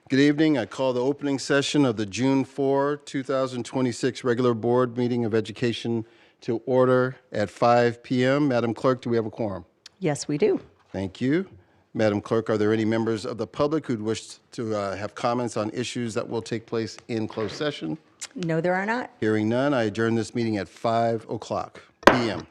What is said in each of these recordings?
Good evening. I call the opening session of the June 4, 2026 regular board meeting of education to order at 5 p.m. Madam Clerk, do we have a quorum? Yes, we do. Thank you. Madam Clerk, are there any members of the public who'd wish to have comments on issues that will take place in closed session? No, there are not. Hearing none, I adjourn this meeting at 5 o'clock p.m.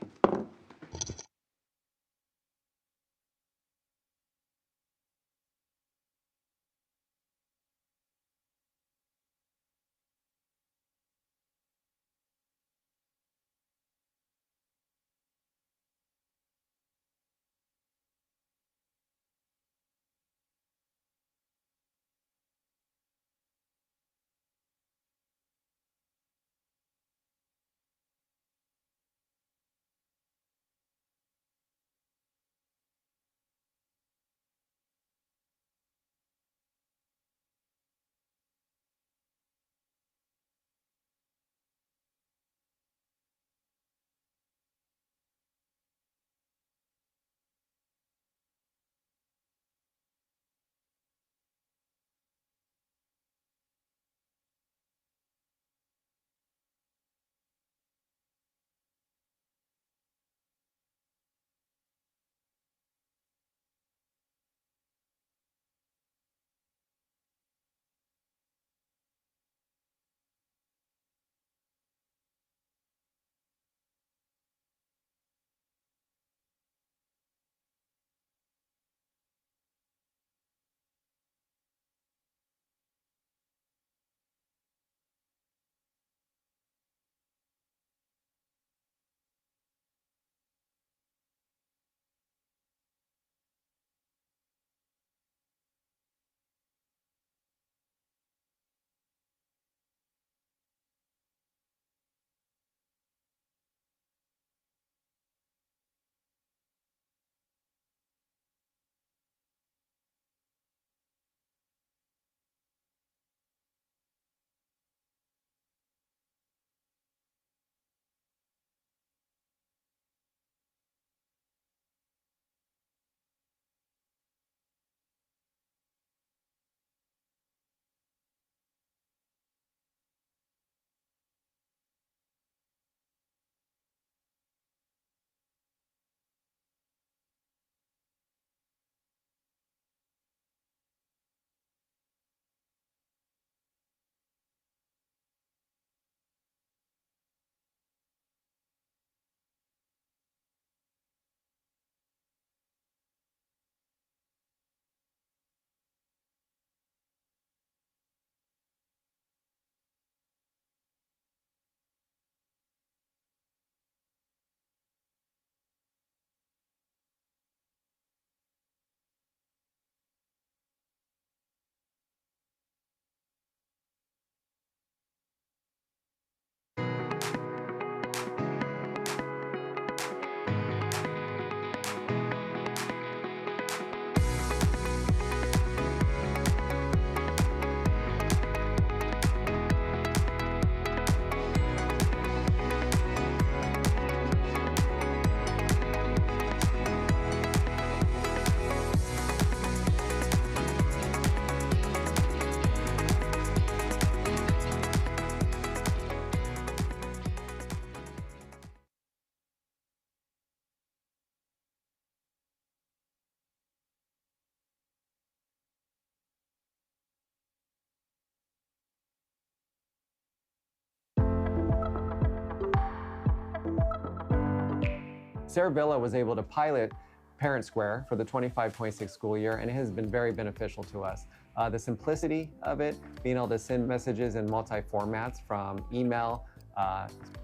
Cerro was able to pilot Parent Square for the 25-26 school year, and it has been very beneficial to us. The simplicity of it, being able to send messages in multi-formats from email,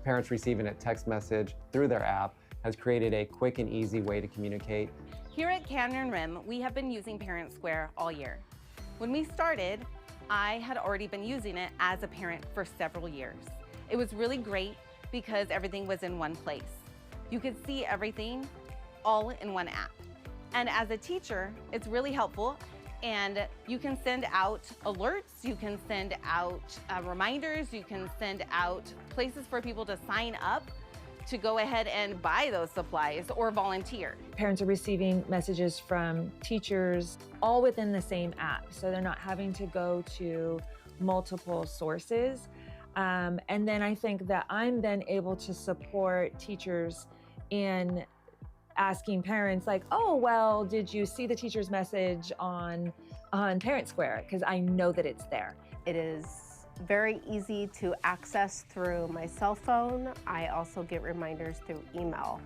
parents receiving a text message through their app, has created a quick and easy way to communicate. Here at Canyon Rim, we have been using Parent Square all year. When we started, I had already been using it as a parent for several years. It was really great because everything was in one place. You could see everything all in one app. And as a teacher, it's really helpful, and you can send out alerts, you can send out reminders, you can send out places for people to sign up to go ahead and buy those supplies or volunteer. Parents are receiving messages from teachers all within the same app, so they're not having to go to multiple sources. And then I think that I'm then able to support teachers in asking parents like, oh, well, did you see the teacher's message on Parent Square? Because I know that it's there. It is very easy to access through my cell phone. I also get reminders through email.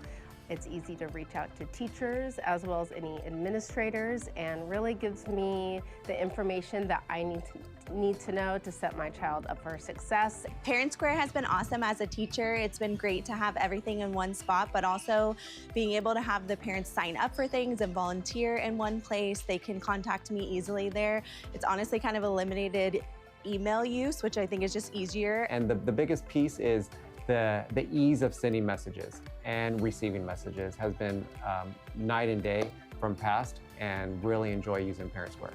It's easy to reach out to teachers as well as any administrators, and really gives me the information that I need to know to set my child up for success. Parent Square has been awesome as a teacher. It's been great to have everything in one spot, but also being able to have the parents sign up for things and volunteer in one place. They can contact me easily there. It's honestly kind of eliminated email use, which I think is just easier. And the biggest piece is the ease of sending messages and receiving messages has been night and day from past, and really enjoy using Parent Square.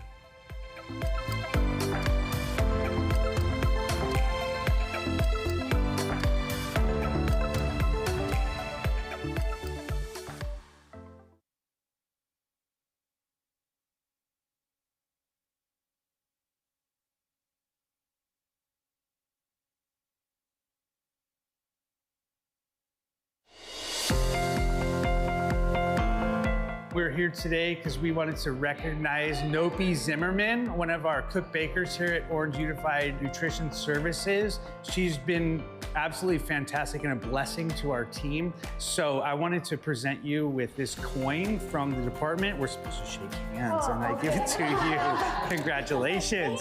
We're here today because we wanted to recognize Nopi Zimmerman, one of our cook bakers here at Orange Unified Nutrition Services. She's been absolutely fantastic and a blessing to our team. So I wanted to present you with this coin from the department. We're supposed to shake hands and I give it to you. Congratulations.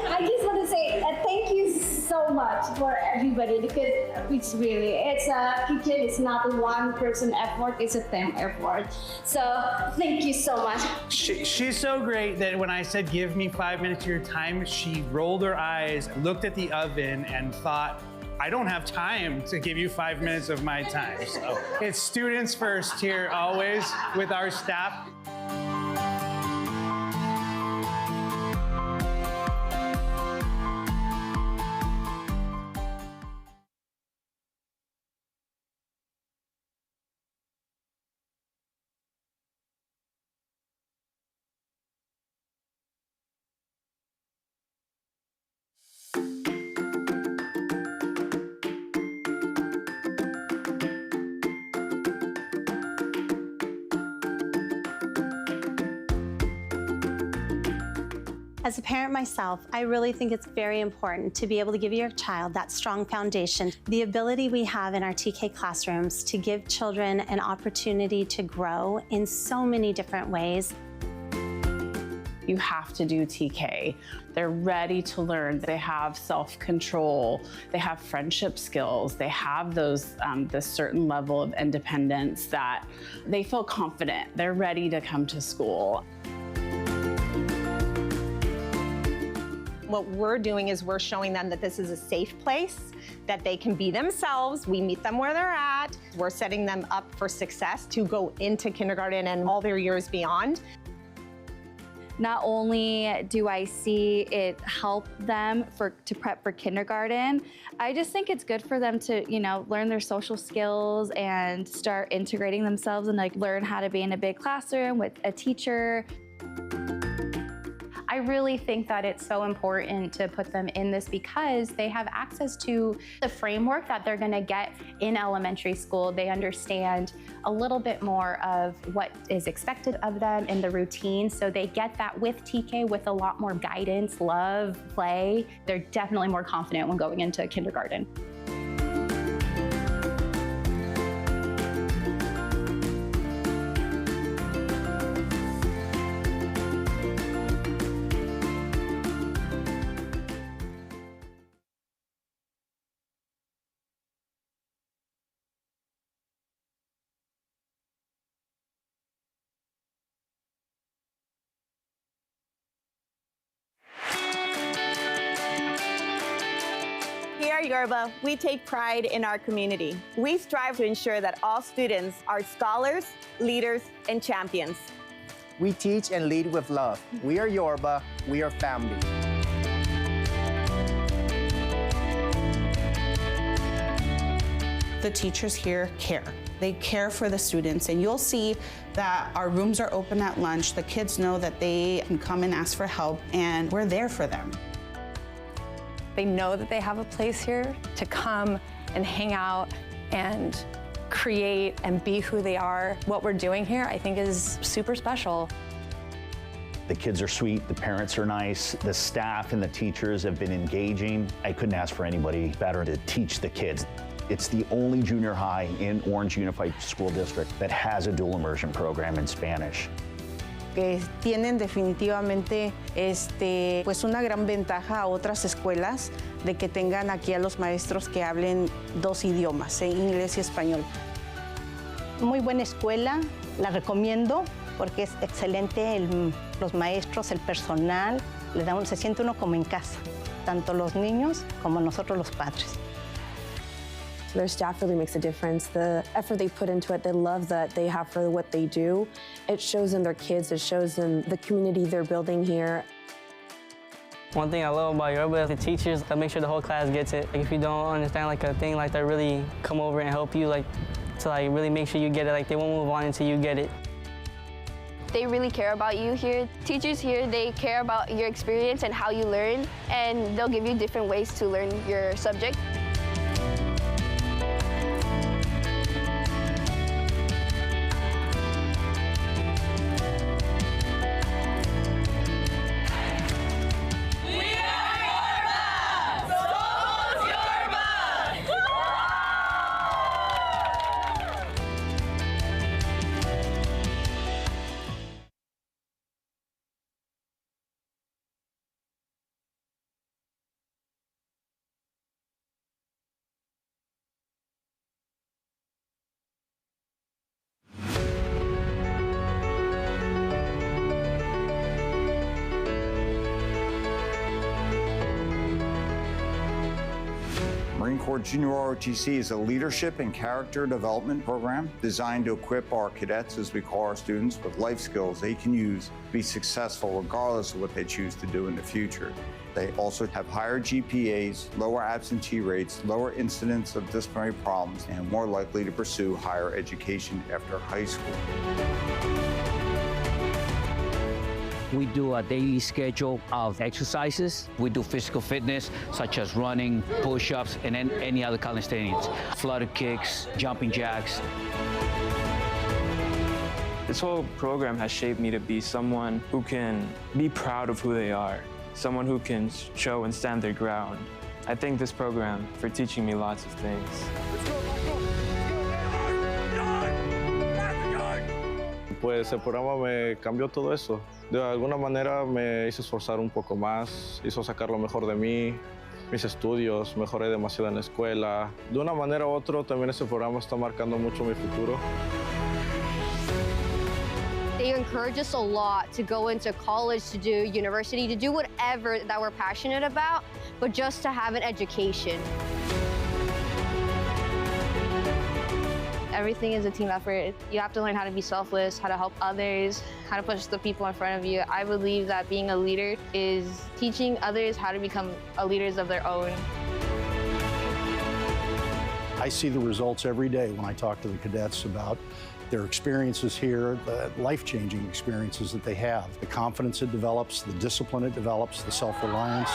I just want to say thank you so much for everybody, because it's kitchen is not a one person effort, it's a team effort. So thank you so much. She's so great that when I said, give me 5 minutes of your time, she rolled her eyes, looked at the oven and thought, I don't have time to give you 5 minutes of my time. So it's students first here always with our staff. As a parent myself, I really think it's very important to be able to give your child that strong foundation. The ability we have in our TK classrooms to give children an opportunity to grow in so many different ways. You have to do TK. They're ready to learn. They have self-control. They have friendship skills. They have those this certain level of independence that they feel confident. They're ready to come to school. What we're doing is we're showing them that this is a safe place, that they can be themselves. We meet them where they're at. We're setting them up for success to go into kindergarten and all their years beyond. Not only do I see it help them to prep for kindergarten, I just think it's good for them to, learn their social skills and start integrating themselves and learn how to be in a big classroom with a teacher. I really think that it's so important to put them in this because they have access to the framework that they're going to get in elementary school. They understand a little bit more of what is expected of them in the routine. So they get that with TK with a lot more guidance, love, play. They're definitely more confident when going into kindergarten. Here at Yoruba, we take pride in our community. We strive to ensure that all students are scholars, leaders, and champions. We teach and lead with love. We are Yoruba, we are family. The teachers here care. They care for the students, and you'll see that our rooms are open at lunch. The kids know that they can come and ask for help, and we're there for them. They know that they have a place here to come and hang out and create and be who they are. What we're doing here, I think, is super special. The kids are sweet, the parents are nice, the staff and the teachers have been engaging. I couldn't ask for anybody better to teach the kids. It's the only junior high in Orange Unified School District that has a dual immersion program in Spanish. Que tienen definitivamente pues una gran ventaja a otras escuelas de que tengan aquí a los maestros que hablen dos idiomas, inglés y español. Muy buena escuela, la recomiendo porque es excelente los maestros, el personal, se siente uno como en casa, tanto los niños como nosotros los padres. Their staff really makes a difference. The effort they put into it, the love that they have for what they do, it shows in their kids, it shows in the community they're building here. One thing I love about Yoruba is the teachers that make sure the whole class gets it. Like if you don't understand like a thing like that, really come over and help you to really make sure you get it. Like they won't move on until you get it. They really care about you here. Teachers here, they care about your experience and how you learn, and they'll give you different ways to learn your subject. Marine Corps Junior ROTC is a leadership and character development program designed to equip our cadets, as we call our students, with life skills they can use to be successful regardless of what they choose to do in the future. They also have higher GPAs, lower absentee rates, lower incidence of disciplinary problems, and more likely to pursue higher education after high school. We do a daily schedule of exercises. We do physical fitness, such as running, push-ups, and then any other calisthenics, flutter kicks, jumping jacks. This whole program has shaped me to be someone who can be proud of who they are, someone who can show and stand their ground. I thank this program for teaching me lots of things. Pues el programa me cambió todo eso. De alguna manera me hizo esforzar un poco más, hizo sacar lo mejor de mí, mis estudios, mejoré demasiado en la escuela. De una manera u otra también este programa está marcando mucho mi futuro. They encourage us a lot to go into college, to do university, to do whatever that we're passionate about, but just to have an education. Everything is a team effort. You have to learn how to be selfless, how to help others, how to push the people in front of you. I believe that being a leader is teaching others how to become leaders of their own. I see the results every day when I talk to the cadets about their experiences here, the life-changing experiences that they have, the confidence it develops, the discipline it develops, the self-reliance.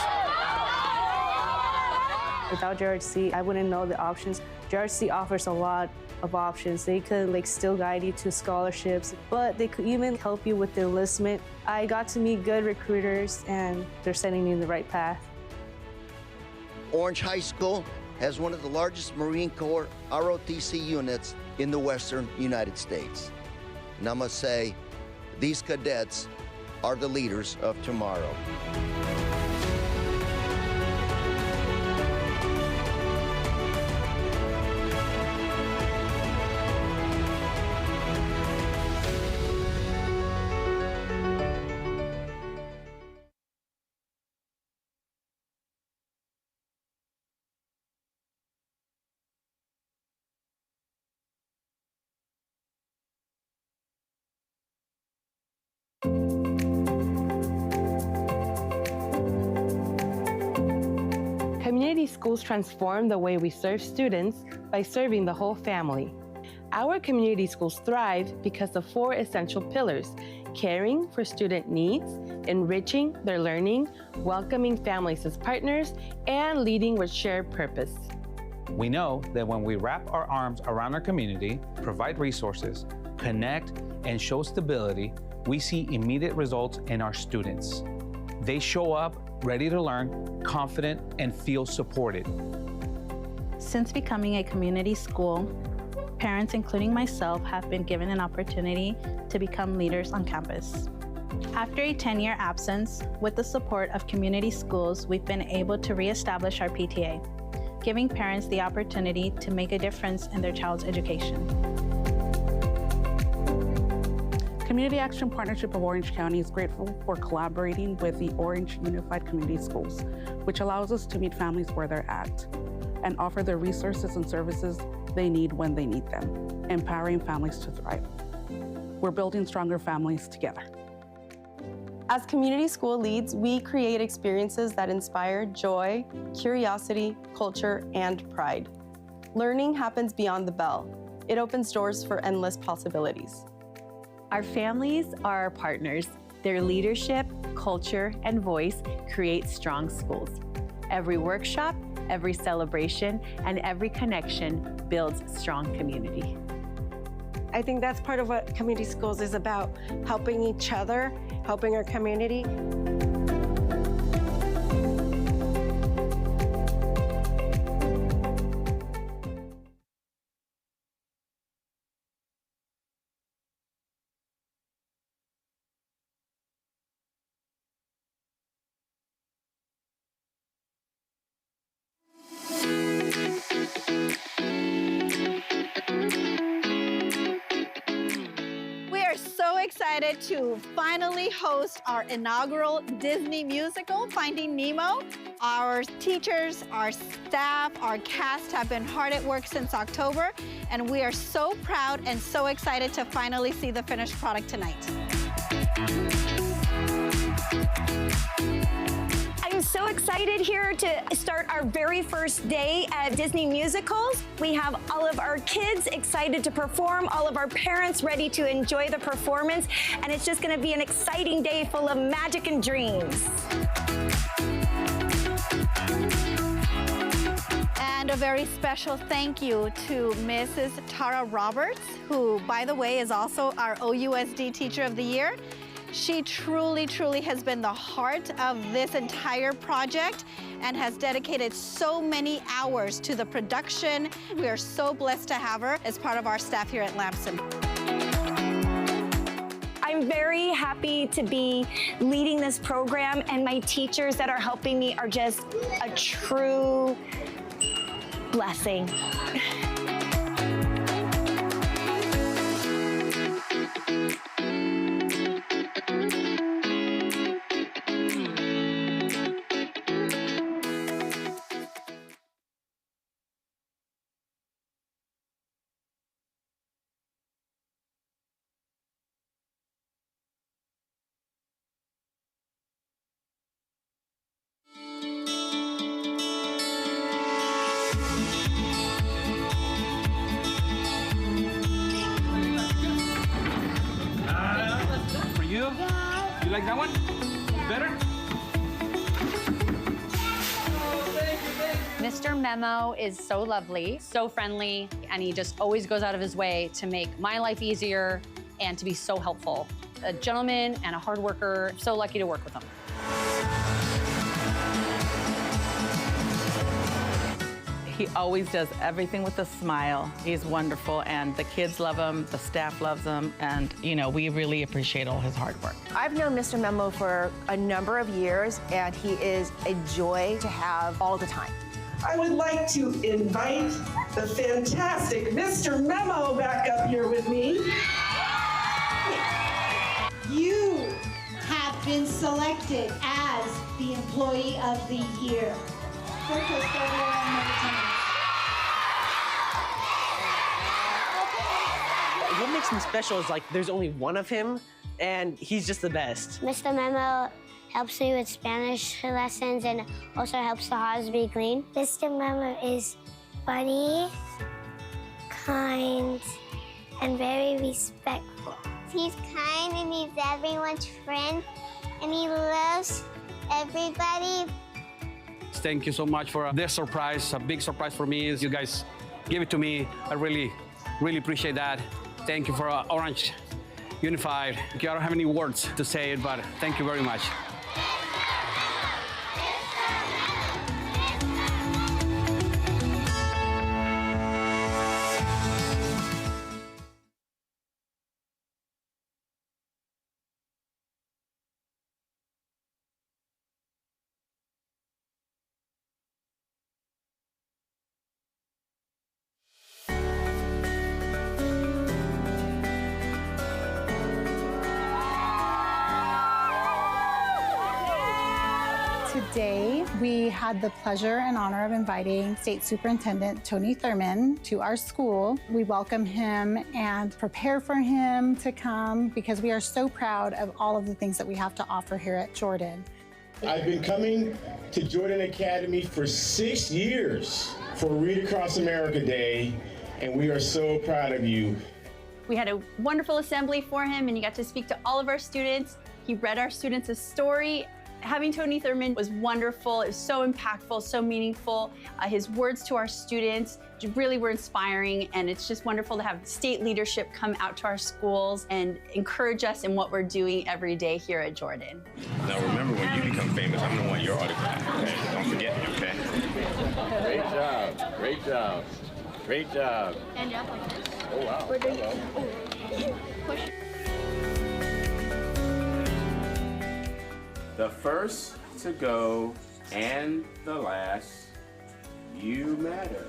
Without JRC, I wouldn't know the options. JRC offers a lot of options. They could still guide you to scholarships, but they could even help you with the enlistment. I got to meet good recruiters and they're sending me in the right path. Orange High School has one of the largest Marine Corps ROTC units in the Western United States. And I must say, these cadets are the leaders of tomorrow. Community schools transform the way we serve students by serving the whole family. Our community schools thrive because of 4 essential pillars: caring for student needs, enriching their learning, welcoming families as partners, and leading with shared purpose. We know that when we wrap our arms around our community, provide resources, connect, and show stability, we see immediate results in our students. They show up ready to learn, confident, and feel supported. Since becoming a community school, parents, including myself, have been given an opportunity to become leaders on campus. After a 10-year absence, with the support of community schools, we've been able to reestablish our PTA, giving parents the opportunity to make a difference in their child's education. Community Action Partnership of Orange County is grateful for collaborating with the Orange Unified Community Schools, which allows us to meet families where they're at and offer the resources and services they need when they need them, empowering families to thrive. We're building stronger families together. As community school leads, we create experiences that inspire joy, curiosity, culture, and pride. Learning happens beyond the bell. It opens doors for endless possibilities. Our families are our partners. Their leadership, culture, and voice create strong schools. Every workshop, every celebration, and every connection builds strong community. I think that's part of what community schools is about, helping each other, helping our community. Excited to finally host our inaugural Disney musical, Finding Nemo. Our teachers, our staff, our cast have been hard at work since October, and we are so proud and so excited to finally see the finished product tonight. I'm so excited here to start our very first day at Disney Musicals. We have all of our kids excited to perform, all of our parents ready to enjoy the performance, and it's just going to be an exciting day full of magic and dreams. And a very special thank you to Mrs. Tara Roberts, who, by the way, is also our OUSD Teacher of the Year. She truly, truly has been the heart of this entire project and has dedicated so many hours to the production. We are so blessed to have her as part of our staff here at Lamson. I'm very happy to be leading this program, and my teachers that are helping me are just a true blessing. You like that one? Better? Mr. Memo is so lovely, so friendly, and he just always goes out of his way to make my life easier and to be so helpful. A gentleman and a hard worker, so lucky to work with him. He always does everything with a smile. He's wonderful, and the kids love him, the staff loves him, and, you know, we really appreciate all his hard work. I've known Mr. Memo for a number of years, and he is a joy to have all the time. I would like to invite the fantastic Mr. Memo back up here with me. You have been selected as the Employee of the Year. What makes him special is like there's only one of him, and he's just the best. Mr. Memo helps me with Spanish lessons and also helps the house be clean. Mr. Memo is funny, kind, and very respectful. He's kind and he's everyone's friend and he loves everybody. Thank you so much for this surprise. A big surprise for me is you guys give it to me. I really appreciate that. Thank you for Orange Unified. I don't have any words to say it, but thank you very much. Today, we had the pleasure and honor of inviting State Superintendent Tony Thurman to our school. We welcome him and prepare for him to come because we are so proud of all of the things that we have to offer here at Jordan. I've been coming to Jordan Academy for 6 years for Read Across America Day, and we are so proud of you. We had a wonderful assembly for him, and he got to speak to all of our students. He read our students a story. Having Tony Thurman was wonderful. It was so impactful, so meaningful. His words to our students really were inspiring, and it's just wonderful to have state leadership come out to our schools and encourage us in what we're doing every day here at Jordan. Now remember, when you become famous, I'm gonna want your autograph, okay? Don't forget me, okay? Great job, great job, great job. And up like this. Oh, wow. We're doing push. The first to go and the last, you matter.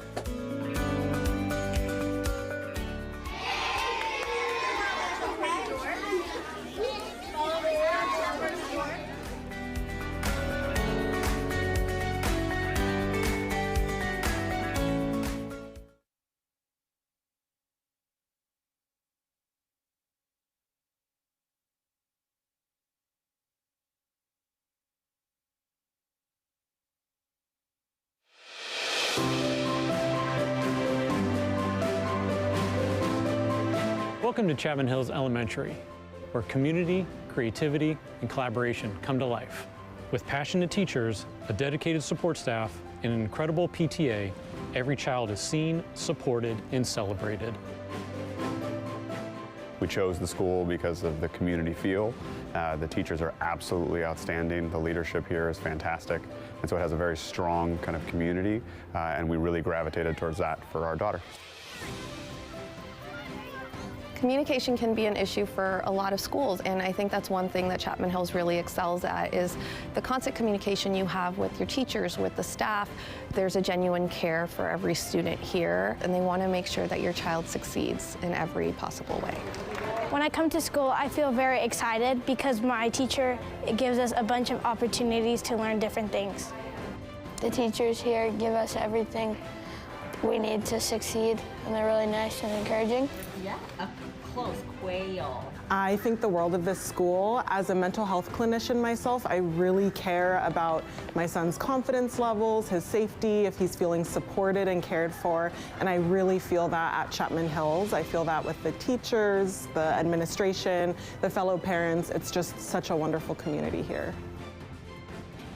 Welcome to Chapman Hills Elementary, where community, creativity, and collaboration come to life. With passionate teachers, a dedicated support staff, and an incredible PTA, every child is seen, supported, and celebrated. We chose the school because of the community feel. The teachers are absolutely outstanding. The leadership here is fantastic. And so it has a very strong kind of community, and we really gravitated towards that for our daughter. Communication can be an issue for a lot of schools, and I think that's one thing that Chapman Hills really excels at is the constant communication you have with your teachers, with the staff. There's a genuine care for every student here, and they want to make sure that your child succeeds in every possible way. When I come to school, I feel very excited because my teacher gives us a bunch of opportunities to learn different things. The teachers here give us everything we need to succeed, and they're really nice and encouraging. Yeah, up close, quail. I think the world of this school. As a mental health clinician myself, I really care about my son's confidence levels, his safety, if he's feeling supported and cared for, and I really feel that at Chapman Hills. I feel that with the teachers, the administration, the fellow parents. It's just such a wonderful community here.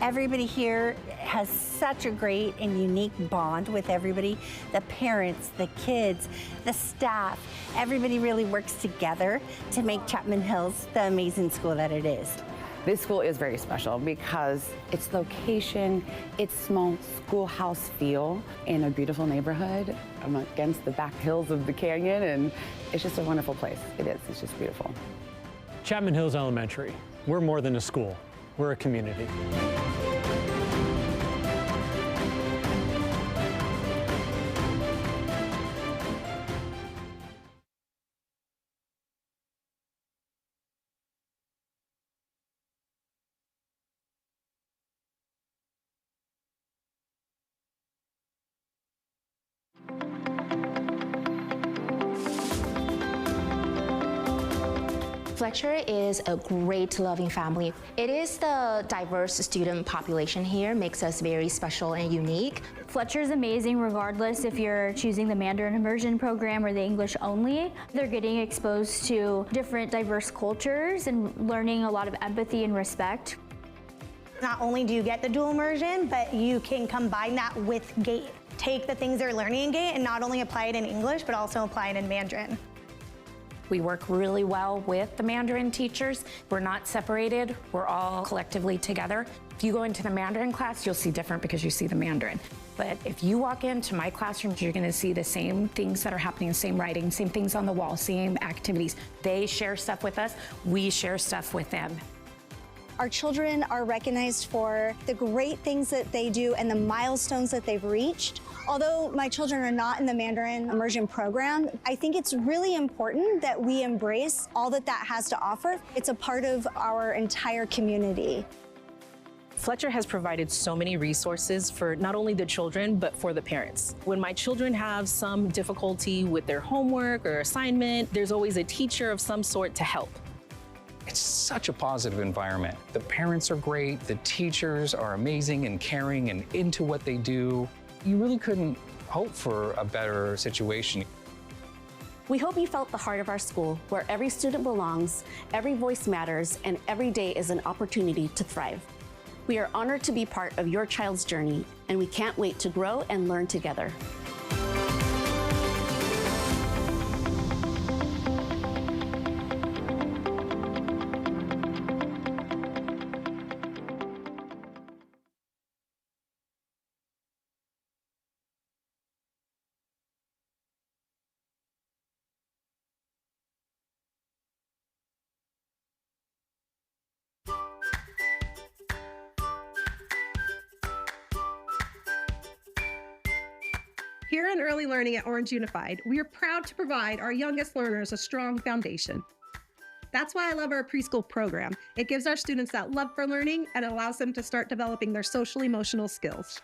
Everybody here has such a great and unique bond with everybody. The parents, the kids, the staff, everybody really works together to make Chapman Hills the amazing school that it is. This school is very special because its location, its small schoolhouse feel in a beautiful neighborhood against the back hills of the canyon, and it's just a wonderful place. It is, it's just beautiful. Chapman Hills Elementary, we're more than a school, we're a community. Fletcher is a great, loving family. It is the diverse student population here makes us very special and unique. Fletcher is amazing regardless if you're choosing the Mandarin immersion program or the English only. They're getting exposed to different diverse cultures and learning a lot of empathy and respect. Not only do you get the dual immersion, but you can combine that with GATE. Take the things they're learning in GATE and not only apply it in English, but also apply it in Mandarin. We work really well with the Mandarin teachers. We're not separated, we're all collectively together. If you go into the Mandarin class, you'll see different because you see the Mandarin. But if you walk into my classrooms, you're gonna see the same things that are happening, same writing, same things on the wall, same activities. They share stuff with us, we share stuff with them. Our children are recognized for the great things that they do and the milestones that they've reached. Although my children are not in the Mandarin immersion program, I think it's really important that we embrace all that that has to offer. It's a part of our entire community. Fletcher has provided so many resources for not only the children, but for the parents. When my children have some difficulty with their homework or assignment, there's always a teacher of some sort to help. It's such a positive environment. The parents are great, the teachers are amazing and caring and into what they do. You really couldn't hope for a better situation. We hope you felt the heart of our school, where every student belongs, every voice matters, and every day is an opportunity to thrive. We are honored to be part of your child's journey, and we can't wait to grow and learn together. Here in Early Learning at Orange Unified, we are proud to provide our youngest learners a strong foundation. That's why I love our preschool program. It gives our students that love for learning and allows them to start developing their social-emotional skills.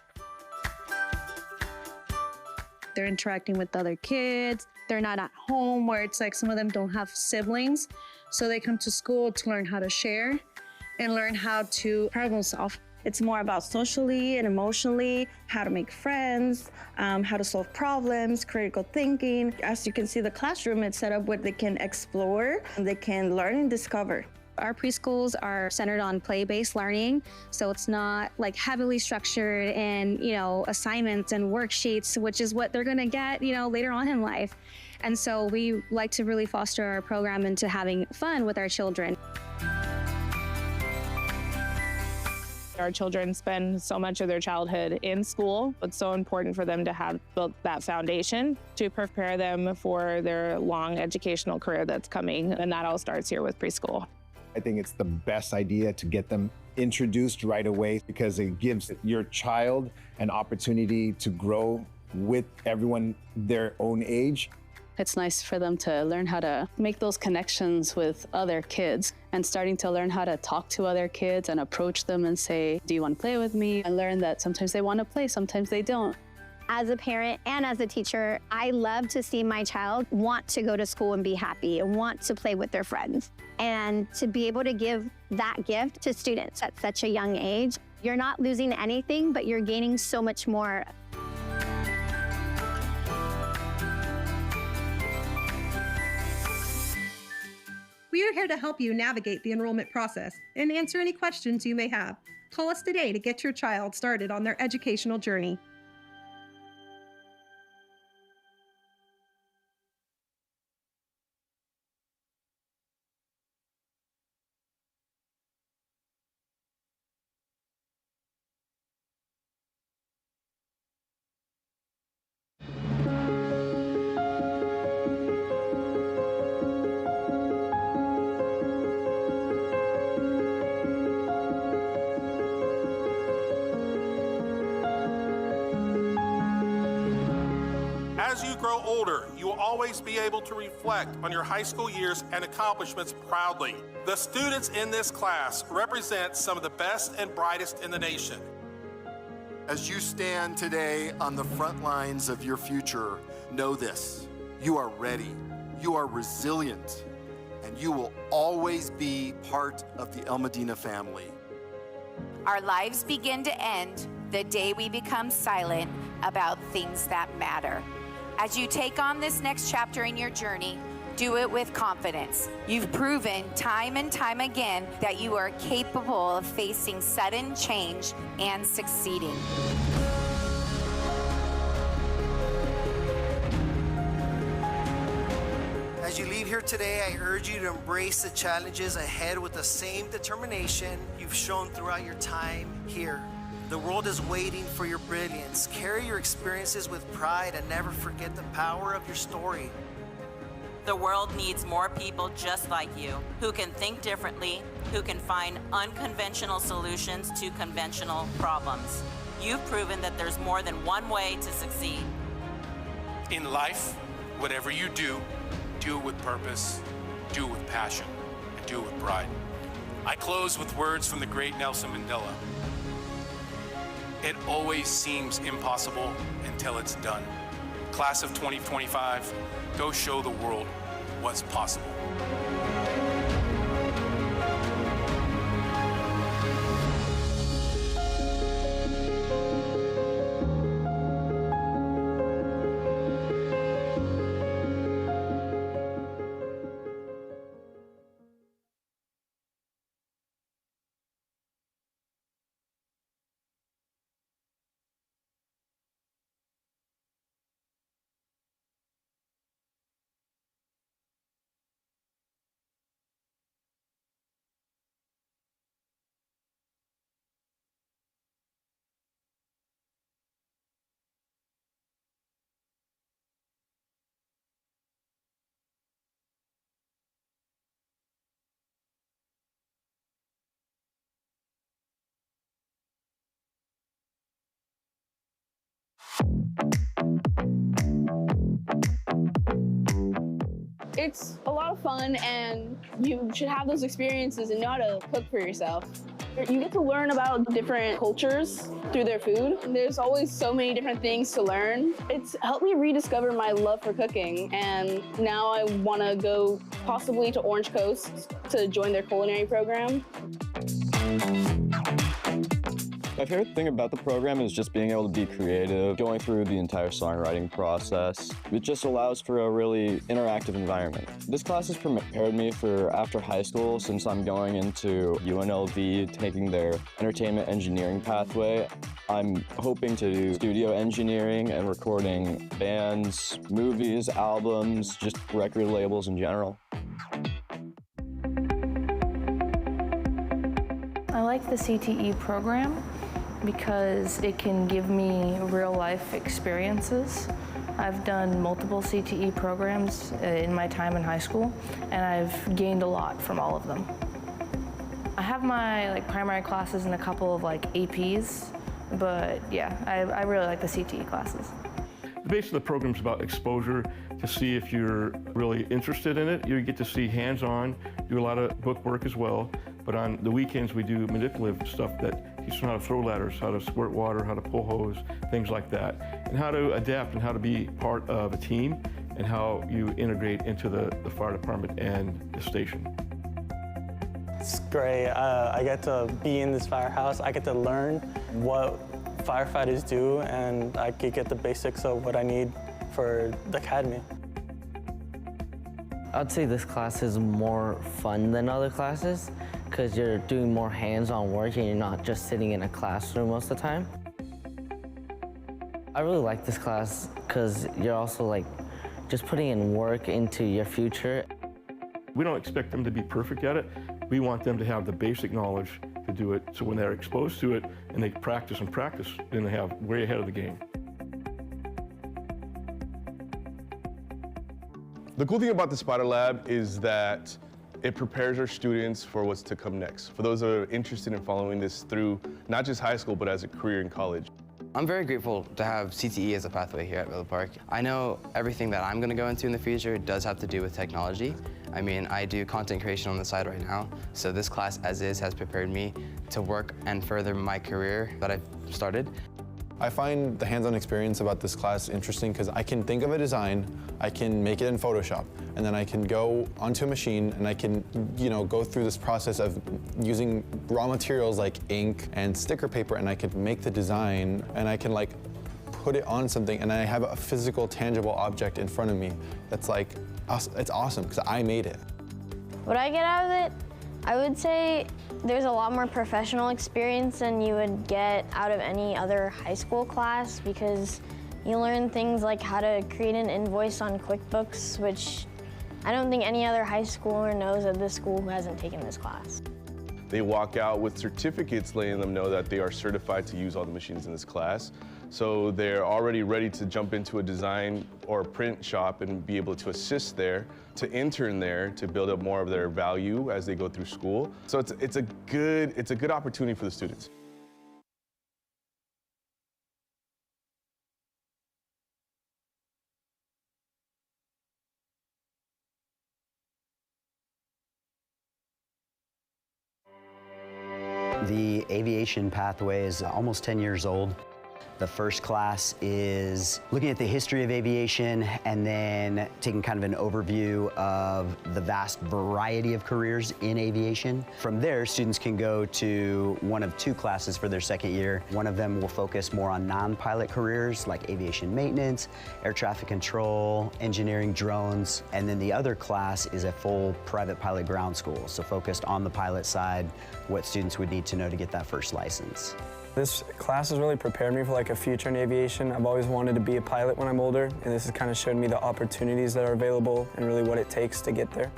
They're interacting with other kids. They're not at home where it's like some of them don't have siblings. So they come to school to learn how to share and learn how to problem solve. It's more about socially and emotionally, how to make friends, how to solve problems, critical thinking. As you can see, the classroom is set up where they can explore, they can learn and discover. Our preschools are centered on play-based learning, so it's not like heavily structured in, assignments and worksheets, which is what they're gonna get, later on in life. And so we like to really foster our program into having fun with our children. Our children spend so much of their childhood in school. It's so important for them to have built that foundation to prepare them for their long educational career that's coming. And that all starts here with preschool. I think it's the best idea to get them introduced right away because it gives your child an opportunity to grow with everyone their own age. It's nice for them to learn how to make those connections with other kids and starting to learn how to talk to other kids and approach them and say, do you want to play with me? And learn that sometimes they want to play, sometimes they don't. As a parent and as a teacher, I love to see my child want to go to school and be happy and want to play with their friends. And to be able to give that gift to students at such a young age, you're not losing anything, but you're gaining so much more. We are here to help you navigate the enrollment process and answer any questions you may have. Call us today to get your child started on their educational journey. As you grow older, you will always be able to reflect on your high school years and accomplishments proudly. The students in this class represent some of the best and brightest in the nation. As you stand today on the front lines of your future, know this: you are ready, you are resilient, and you will always be part of the El Medina family. Our lives begin to end the day we become silent about things that matter. As you take on this next chapter in your journey, do it with confidence. You've proven time and time again that you are capable of facing sudden change and succeeding. As you leave here today, I urge you to embrace the challenges ahead with the same determination you've shown throughout your time here. The world is waiting for your brilliance. Carry your experiences with pride and never forget the power of your story. The world needs more people just like you, who can think differently, who can find unconventional solutions to conventional problems. You've proven that there's more than one way to succeed. In life, whatever you do it with purpose, do it with passion, and do it with pride. I close with words from the great Nelson Mandela. It always seems impossible until it's done. Class of 2025, go show the world what's possible. It's a lot of fun, and you should have those experiences and know how to cook for yourself. You get to learn about different cultures through their food. There's always so many different things to learn. It's helped me rediscover my love for cooking, and now I want to go possibly to Orange Coast to join their culinary program. My favorite thing about the program is just being able to be creative, going through the entire songwriting process. It just allows for a really interactive environment. This class has prepared me for after high school, since I'm going into UNLV, taking their entertainment engineering pathway. I'm hoping to do studio engineering and recording bands, movies, albums, just record labels in general. I like the CTE program because it can give me real-life experiences. I've done multiple CTE programs in my time in high school, and I've gained a lot from all of them. I have my primary classes and a couple of APs, but yeah, I really like the CTE classes. The base of the program is about exposure to see if you're really interested in it. You get to see hands-on, do a lot of book work as well, but on the weekends we do manipulative stuff that teaches them how to throw ladders, how to squirt water, how to pull hose, things like that, and how to adapt and how to be part of a team and how you integrate into the fire department and the station. It's great. I get to be in this firehouse. I get to learn what firefighters do, and I could get the basics of what I need for the academy. I'd say this class is more fun than other classes because you're doing more hands-on work and you're not just sitting in a classroom most of the time. I really like this class because you're also just putting in work into your future. We don't expect them to be perfect at it. We want them to have the basic knowledge to do it, so when they're exposed to it and they practice and practice, then they have way ahead of the game. The cool thing about the Spider Lab is that it prepares our students for what's to come next, for those that are interested in following this through not just high school, but as a career in college. I'm very grateful to have CTE as a pathway here at Villa Park. I know everything that I'm going to go into in the future does have to do with technology. I mean, I do content creation on the side right now, so this class as is has prepared me to work and further my career that I've started. I find the hands-on experience about this class interesting because I can think of a design, I can make it in Photoshop, and then I can go onto a machine and I can, go through this process of using raw materials like ink and sticker paper, and I can make the design, and I can put it on something, and I have a physical, tangible object in front of me that's it's awesome because I made it. What I get out of it, I would say there's a lot more professional experience than you would get out of any other high school class, because you learn things like how to create an invoice on QuickBooks, which I don't think any other high schooler knows at this school who hasn't taken this class. They walk out with certificates letting them know that they are certified to use all the machines in this class. So they're already ready to jump into a design or a print shop and be able to assist there, to intern there, to build up more of their value as they go through school. So it's a good opportunity for the students. The aviation pathway is almost 10 years old. The first class is looking at the history of aviation and then taking kind of an overview of the vast variety of careers in aviation. From there, students can go to one of two classes for their second year. One of them will focus more on non-pilot careers like aviation maintenance, air traffic control, engineering, drones. And then the other class is a full private pilot ground school, so focused on the pilot side, what students would need to know to get that first license. This class has really prepared me for a future in aviation. I've always wanted to be a pilot when I'm older, and this has kind of showed me the opportunities that are available and really what it takes to get there.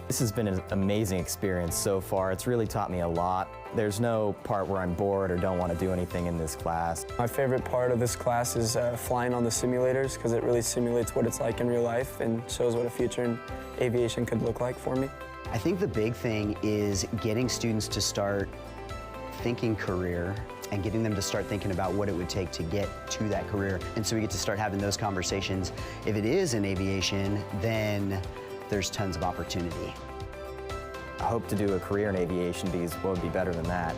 This has been an amazing experience so far. It's really taught me a lot. There's no part where I'm bored or don't want to do anything in this class. My favorite part of this class is flying on the simulators, because it really simulates what it's like in real life and shows what a future in aviation could look like for me. I think the big thing is getting students to start thinking career and getting them to start thinking about what it would take to get to that career. And so we get to start having those conversations. If it is in aviation, then there's tons of opportunity. I hope to do a career in aviation because what would be better than that?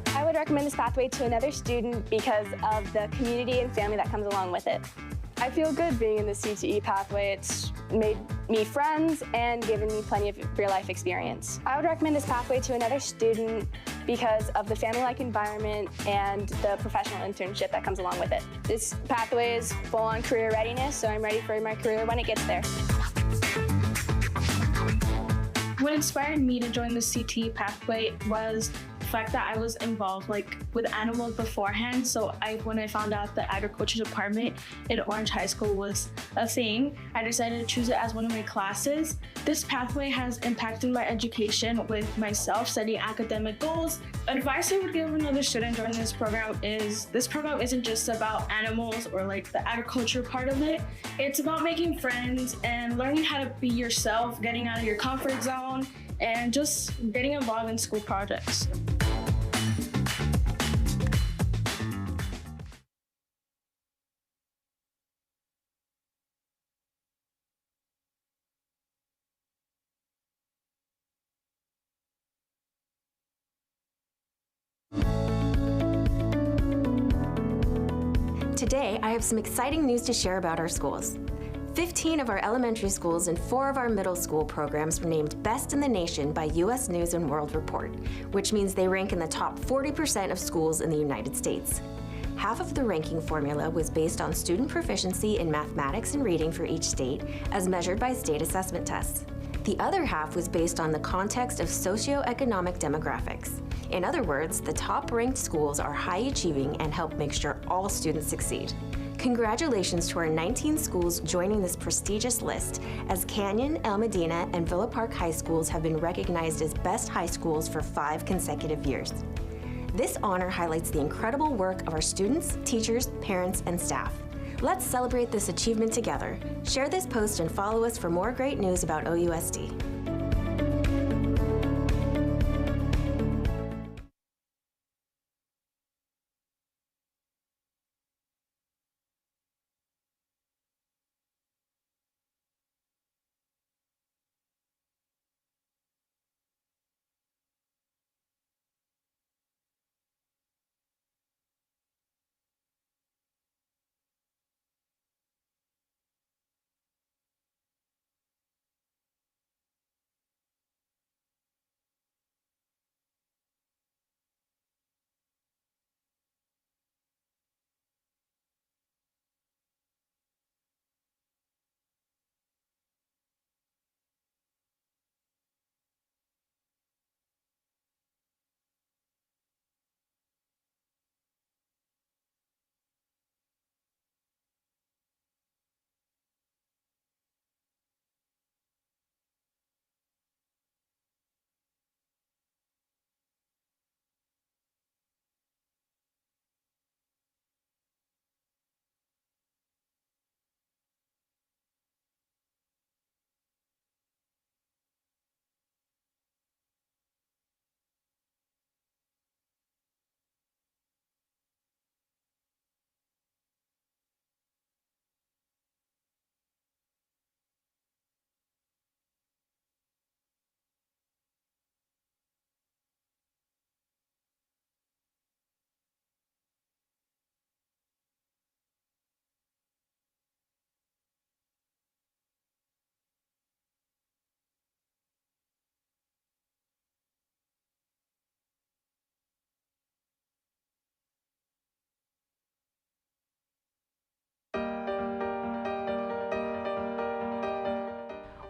I would recommend this pathway to another student because of the community and family that comes along with it. I feel good being in the CTE pathway. It's made me friends and given me plenty of real-life experience. I would recommend this pathway to another student because of the family-like environment and the professional internship that comes along with it. This pathway is full-on career readiness, so I'm ready for my career when it gets there. What inspired me to join the CTE pathway was the fact that I was involved with animals beforehand. So when I found out the agriculture department in Orange High School was a thing, I decided to choose it as one of my classes. This pathway has impacted my education with myself setting academic goals. Advice I would give another student joining this program is this program isn't just about animals or the agriculture part of it. It's about making friends and learning how to be yourself, getting out of your comfort zone, and just getting involved in school projects. Today, I have some exciting news to share about our schools. 15 of our elementary schools and 4 of our middle school programs were named Best in the Nation by U.S. News & World Report, which means they rank in the top 40% of schools in the United States. Half of the ranking formula was based on student proficiency in mathematics and reading for each state, as measured by state assessment tests. The other half was based on the context of socioeconomic demographics. In other words, the top-ranked schools are high-achieving and help make sure all students succeed. Congratulations to our 19 schools joining this prestigious list, as Canyon, El Medina, and Villa Park High Schools have been recognized as best high schools for 5 consecutive years. This honor highlights the incredible work of our students, teachers, parents, and staff. Let's celebrate this achievement together. Share this post and follow us for more great news about OUSD.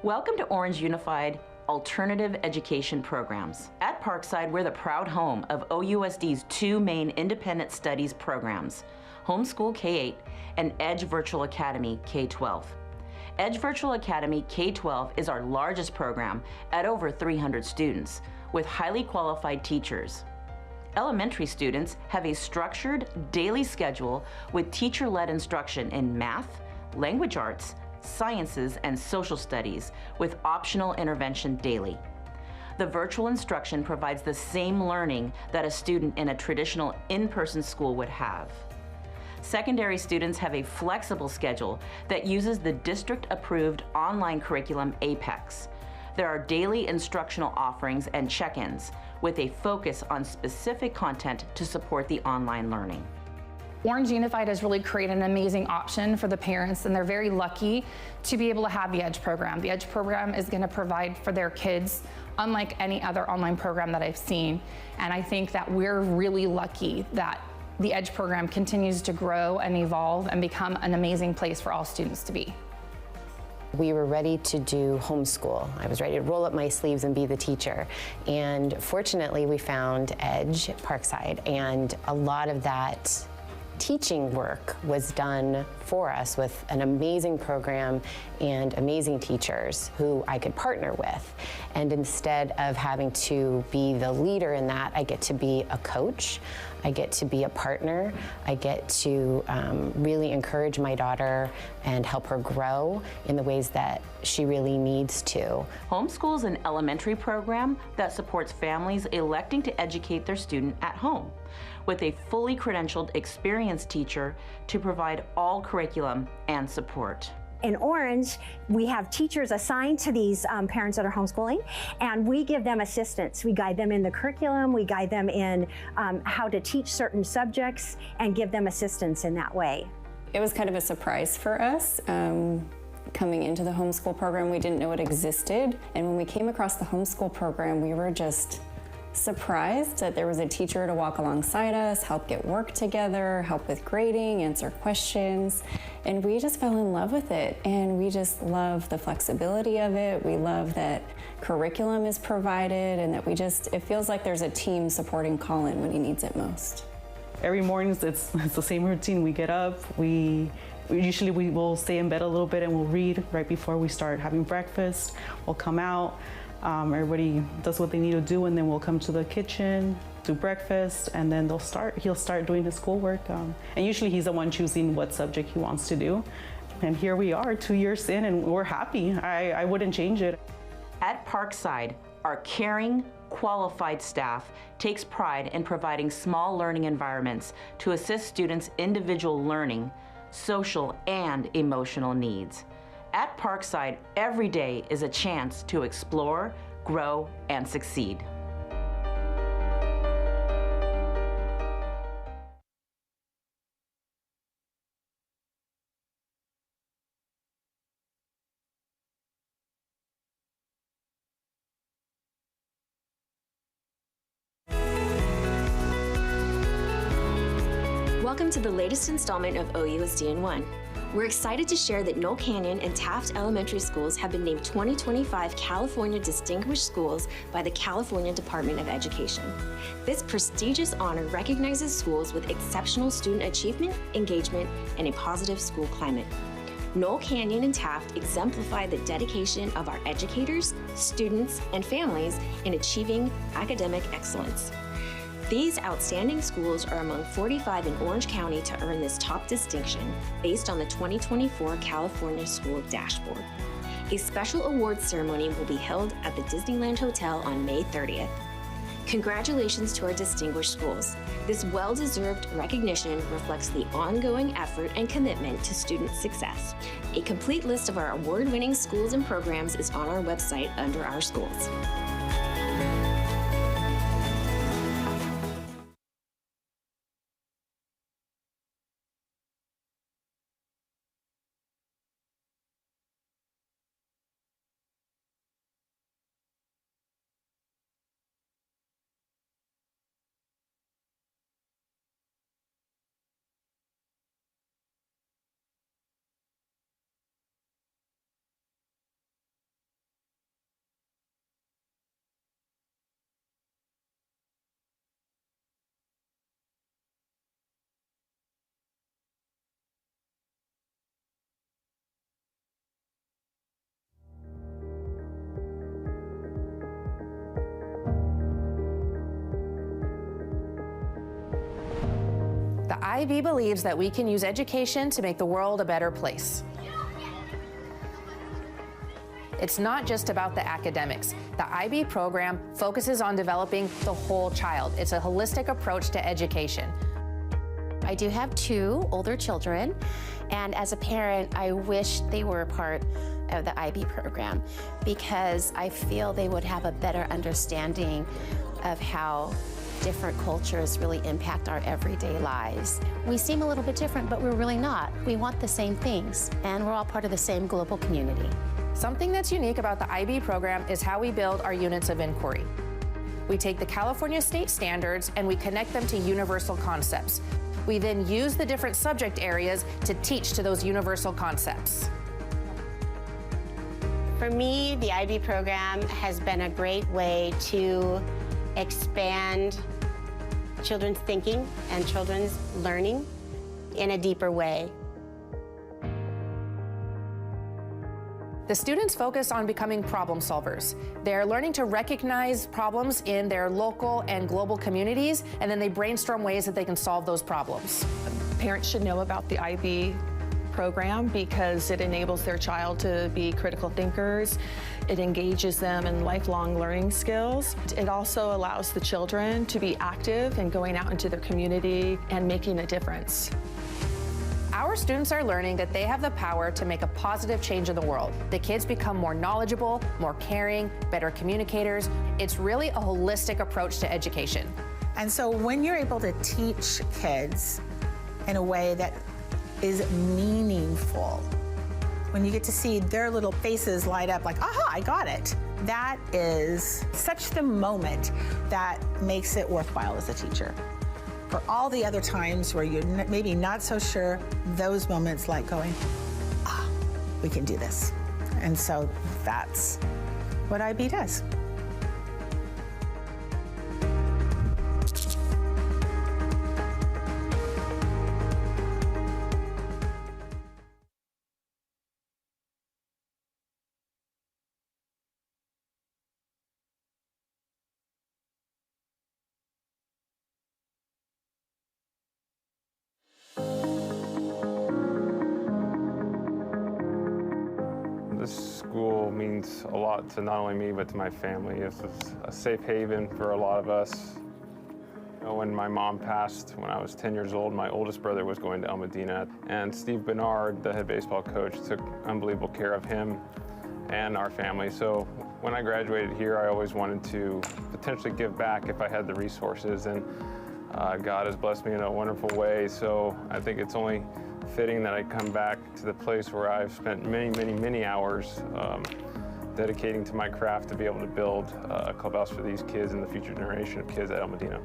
Welcome to Orange Unified Alternative Education Programs. At Parkside, we're the proud home of OUSD's two main independent studies programs, Homeschool K-8 and Edge Virtual Academy K-12. Edge Virtual Academy K-12 is our largest program at over 300 students with highly qualified teachers. Elementary students have a structured daily schedule with teacher-led instruction in math, language arts, sciences, and social studies with optional intervention daily. The virtual instruction provides the same learning that a student in a traditional in-person school would have. Secondary students have a flexible schedule that uses the district-approved online curriculum APEX. There are daily instructional offerings and check-ins with a focus on specific content to support the online learning. Orange Unified has really created an amazing option for the parents, and they're very lucky to be able to have the EDGE program. The EDGE program is going to provide for their kids unlike any other online program that I've seen. And I think that we're really lucky that the EDGE program continues to grow and evolve and become an amazing place for all students to be. We were ready to do homeschool. I was ready to roll up my sleeves and be the teacher. And fortunately, we found EDGE Parkside, and a lot of that teaching work was done for us with an amazing program and amazing teachers who I could partner with. And instead of having to be the leader in that, I get to be a coach, I get to be a partner, I get to really encourage my daughter and help her grow in the ways that she really needs to. Homeschool is an elementary program that supports families electing to educate their student at home, with a fully credentialed, experienced teacher to provide all curriculum and support. In Orange, we have teachers assigned to these parents that are homeschooling, and we give them assistance. We guide them in the curriculum, we guide them in how to teach certain subjects, and give them assistance in that way. It was kind of a surprise for us. Coming into the homeschool program, we didn't know it existed, and when we came across the homeschool program, we were just surprised that there was a teacher to walk alongside us, help get work together, help with grading, answer questions, and we just fell in love with it. And we just love the flexibility of it. We love that curriculum is provided, and that it feels like there's a team supporting Colin when he needs it most. Every morning it's the same routine. We get up, we will stay in bed a little bit and we'll read right before we start having breakfast. We'll come out. Everybody does what they need to do, and then we'll come to the kitchen, do breakfast, and then he'll start doing his schoolwork. And usually he's the one choosing what subject he wants to do. And here we are 2 years in, and we're happy. I wouldn't change it. At Parkside, our caring, qualified staff takes pride in providing small learning environments to assist students' individual learning, social, and emotional needs. At Parkside, every day is a chance to explore, grow, and succeed. Welcome to the latest installment of OUSD in 1. We're excited to share that Knoll Canyon and Taft Elementary Schools have been named 2025 California Distinguished Schools by the California Department of Education. This prestigious honor recognizes schools with exceptional student achievement, engagement, and a positive school climate. Knoll Canyon and Taft exemplify the dedication of our educators, students, and families in achieving academic excellence. These outstanding schools are among 45 in Orange County to earn this top distinction based on the 2024 California School Dashboard. A special awards ceremony will be held at the Disneyland Hotel on May 30th. Congratulations to our distinguished schools. This well-deserved recognition reflects the ongoing effort and commitment to student success. A complete list of our award-winning schools and programs is on our website under our schools. The IB believes that we can use education to make the world a better place. It's not just about the academics. The IB program focuses on developing the whole child. It's a holistic approach to education. I do have 2 older children, and as a parent, I wish they were a part of the IB program because I feel they would have a better understanding of how different cultures really impact our everyday lives. We seem a little bit different, but we're really not. We want the same things, and we're all part of the same global community. Something that's unique about the IB program is how we build our units of inquiry. We take the California state standards and we connect them to universal concepts. We then use the different subject areas to teach to those universal concepts. For me, the IB program has been a great way to expand children's thinking and children's learning in a deeper way. The students focus on becoming problem solvers. They're learning to recognize problems in their local and global communities, and then they brainstorm ways that they can solve those problems. Parents should know about the IB program because it enables their child to be critical thinkers. It engages them in lifelong learning skills. It also allows the children to be active and going out into their community and making a difference. Our students are learning that they have the power to make a positive change in the world. The kids become more knowledgeable, more caring, better communicators. It's really a holistic approach to education. And so when you're able to teach kids in a way that is meaningful, when you get to see their little faces light up like, aha, I got it. That is such the moment that makes it worthwhile as a teacher. For all the other times where you're maybe not so sure, those moments like going, we can do this. And so that's what IB does. This school means a lot to not only me, but to my family. This is a safe haven for a lot of us. You know, when my mom passed when I was 10 years old, my oldest brother was going to El Medina, and Steve Bernard, the head baseball coach, took unbelievable care of him and our family. So when I graduated here, I always wanted to potentially give back if I had the resources, and God has blessed me in a wonderful way. So I think it's only fitting that I come back to the place where I've spent many hours dedicating to my craft to be able to build a clubhouse for these kids and the future generation of kids at El Medina.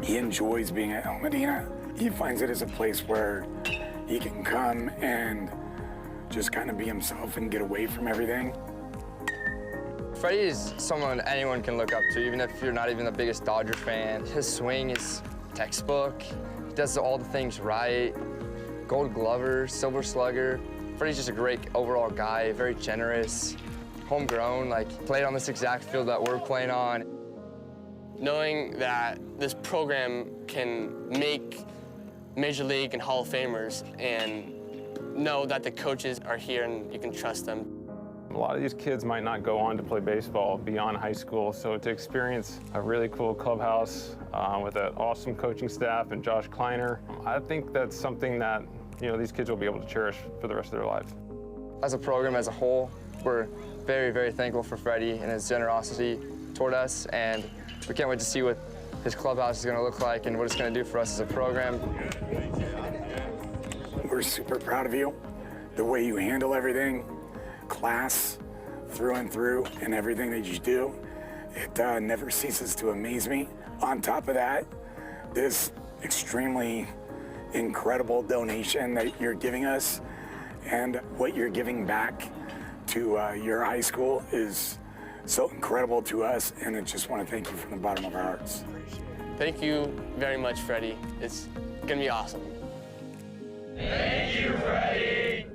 He enjoys being at El Medina. He finds it as a place where he can come and just kind of be himself and get away from everything. Freddie is someone anyone can look up to, even if you're not even the biggest Dodger fan. His swing is textbook. He does all the things right. Gold Glover, Silver Slugger. Freddie's just a great overall guy, very generous, homegrown, played on this exact field that we're playing on. Knowing that this program can make Major League and Hall of Famers and know that the coaches are here and you can trust them. A lot of these kids might not go on to play baseball beyond high school, so to experience a really cool clubhouse with an awesome coaching staff and Josh Kleiner, I think that's something that these kids will be able to cherish for the rest of their lives. As a program as a whole, we're very thankful for Freddie and his generosity toward us, and we can't wait to see what his clubhouse is going to look like and what it's going to do for us as a program. We're super proud of you, the way you handle everything, class through and through, and everything that you do. It never ceases to amaze me. On top of that, this extremely incredible donation that you're giving us and what you're giving back to your high school is so incredible to us, and I just want to thank you from the bottom of our hearts. Thank you very much, Freddie. It's gonna be awesome. Thank you, Freddie.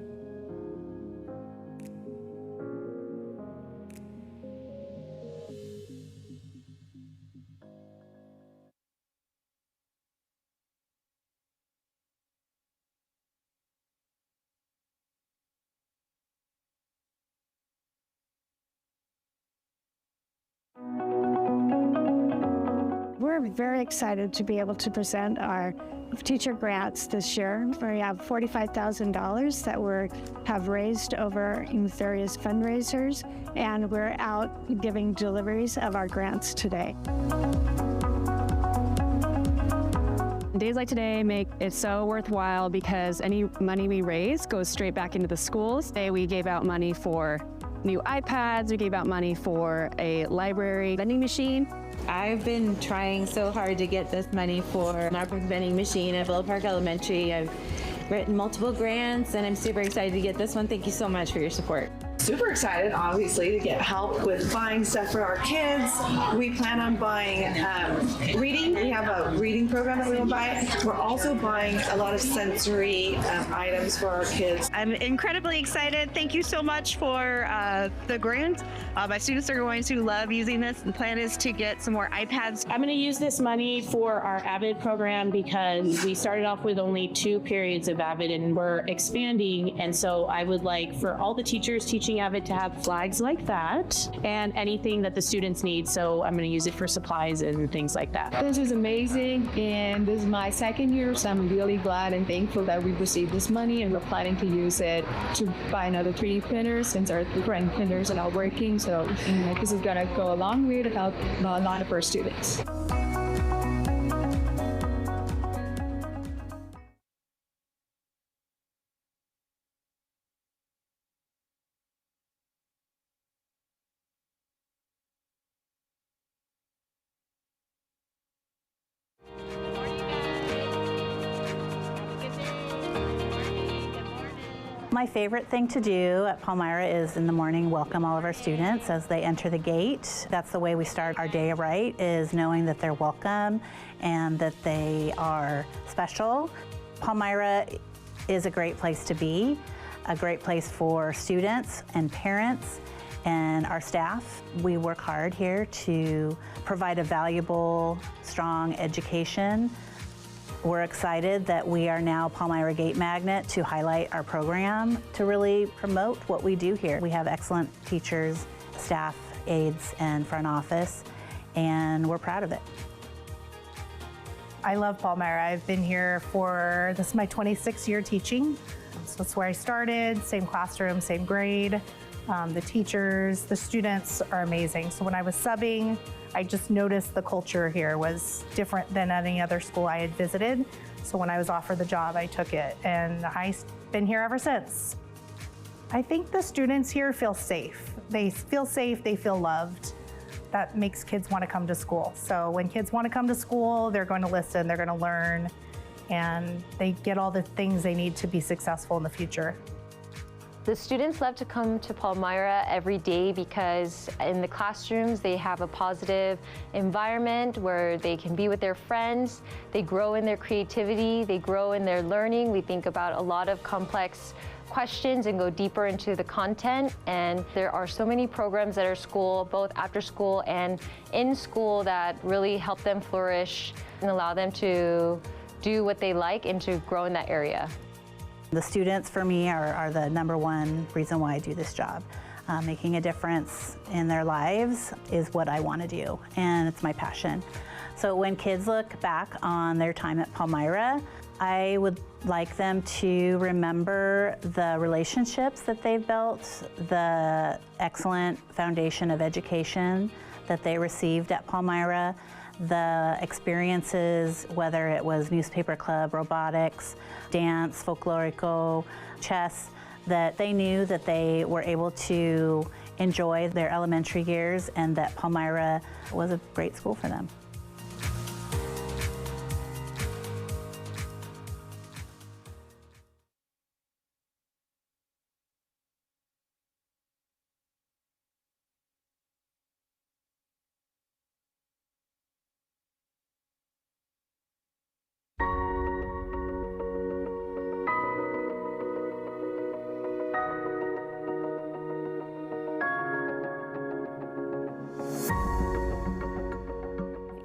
We're very excited to be able to present our teacher grants this year. We have $45,000 that we have raised over in various fundraisers, and we're out giving deliveries of our grants today. Days like today make it so worthwhile because any money we raise goes straight back into the schools. Today we gave out money for new iPads, we gave out money for a library vending machine. I've been trying so hard to get this money for an art vending machine at Villa Park Elementary. I've written multiple grants and I'm super excited to get this one. Thank you so much for your support. Super excited, obviously, to get help with buying stuff for our kids. We plan on buying reading. We have a reading program that we will buy. We're also buying a lot of sensory items for our kids. I'm incredibly excited. Thank you so much for the grant. My students are going to love using this. The plan is to get some more iPads. I'm going to use this money for our AVID program because we started off with only 2 periods of AVID and we're expanding. And so I would like for all the teachers teaching AVID to have flags like that and anything that the students need. So I'm going to use it for supplies and things like that. This is amazing, and this is my 2nd year, so I'm really glad and thankful that we received this money, and we're planning to use it to buy another 3D printer since our current printers are not working. So this is going to go a long way to help a lot of our students. My favorite thing to do at Palmyra is in the morning welcome all of our students as they enter the gate. That's the way we start our day right, is knowing that they're welcome and that they are special. Palmyra is a great place to be, a great place for students and parents and our staff. We work hard here to provide a valuable, strong education. We're excited that we are now Palmyra Gate Magnet to highlight our program, to really promote what we do here. We have excellent teachers, staff, aides, and front office, and we're proud of it. I love Palmyra. I've been here this is my 26th year teaching. So that's where I started, same classroom, same grade. The teachers, the students are amazing. So when I was subbing, I just noticed the culture here was different than any other school I had visited. So when I was offered the job, I took it, and I've been here ever since. I think the students here feel safe. They feel safe, they feel loved. That makes kids want to come to school. So when kids want to come to school, they're going to listen, they're going to learn, and they get all the things they need to be successful in the future. The students love to come to Palmyra every day because in the classrooms they have a positive environment where they can be with their friends, they grow in their creativity, they grow in their learning. We think about a lot of complex questions and go deeper into the content, and there are so many programs at our school, both after school and in school, that really help them flourish and allow them to do what they like and to grow in that area. The students, for me, are the #1 reason why I do this job. Making a difference in their lives is what I want to do, and it's my passion. So when kids look back on their time at Palmyra, I would like them to remember the relationships that they've built, the excellent foundation of education that they received at Palmyra, the experiences, whether it was newspaper club, robotics, dance, folklorico, chess, that they knew that they were able to enjoy their elementary years and that Palmyra was a great school for them.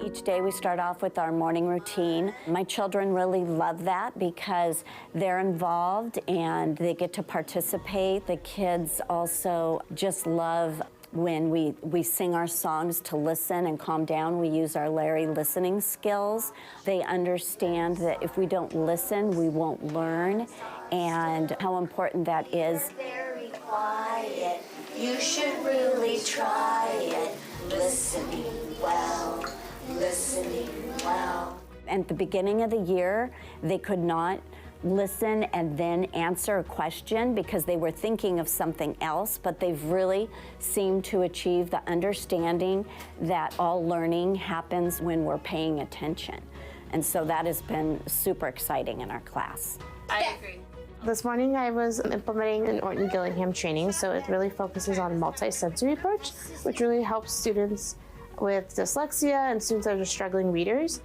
Each day we start off with our morning routine. My children really love that because they're involved and they get to participate. The kids also just love When we sing our songs to listen and calm down, we use our Larry listening skills. They understand that if we don't listen, we won't learn, and how important that is. Very quiet, you should really try it. Listening well, listening well. At the beginning of the year, they could not listen and then answer a question because they were thinking of something else, but they've really seemed to achieve the understanding that all learning happens when we're paying attention. And so that has been super exciting in our class. I agree. This morning I was implementing an Orton-Gillingham training, so it really focuses on multi-sensory approach, which really helps students with dyslexia and students that are struggling readers.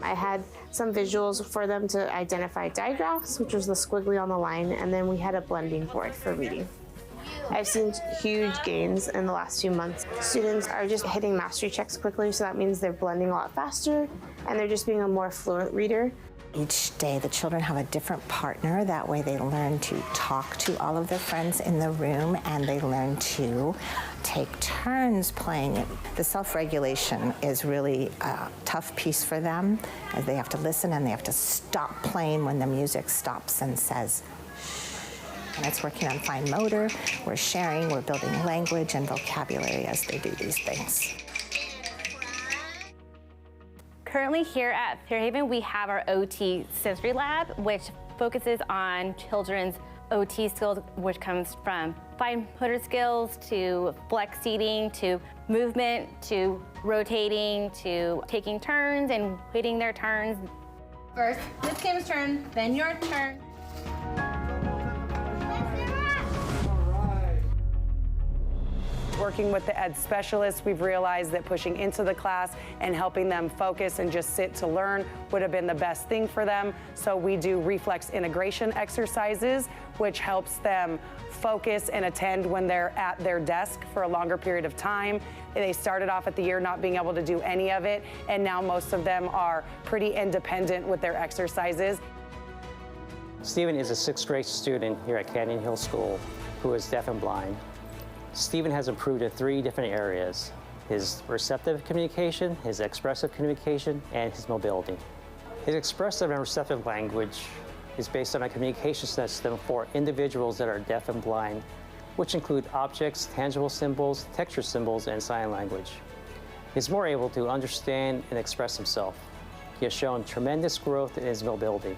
I had some visuals for them to identify digraphs, which was the squiggly on the line, and then we had a blending board for reading. I've seen huge gains in the last few months. Students are just hitting mastery checks quickly, so that means they're blending a lot faster, and they're just being a more fluent reader. Each day the children have a different partner. That way they learn to talk to all of their friends in the room, and they learn to take turns playing it. The self-regulation is really a tough piece for them, as they have to listen and they have to stop playing when the music stops and says shh. And it's working on fine motor, we're sharing, we're building language and vocabulary as they do these things. Currently here at Fairhaven, we have our OT Sensory Lab, which focuses on children's OT skills, which comes from fine motor skills to flex seating to movement to rotating to taking turns and waiting their turns. First, Miss Kim's turn, then your turn. Working with the ed specialists, we've realized that pushing into the class and helping them focus and just sit to learn would have been the best thing for them. So we do reflex integration exercises, which helps them focus and attend when they're at their desk for a longer period of time. They started off at the year not being able to do any of it, and now most of them are pretty independent with their exercises. Stephen is a 6th grade student here at Canyon Hill School who is deaf and blind. Stephen has improved in 3 different areas: his receptive communication, his expressive communication, and his mobility. His expressive and receptive language is based on a communication system for individuals that are deaf and blind, which include objects, tangible symbols, texture symbols, and sign language. He's more able to understand and express himself. He has shown tremendous growth in his mobility.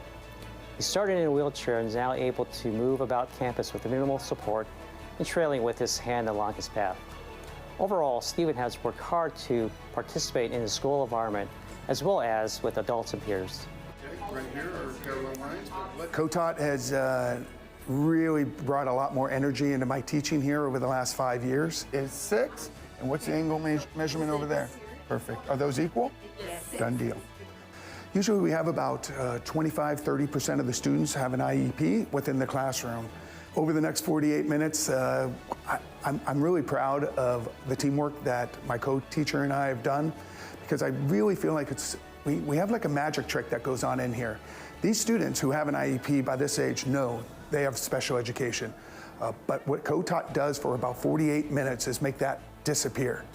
He started in a wheelchair and is now able to move about campus with minimal support and trailing with his hand along his path. Overall, Stephen has worked hard to participate in the school environment as well as with adults and peers. Right here, our parallel lines. COTOT has really brought a lot more energy into my teaching here over the last 5 years. It's 6, and what's the angle measurement over there? Perfect. Are those equal? Yes. Done deal. Usually we have about 25–30% of the students have an IEP within the classroom. Over the next 48 minutes, I'm really proud of the teamwork that my co-teacher and I have done, because I really feel like we have like a magic trick that goes on in here. These students who have an IEP by this age know they have special education, but what COTOT does for about 48 minutes is make that disappear.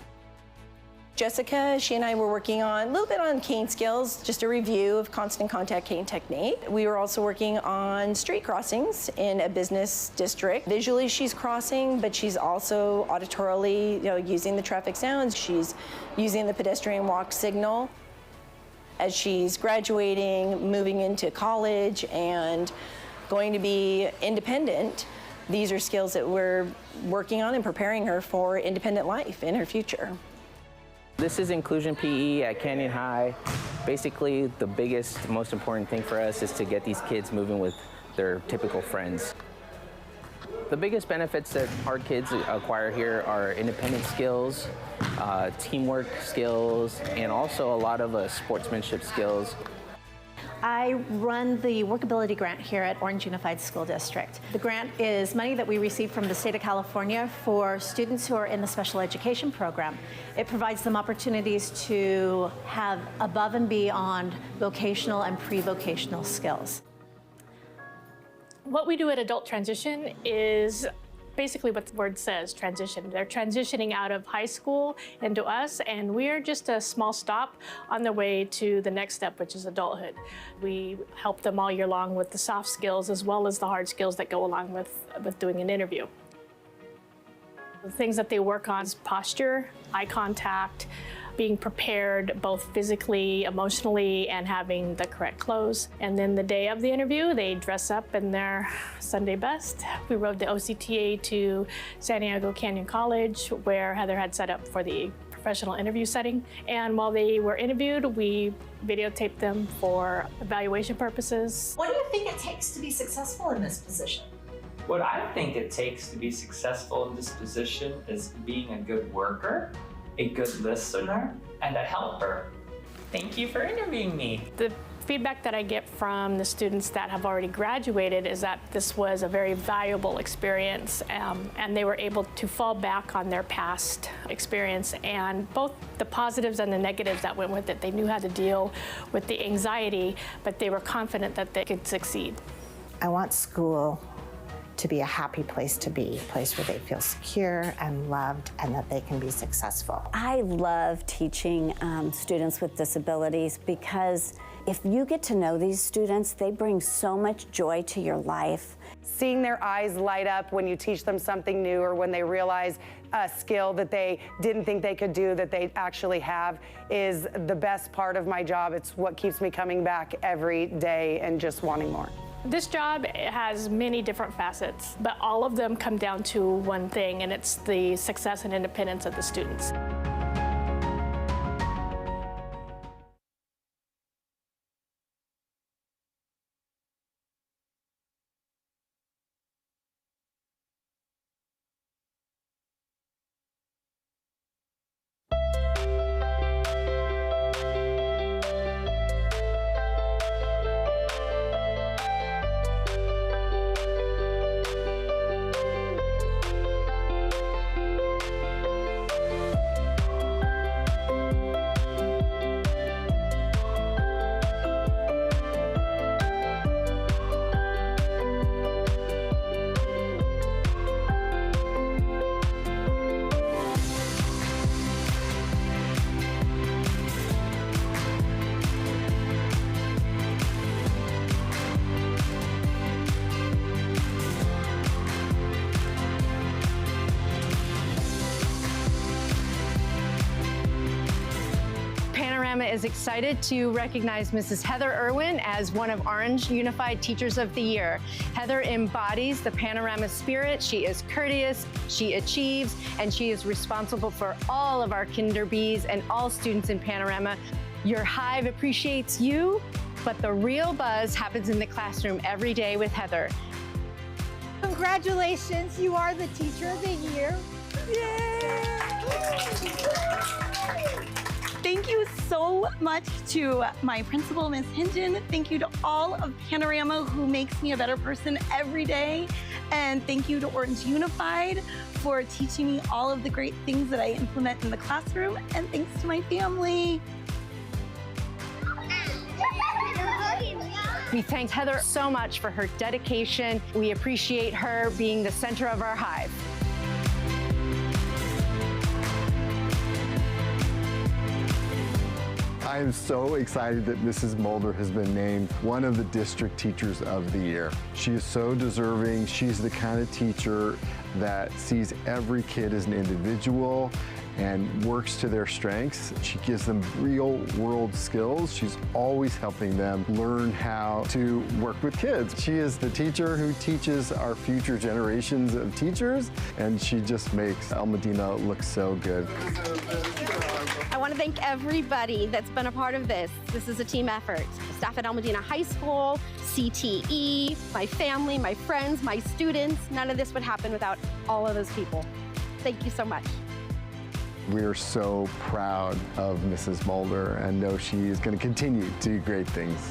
Jessica, she and I were working on a little bit on cane skills, just a review of constant contact cane technique. We were also working on street crossings in a business district. Visually she's crossing, but she's also auditorily, using the traffic sounds. She's using the pedestrian walk signal. As she's graduating, moving into college, and going to be independent, these are skills that we're working on and preparing her for independent life in her future. This is Inclusion PE at Canyon High. Basically, the biggest, most important thing for us is to get these kids moving with their typical friends. The biggest benefits that our kids acquire here are independent skills, teamwork skills, and also a lot of sportsmanship skills. I run the Workability Grant here at Orange Unified School District. The grant is money that we receive from the state of California for students who are in the special education program. It provides them opportunities to have above and beyond vocational and pre-vocational skills. What we do at Adult Transition is basically what the word says, transition. They're transitioning out of high school into us, and we're just a small stop on the way to the next step, which is adulthood. We help them all year long with the soft skills as well as the hard skills that go along with doing an interview. The things that they work on is posture, eye contact, being prepared both physically, emotionally, and having the correct clothes. And then the day of the interview, they dress up in their Sunday best. We rode the OCTA to San Diego Canyon College, where Heather had set up for the professional interview setting. And while they were interviewed, we videotaped them for evaluation purposes. What do you think it takes to be successful in this position? What I think it takes to be successful in this position is being a good worker, a good listener, and a helper. Thank you for interviewing me. The feedback that I get from the students that have already graduated is that this was a very valuable experience, and they were able to fall back on their past experience, and both the positives and the negatives that went with it. They knew how to deal with the anxiety, but they were confident that they could succeed. I want school to be a happy place to be, a place where they feel secure and loved and that they can be successful. I love teaching students with disabilities because if you get to know these students, they bring so much joy to your life. Seeing their eyes light up when you teach them something new or when they realize a skill that they didn't think they could do that they actually have is the best part of my job. It's what keeps me coming back every day and just wanting more. This job has many different facets, but all of them come down to one thing, and it's the success and independence of the students. is excited to recognize Mrs. Heather Irwin as one of Orange Unified Teachers of the Year. Heather embodies the Panorama spirit. She is courteous, she achieves, and she is responsible for all of our Kinder Bees and all students in Panorama. Your hive appreciates you, but the real buzz happens in the classroom every day with Heather. Congratulations, you are the Teacher of the Year. Yay! Thank you so much to my principal, Ms. Hinton. Thank you to all of Panorama who makes me a better person every day. And thank you to Orange Unified for teaching me all of the great things that I implement in the classroom. And thanks to my family. We thank Heather so much for her dedication. We appreciate her being the center of our hive. I am so excited that Mrs. Mulder has been named one of the District Teachers of the Year. She is so deserving. She's the kind of teacher that sees every kid as an individual and works to their strengths. She gives them real world skills. She's always helping them learn how to work with kids. She is the teacher who teaches our future generations of teachers, and she just makes El Medina look so good. I want to thank everybody that's been a part of this. This is a team effort. Staff at El Medina High School, CTE, my family, my friends, my students. None of this would happen without all of those people. Thank you so much. We are so proud of Mrs. Mulder and know she is going to continue to do great things.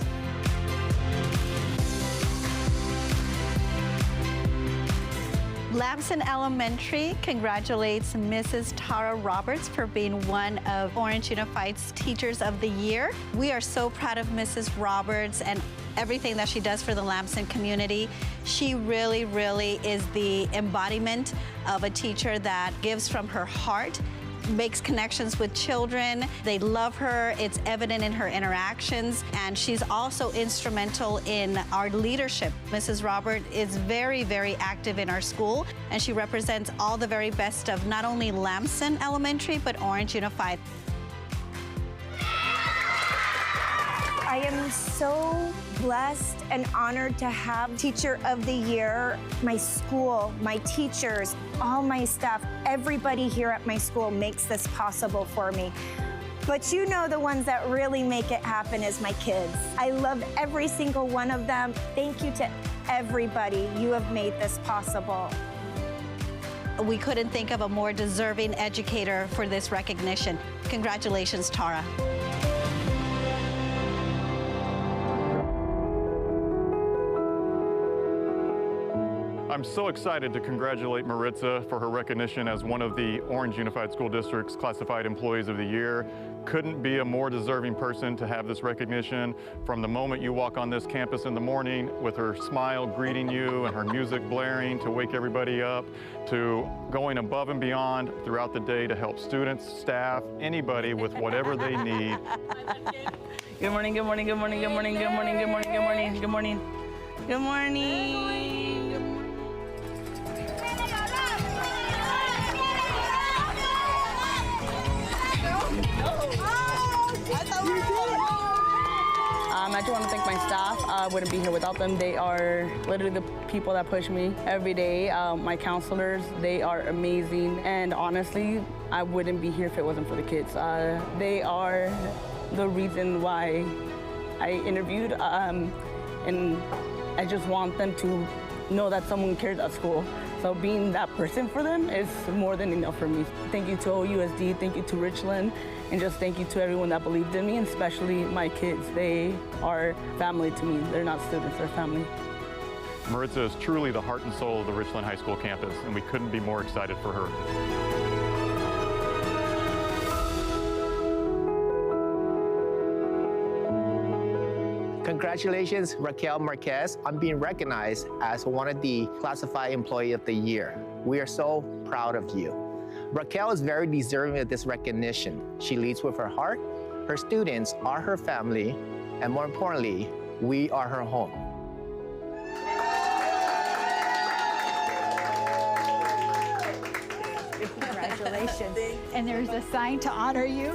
Lamson Elementary congratulates Mrs. Tara Roberts for being one of Orange Unified's Teachers of the Year. We are so proud of Mrs. Roberts and everything that she does for the Lamson community. She really, really is the embodiment of a teacher that gives from her heart, makes connections with children. They love her. It's evident in her interactions. And she's also instrumental in our leadership. Mrs. Robert is very, very active in our school, and she represents all the very best of not only Lamson Elementary, but Orange Unified. I am so blessed and honored to have Teacher of the Year. My school, my teachers, all my staff, everybody here at my school makes this possible for me. But you know the ones that really make it happen is my kids. I love every single one of them. Thank you to everybody. You have made this possible. We couldn't think of a more deserving educator for this recognition. Congratulations, Tara. I'm so excited to congratulate Maritza for her recognition as one of the Orange Unified School District's Classified Employees of the Year. Couldn't be a more deserving person to have this recognition. From the moment you walk on this campus in the morning with her smile greeting you and her music blaring to wake everybody up, to going above and beyond throughout the day to help students, staff, anybody with whatever they need. Good morning, good morning, good morning, good morning, good morning, good morning, good morning, good morning. Good morning. I just want to thank my staff. I wouldn't be here without them. They are literally the people that push me every day. My counselors, they are amazing. And honestly, I wouldn't be here if it wasn't for the kids. They are the reason why I interviewed. And I just want them to know that someone cares at school. So being that person for them is more than enough for me. Thank you to OUSD, thank you to Richland, and just thank you to everyone that believed in me, and especially my kids. They are family to me. They're not students, they're family. Maritza is truly the heart and soul of the Richland High School campus, and we couldn't be more excited for her. Congratulations, Raquel Marquez, on being recognized as one of the Classified Employee of the Year. We are so proud of you. Raquel is very deserving of this recognition. She leads with her heart, her students are her family, and more importantly, we are her home. Congratulations. And there's a sign to honor you.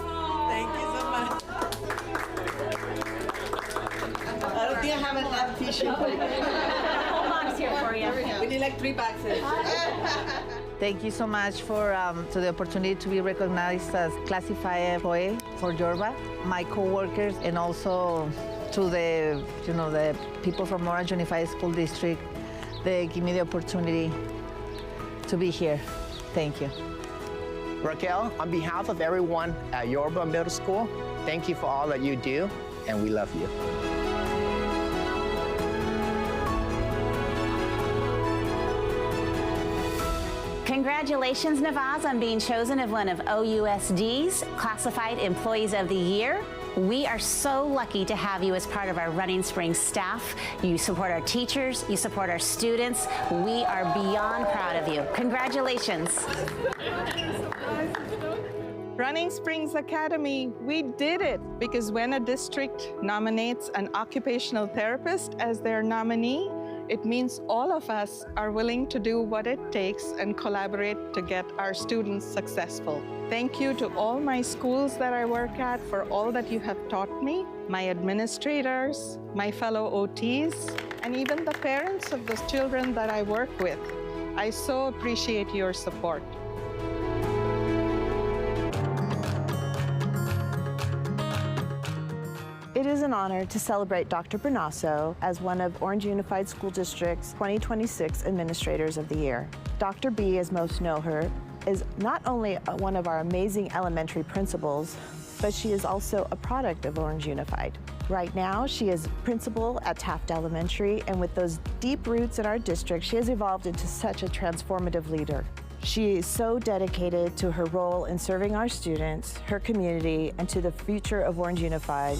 Thank you so much. I don't think I have enough tissue. Whole box here for you. We need like 3 boxes. Thank you so much for the opportunity to be recognized as classified employee for Yorba, my co-workers, and also to the people from Orange Unified School District. They give me the opportunity to be here. Thank you. Raquel, on behalf of everyone at Yorba Middle School, thank you for all that you do, and we love you. Congratulations, Navaz, on being chosen as one of OUSD's Classified Employees of the Year. We are so lucky to have you as part of our Running Springs staff. You support our teachers, you support our students. We are beyond proud of you. Congratulations. Running Springs Academy, we did it, because when a district nominates an occupational therapist as their nominee, it means all of us are willing to do what it takes and collaborate to get our students successful. Thank you to all my schools that I work at for all that you have taught me, my administrators, my fellow OTs, and even the parents of those children that I work with. I so appreciate your support. It is an honor to celebrate Dr. Bernasso as one of Orange Unified School District's 2026 Administrators of the Year. Dr. B, as most know her, is not only one of our amazing elementary principals, but she is also a product of Orange Unified. Right now, she is principal at Taft Elementary, and with those deep roots in our district, she has evolved into such a transformative leader. She is so dedicated to her role in serving our students, her community, and to the future of Orange Unified.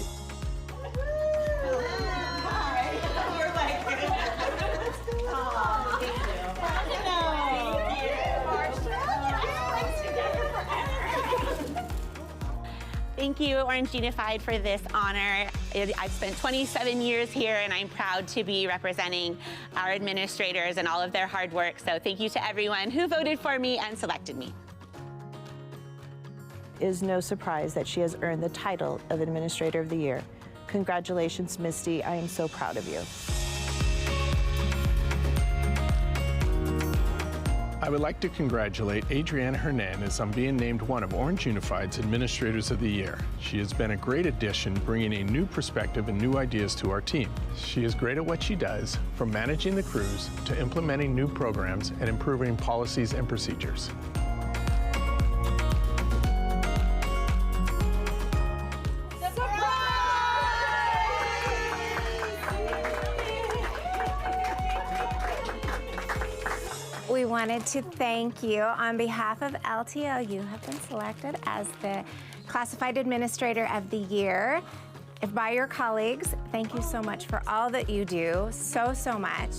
Thank you, Orange Unified, for this honor. I've spent 27 years here, and I'm proud to be representing our administrators and all of their hard work. So thank you to everyone who voted for me and selected me. It is no surprise that she has earned the title of Administrator of the Year. Congratulations, Misty. I am so proud of you. I would like to congratulate Adriana Hernandez on being named one of Orange Unified's Administrators of the Year. She has been a great addition, bringing a new perspective and new ideas to our team. She is great at what she does, from managing the crews to implementing new programs and improving policies and procedures. We wanted to thank you on behalf of LTO. You have been selected as the Classified Administrator of the Year. By your colleagues, thank you so much for all that you do, so much.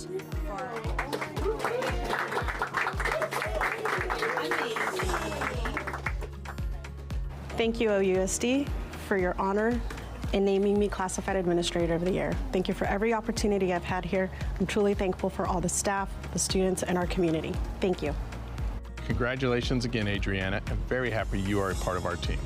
Thank you, OUSD, for your honor in naming me Classified Administrator of the Year. Thank you for every opportunity I've had here. I'm truly thankful for all the staff, the students, and our community. Thank you. Congratulations again, Adriana. I'm very happy you are a part of our team.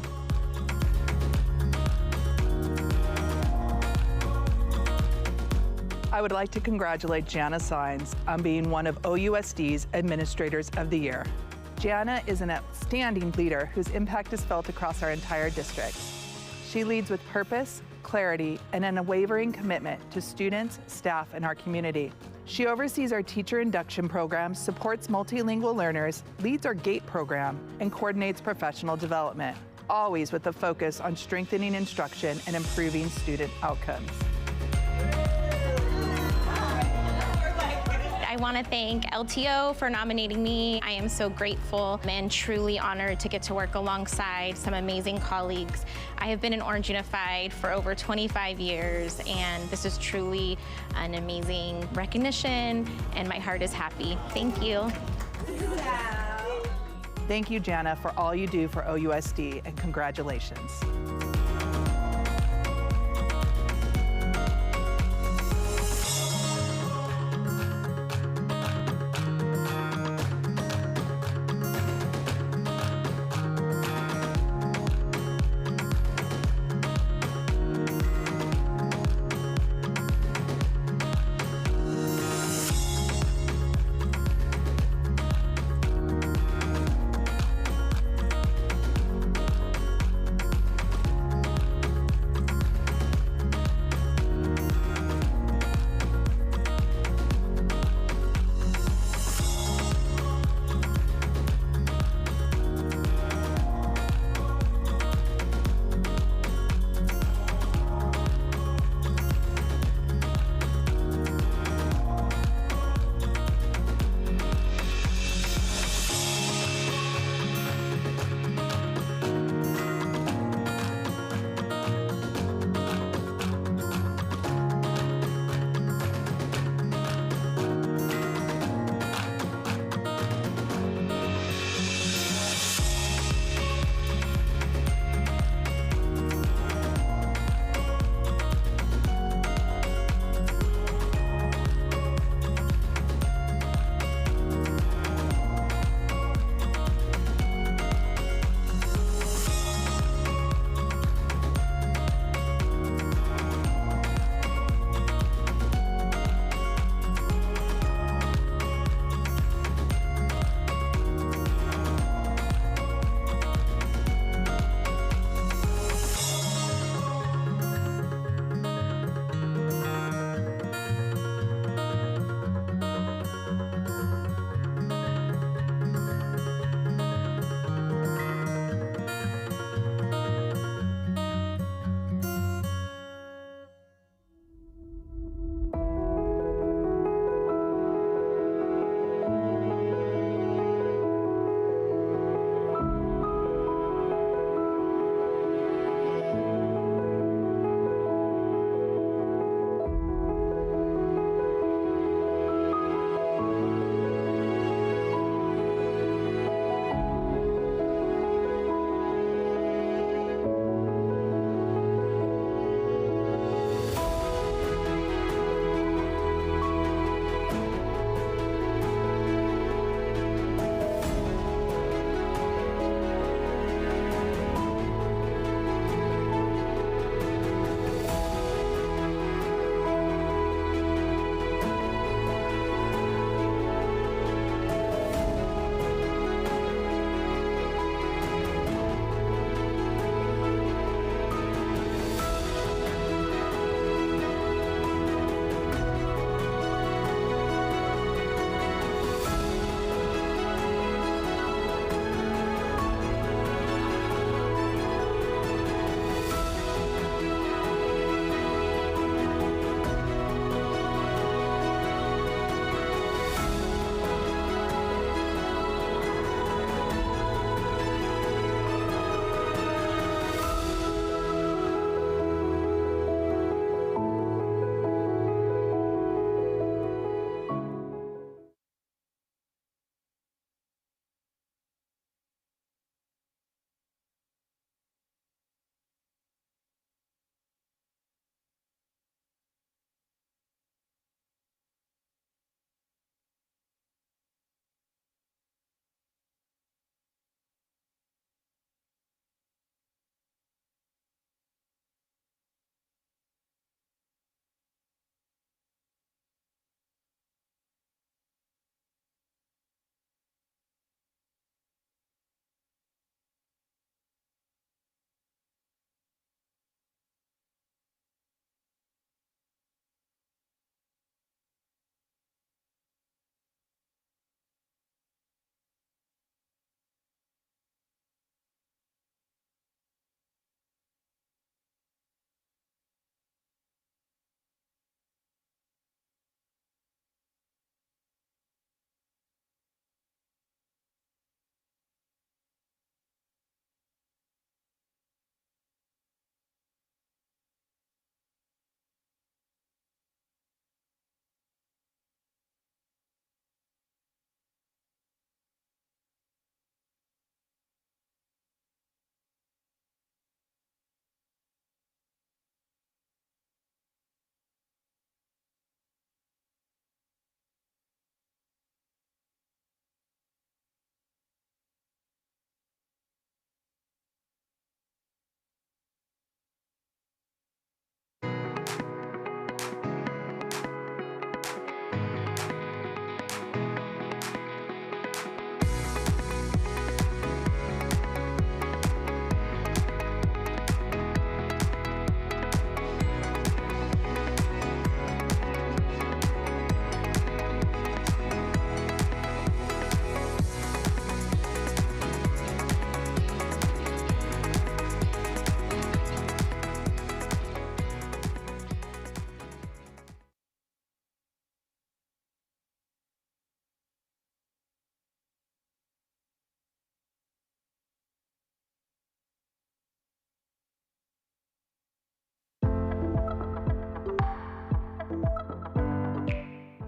I would like to congratulate Jana Sines on being one of OUSD's Administrators of the Year. Jana is an outstanding leader whose impact is felt across our entire district. She leads with purpose, clarity, and an unwavering commitment to students, staff, and our community. She oversees our teacher induction program, supports multilingual learners, leads our GATE program, and coordinates professional development, always with a focus on strengthening instruction and improving student outcomes. I want to thank LTO for nominating me. I am so grateful and truly honored to get to work alongside some amazing colleagues. I have been in Orange Unified for over 25 years, and this is truly an amazing recognition, and my heart is happy. Thank you. Thank you, Jana, for all you do for OUSD, and congratulations.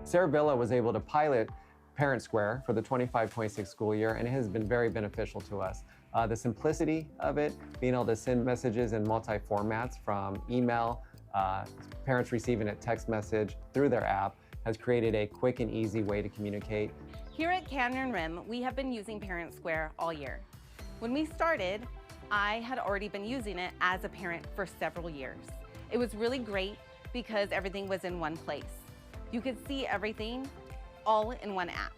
Cerro was able to pilot Parent Square for the 25-26 school year, and it has been very beneficial to us. The simplicity of it, being able to send messages in multi-formats from email, parents receiving a text message through their app, has created a quick and easy way to communicate. Here at Canyon Rim, we have been using Parent Square all year. When we started, I had already been using it as a parent for several years. It was really great because everything was in one place. You could see everything all in one app.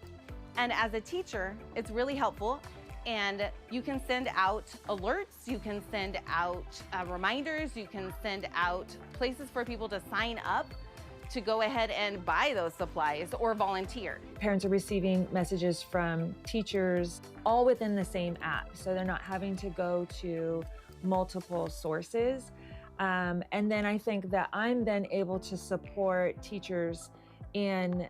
And as a teacher, it's really helpful, and you can send out alerts, you can send out reminders, you can send out places for people to sign up to go ahead and buy those supplies or volunteer. Parents are receiving messages from teachers all within the same app, so they're not having to go to multiple sources. And then I think that I'm then able to support teachers in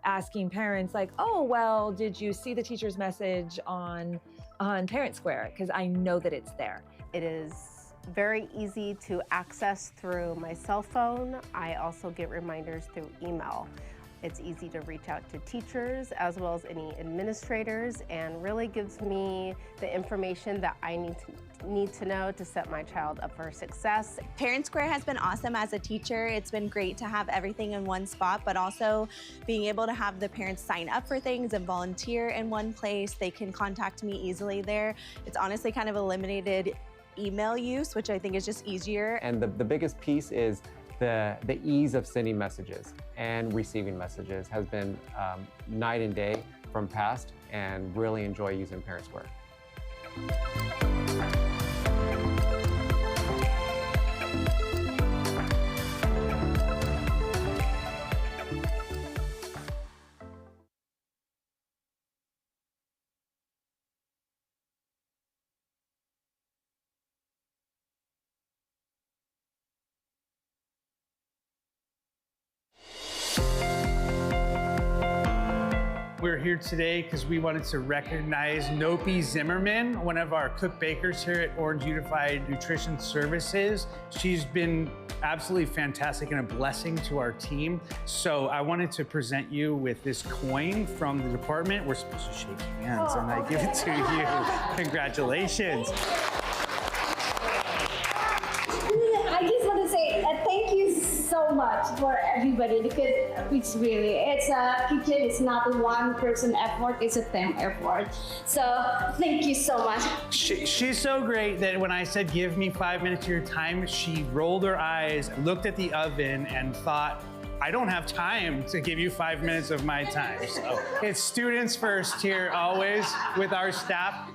asking parents like, oh, well, did you see the teacher's message on Parent Square? Because I know that it's there. It is very easy to access through my cell phone. I also get reminders through email. It's easy to reach out to teachers as well as any administrators, and really gives me the information that I need to know to set my child up for success. Parent Square has been awesome as a teacher. It's been great to have everything in one spot, but also being able to have the parents sign up for things and volunteer in one place. They can contact me easily there. It's honestly kind of eliminated email use, which I think is just easier. And the biggest piece is the ease of sending messages and receiving messages has been night and day from past, and really enjoy using Parent Square. We're here today because we wanted to recognize Nopi Zimmerman, one of our cook bakers here at Orange Unified Nutrition Services. She's been absolutely fantastic and a blessing to our team. So I wanted to present you with this coin from the department. We're supposed to shake hands, and I give it to you. Congratulations. I just want to say thank you so much for everybody, because it's a kitchen, it's not a one person effort, it's a team effort. So thank you so much. She's so great that when I said, give me 5 minutes of your time, she rolled her eyes, looked at the oven, and thought, I don't have time to give you 5 minutes of my time. So it's students first here, always, with our staff.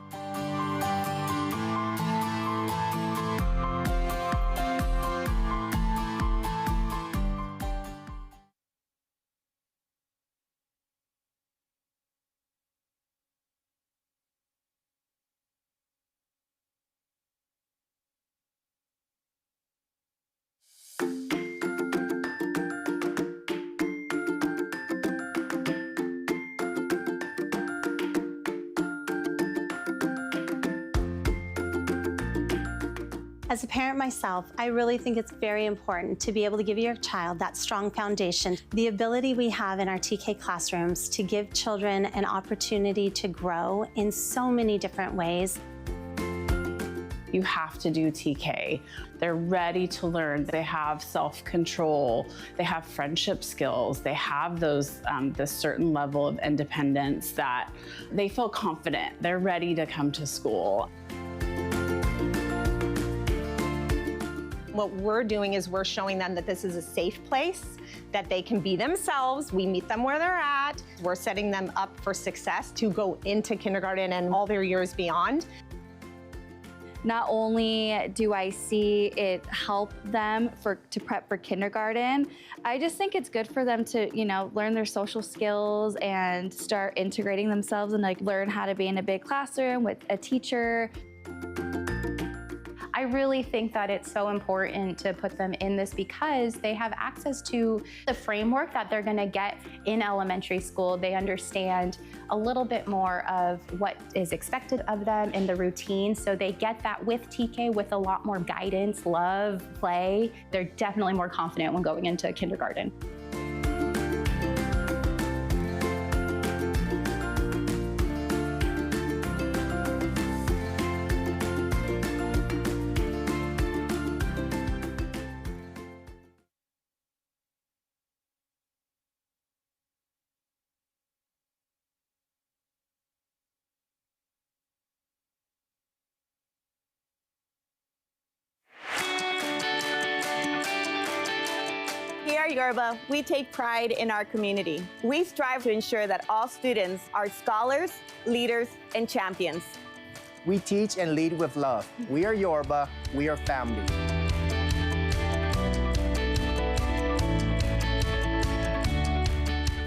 As a parent myself, I really think it's very important to be able to give your child that strong foundation. The ability we have in our TK classrooms to give children an opportunity to grow in so many different ways. You have to do TK. They're ready to learn. They have self-control. They have friendship skills. They have those this certain level of independence that they feel confident. They're ready to come to school. What we're doing is we're showing them that this is a safe place, that they can be themselves. We meet them where they're at. We're setting them up for success to go into kindergarten and all their years beyond. Not only do I see it help them to prep for kindergarten, I just think it's good for them to, learn their social skills and start integrating themselves and learn how to be in a big classroom with a teacher. I really think that it's so important to put them in this because they have access to the framework that they're going to get in elementary school. They understand a little bit more of what is expected of them in the routine. So they get that with TK with a lot more guidance, love, play. They're definitely more confident when going into kindergarten. are Yorba, we take pride in our community. We strive to ensure that all students are scholars, leaders, and champions. We teach and lead with love. We are Yorba, we are family.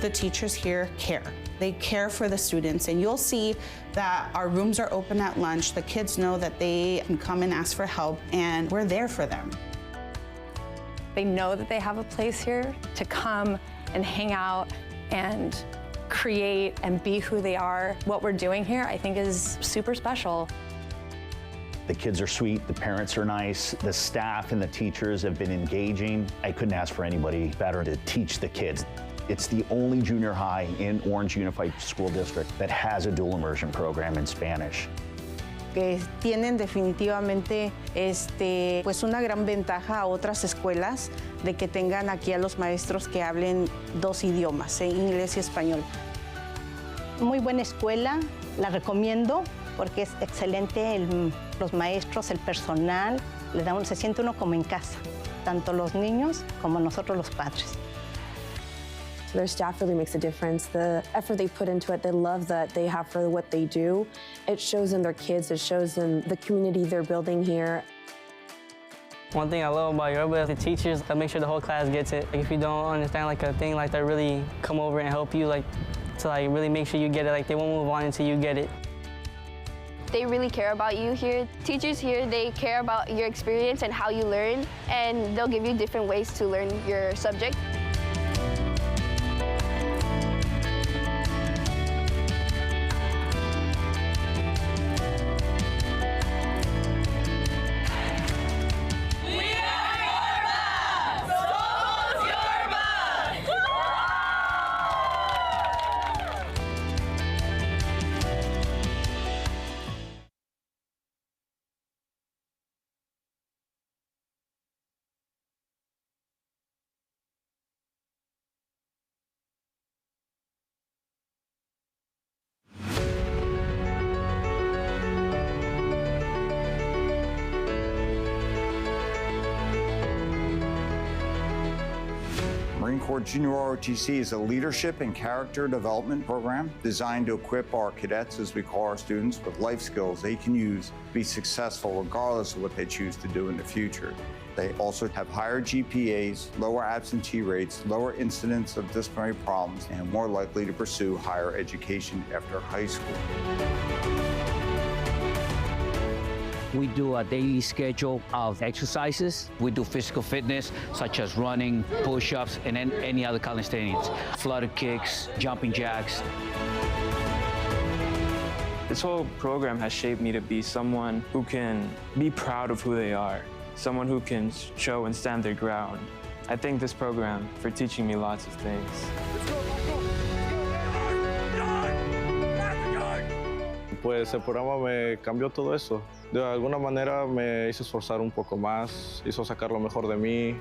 The teachers here care. They care for the students, and you'll see that our rooms are open at lunch. The kids know that they can come and ask for help, and we're there for them. They know that they have a place here to come and hang out and create and be who they are. What we're doing here, I think, is super special. The kids are sweet, the parents are nice, the staff and the teachers have been engaging. I couldn't ask for anybody better to teach the kids. It's the only junior high in Orange Unified School District that has a dual immersion program in Spanish. Que tienen definitivamente pues una gran ventaja a otras escuelas de que tengan aquí a los maestros que hablen dos idiomas, inglés y español. Muy buena escuela, la recomiendo porque es excelente los maestros, el personal, se siente uno como en casa, tanto los niños como nosotros los padres. Their staff really makes a difference. The effort they put into it, the love that they have for what they do, it shows in their kids, it shows in the community they're building here. One thing I love about Yorba is the teachers that make sure the whole class gets it. Like if you don't understand like a thing like that, really come over and help you to really make sure you get it. Like they won't move on until you get it. They really care about you here. Teachers here, they care about your experience and how you learn, and they'll give you different ways to learn your subject. Marine Corps Junior ROTC is a leadership and character development program designed to equip our cadets, as we call our students, with life skills they can use to be successful regardless of what they choose to do in the future. They also have higher GPAs, lower absentee rates, lower incidence of disciplinary problems, and more likely to pursue higher education after high school. We do a daily schedule of exercises. We do physical fitness, such as running, push-ups, and any other calisthenics, flutter kicks, jumping jacks. This whole program has shaped me to be someone who can be proud of who they are, someone who can show and stand their ground. I thank this program for teaching me lots of things. Pues el programa me cambió todo eso. De alguna manera me hizo esforzar un poco más, hizo sacar lo mejor de mí,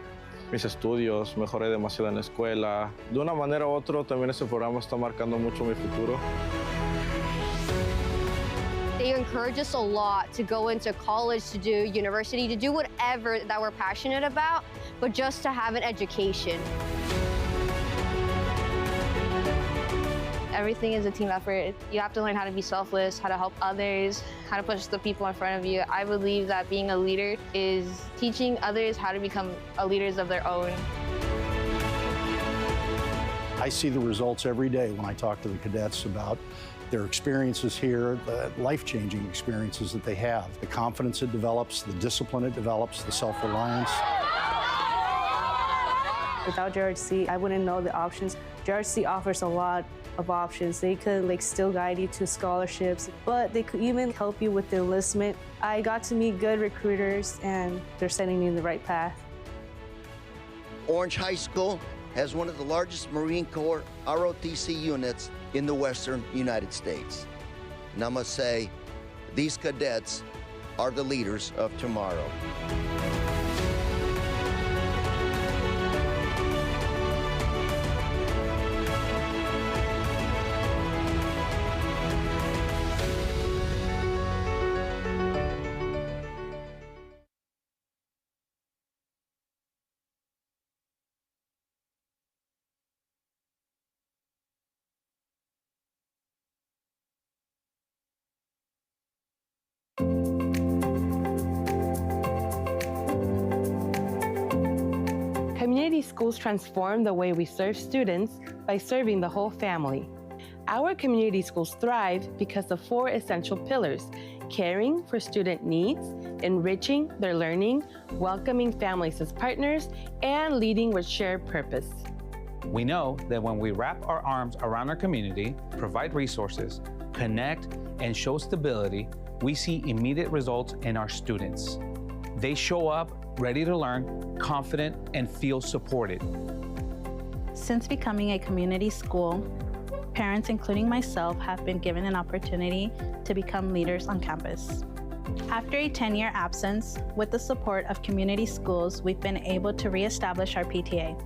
mis estudios, mejoré demasiado en la escuela. De una manera u otra también este programa está marcando mucho mi futuro. They encourage us a lot to go into college, to do university, to do whatever that we're passionate about, but just to have an education. Everything is a team effort. You have to learn how to be selfless, how to help others, how to push the people in front of you. I believe that being a leader is teaching others how to become leaders of their own. I see the results every day when I talk to the cadets about their experiences here, the life-changing experiences that they have, the confidence it develops, the discipline it develops, the self-reliance. Without JRHC, I wouldn't know the options. JRHC offers a lot of options. They could still guide you to scholarships, but they could even help you with the enlistment. I got to meet good recruiters, and they're setting me in the right path. Orange High School has one of the largest Marine Corps ROTC units in the Western United States. And I must say, these cadets are the leaders of tomorrow. Community schools transform the way we serve students by serving the whole family. Our community schools thrive because of 4 essential pillars: caring for student needs, enriching their learning, welcoming families as partners, and leading with shared purpose. We know that when we wrap our arms around our community, provide resources, connect, and show stability, we see immediate results in our students. They show up ready to learn, confident, and feel supported. Since becoming a community school, parents, including myself, have been given an opportunity to become leaders on campus. After a 10-year absence, with the support of community schools, we've been able to reestablish our PTA,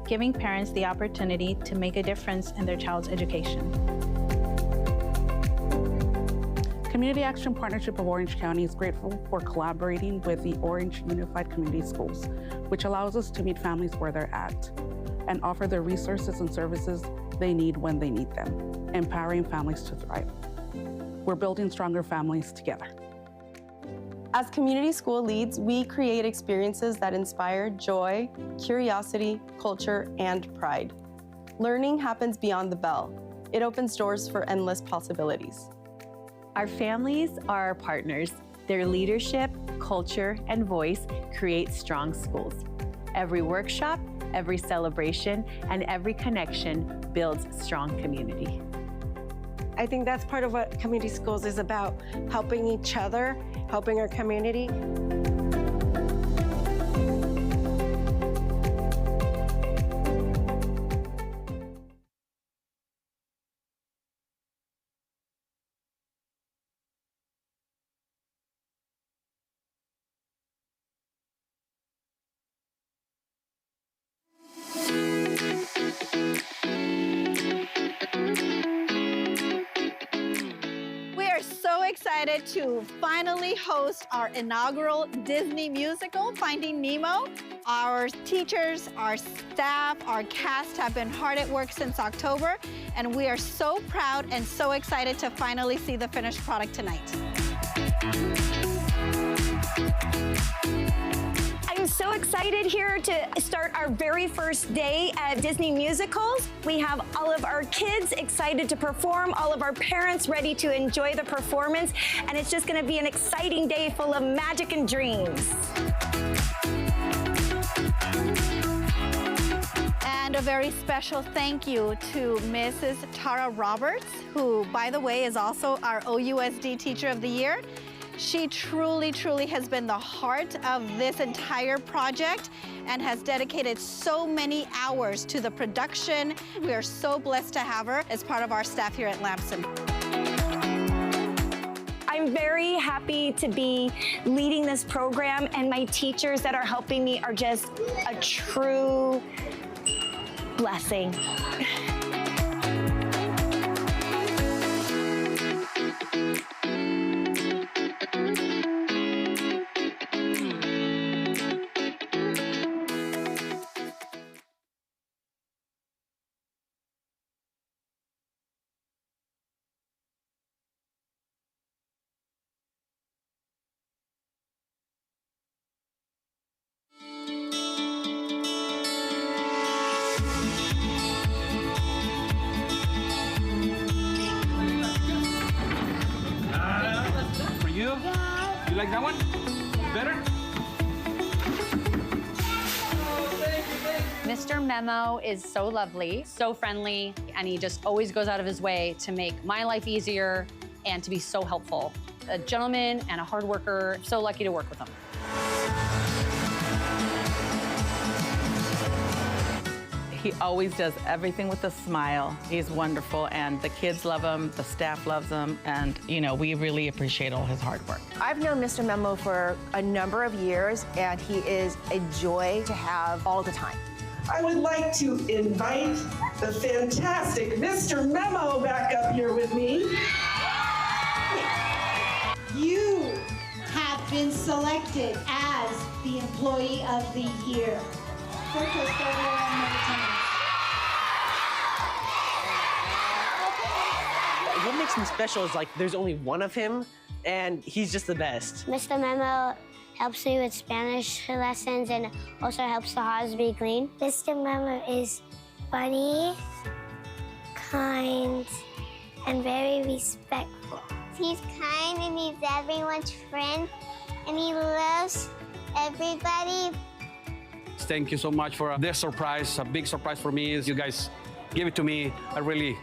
giving parents the opportunity to make a difference in their child's education. Community Action Partnership of Orange County is grateful for collaborating with the Orange Unified Community Schools, which allows us to meet families where they're at and offer the resources and services they need when they need them, empowering families to thrive. We're building stronger families together. As community school leads, we create experiences that inspire joy, curiosity, culture, and pride. Learning happens beyond the bell. It opens doors for endless possibilities. Our families are our partners. Their leadership, culture, and voice create strong schools. Every workshop, every celebration, and every connection builds strong community. I think that's part of what community schools is about, helping each other, helping our community. Excited to finally host our inaugural Disney musical, Finding Nemo. Our teachers, our staff, our cast have been hard at work since October, and we are so proud and so excited to finally see the finished product tonight. I'm so excited here to start our very first day at Disney Musicals. We have all of our kids excited to perform, all of our parents ready to enjoy the performance, and it's just going to be an exciting day full of magic and dreams. And a very special thank you to Mrs. Tara Roberts, who, by the way, is also our OUSD Teacher of the Year. She truly, truly has been the heart of this entire project and has dedicated so many hours to the production. We are so blessed to have her as part of our staff here at Lamson. I'm very happy to be leading this program, and my teachers that are helping me are just a true blessing. You like that one? Better? Mr. Memo is so lovely, so friendly, and he just always goes out of his way to make my life easier and to be so helpful. A gentleman and a hard worker, so lucky to work with him. He always does everything with a smile. He's wonderful, and the kids love him, the staff loves him, and, you know, we really appreciate all his hard work. I've known Mr. Memo for a number of years, and he is a joy to have all the time. I would like to invite the fantastic Mr. Memo back up here with me. You have been selected as the Employee of the Year. What makes him special is like there's only one of him, and he's just the best. Mr. Memo helps me with Spanish lessons and also helps the house be clean. Mr. Memo is funny, kind, and very respectful. He's kind and he's everyone's friend and he loves everybody. Thank you so much for this surprise. A big surprise for me is you guys give it to me. I really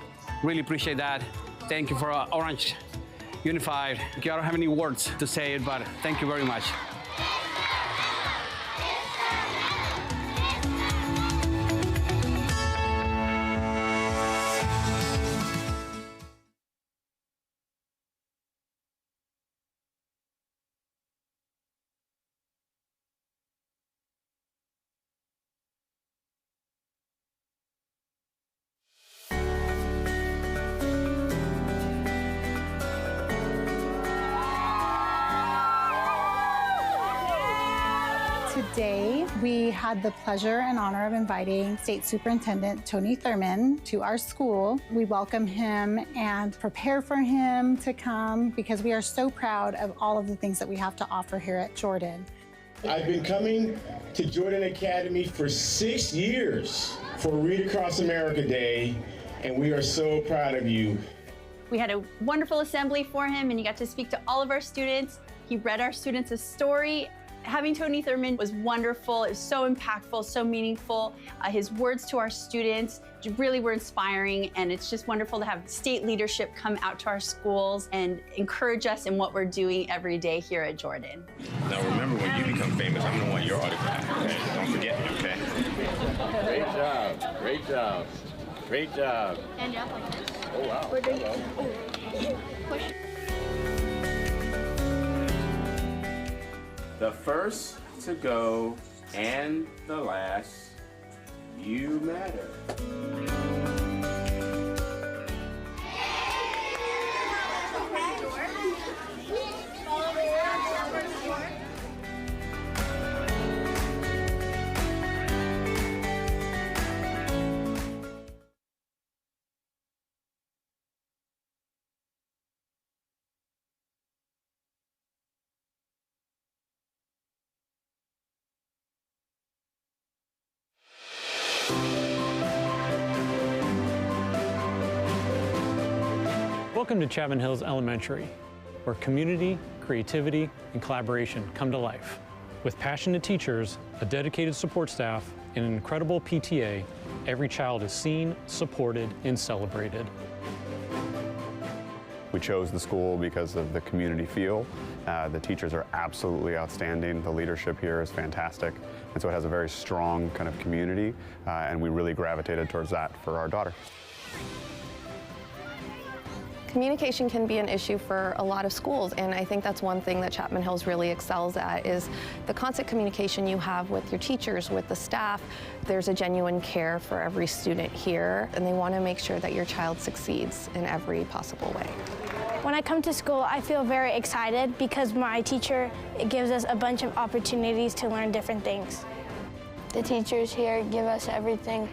appreciate that. Thank you for Orange Unified. I don't have any words to say it, but thank you very much. Today, we had the pleasure and honor of inviting State Superintendent Tony Thurman to our school. We welcome him and prepare for him to come because we are so proud of all of the things that we have to offer here at Jordan. I've been coming to Jordan Academy for 6 years for Read Across America Day, and we are so proud of you. We had a wonderful assembly for him, and you got to speak to all of our students. He read our students a story. Having Tony Thurman was wonderful. It was so impactful, so meaningful. His words to our students really were inspiring, and it's just wonderful to have state leadership come out to our schools and encourage us in what we're doing every day here at Jordan. Now remember, when you become famous, I'm gonna want your autograph, okay? Don't forget me, okay? Great job, great job, great job. And up like this. Oh, wow. We're doing push. The first to go and the last, you matter. Welcome to Chapman Hills Elementary, where community, creativity, and collaboration come to life. With passionate teachers, a dedicated support staff, and an incredible PTA, every child is seen, supported, and celebrated. We chose the school because of the community feel. The teachers are absolutely outstanding. The leadership here is fantastic. And so it has a very strong kind of community, and we really gravitated towards that for our daughter. Communication can be an issue for a lot of schools, and I think that's one thing that Chapman Hills really excels at is the constant communication you have with your teachers, with the staff. There's a genuine care for every student here, and they want to make sure that your child succeeds in every possible way. When I come to school, I feel very excited because my teacher gives us a bunch of opportunities to learn different things. The teachers here give us everything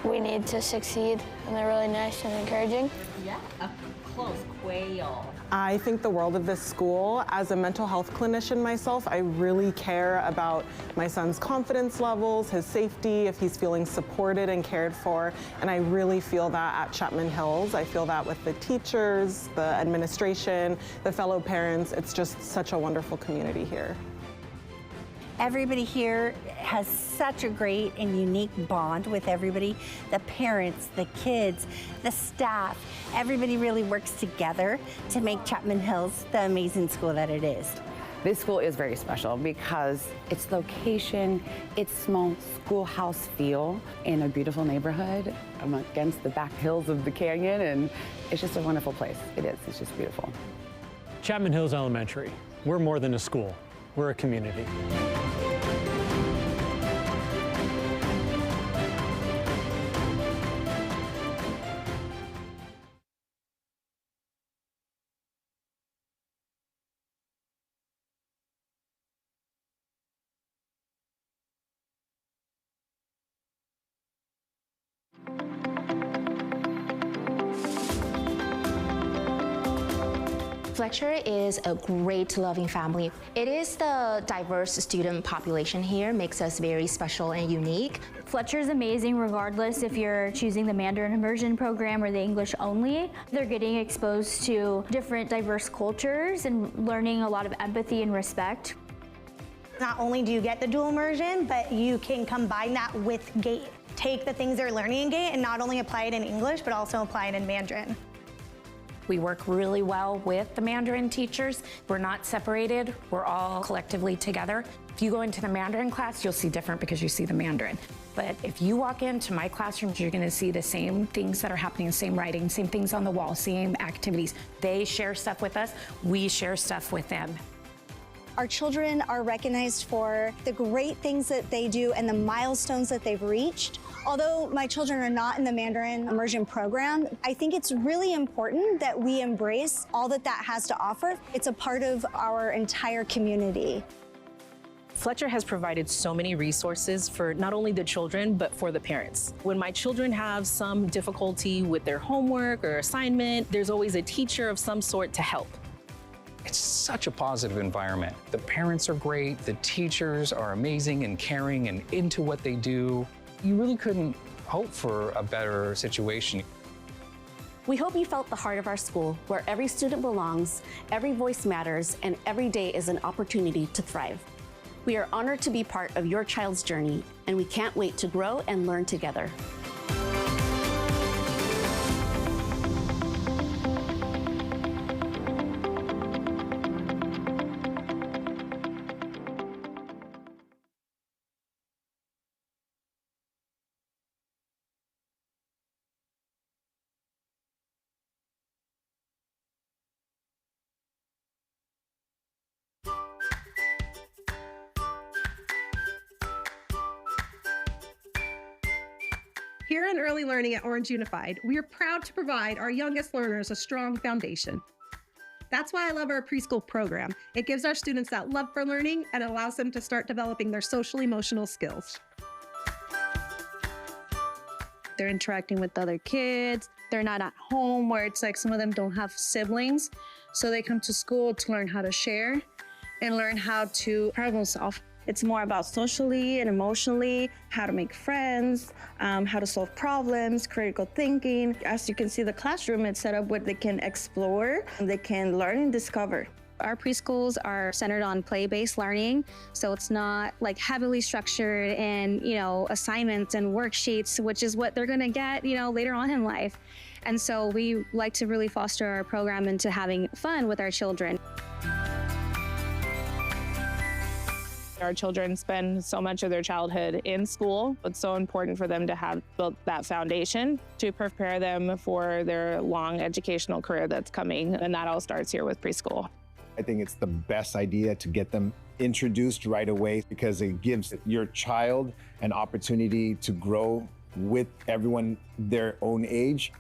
we need to succeed, and they're really nice and encouraging. Yeah, up close, quail. I think the world of this school. As a mental health clinician myself, I really care about my son's confidence levels, his safety, if he's feeling supported and cared for, and I really feel that at Chapman Hills. I feel that with the teachers, the administration, the fellow parents. It's just such a wonderful community here. Everybody here has such a great and unique bond with everybody. The parents, the kids, the staff, everybody really works together to make Chapman Hills the amazing school that it is. This school is very special because its location, its small schoolhouse feel in a beautiful neighborhood against the back hills of the canyon, and it's just a wonderful place. It is, it's just beautiful. Chapman Hills Elementary, we're more than a school, we're a community. Fletcher is a great, loving family. It is the diverse student population here makes us very special and unique. Fletcher is amazing regardless if you're choosing the Mandarin immersion program or the English only. They're getting exposed to different diverse cultures and learning a lot of empathy and respect. Not only do you get the dual immersion, but you can combine that with GATE. Take the things they're learning in GATE and not only apply it in English, but also apply it in Mandarin. We work really well with the Mandarin teachers. We're not separated, we're all collectively together. If you go into the Mandarin class, you'll see different because you see the Mandarin. But if you walk into my classroom, you're gonna see the same things that are happening, same writing, same things on the wall, same activities. They share stuff with us, we share stuff with them. Our children are recognized for the great things that they do and the milestones that they've reached. Although my children are not in the Mandarin immersion program, I think it's really important that we embrace all that that has to offer. It's a part of our entire community. Fletcher has provided so many resources for not only the children, but for the parents. When my children have some difficulty with their homework or assignment, there's always a teacher of some sort to help. It's such a positive environment. The parents are great, the teachers are amazing and caring and into what they do. You really couldn't hope for a better situation. We hope you felt the heart of our school, where every student belongs, every voice matters, and every day is an opportunity to thrive. We are honored to be part of your child's journey, and we can't wait to grow and learn together. Here in Early Learning at Orange Unified, we are proud to provide our youngest learners a strong foundation. That's why I love our preschool program. It gives our students that love for learning and allows them to start developing their social-emotional skills. They're interacting with other kids. They're not at home where it's like some of them don't have siblings. So they come to school to learn how to share and learn how to problem solve. It's more about socially and emotionally, how to make friends, how to solve problems, critical thinking. As you can see, the classroom is set up where they can explore, they can learn and discover. Our preschools are centered on play-based learning, so it's not like heavily structured and, assignments and worksheets, which is what they're gonna get, later on in life. And so we like to really foster our program into having fun with our children. Our children spend so much of their childhood in school. It's so important for them to have built that foundation to prepare them for their long educational career that's coming. And that all starts here with preschool. I think it's the best idea to get them introduced right away because it gives your child an opportunity to grow with everyone their own age.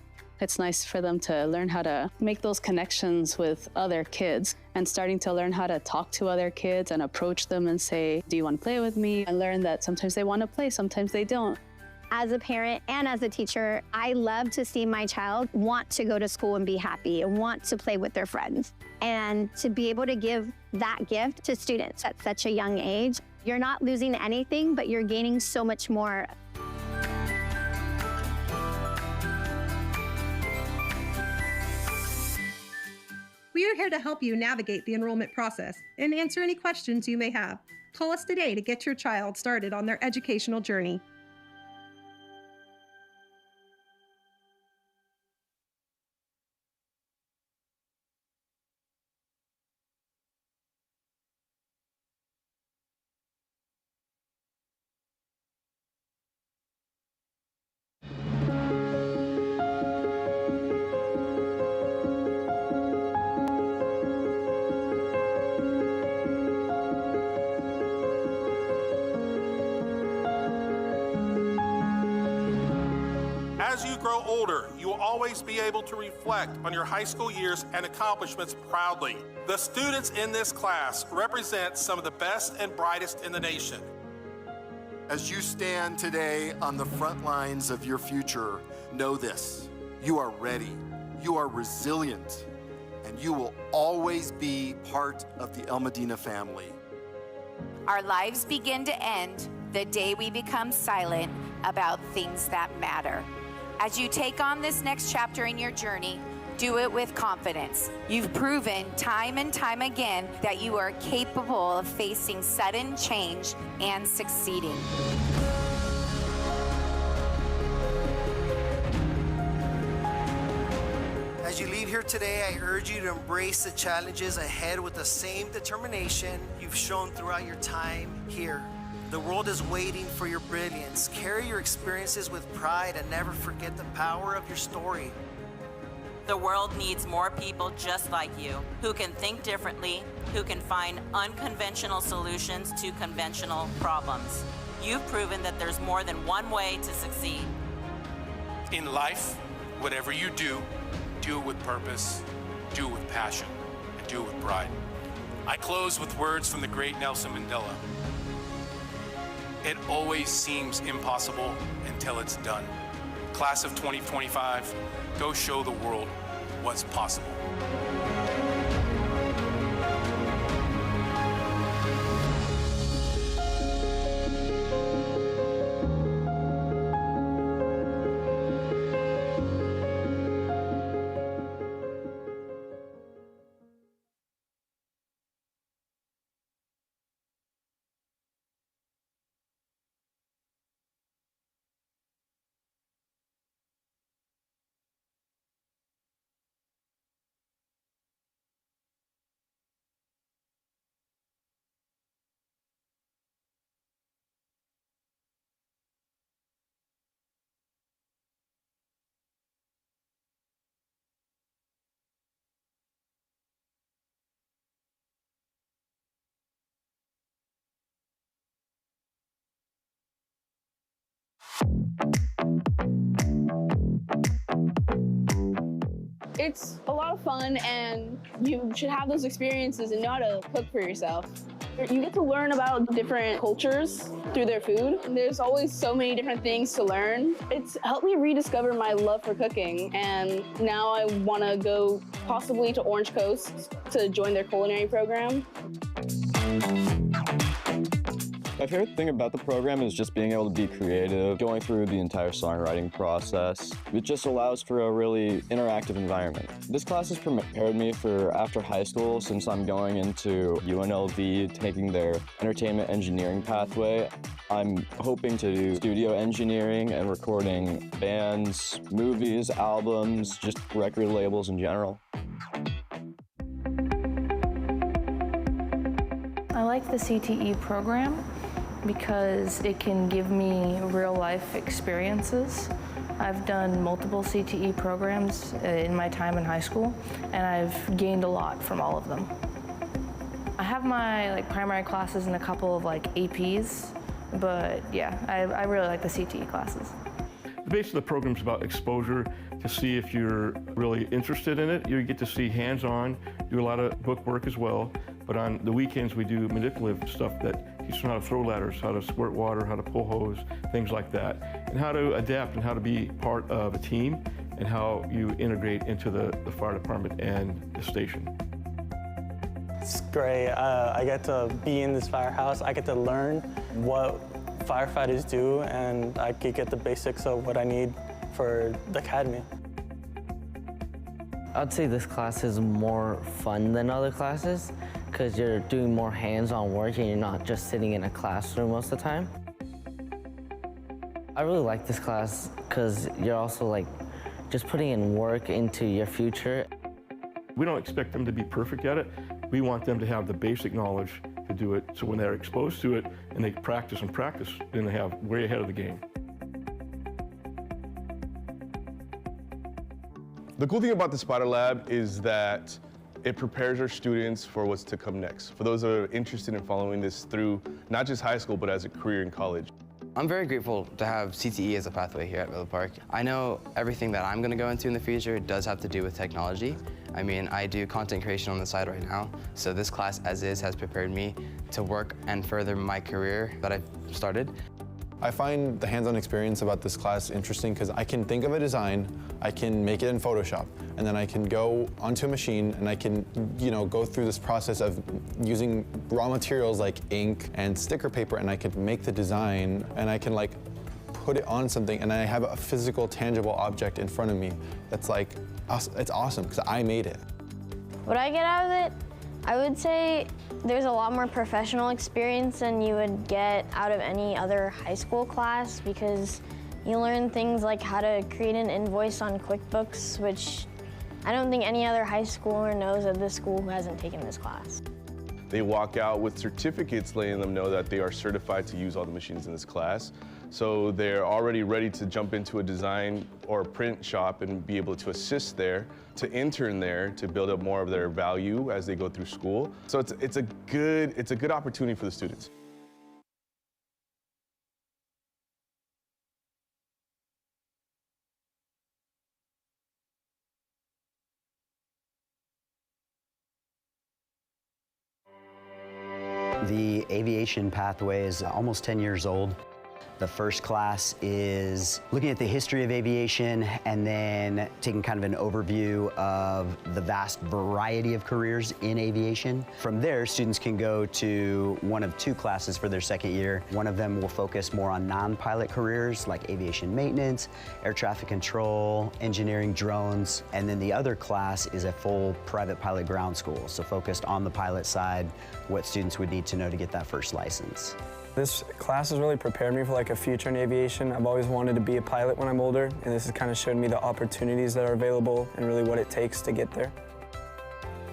It's nice for them to learn how to make those connections with other kids and starting to learn how to talk to other kids and approach them and say, do you want to play with me? And learn that sometimes they want to play, sometimes they don't. As a parent and as a teacher, I love to see my child want to go to school and be happy and want to play with their friends. And to be able to give that gift to students at such a young age, you're not losing anything, but you're gaining so much more. We are here to help you navigate the enrollment process and answer any questions you may have. Call us today to get your child started on their educational journey. As you grow older, you will always be able to reflect on your high school years and accomplishments proudly. The students in this class represent some of the best and brightest in the nation. As you stand today on the front lines of your future, know this: you are ready, you are resilient, and you will always be part of the El Medina family. Our lives begin to end the day we become silent about things that matter. As you take on this next chapter in your journey, do it with confidence. You've proven time and time again that you are capable of facing sudden change and succeeding. As you leave here today, I urge you to embrace the challenges ahead with the same determination you've shown throughout your time here. The world is waiting for your brilliance. Carry your experiences with pride and never forget the power of your story. The world needs more people just like you, who can think differently, who can find unconventional solutions to conventional problems. You've proven that there's more than one way to succeed. In life, whatever you do it with purpose, do it with passion, and do it with pride. I close with words from the great Nelson Mandela. It always seems impossible until it's done. Class of 2025, go show the world what's possible. It's a lot of fun, and you should have those experiences and know how to cook for yourself. You get to learn about different cultures through their food. There's always so many different things to learn. It's helped me rediscover my love for cooking, and now I want to go possibly to Orange Coast to join their culinary program. My favorite thing about the program is just being able to be creative, going through the entire songwriting process. It just allows for a really interactive environment. This class has prepared me for after high school, since I'm going into UNLV, taking their entertainment engineering pathway. I'm hoping to do studio engineering and recording bands, movies, albums, just record labels in general. I like the CTE program because it can give me real-life experiences. I've done multiple CTE programs in my time in high school, and I've gained a lot from all of them. I have my primary classes and a couple of APs, but yeah, I really like the CTE classes. The base of the program is about exposure to see if you're really interested in it. You get to see hands-on, do a lot of book work as well, but on the weekends we do manipulative stuff that teaches them how to throw ladders, how to squirt water, how to pull hose, things like that, and how to adapt and how to be part of a team and how you integrate into the fire department and the station. It's great. I get to be in this firehouse. I get to learn what firefighters do, and I could get the basics of what I need for the academy. I'd say this class is more fun than other classes because you're doing more hands-on work and you're not just sitting in a classroom most of the time. I really like this class because you're also just putting in work into your future. We don't expect them to be perfect at it. We want them to have the basic knowledge to do it, so when they're exposed to it and they practice and practice, then they have way ahead of the game. The cool thing about the Spider Lab is that it prepares our students for what's to come next, for those that are interested in following this through not just high school, but as a career in college. I'm very grateful to have CTE as a pathway here at Villa Park. I know everything that I'm going to go into in the future does have to do with technology. I mean, I do content creation on the side right now, so this class as is has prepared me to work and further my career that I've started. I find the hands-on experience about this class interesting because I can think of a design, I can make it in Photoshop, and then I can go onto a machine and I can, go through this process of using raw materials like ink and sticker paper, and I can make the design, and I can put it on something, and I have a physical, tangible object in front of me that's it's awesome because I made it. What I get out of it, I would say there's a lot more professional experience than you would get out of any other high school class, because you learn things like how to create an invoice on QuickBooks, which I don't think any other high schooler knows at this school who hasn't taken this class. They walk out with certificates letting them know that they are certified to use all the machines in this class. So they're already ready to jump into a design or a print shop and be able to assist there, to intern there, to build up more of their value as they go through school. So it's a good opportunity for the students. The aviation pathway is almost 10 years old. The first class is looking at the history of aviation and then taking kind of an overview of the vast variety of careers in aviation. From there, students can go to one of two classes for their second year. One of them will focus more on non-pilot careers like aviation maintenance, air traffic control, engineering, drones. And then the other class is a full private pilot ground school, so focused on the pilot side, what students would need to know to get that first license. This class has really prepared me for a future in aviation. I've always wanted to be a pilot when I'm older, and this has kind of showed me the opportunities that are available and really what it takes to get there.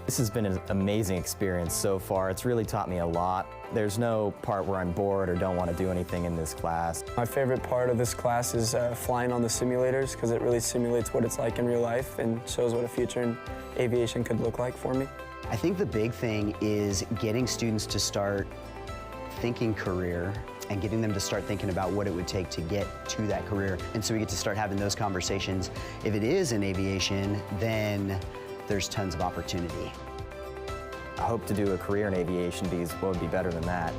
This has been an amazing experience so far. It's really taught me a lot. There's no part where I'm bored or don't want to do anything in this class. My favorite part of this class is flying on the simulators, because it really simulates what it's like in real life and shows what a future in aviation could look like for me. I think the big thing is getting students to start thinking career and getting them to start thinking about what it would take to get to that career. And so we get to start having those conversations. If it is in aviation, then there's tons of opportunity. I hope to do a career in aviation because what would be better than that?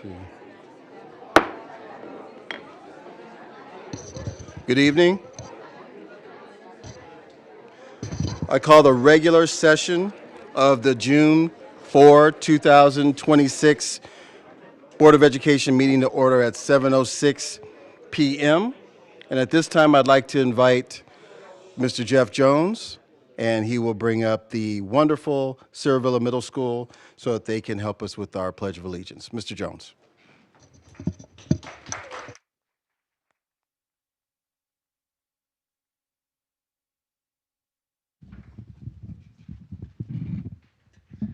2. Good evening. I call the regular session of the June 4, 2026 Board of Education meeting to order at 7:06 p.m. And at this time, I'd like to invite Mr. Jeff Jones, and he will bring up the wonderful Cerro Middle School so that they can help us with our Pledge of Allegiance. Mr. Jones.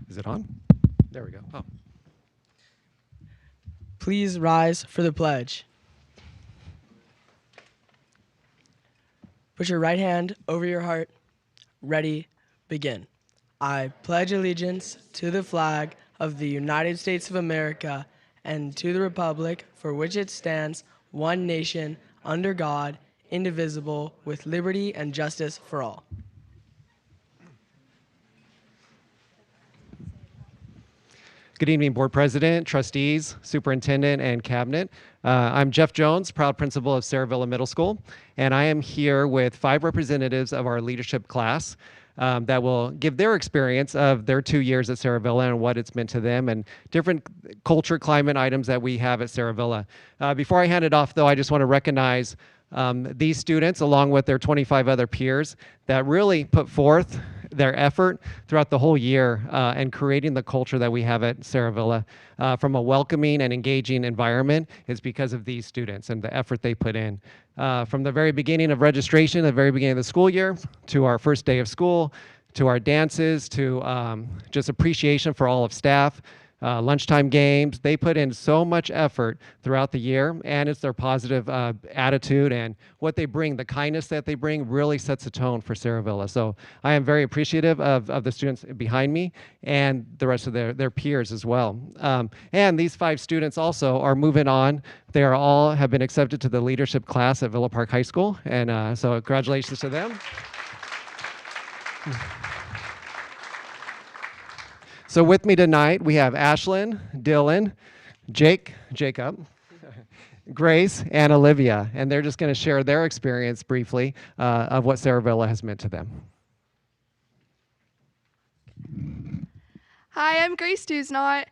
Is it on? There we go. Oh. Please rise for the pledge. Put your right hand over your heart. Ready, begin. I pledge allegiance to the flag of the United States of America and to the republic for which it stands, one nation, under God, indivisible, with liberty and justice for all. Good evening, Board President, Trustees, Superintendent, and Cabinet. I'm Jeff Jones, proud principal of Cerro Middle School, and I am here with 5 representatives of our leadership class that will give their experience of their 2 years at Cerro and what it's meant to them and different culture, climate items that we have at Cerro. Before I hand it off, though, I just want to recognize these students, along with their 25 other peers, that really put forth their effort throughout the whole year and creating the culture that we have at Cerro from a welcoming and engaging environment is because of these students and the effort they put in. From the very beginning of registration, the very beginning of the school year, to our first day of school, to our dances, to just appreciation for all of staff, lunchtime games. They put in so much effort throughout the year, and it's their positive attitude and what they bring, the kindness that they bring really sets a tone for Cerro. So I am very appreciative of the students behind me and the rest of their peers as well. And these 5 students also are moving on. They are all have been accepted to the leadership class at Villa Park High School, and so congratulations to them. So with me tonight, we have Ashlyn, Dylan, Jacob, Grace, and Olivia, and they're just going to share their experience briefly of what Cerro has meant to them. Hi, I'm Grace Dusnot,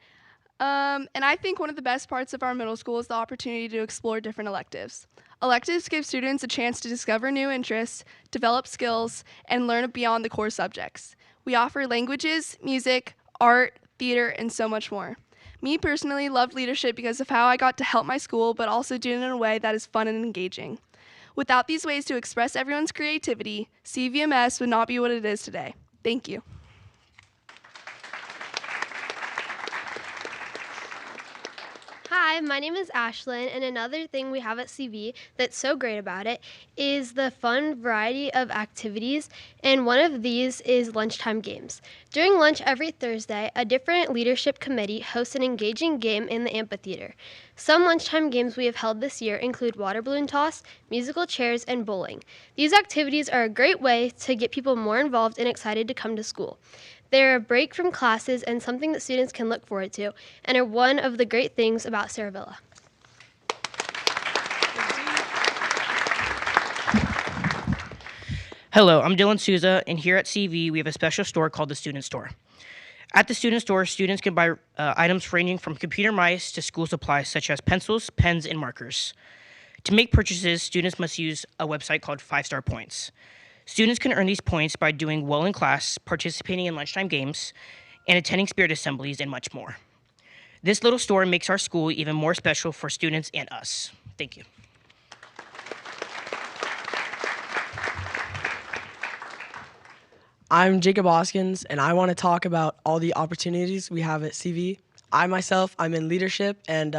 and I think one of the best parts of our middle school is the opportunity to explore different electives. Electives give students a chance to discover new interests, develop skills, and learn beyond the core subjects. We offer languages, music, art, theater, and so much more. Me personally loved leadership because of how I got to help my school, but also do it in a way that is fun and engaging. Without these ways to express everyone's creativity, CVMS would not be what it is today. Thank you. Hi, my name is Ashlyn, and another thing we have at CV that's so great about it is the fun variety of activities, and one of these is lunchtime games. During lunch every Thursday, a different leadership committee hosts an engaging game in the amphitheater. Some lunchtime games we have held this year include water balloon toss, musical chairs, and bowling. These activities are a great way to get people more involved and excited to come to school. They're a break from classes and something that students can look forward to, and are one of the great things about Cerro. Hello, I'm Dylan Souza, and here at CV we have a special store called the Student Store. At the Student Store, students can buy items ranging from computer mice to school supplies such as pencils, pens, and markers. To make purchases, students must use a website called 5-Star Points. Students can earn these points by doing well in class, participating in lunchtime games, and attending spirit assemblies, and much more. This little store makes our school even more special for students and us. Thank you. I'm Jacob Hoskins, and I want to talk about all the opportunities we have at CV. I'm in leadership and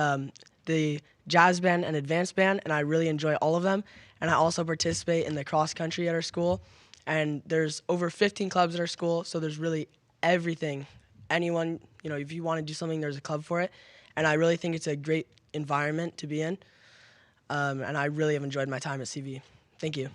the jazz band and advanced band, and I really enjoy all of them. And I also participate in the cross country at our school. And there's over 15 clubs at our school, so there's really everything. Anyone, if you want to do something, there's a club for it. And I really think it's a great environment to be in. And I really have enjoyed my time at CV. Thank you.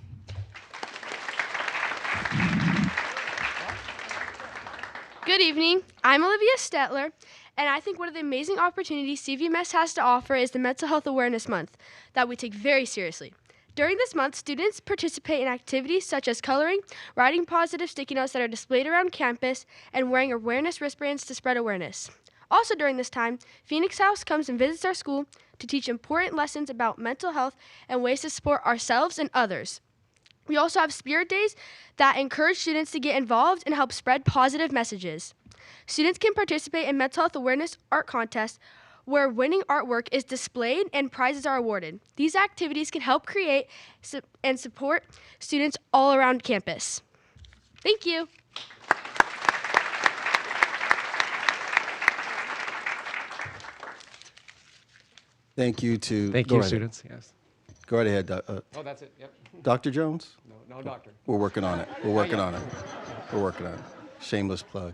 Good evening. I'm Olivia Stetler, and I think one of the amazing opportunities CVMS has to offer is the Mental Health Awareness Month that we take very seriously. During this month, students participate in activities such as coloring, writing positive sticky notes that are displayed around campus, and wearing awareness wristbands to spread awareness. Also during this time, Phoenix House comes and visits our school to teach important lessons about mental health and ways to support ourselves and others. We also have spirit days that encourage students to get involved and help spread positive messages. Students can participate in mental health awareness art contests where winning artwork is displayed and prizes are awarded. These activities can help create and support students all around campus. Thank you. Thank you to. Thank go you, right students. ahead. Yes. Go right ahead. Oh, that's it. Yep. Dr. Jones? No, doctor. We're working on it. We're working on it. We're working on it. Shameless plug.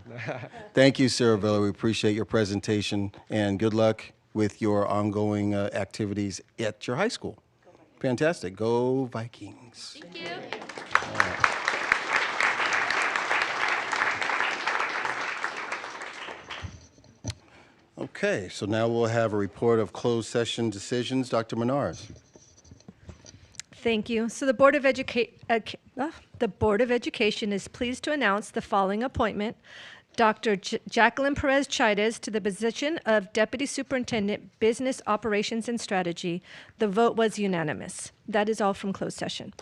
Thank you, Sarah Villa. We appreciate your presentation and good luck with your ongoing activities at your high school. Fantastic. Go Vikings. Thank you. Okay, so now we'll have a report of closed session decisions. Dr. Menards. Thank you. So the Board of Education is pleased to announce the following appointment: Dr. Jacqueline Perez Chides to the position of Deputy Superintendent, Business Operations and Strategy. The vote was unanimous. That is all from closed session.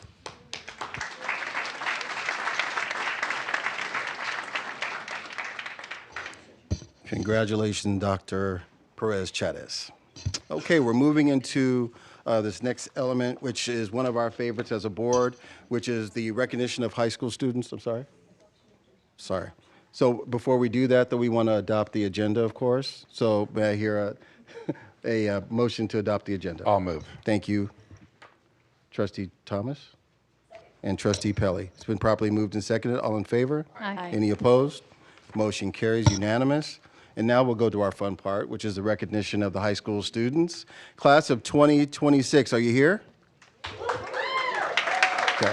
Congratulations, Dr. Perez Chides. Okay, we're moving into this next element, which is one of our favorites as a board, which is the recognition of high school students. I'm sorry. Sorry. So before we do that, though, we want to adopt the agenda, of course. So may I hear a motion to adopt the agenda? I'll move. Thank you, Trustee Thomas and Trustee Pelley. It's been properly moved and seconded. All in favor? Aye. Any opposed? Motion carries unanimous. And now we'll go to our fun part, which is the recognition of the high school students. Class of 2026, are you here? Okay.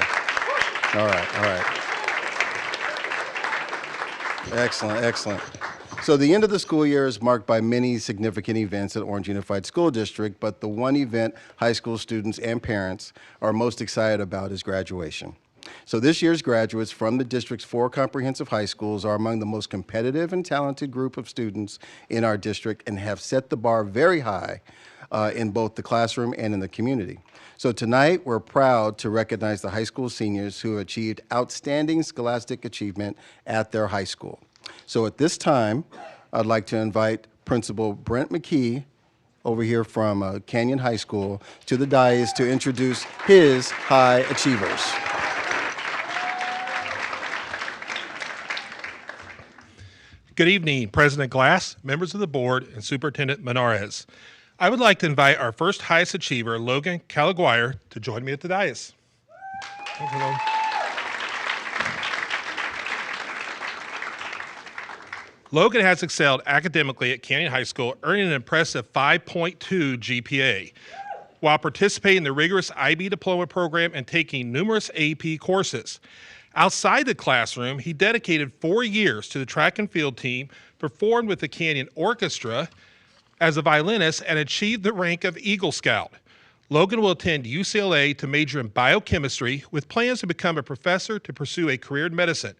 All right. Excellent, excellent. So the end of the school year is marked by many significant events at Orange Unified School District, but the one event high school students and parents are most excited about is graduation. So this year's graduates from the district's 4 comprehensive high schools are among the most competitive and talented group of students in our district and have set the bar very high in both the classroom and in the community. So tonight, we're proud to recognize the high school seniors who have achieved outstanding scholastic achievement at their high school. So at this time, I'd like to invite Principal Brent McKee over here from Canyon High School to the dais to introduce his high achievers. Good evening, President Glass, members of the board, and Superintendent Menarez. I would like to invite our first highest achiever, Logan Calaguire, to join me at the dais. Thank you, Logan. Logan has excelled academically at Canyon High School, earning an impressive 5.2 GPA, while participating in the rigorous IB diploma program and taking numerous AP courses. Outside the classroom, he dedicated 4 years to the track and field team, performed with the Canyon Orchestra as a violinist, and achieved the rank of Eagle Scout. Logan will attend UCLA to major in biochemistry with plans to become a professor to pursue a career in medicine.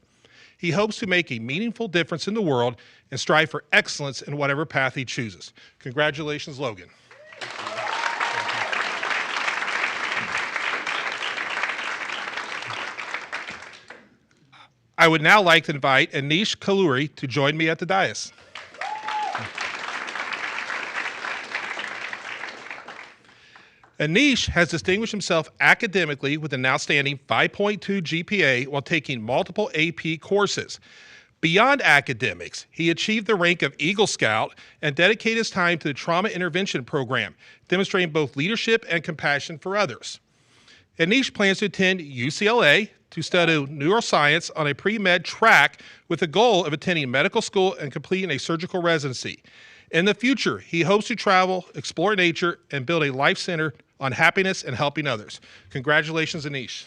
He hopes to make a meaningful difference in the world and strive for excellence in whatever path he chooses. Congratulations, Logan. I would now like to invite Anish Kaluri to join me at the dais. Anish has distinguished himself academically with an outstanding 5.2 GPA while taking multiple AP courses. Beyond academics, he achieved the rank of Eagle Scout and dedicated his time to the trauma intervention program, demonstrating both leadership and compassion for others. Anish plans to attend UCLA to study neuroscience on a pre-med track with the goal of attending medical school and completing a surgical residency. In the future, he hopes to travel, explore nature, and build a life centered on happiness and helping others. Congratulations, Anish.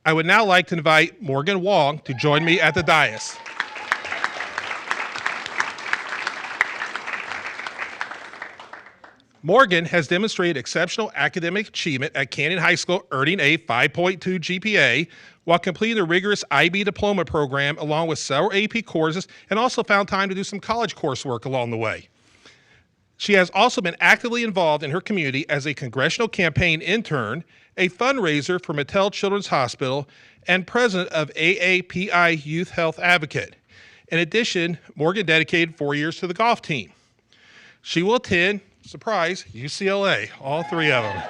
I would now like to invite Morgan Wong to join me at the dais. Morgan has demonstrated exceptional academic achievement at Canyon High School, earning a 5.2 GPA while completing the rigorous IB diploma program along with several AP courses, and also found time to do some college coursework along the way. She has also been actively involved in her community as a congressional campaign intern, a fundraiser for Mattel Children's Hospital, and president of AAPI Youth Health Advocate. In addition, Morgan dedicated 4 years to the golf team. She will attend, surprise, UCLA, all three of them.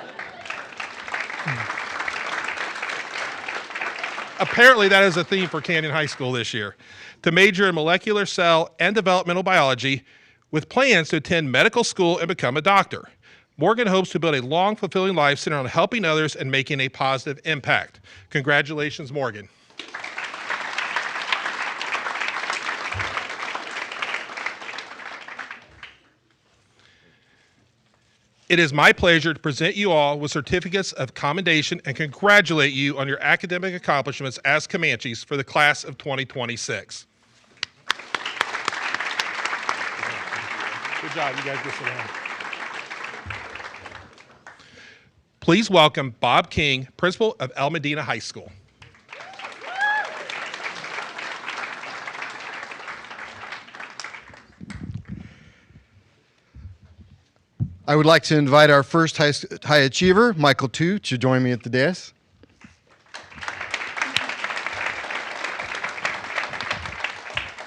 Apparently that is a theme for Canyon High School this year, to major in molecular cell and developmental biology with plans to attend medical school and become a doctor. Morgan hopes to build a long, fulfilling life centered on helping others and making a positive impact. Congratulations, Morgan. It is my pleasure to present you all with certificates of commendation and congratulate you on your academic accomplishments as Comanches for the class of 2026. Good job, you guys get sit down. Please welcome Bob King, principal of El Medina High School. I would like to invite our first high achiever, Michael Tu, to join me at the dais.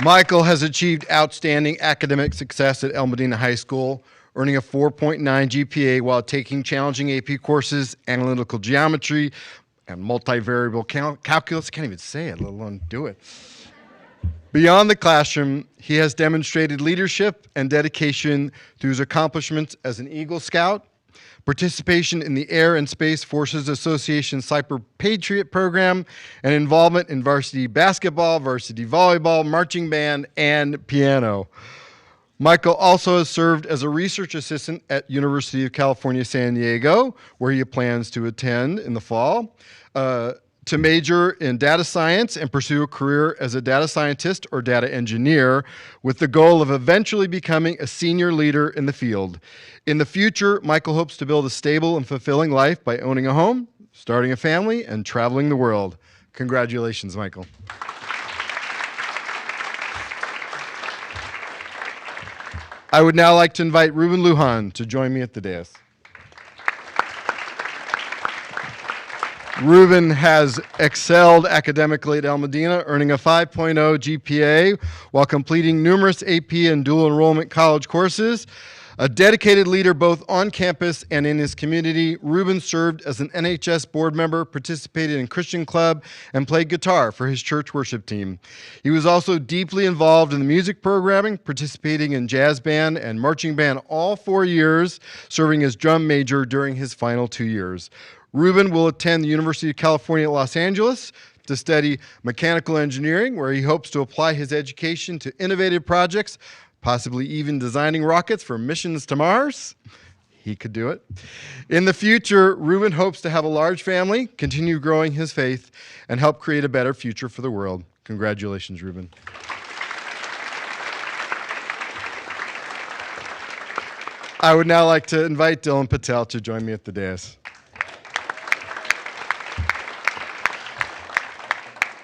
Michael has achieved outstanding academic success at El Medina High School, earning a 4.9 GPA while taking challenging AP courses, analytical geometry, and multivariable calculus. I can't even say it, let alone do it. Beyond the classroom, he has demonstrated leadership and dedication through his accomplishments as an Eagle Scout, participation in the Air and Space Forces Association Cyber Patriot program, and involvement in varsity basketball, varsity volleyball, marching band, and piano. Michael also has served as a research assistant at University of California, San Diego, where he plans to attend in the fall, to major in data science and pursue a career as a data scientist or data engineer with the goal of eventually becoming a senior leader in the field. In the future, Michael hopes to build a stable and fulfilling life by owning a home, starting a family, and traveling the world. Congratulations, Michael. I would now like to invite Ruben Lujan to join me at the dais. Ruben has excelled academically at El Medina, earning a 5.0 GPA while completing numerous AP and dual enrollment college courses. A dedicated leader both on campus and in his community, Ruben served as an NHS board member, participated in Christian Club, and played guitar for his church worship team. He was also deeply involved in the music programming, participating in jazz band and marching band all 4 years, serving as drum major during his final 2 years. Ruben will attend the University of California at Los Angeles to study mechanical engineering, where he hopes to apply his education to innovative projects, possibly even designing rockets for missions to Mars. He could do it. In the future, Ruben hopes to have a large family, continue growing his faith, and help create a better future for the world. Congratulations, Ruben. I would now like to invite Dylan Patel to join me at the dais.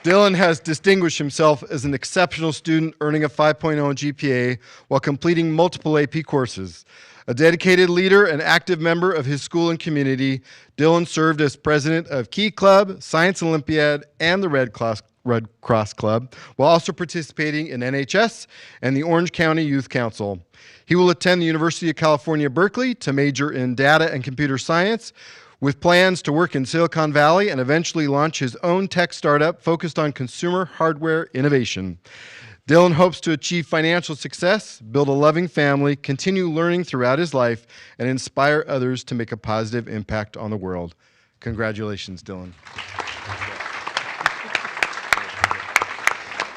Dylan has distinguished himself as an exceptional student, earning a 5.0 GPA while completing multiple AP courses. A dedicated leader and active member of his school and community, Dylan served as president of Key Club, Science Olympiad, and the Red Cross Club, while also participating in NHS and the Orange County Youth Council. He will attend the University of California, Berkeley to major in data and computer science, with plans to work in Silicon Valley and eventually launch his own tech startup focused on consumer hardware innovation. Dylan hopes to achieve financial success, build a loving family, continue learning throughout his life, and inspire others to make a positive impact on the world. Congratulations, Dylan.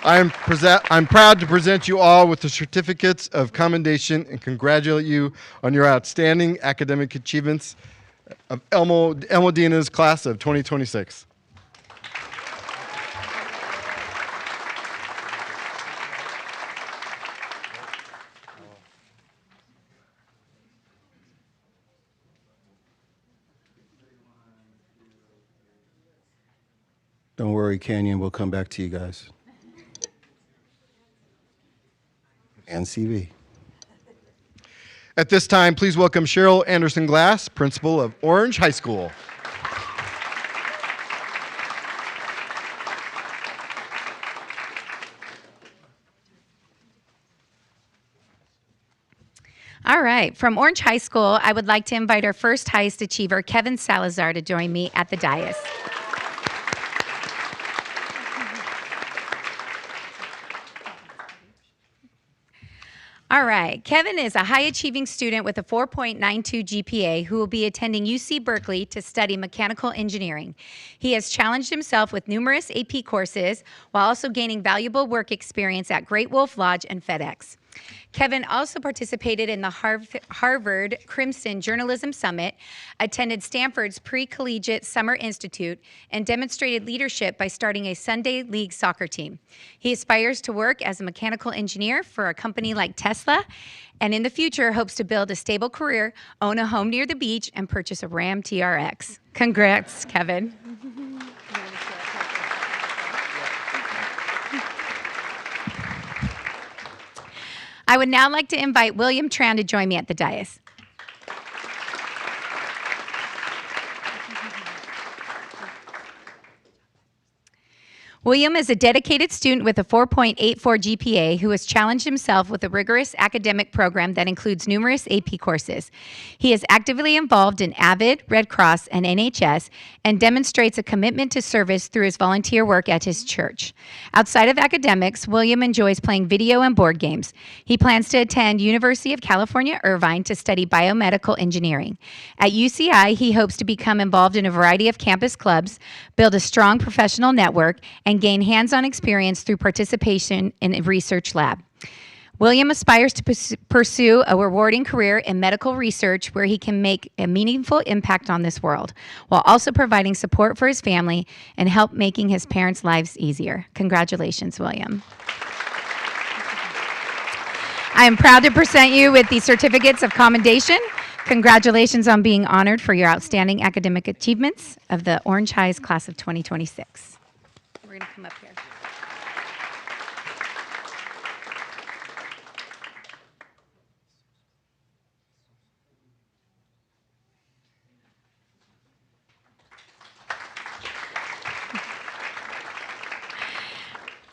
I'm proud to present you all with the certificates of commendation and congratulate you on your outstanding academic achievements of El Medina's class of 2026. Don't worry, Canyon, we'll come back to you guys. And CV. At this time, please welcome Cheryl Anderson Glass, principal of Orange High School. All right, from Orange High School, I would like to invite our first highest achiever, Kevin Salazar, to join me at the dais. All right, Kevin is a high-achieving student with a 4.92 GPA who will be attending UC Berkeley to study mechanical engineering. He has challenged himself with numerous AP courses while also gaining valuable work experience at Great Wolf Lodge and FedEx. Kevin also participated in the Harvard Crimson Journalism Summit, attended Stanford's Pre-Collegiate Summer Institute, and demonstrated leadership by starting a Sunday League soccer team. He aspires to work as a mechanical engineer for a company like Tesla, and in the future hopes to build a stable career, own a home near the beach, and purchase a Ram TRX. Congrats, Kevin. I would now like to invite William Tran to join me at the dais. William is a dedicated student with a 4.84 GPA who has challenged himself with a rigorous academic program that includes numerous AP courses. He is actively involved in AVID, Red Cross, and NHS, and demonstrates a commitment to service through his volunteer work at his church. Outside of academics, William enjoys playing video and board games. He plans to attend University of California, Irvine to study biomedical engineering. At UCI, he hopes to become involved in a variety of campus clubs, build a strong professional network, and gain hands-on experience through participation in a research lab. William aspires to pursue a rewarding career in medical research where he can make a meaningful impact on this world, while also providing support for his family and help making his parents' lives easier. Congratulations, William. I am proud to present you with the certificates of commendation. Congratulations on being honored for your outstanding academic achievements of the Orange High's class of 2026. We're going to come up here.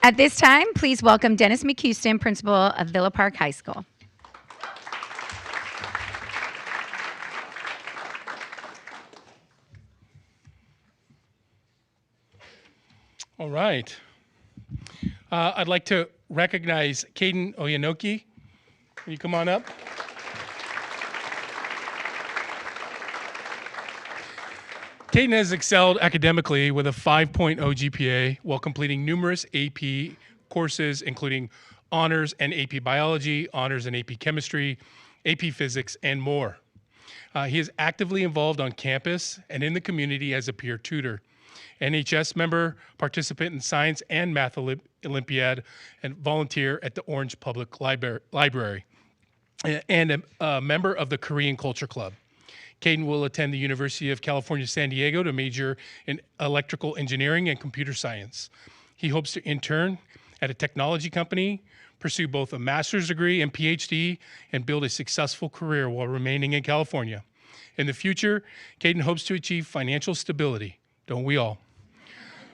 At this time, please welcome Dennis McHouston, principal of Villa Park High School. All right. I'd like to recognize Caden Oyanoki. Can you come on up? Caden has excelled academically with a 5.0 GPA while completing numerous AP courses, including honors and AP biology, honors and AP chemistry, AP physics, and more. He is actively involved on campus and in the community as a peer tutor. NHS member, participant in Science and Math Olympiad, and volunteer at the Orange Public Library, and a member of the Korean Culture Club. Caden will attend the University of California, San Diego to major in electrical engineering and computer science. He hopes to intern at a technology company, pursue both a master's degree and PhD, and build a successful career while remaining in California. In the future, Caden hopes to achieve financial stability, don't we all?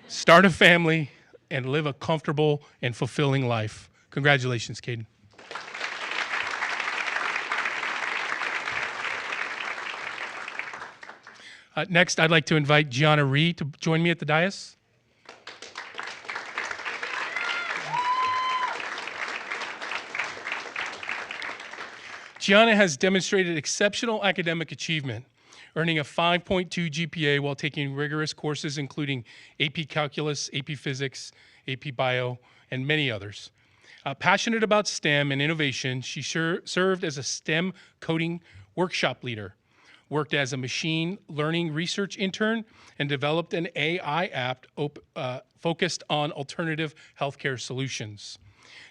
Start a family and live a comfortable and fulfilling life. Congratulations, Caden. Next, I'd like to invite Gianna Ree to join me at the dais. Gianna has demonstrated exceptional academic achievement, earning a 5.2 GPA while taking rigorous courses including AP Calculus, AP Physics, AP Bio, and many others. Passionate about STEM and innovation, she served as a STEM coding workshop leader, worked as a machine learning research intern, and developed an AI app focused on alternative healthcare solutions.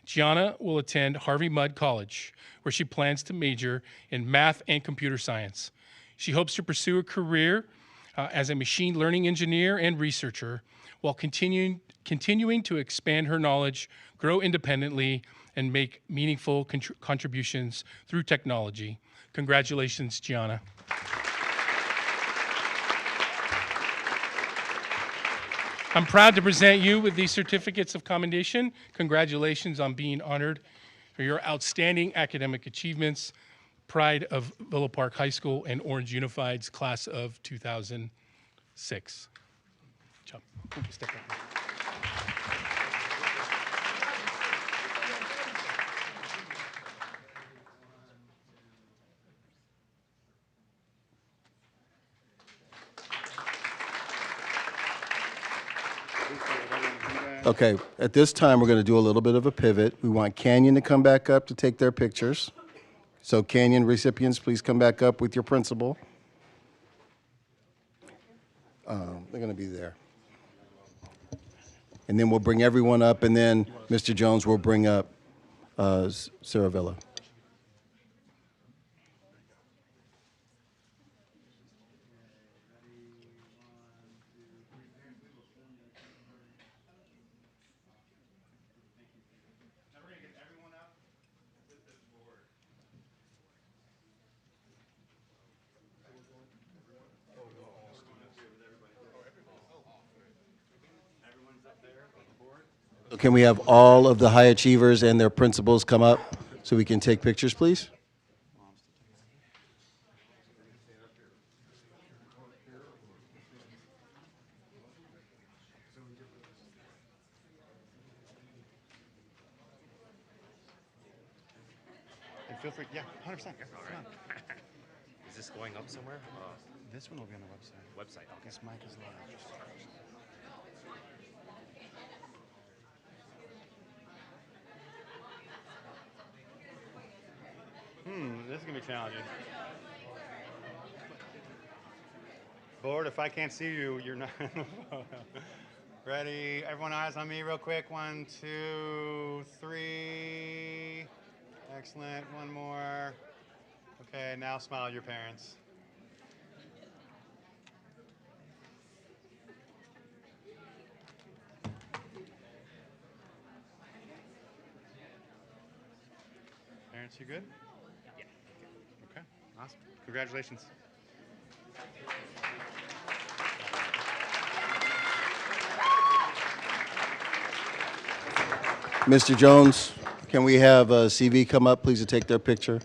Gianna will attend Harvey Mudd College, where she plans to major in math and computer science. She hopes to pursue a career as a machine learning engineer and researcher, while while continuing to expand her knowledge, grow independently, and make meaningful contributions through technology. Congratulations, Gianna. I'm proud to present you with these certificates of commendation. Congratulations on being honored for your outstanding academic achievements, pride of Villa Park High School and Orange Unified's class of 2006. Jump. Step back. Okay, at this time, we're going to do a little bit of a pivot. We want Canyon to come back up to take their pictures. So Canyon recipients, please come back up with your principal. They're going to be there. And then we'll bring everyone up, and then Mr. Jones will bring up Cerro Villa. Can we have all of the high achievers and their principals come up so we can take pictures, please? And feel free, yeah, 100%. Come on. Is this going up somewhere? This one will be on the website. Website, okay. This mic is live. This is gonna be challenging. Board, if I can't see you, you're not in the photo. Ready? Everyone eyes on me real quick. 1, 2, 3. Excellent. One more. Okay, now smile at your parents. Parents, you good? Yeah. Okay, awesome. Congratulations. Mr. Jones, can we have CV come up, please, to take their picture?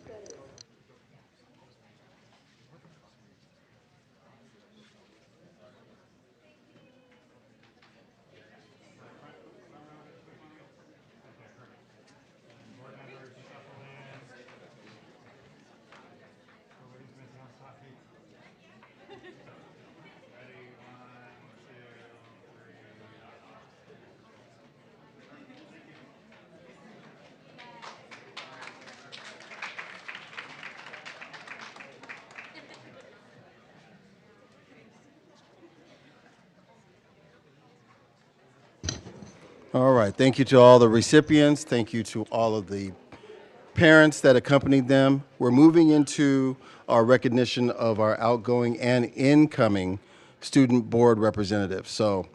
All right, thank you to all the recipients. Thank you to all of the parents that accompanied them. We're moving into our recognition of our outgoing and incoming student board representatives. So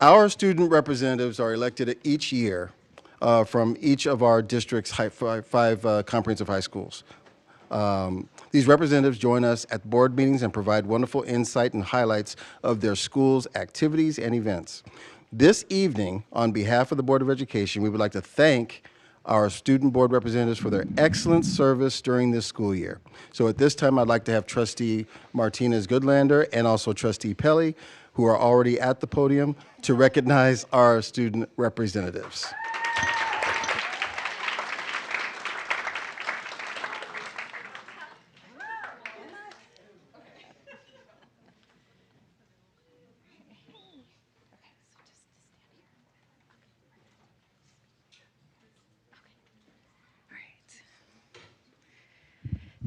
our student representatives are elected each year from each of our district's five comprehensive high schools. These representatives join us at board meetings and provide wonderful insight and highlights of their school's activities and events. This evening, on behalf of the Board of Education, we would like to thank our student board representatives for their excellent service during this school year. So at this time, I'd like to have Trustee Martinez-Goodlander and also Trustee Pelly, who are already at the podium, to recognize our student representatives.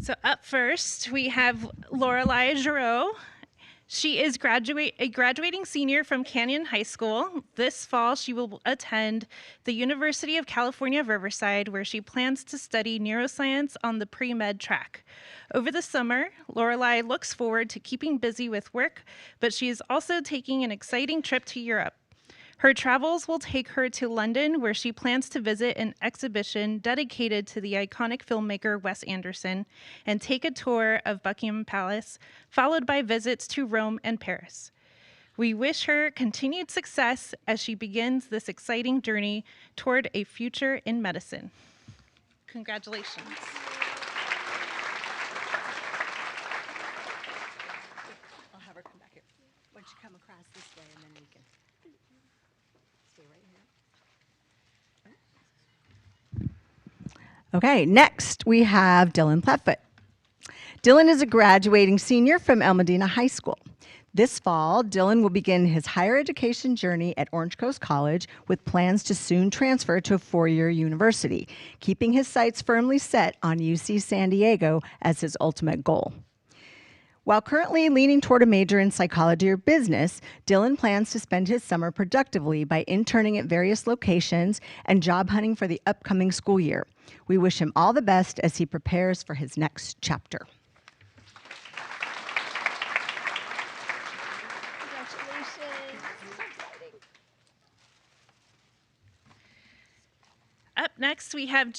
So up first, we have Lorelei Giroux. She is a graduating senior from Canyon High School. This fall, she will attend the University of California, Riverside, where she plans to study neuroscience on the pre-med track. Over the summer, Lorelei looks forward to keeping busy with work, but she is also taking an exciting trip to Europe. Her travels will take her to London, where she plans to visit an exhibition dedicated to the iconic filmmaker Wes Anderson and take a tour of Buckingham Palace, followed by visits to Rome and Paris. We wish her continued success as she begins this exciting journey toward a future in medicine. Congratulations. I'll have her come back here. Why don't you come across this way and then we can stay right here. Okay, next we have Dylan Plattfoot. Dylan is a graduating senior from El Medina High School. This fall, Dylan will begin his higher education journey at Orange Coast College with plans to soon transfer to a four-year university, keeping his sights firmly set on UC San Diego as his ultimate goal. While currently leaning toward a major in psychology or business, Dylan plans to spend his summer productively by interning at various locations and job hunting for the upcoming school year. We wish him all the best as he prepares for his next chapter. Up next, we have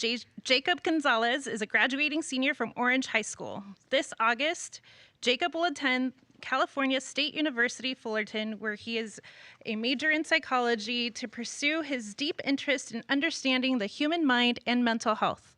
Jacob Gonzalez, is a graduating senior from Orange High School. This August, Jacob will attend California State University, Fullerton, where he is a major in psychology to pursue his deep interest in understanding the human mind and mental health.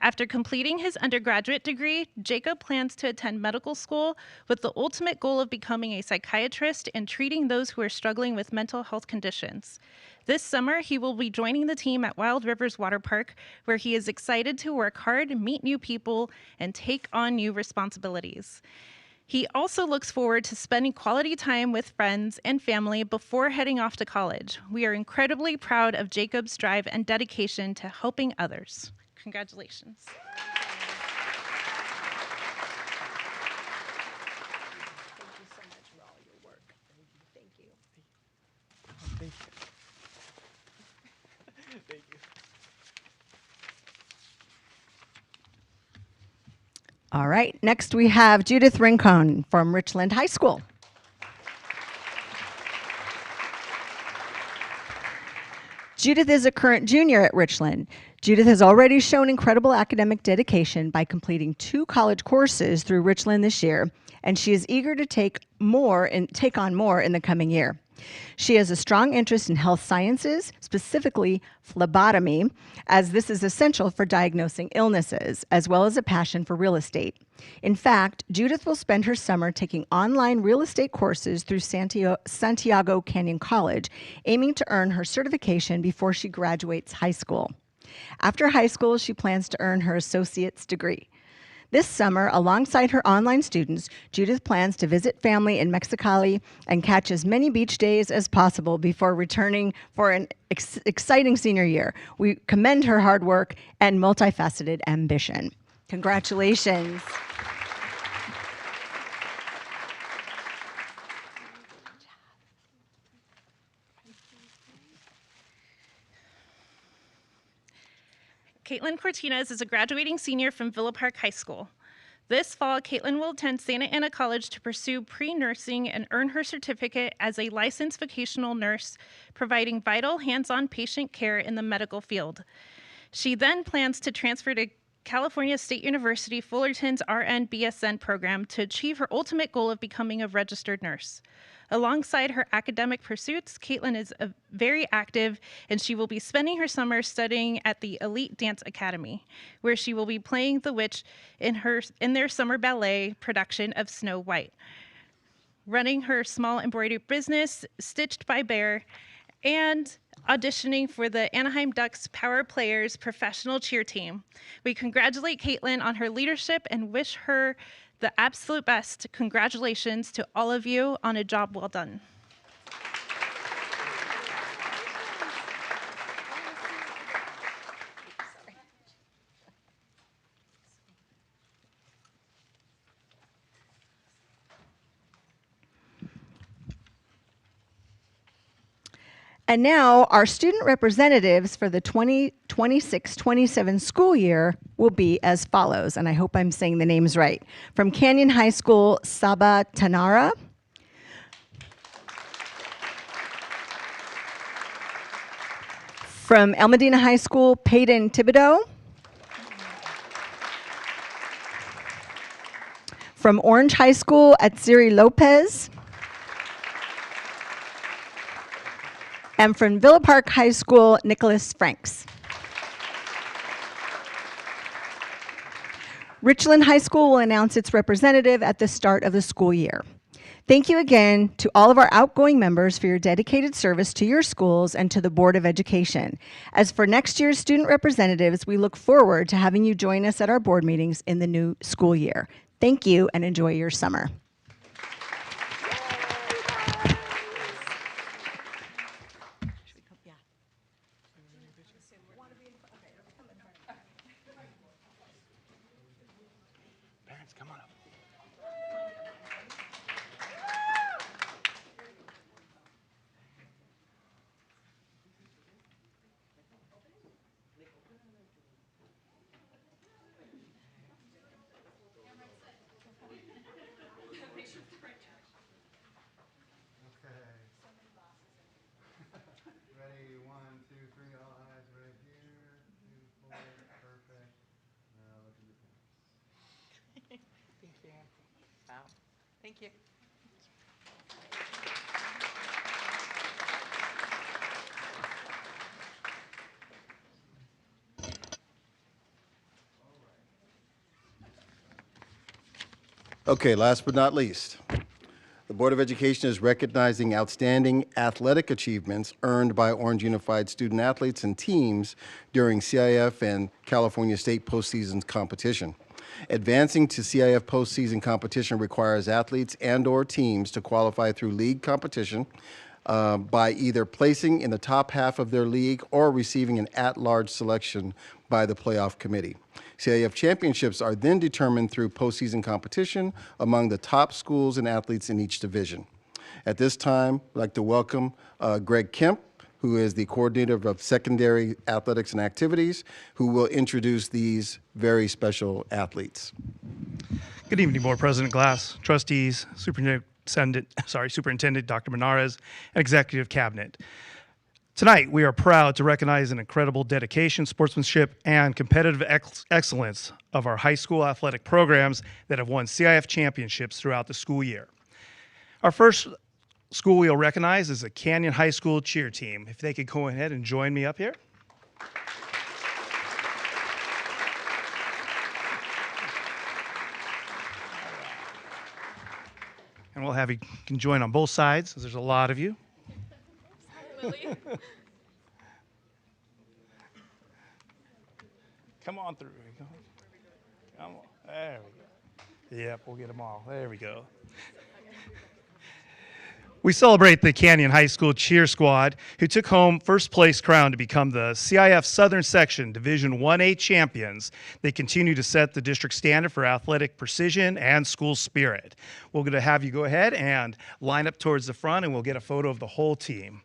After completing his undergraduate degree, Jacob plans to attend medical school with the ultimate goal of becoming a psychiatrist and treating those who are struggling with mental health conditions. This summer, he will be joining the team at Wild Rivers Water Park, where he is excited to work hard, meet new people, and take on new responsibilities. He also looks forward to spending quality time with friends and family before heading off to college. We are incredibly proud of Jacob's drive and dedication to helping others. Congratulations. Thank you. Thank you. All right, next we have Judith Rincon from Richland High School. Judith is a current junior at Richland. Judith has already shown incredible academic dedication by completing 2 college courses through Richland this year, and she is eager to take on more in the coming year. She has a strong interest in health sciences, specifically phlebotomy, as this is essential for diagnosing illnesses, as well as a passion for real estate. In fact, Judith will spend her summer taking online real estate courses through Santiago Canyon College, aiming to earn her certification before she graduates high school. After high school, she plans to earn her associate's degree. This summer, alongside her online students, Judith plans to visit family in Mexicali and catch as many beach days as possible before returning for an exciting senior year. We commend her hard work and multifaceted ambition. Congratulations. Caitlin Cortinez is a graduating senior from Villa Park High School. This fall, Caitlin will attend Santa Ana College to pursue pre-nursing and earn her certificate as a licensed vocational nurse, providing vital hands-on patient care in the medical field. She then plans to transfer to California State University Fullerton's RN BSN program to achieve her ultimate goal of becoming a registered nurse. Alongside her academic pursuits, Caitlin is very active, and she will be spending her summer studying at the Elite Dance Academy, where she will be playing the witch in their summer ballet production of Snow White, running her small embroidery business, Stitched by Bear, and auditioning for the Anaheim Ducks Power Players professional cheer team. We congratulate Caitlin on her leadership and wish her the absolute best. Congratulations to all of you on a job well done. And now our student representatives for the 2026-27 school year will be as follows, and I hope I'm saying the names right. From Canyon High School, Saba Tanara. From El Medina High School, Peyton Thibodeau. From Orange High School, Atziri Lopez. And from Villa Park High School, Nicholas Franks. Richland High School will announce its representative at the start of the school year. Thank you again to all of our outgoing members for your dedicated service to your schools and to the Board of Education. As for next year's student representatives, we look forward to having you join us at our board meetings in the new school year. Thank you and enjoy your summer. Parents, come on up. Ready, 1, 2, 3, all eyes right here. Beautiful, perfect. Now look at the parents. Thank you. Wow. Thank you. Okay, last but not least, the Board of Education is recognizing outstanding athletic achievements earned by Orange Unified student athletes and teams during CIF and California State postseason competition. Advancing to CIF postseason competition requires athletes and/or teams to qualify through league competition by either placing in the top half of their league or receiving an at-large selection by the playoff committee. CIF championships are then determined through postseason competition among the top schools and athletes in each division. At this time, I'd like to welcome Greg Kemp, who is the coordinator of secondary athletics and activities, who will introduce these very special athletes. Good evening, Board President Glass, Trustees, Superintendent Dr. Menares, and Executive Cabinet. Tonight, we are proud to recognize an incredible dedication, sportsmanship, and competitive excellence of our high school athletic programs that have won CIF championships throughout the school year. Our first school we'll recognize is the Canyon High School cheer team. If they could go ahead and join me up here. And we'll have you can join on both sides, as there's a lot of you. Come on through. Come on. There we go. Yep, we'll get them all. There we go. We celebrate the Canyon High School cheer squad, who took home first place crown to become the CIF Southern Section Division 1A champions. They continue to set the district standard for athletic precision and school spirit. We're going to have you go ahead and line up towards the front, and we'll get a photo of the whole team.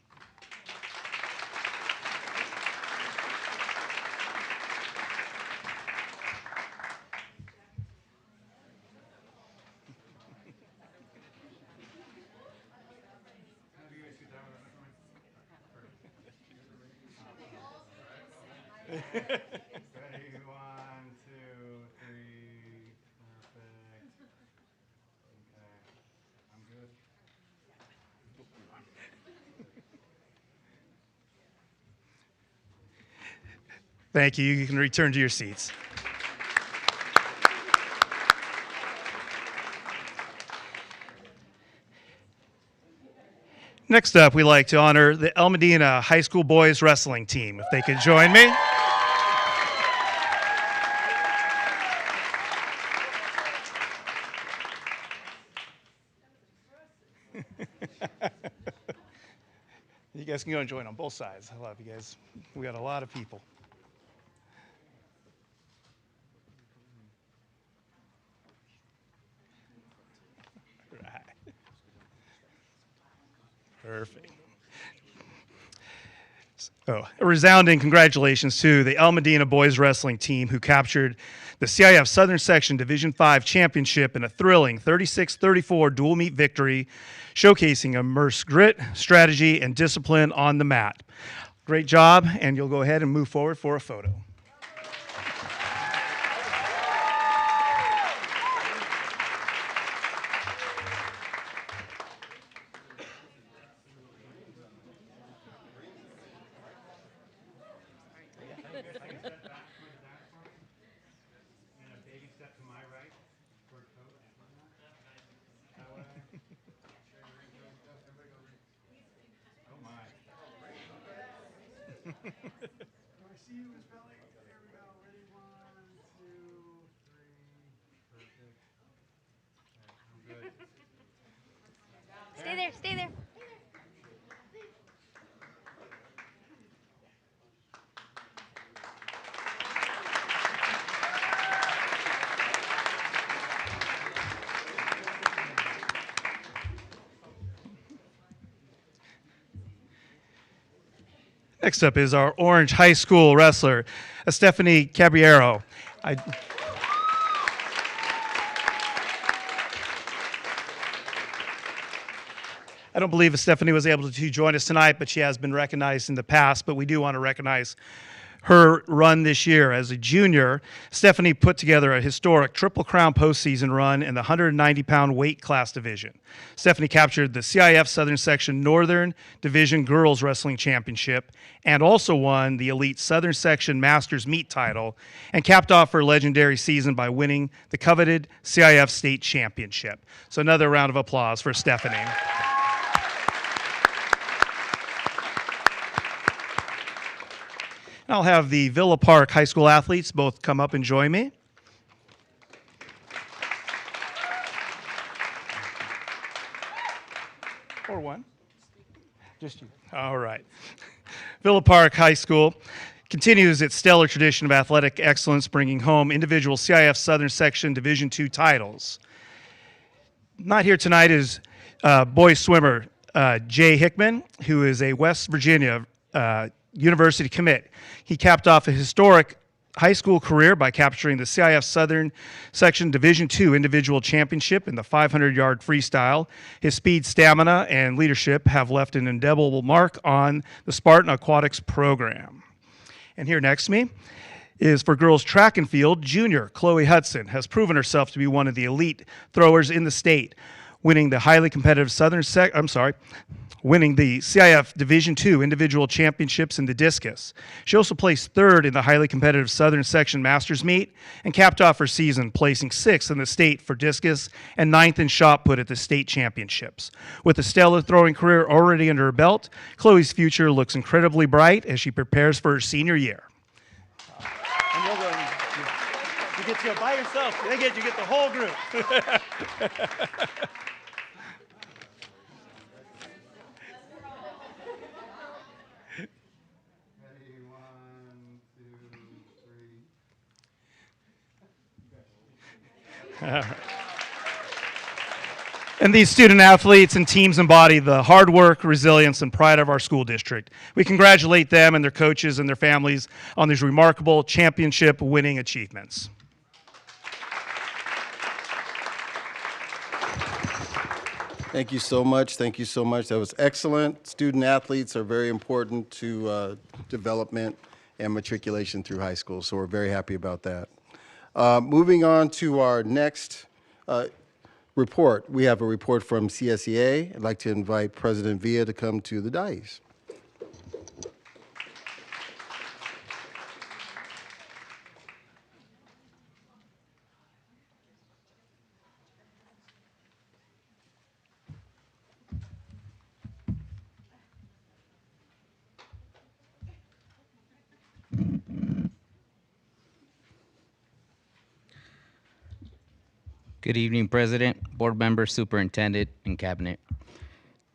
Ready, 1, 2, 3, perfect. Okay, I'm good. Thank you. You can return to your seats. Next up, we'd like to honor the El Medina High School boys wrestling team. If they could join me. You guys can go and join on both sides. I love you guys. We got a lot of people. Right. Perfect. A resounding congratulations to the El Medina boys wrestling team who captured the CIF Southern Section Division 5 championship in a thrilling 36-34 dual meet victory, showcasing immense grit, strategy, and discipline on the mat. Great job, and you'll go ahead and move forward for a photo. Stay there, stay there. Next up is our Orange High School wrestler, Stephanie Caballero. I don't believe Stephanie was able to join us tonight, but she has been recognized in the past, but we do want to recognize her run this year. As a junior, Stephanie put together a historic Triple Crown postseason run in the 190-pound weight class division. Stephanie captured the CIF Southern Section Northern Division Girls Wrestling Championship and also won the Elite Southern Section Masters Meet title and capped off her legendary season by winning the coveted CIF State Championship. So another round of applause for Stephanie. I'll have the Villa Park High School athletes both come up and join me. Or one. Just you. All right. Villa Park High School continues its stellar tradition of athletic excellence, bringing home individual CIF Southern Section Division II titles. Not here tonight is boy swimmer Jay Hickman, who is a West Virginia University commit. He capped off a historic high school career by capturing the CIF Southern Section Division II Individual Championship in the 500-yard freestyle. His speed, stamina, and leadership have left an indelible mark on the Spartan Aquatics program. And here next to me is for girls track and field, junior Chloe Hudson has proven herself to be one of the elite throwers in the state, winning the highly competitive winning the CIF Division II Individual Championships in the discus. She also placed third in the highly competitive Southern Section Masters meet and capped off her season placing sixth in the state for discus and ninth in shot put at the state championships. With a stellar throwing career already under her belt, Chloe's future looks incredibly bright as she prepares for her senior year. And you get to go by yourself. You get the whole group. And these student athletes and teams embody the hard work, resilience, and pride of our school district. We congratulate them and their coaches and their families on these remarkable championship-winning achievements. Thank you so much. Thank you so much. That was excellent. Student athletes are very important to development and matriculation through high school, so we're very happy about that. Moving on to our next report. We have a report from CSEA. I'd like to invite President Villa to come to the dais. Good evening, President, Board Members, Superintendent, and Cabinet.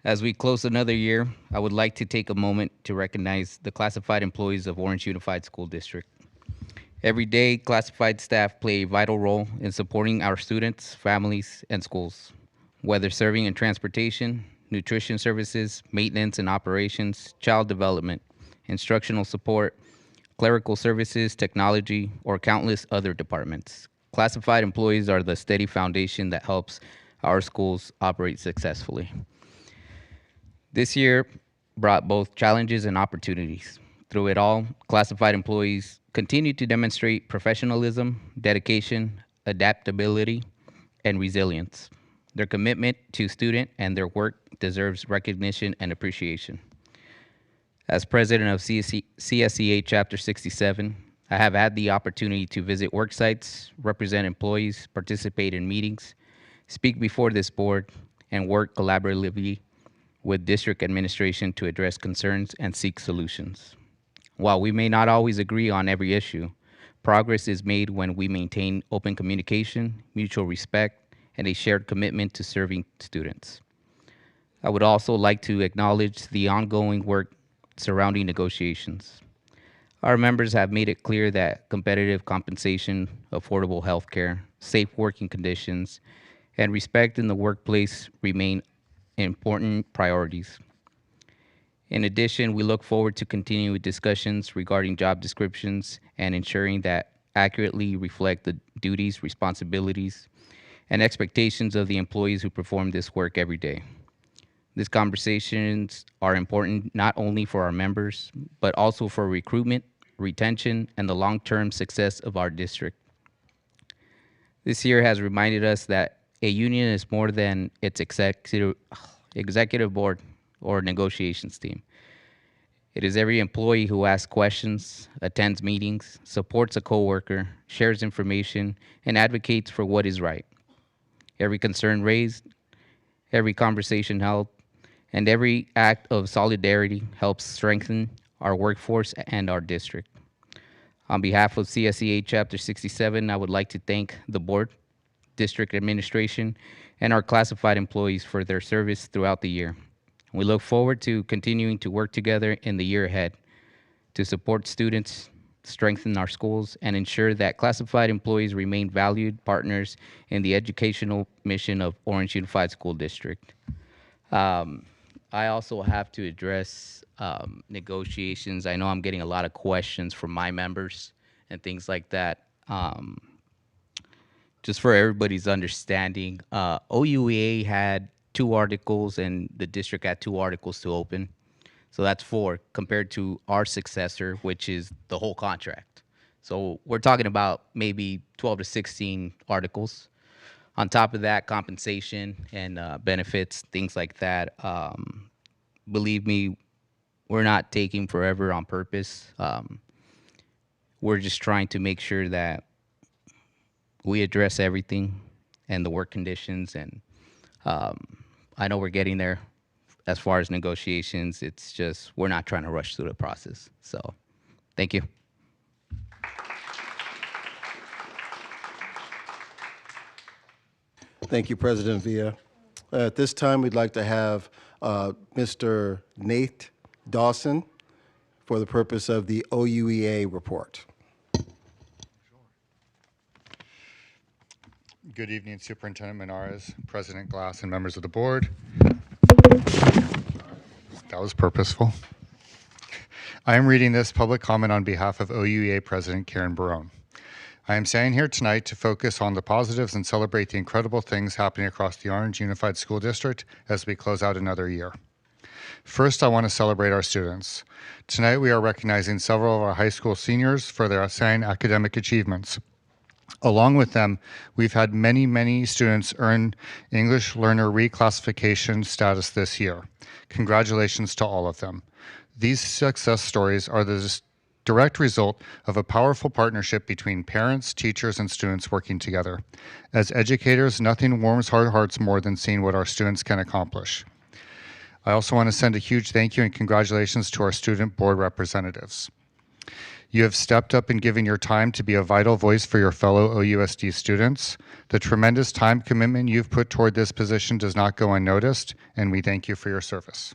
As we close another year, I would like to take a moment to recognize the classified employees of Orange Unified School District. Every day, classified staff play a vital role in supporting our students, families, and schools, whether serving in transportation, nutrition services, maintenance and operations, child development, instructional support, clerical services, technology, or countless other departments. Classified employees are the steady foundation that helps our schools operate successfully. This year brought both challenges and opportunities. Through it all, classified employees continue to demonstrate professionalism, dedication, adaptability, and resilience. Their commitment to student and their work deserves recognition and appreciation. As president of CSEA Chapter 67, I have had the opportunity to visit work sites, represent employees, participate in meetings, speak before this board, and work collaboratively with district administration to address concerns and seek solutions. While we may not always agree on every issue, progress is made when we maintain open communication, mutual respect, and a shared commitment to serving students. I would also like to acknowledge the ongoing work surrounding negotiations. Our members have made it clear that competitive compensation, affordable health care, safe working conditions, and respect in the workplace remain important priorities. In addition, we look forward to continuing discussions regarding job descriptions and ensuring that accurately reflect the duties, responsibilities, and expectations of the employees who perform this work every day. These conversations are important not only for our members, but also for recruitment, retention, and the long-term success of our district. This year has reminded us that a union is more than its executive board or negotiations team. It is every employee who asks questions, attends meetings, supports a coworker, shares information, and advocates for what is right. Every concern raised, every conversation held, and every act of solidarity helps strengthen our workforce and our district. On behalf of CSEA Chapter 67, I would like to thank the board, district administration, and our classified employees for their service throughout the year. We look forward to continuing to work together in the year ahead to support students, strengthen our schools, and ensure that classified employees remain valued partners in the educational mission of Orange Unified School District. I also have to address negotiations. I know I'm getting a lot of questions from my members and things like that. Just for everybody's understanding, OUEA had 2 articles and the district had 2 articles to open. So that's 4 compared to our successor, which is the whole contract. So we're talking about maybe 12 to 16 articles. On top of that, compensation and benefits, things like that. Believe me, we're not taking forever on purpose. We're just trying to make sure that we address everything and the work conditions. And I know we're getting there as far as negotiations. It's just we're not trying to rush through the process. So thank you. Thank you, President Villa. At this time, we'd like to have Mr. Nate Dawson for the purpose of the OUEA report. Good evening, Superintendent Menares, President Glass, and members of the board. That was purposeful. I am reading this public comment on behalf of OUEA President Karen Barone. I am standing here tonight to focus on the positives and celebrate the incredible things happening across the Orange Unified School District as we close out another year. First, I want to celebrate our students. Tonight, we are recognizing several of our high school seniors for their outstanding academic achievements. Along with them, we've had many students earn English Learner Reclassification status this year. Congratulations to all of them. These success stories are the direct result of a powerful partnership between parents, teachers, and students working together. As educators, nothing warms our hearts more than seeing what our students can accomplish. I also want to send a huge thank you and congratulations to our student board representatives. You have stepped up and given your time to be a vital voice for your fellow OUSD students. The tremendous time commitment you've put toward this position does not go unnoticed, and we thank you for your service.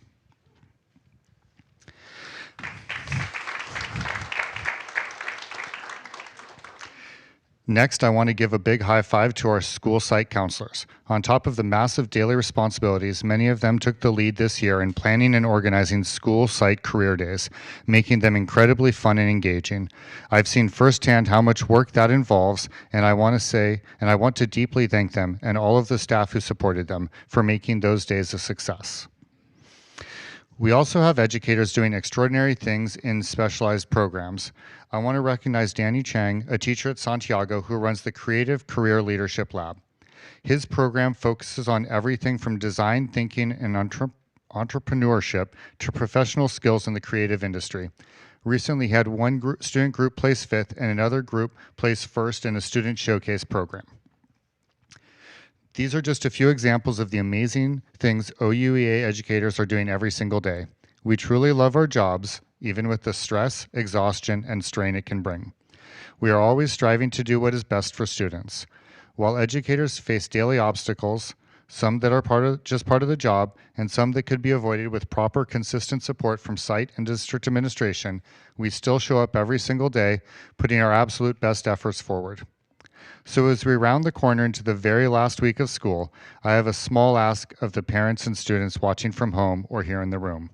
Next, I want to give a big high five to our school site counselors. On top of the massive daily responsibilities, many of them took the lead this year in planning and organizing school site career days, making them incredibly fun and engaging. I've seen firsthand how much work that involves, and I want to deeply thank them and all of the staff who supported them for making those days a success. We also have educators doing extraordinary things in specialized programs. I want to recognize Danny Chang, a teacher at Santiago who runs the Creative Career Leadership Lab. His program focuses on everything from design thinking and entrepreneurship to professional skills in the creative industry. Recently, he had one student group place 5th and another group place 1st in a student showcase program. These are just a few examples of the amazing things OUEA educators are doing every single day. We truly love our jobs, even with the stress, exhaustion, and strain it can bring. We are always striving to do what is best for students. While educators face daily obstacles, some that are just part of the job, and some that could be avoided with proper, consistent support from site and district administration, we still show up every single day, putting our absolute best efforts forward. So as we round the corner into the very last week of school, I have a small ask of the parents and students watching from home or here in the room.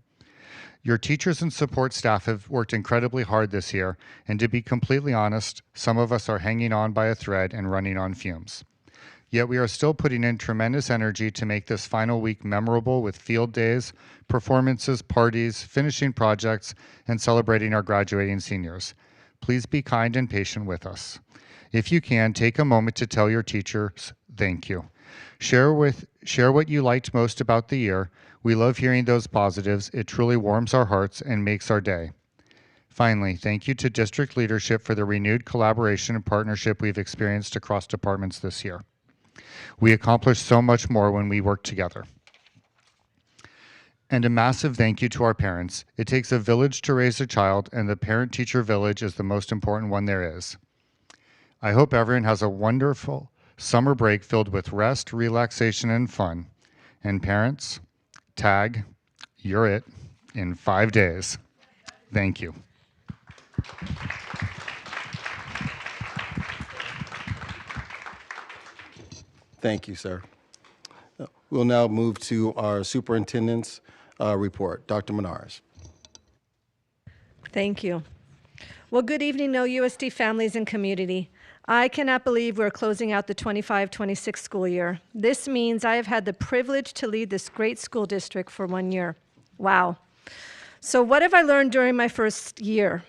Your teachers and support staff have worked incredibly hard this year, and to be completely honest, some of us are hanging on by a thread and running on fumes. Yet we are still putting in tremendous energy to make this final week memorable with field days, performances, parties, finishing projects, and celebrating our graduating seniors. Please be kind and patient with us. If you can, take a moment to tell your teachers thank you. Share what you liked most about the year. We love hearing those positives. It truly warms our hearts and makes our day. Finally, thank you to district leadership for the renewed collaboration and partnership we've experienced across departments this year. We accomplish so much more when we work together. And a massive thank you to our parents. It takes a village to raise a child, and the parent-teacher village is the most important one there is. I hope everyone has a wonderful summer break filled with rest, relaxation, and fun. And parents, tag, you're it, in 5 days. Thank you. Thank you, sir. We'll now move to our superintendent's report. Dr. Menares. Thank you. Well, good evening, OUSD families and community. I cannot believe we're closing out the 25-26 school year. This means I have had the privilege to lead this great school district for 1 year. Wow. So what have I learned during my first year?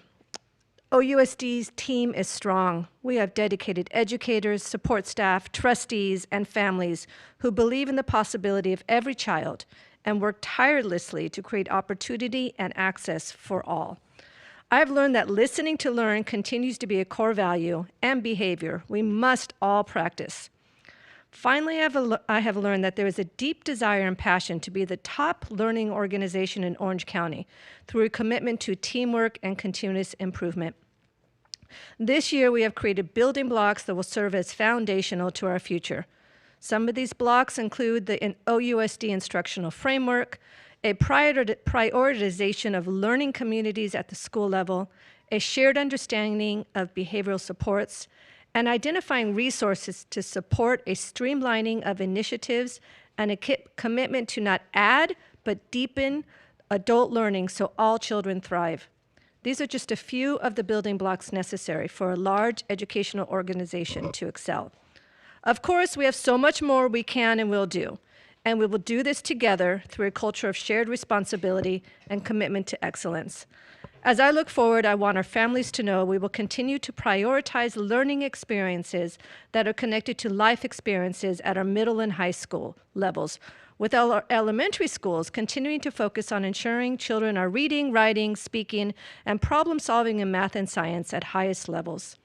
OUSD's team is strong. We have dedicated educators, support staff, trustees, and families who believe in the possibility of every child and work tirelessly to create opportunity and access for all. I've learned that listening to learn continues to be a core value and behavior we must all practice. Finally, I have learned that there is a deep desire and passion to be the top learning organization in Orange County through a commitment to teamwork and continuous improvement. This year, we have created building blocks that will serve as foundational to our future. Some of these blocks include the OUSD instructional framework, a prioritization of learning communities at the school level, a shared understanding of behavioral supports, and identifying resources to support a streamlining of initiatives and a commitment to not add, but deepen adult learning so all children thrive. These are just a few of the building blocks necessary for a large educational organization to excel. Of course, we have so much more we can and will do. And we will do this together through a culture of shared responsibility and commitment to excellence. As I look forward, I want our families to know we will continue to prioritize learning experiences that are connected to life experiences at our middle and high school levels, with our elementary schools continuing to focus on ensuring children are reading, writing, speaking, and problem-solving in math and science at highest levels.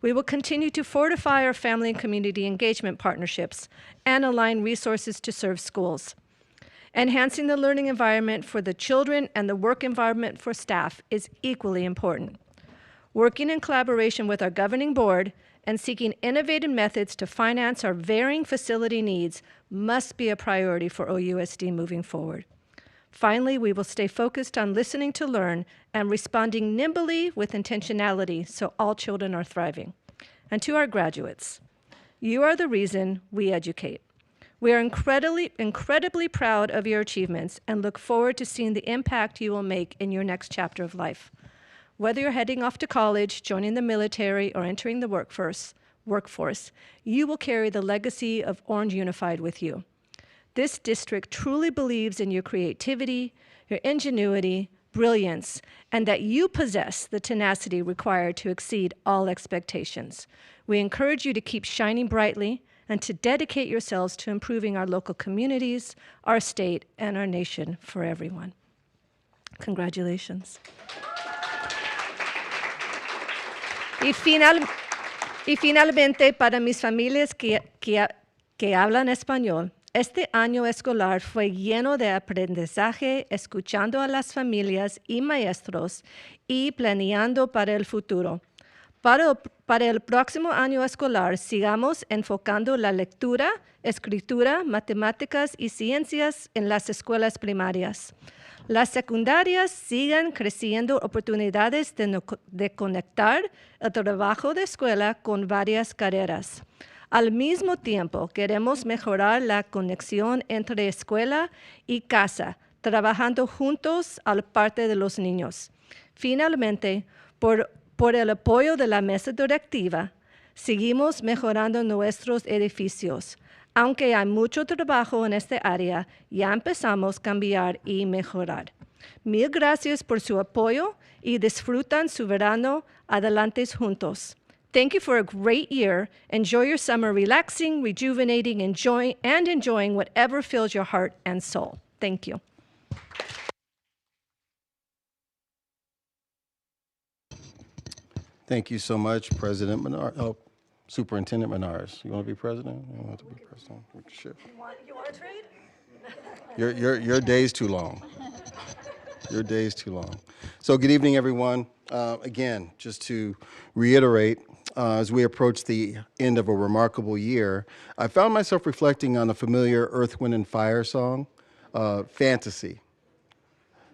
We will continue to fortify our family and community engagement partnerships and align resources to serve schools. Enhancing the learning environment for the children and the work environment for staff is equally important. Working in collaboration with our governing board and seeking innovative methods to finance our varying facility needs must be a priority for OUSD moving forward. Finally, we will stay focused on listening to learn and responding nimbly with intentionality so all children are thriving. And to our graduates, you are the reason we educate. We are incredibly proud of your achievements and look forward to seeing the impact you will make in your next chapter of life. Whether you're heading off to college, joining the military, or entering the workforce, you will carry the legacy of Orange Unified with you. This district truly believes in your creativity, your ingenuity, brilliance, and that you possess the tenacity required to exceed all expectations. We encourage you to keep shining brightly and to dedicate yourselves to improving our local communities, our state, and our nation for everyone. Congratulations. Y finalmente, para mis familias que hablan español, este año escolar fue lleno de aprendizaje, escuchando a las familias y maestros y planeando para el futuro. Para el próximo año escolar, sigamos enfocando la lectura, escritura, matemáticas y ciencias en las escuelas primarias. Las secundarias sigan creciendo oportunidades de conectar el trabajo de escuela con varias carreras. Al mismo tiempo, queremos mejorar la conexión entre escuela y casa, trabajando juntos al parte de los niños. Finalmente, por el apoyo de la mesa directiva, seguimos mejorando nuestros edificios. Aunque hay mucho trabajo en esta área, ya empezamos a cambiar y mejorar. Mil gracias por su apoyo y disfrutan su verano adelante juntos. Thank you for a great year. Enjoy your summer relaxing, rejuvenating, enjoying whatever fills your heart and soul. Thank you. Thank you so much, President Menard. Oh, Superintendent Menares. You want to be president? You want to be president? Shit. You want to trade? Your day's too long. Your day's too long. So good evening, everyone. Again, just to reiterate, as we approach the end of a remarkable year, I found myself reflecting on the familiar Earth, Wind, and Fire song, Fantasy.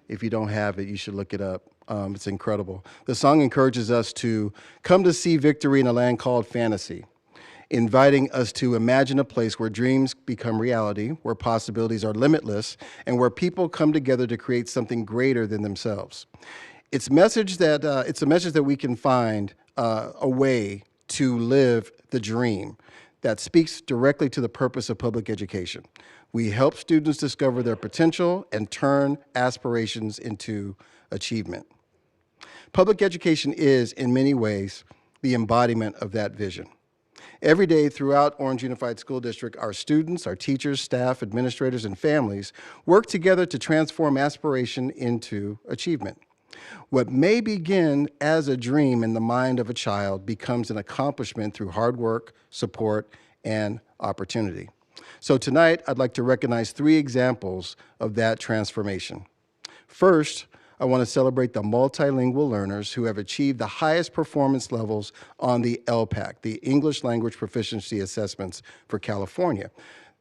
If you don't have it, you should look it up. It's incredible. The song encourages us to come to see victory in a land called fantasy, inviting us to imagine a place where dreams become reality, where possibilities are limitless, and where people come together to create something greater than themselves. It's a message that we can find a way to live the dream that speaks directly to the purpose of public education. We help students discover their potential and turn aspirations into achievement. Public education is, in many ways, the embodiment of that vision. Every day throughout Orange Unified School District, our students, our teachers, staff, administrators, and families work together to transform aspiration into achievement. What may begin as a dream in the mind of a child becomes an accomplishment through hard work, support, and opportunity. So tonight, I'd like to recognize 3 examples of that transformation. First, I want to celebrate the multilingual learners who have achieved the highest performance levels on the LCAP, the English Language Proficiency Assessments for California.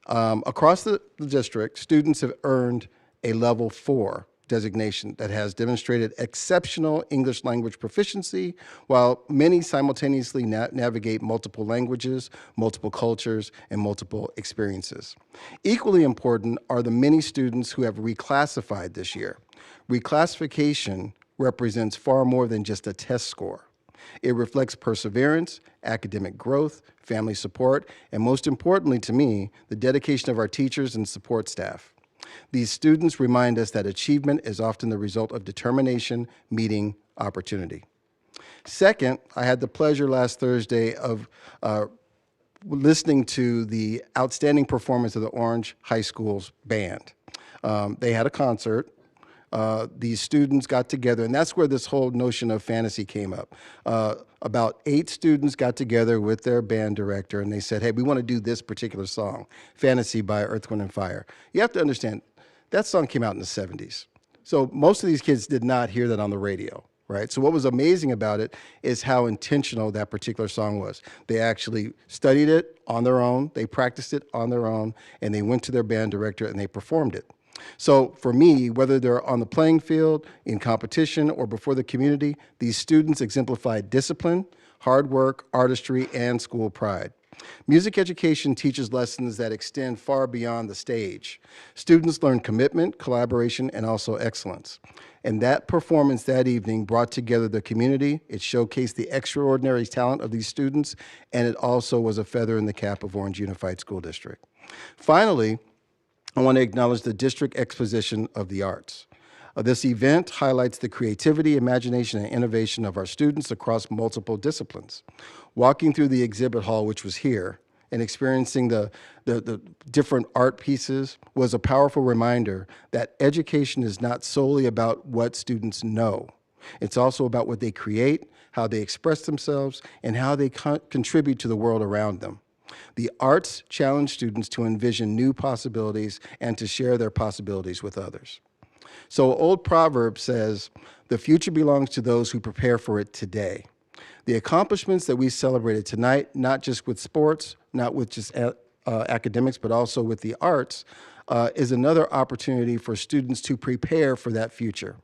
Across the district, students have earned a level 4 designation that has demonstrated exceptional English language proficiency, while many simultaneously navigate multiple languages, multiple cultures, and multiple experiences. Equally important are the many students who have reclassified this year. Reclassification represents far more than just a test score. It reflects perseverance, academic growth, family support, and most importantly to me, the dedication of our teachers and support staff. These students remind us that achievement is often the result of determination meeting opportunity. Second, I had the pleasure last Thursday of listening to the outstanding performance of the Orange High School's band. They had a concert. These students got together, and that's where this whole notion of fantasy came up. About 8 students got together with their band director, and they said, hey, we want to do this particular song, Fantasy by Earth, Wind, and Fire. You have to understand, that song came out in the 70s. So most of these kids did not hear that on the radio, right? So what was amazing about it is how intentional that particular song was. They actually studied it on their own, they practiced it on their own, and they went to their band director and they performed it. So for me, whether they're on the playing field, in competition, or before the community, these students exemplified discipline, hard work, artistry, and school pride. Music education teaches lessons that extend far beyond the stage. Students learn commitment, collaboration, and also excellence. And that performance that evening brought together the community. It showcased the extraordinary talent of these students, and it also was a feather in the cap of Orange Unified School District. Finally, I want to acknowledge the district exposition of the arts. This event highlights the creativity, imagination, and innovation of our students across multiple disciplines. Walking through the exhibit hall, which was here, and experiencing the different art pieces was a powerful reminder that education is not solely about what students know. It's also about what they create, how they express themselves, and how they contribute to the world around them. The arts challenge students to envision new possibilities and to share their possibilities with others. So an old proverb says, "The future belongs to those who prepare for it today." The accomplishments that we celebrated tonight, not just with sports, not with just academics, but also with the arts, is another opportunity for students to prepare for that future.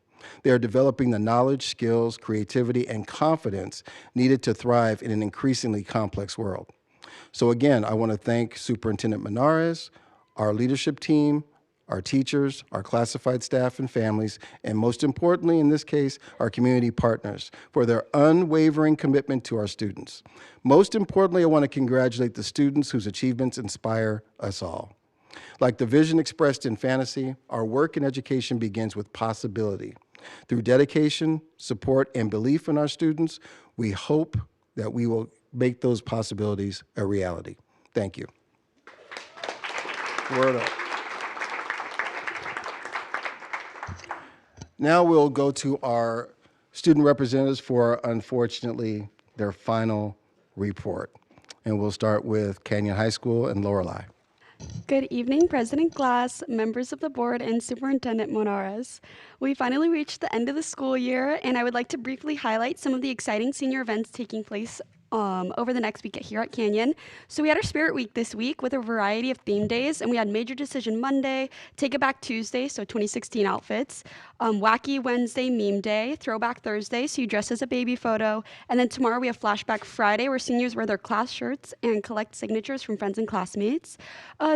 They are developing the knowledge, skills, creativity, and confidence needed to thrive in an increasingly complex world. So again, I want to thank Superintendent Menares, our leadership team, our teachers, our classified staff and families, and most importantly in this case, our community partners for their unwavering commitment to our students. Most importantly, I want to congratulate the students whose achievements inspire us all. Like the vision expressed in fantasy, our work in education begins with possibility. Through dedication, support, and belief in our students, we hope that we will make those possibilities a reality. Thank you. Word up. Now we'll go to our student representatives for, unfortunately, their final report. And we'll start with Canyon High School and Lorelei. Good evening, President Glass, members of the board, and Superintendent Monares. We finally reached the end of the school year, and I would like to briefly highlight some of the exciting senior events taking place over the next week here at Canyon. So we had our Spirit Week this week with a variety of theme days, and we had Major Decision Monday, Take It Back Tuesday, so 2016 outfits, Wacky Wednesday, Meme Day, Throwback Thursday, so you dress as a baby photo, and then tomorrow we have Flashback Friday, where seniors wear their class shirts and collect signatures from friends and classmates.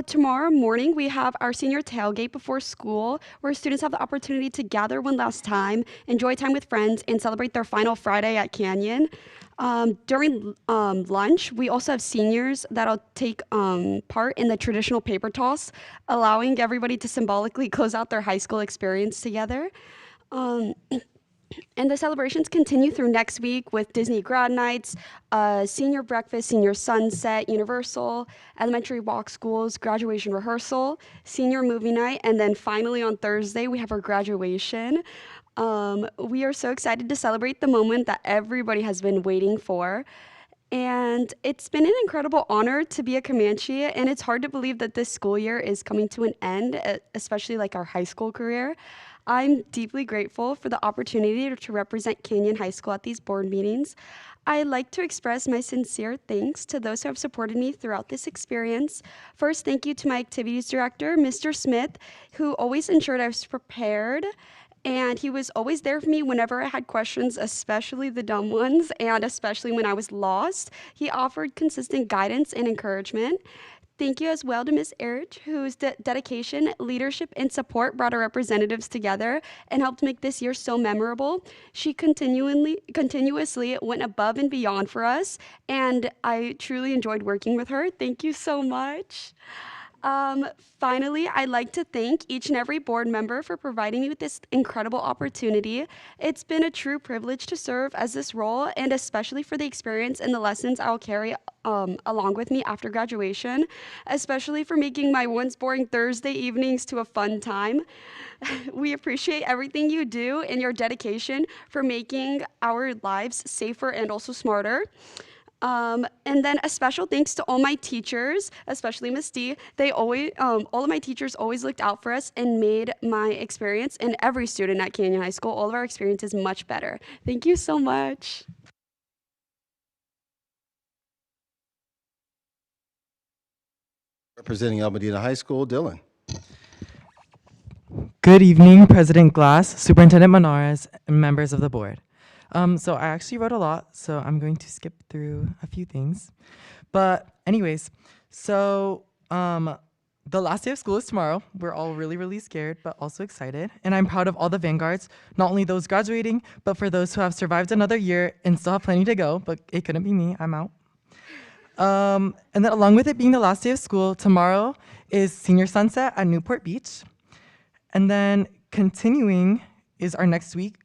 Tomorrow morning we have our senior tailgate before school, where students have the opportunity to gather one last time, enjoy time with friends, and celebrate their final Friday at Canyon. During lunch, we also have seniors that'll take part in the traditional paper toss, allowing everybody to symbolically close out their high school experience together. And the celebrations continue through next week with Disney grad nights, senior breakfast, senior sunset, Universal, elementary walk schools, graduation rehearsal, senior movie night, and then finally on Thursday we have our graduation. We are so excited to celebrate the moment that everybody has been waiting for. And it's been an incredible honor to be a Comanche, and it's hard to believe that this school year is coming to an end, especially like our high school career. I'm deeply grateful for the opportunity to represent Canyon High School at these board meetings. I'd like to express my sincere thanks to those who have supported me throughout this experience. First, thank you to my activities director, Mr. Smith, who always ensured I was prepared. And he was always there for me whenever I had questions, especially the dumb ones, and especially when I was lost. He offered consistent guidance and encouragement. Thank you as well to Ms. Erich, whose dedication, leadership, and support brought our representatives together and helped make this year so memorable. She continuously went above and beyond for us, and I truly enjoyed working with her. Thank you so much. Finally, I'd like to thank each and every board member for providing me with this incredible opportunity. It's been a true privilege to serve as this role, and especially for the experience and the lessons I'll carry along with me after graduation, especially for making my once boring Thursday evenings to a fun time. We appreciate everything you do and your dedication for making our lives safer and also smarter. And then a special thanks to all my teachers, especially Miss D. They always, all of my teachers always looked out for us and made my experience and every student at Canyon High School, all of our experiences much better. Thank you so much. Representing Almadena High School, Dylan. Good evening, President Glass, Superintendent Menares, and members of the board. So I actually wrote a lot, so I'm going to skip through a few things. But anyways, so the last day of school is tomorrow. We're all really, really scared, but also excited. And I'm proud of all the vanguards, not only those graduating, but for those who have survived another year and still have plenty to go, but it couldn't be me, I'm out. And then along with it being the last day of school, tomorrow is Senior Sunset at Newport Beach. And then continuing is our next week,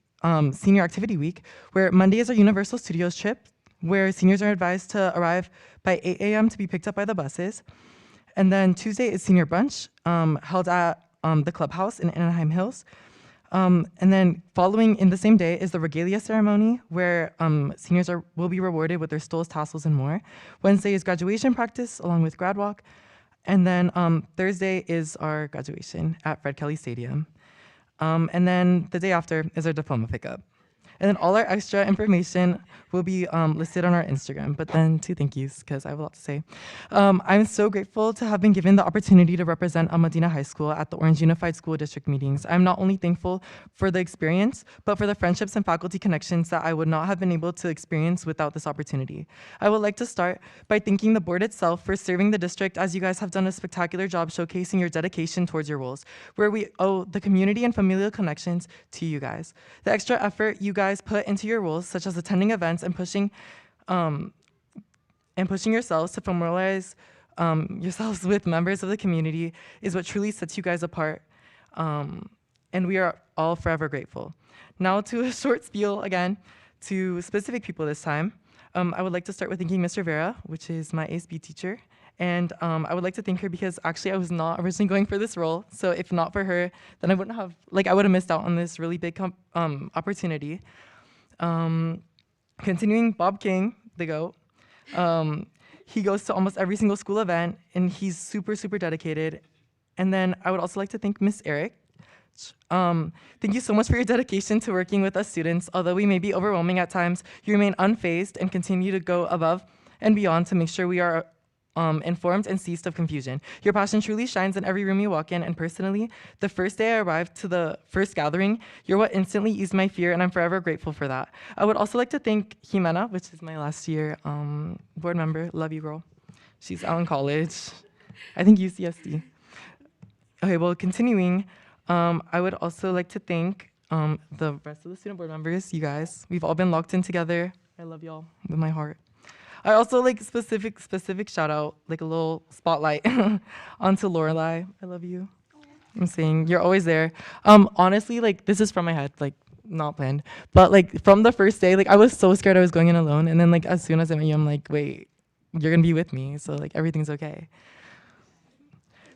Senior Activity Week, where Monday is our Universal Studios trip, where seniors are advised to arrive by 8 a.m. to be picked up by the buses. And then Tuesday is Senior Brunch, held at the Clubhouse in Anaheim Hills. And then following in the same day is the Regalia ceremony, where seniors will be rewarded with their stoles, tassels, and more. Wednesday is graduation practice along with grad walk. And then Thursday is our graduation at Fred Kelly Stadium. And then the day after is our diploma pickup. And then all our extra information will be listed on our Instagram. But then two thank yous, because I have a lot to say. I'm so grateful to have been given the opportunity to represent Almadena High School at the Orange Unified School District meetings. I'm not only thankful for the experience, but for the friendships and faculty connections that I would not have been able to experience without this opportunity. I would like to start by thanking the board itself for serving the district, as you guys have done a spectacular job showcasing your dedication towards your roles, where we owe the community and familial connections to you guys. The extra effort you guys put into your roles, such as attending events and pushing yourselves to familiarize yourselves with members of the community, is what truly sets you guys apart. And we are all forever grateful. Now to a short spiel again to specific people this time. I would like to start with thanking Mr. Vera, which is my ASB teacher. And I would like to thank her because actually I was not originally going for this role. So if not for her, then I wouldn't have, I would have missed out on this really big opportunity. Continuing, Bob King, the GOAT. He goes to almost every single school event, and he's super, super dedicated. And then I would also like to thank Miss Eric. Thank you so much for your dedication to working with us students. Although we may be overwhelming at times, you remain unfazed and continue to go above and beyond to make sure we are informed and ceased of confusion. Your passion truly shines in every room you walk in, and personally, the first day I arrived to the first gathering, you're what instantly eased my fear, and I'm forever grateful for that. I would also like to thank Jimena, which is my last year board member. Love you, girl. She's out in college. I think UCSD. Okay, well, continuing, I would also like to thank the rest of the student board members, you guys. We've all been locked in together. I love y'all with my heart. I also specific shout out, a little spotlight onto Lorelai. I love you. I'm saying you're always there. Honestly, this is from my head, not planned. But from the first day, I was so scared I was going in alone. And then as soon as I met you, I'm like, wait, you're gonna be with me. So everything's okay.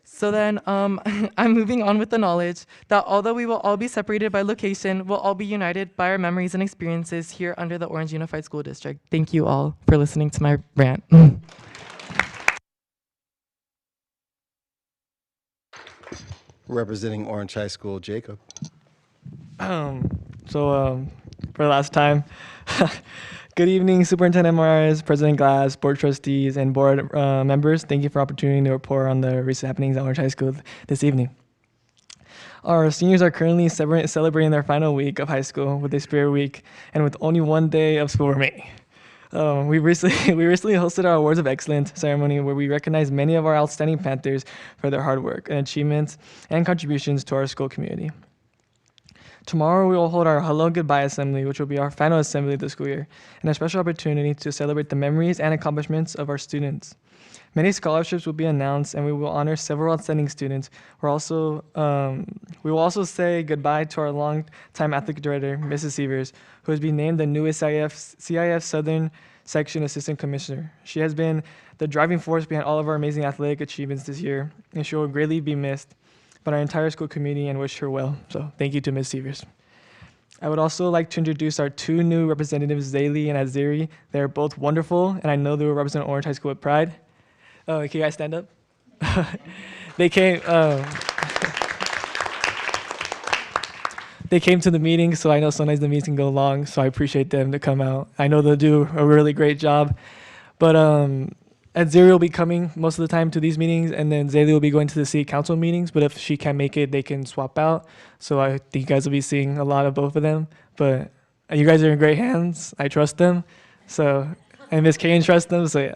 So then I'm moving on with the knowledge that although we will all be separated by location, we'll all be united by our memories and experiences here under the Orange Unified School District. Thank you all for listening to my rant. Representing Orange High School, Jacob. For the last time, good evening, Superintendent Morales, President Glass, Board Trustees, and Board members. Thank you for the opportunity to report on the recent happenings at Orange High School this evening. Our seniors are currently celebrating their final week of high school with a Spirit Week and with only one day of school remaining. We recently hosted our Awards of Excellence ceremony where we recognized many of our outstanding Panthers for their hard work and achievements and contributions to our school community. Tomorrow we will hold our Hello Goodbye Assembly, which will be our final assembly of the school year, and a special opportunity to celebrate the memories and accomplishments of our students. Many scholarships will be announced, and we will honor several outstanding students. We will also say goodbye to our longtime athletic director, Mrs. Severs, who has been named the new CIF Southern Section Assistant Commissioner. She has been the driving force behind all of our amazing athletic achievements this year, and she will greatly be missed by our entire school community and wish her well. So thank you to Ms. Severs. I would also like to introduce our two new representatives, Zaylee and Aziri. They're both wonderful, and I know they will represent Orange High School with pride. Can you guys stand up? They came to the meeting, so I know sometimes the meetings can go long, so I appreciate them to come out. I know they'll do a really great job. But Aziri will be coming most of the time to these meetings, and then Zaylee will be going to the city council meetings, but if she can't make it, they can swap out. So I think you guys will be seeing a lot of both of them. But You guys are in great hands. I trust them. So, and Ms. Kane trusts them. So, yeah.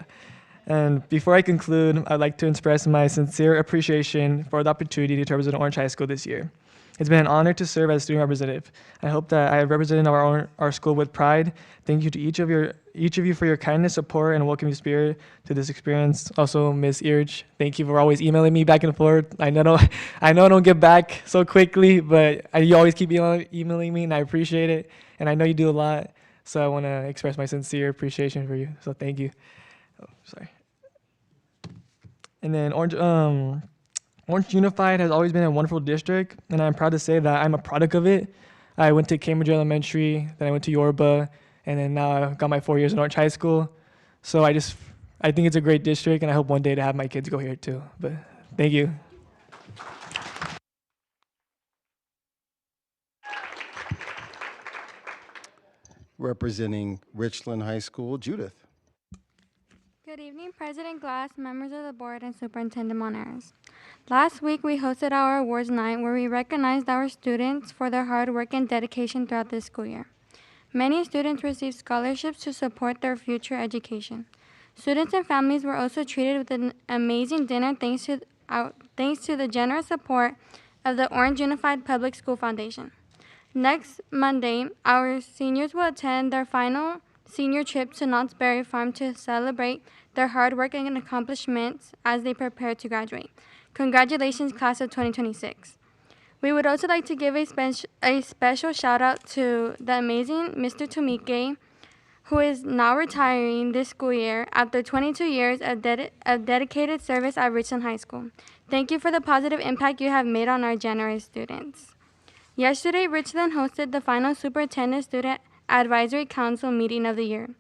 And before I conclude, I'd like to express my sincere appreciation for the opportunity to represent Orange High School this year. It's been an honor to serve as student representative. I hope that I have represented our school with pride. Thank you to each of you for your kindness, support, and welcoming spirit to this experience. Also, Ms. Earge, thank you for always emailing me back and forth. I know I don't get back so quickly, but you always keep emailing me, and I appreciate it. And I know you do a lot, so I want to express my sincere appreciation for you. So thank you. Oh, sorry. And then Orange Unified has always been a wonderful district, and I'm proud to say that I'm a product of it. I went to Cambridge Elementary, then I went to Yorba, and then now I got my 4 years at Orange High School. So I think it's a great district, and I hope one day to have my kids go here too. But thank you. Representing Richland High School, Judith. Good evening, President Glass, members of the board, and Superintendent Monares. Last week, we hosted our awards night where we recognized our students for their hard work and dedication throughout the school year. Many students received scholarships to support their future education. Students and families were also treated with an amazing dinner thanks to the generous support of the Orange Unified Public School Foundation. Next Monday, our seniors will attend their final senior trip to Knott's Berry Farm to celebrate their hard work and accomplishments as they prepare to graduate. Congratulations, class of 2026. We would also like to give a special shout out to the amazing Mr. Tomike, who is now retiring this school year after 22 years of dedicated service at Richland High School. Thank you for the positive impact you have made on our generous students. Yesterday, Richland hosted the final Superintendent Student Advisory Council meeting of the year.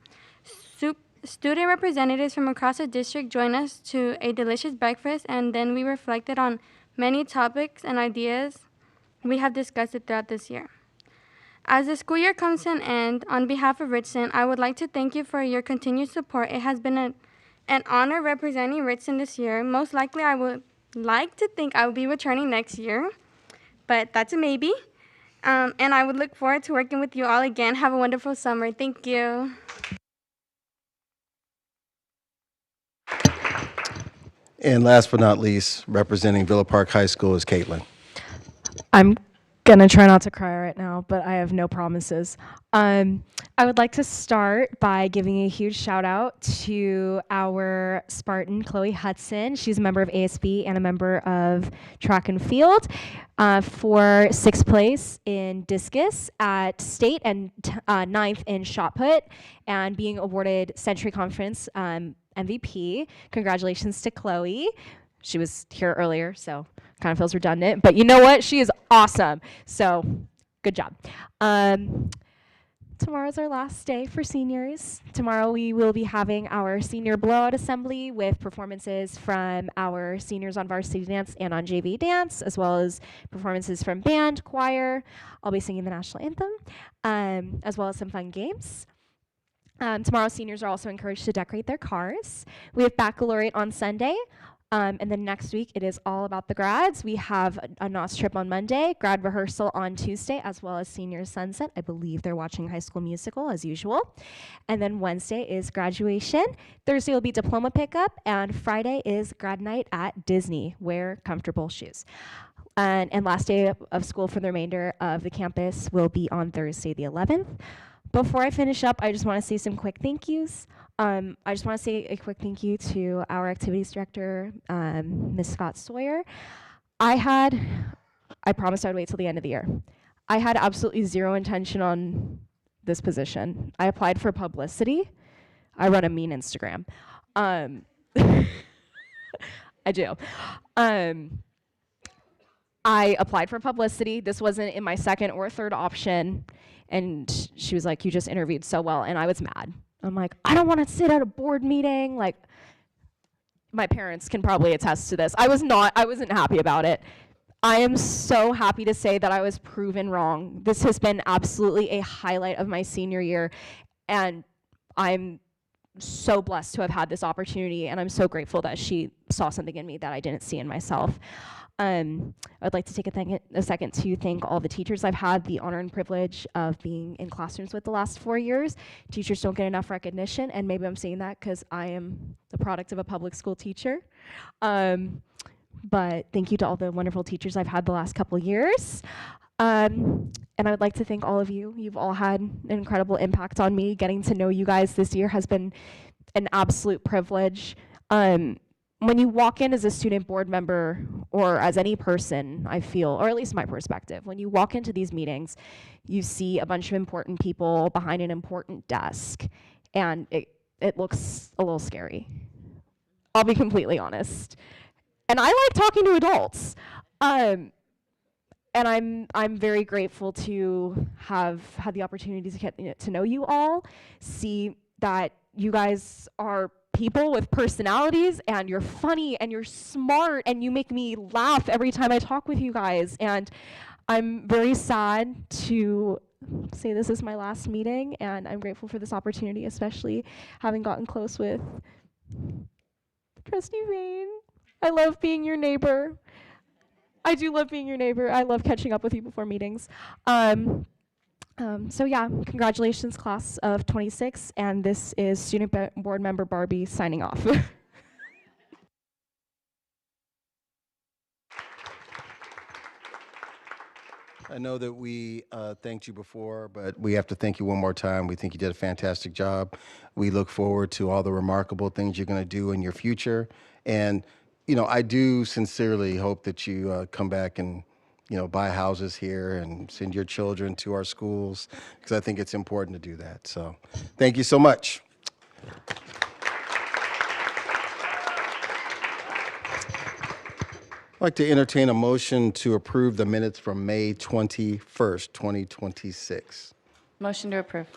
Student representatives from across the district joined us to a delicious breakfast, and then we reflected on many topics and ideas we have discussed throughout this year. As the school year comes to an end, on behalf of Richland, I would like to thank you for your continued support. It has been an honor representing Richland this year. Most likely, I would like to think I will be returning next year, but that's a maybe. And I would look forward to working with you all again. Have a wonderful summer. Thank you. And last but not least, representing Villa Park High School is Caitlin. I'm gonna try not to cry right now, but I have no promises. I would like to start by giving a huge shout out to our Spartan, Chloe Hudson. She's a member of ASB and a member of track and field for 6th place in discus at state and 9th in shot put, and being awarded Century Conference MVP. Congratulations to Chloe. She was here earlier, so kind of feels redundant, but you know what? She is awesome. So good job. Tomorrow's our last day for seniors. Tomorrow we will be having our senior blowout assembly with performances from our seniors on varsity dance and on JV dance, as well as performances from band, choir. I'll be singing the national anthem, as well as some fun games. Tomorrow seniors are also encouraged to decorate their cars. We have baccalaureate on Sunday. And then next week, it is all about the grads. We have a NOS trip on Monday, grad rehearsal on Tuesday, as well as senior sunset. I believe they're watching High School Musical as usual. And then Wednesday is graduation. Thursday will be diploma pickup. And Friday is grad night at Disney. Wear comfortable shoes. And last day of school for the remainder of the campus will be on Thursday the 11th. Before I finish up, I just want to say some quick thank yous. I just want to say a quick thank you to our activities director, Ms. Scott Sawyer. I promised I'd wait till the end of the year. I had absolutely zero intention on this position. I applied for publicity. I run a mean Instagram. I do. I applied for publicity. This wasn't in my second or third option. And she was like, you just interviewed so well. And I was mad. I'm like, I don't want to sit at a board meeting. Like, my parents can probably attest to this. I wasn't happy about it. I am so happy to say that I was proven wrong. This has been absolutely a highlight of my senior year. And I'm so blessed to have had this opportunity, and I'm so grateful that she saw something in me that I didn't see in myself. I'd like to take a second to thank all the teachers I've had the honor and privilege of being in classrooms with the last 4 years. Teachers don't get enough recognition, and maybe I'm saying that because I am the product of a public school teacher. But thank you to all the wonderful teachers I've had the last couple years. And I would like to thank all of you. You've all had an incredible impact on me. Getting to know you guys this year has been an absolute privilege. When you walk in as a student board member or as any person, I feel, or at least my perspective, when you walk into these meetings, you see a bunch of important people behind an important desk, and it looks a little scary. I'll be completely honest. And I like talking to adults. And I'm very grateful to have had the opportunity to get to know you all, see that you guys are people with personalities, and you're funny and you're smart and you make me laugh every time I talk with you guys. And I'm very sad to say this is my last meeting, and I'm grateful for this opportunity, especially having gotten close with Trustee Vane. I love being your neighbor. I do love being your neighbor. I love catching up with you before meetings. So yeah, congratulations, class of 26, and this is student board member Barbie signing off. I know that we thanked you before, but we have to thank you one more time. We think you did a fantastic job. We look forward to all the remarkable things you're going to do in your future. And, you know, I do sincerely hope that you come back and, you know, buy houses here and send your children to our schools, because I think it's important to do that. So thank you so much. I'd like to entertain a motion to approve the minutes from May 21st, 2026. Motion to approve.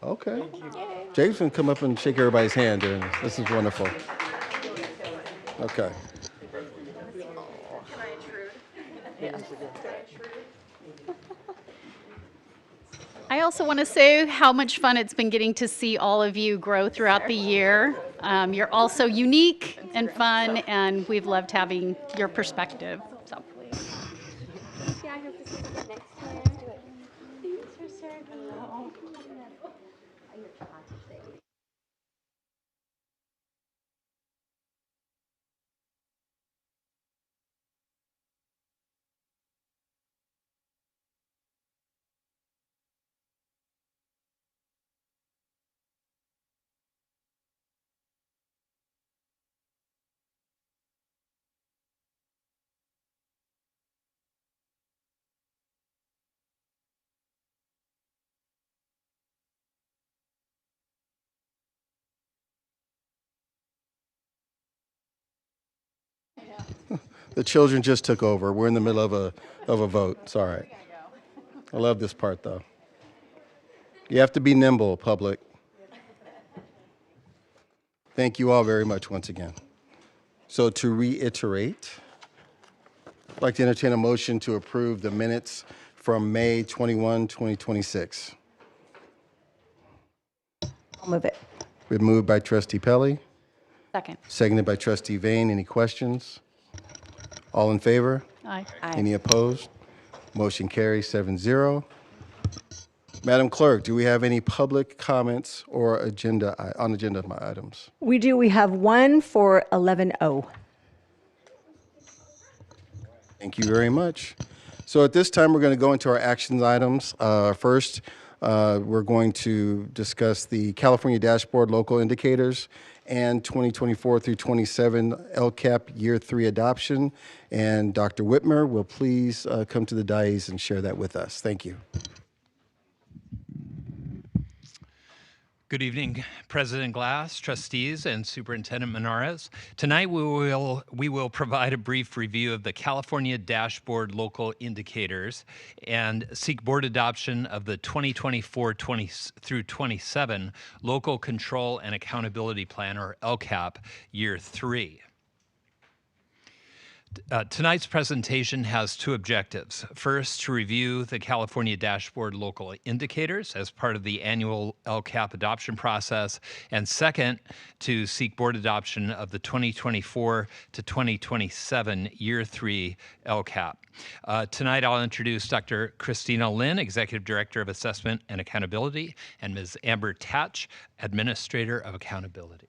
Okay. James can come up and shake everybody's hand during this. This is wonderful. Okay. I also want to say how much fun it's been getting to see all of you grow throughout the year. You're all so unique and fun, and we've loved having your perspective. So. The children just took over. We're in the middle of a vote. It's all right. I love this part, though. You have to be nimble, public. Thank you all very much once again. So to reiterate, I'd like to entertain a motion to approve the minutes from May 21, 2026. I'll move it. Been moved by Trustee Pelley, Second. seconded by Trustee Vane. Any questions? All in favor? Aye. Any opposed? Motion carries 7-0. Madam Clerk, do we have any public comments or agenda items? We do. We have one for 11O. Thank you very much. So at this time, we're going to go into our action items. First, we're going to discuss the California Dashboard Local Indicators and 2024 through 27 LCAP Year 3 adoption. And Dr. Whitmer will please come to the dais and share that with us. Thank you. Good evening, President Glass, trustees, and Superintendent Menares. Tonight we will provide a brief review of the California Dashboard Local Indicators and seek board adoption of the 2024 through 27 Local Control and Accountability Plan, or LCAP, Year 3. Tonight's presentation has two objectives. First, to review the California Dashboard local indicators as part of the annual LCAP adoption process, and second, to seek board adoption of the 2024 to 2027 Year 3 LCAP. Tonight, I'll introduce Dr. Christina Lin, Executive Director of Assessment and Accountability, and Ms. Amber Tatch, Administrator of Accountability.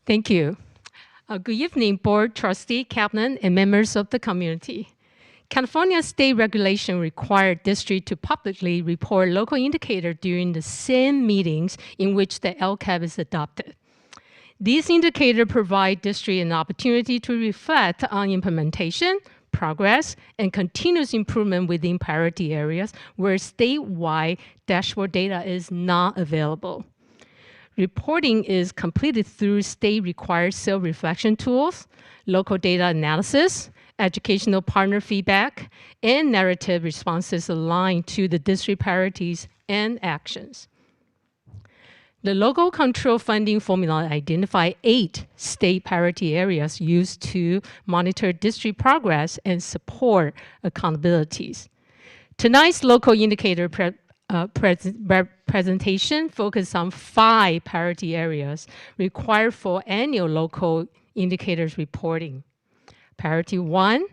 Thank you. Good evening, Board, Trustee, Cabinet, and members of the community. California state regulation required districts to publicly report local indicators during the same meetings in which the LCAP is adopted. These indicators provide districts an opportunity to reflect on implementation, progress, and continuous improvement within priority areas where statewide dashboard data is not available. Reporting is completed through state-required self-reflection tools, local data analysis, educational partner feedback, and narrative responses aligned to the district priorities and actions. The local control funding formula identified 8 state priority areas used to monitor district progress and support accountabilities. Tonight's local indicator presentation focused on 5 priority areas required for annual local indicators reporting. Priority 1,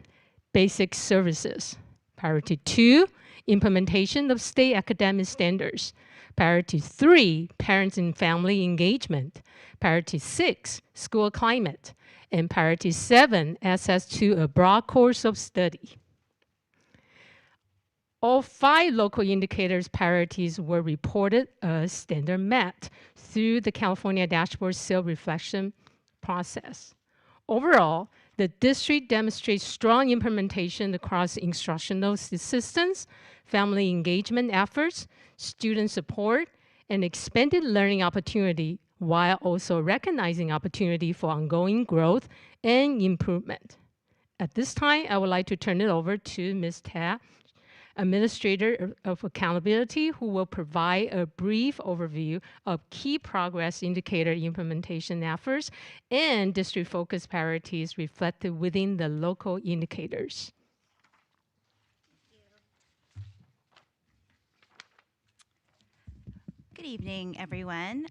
basic services. Priority 2, implementation of state academic standards. Priority 3, parents and family engagement. Priority 6, school climate. And priority 7, access to a broad course of study. All 5 local indicators priorities were reported as standard met through the California Dashboard self-reflection process. Overall, the district demonstrates strong implementation across instructional systems, family engagement efforts, student support, and expanded learning opportunity, while also recognizing opportunity for ongoing growth and improvement. At this time, I would like to turn it over to Ms. Tat, Administrator of Accountability, who will provide a brief overview of key progress indicator implementation efforts and district-focused priorities reflected within the local indicators. Good evening, everyone.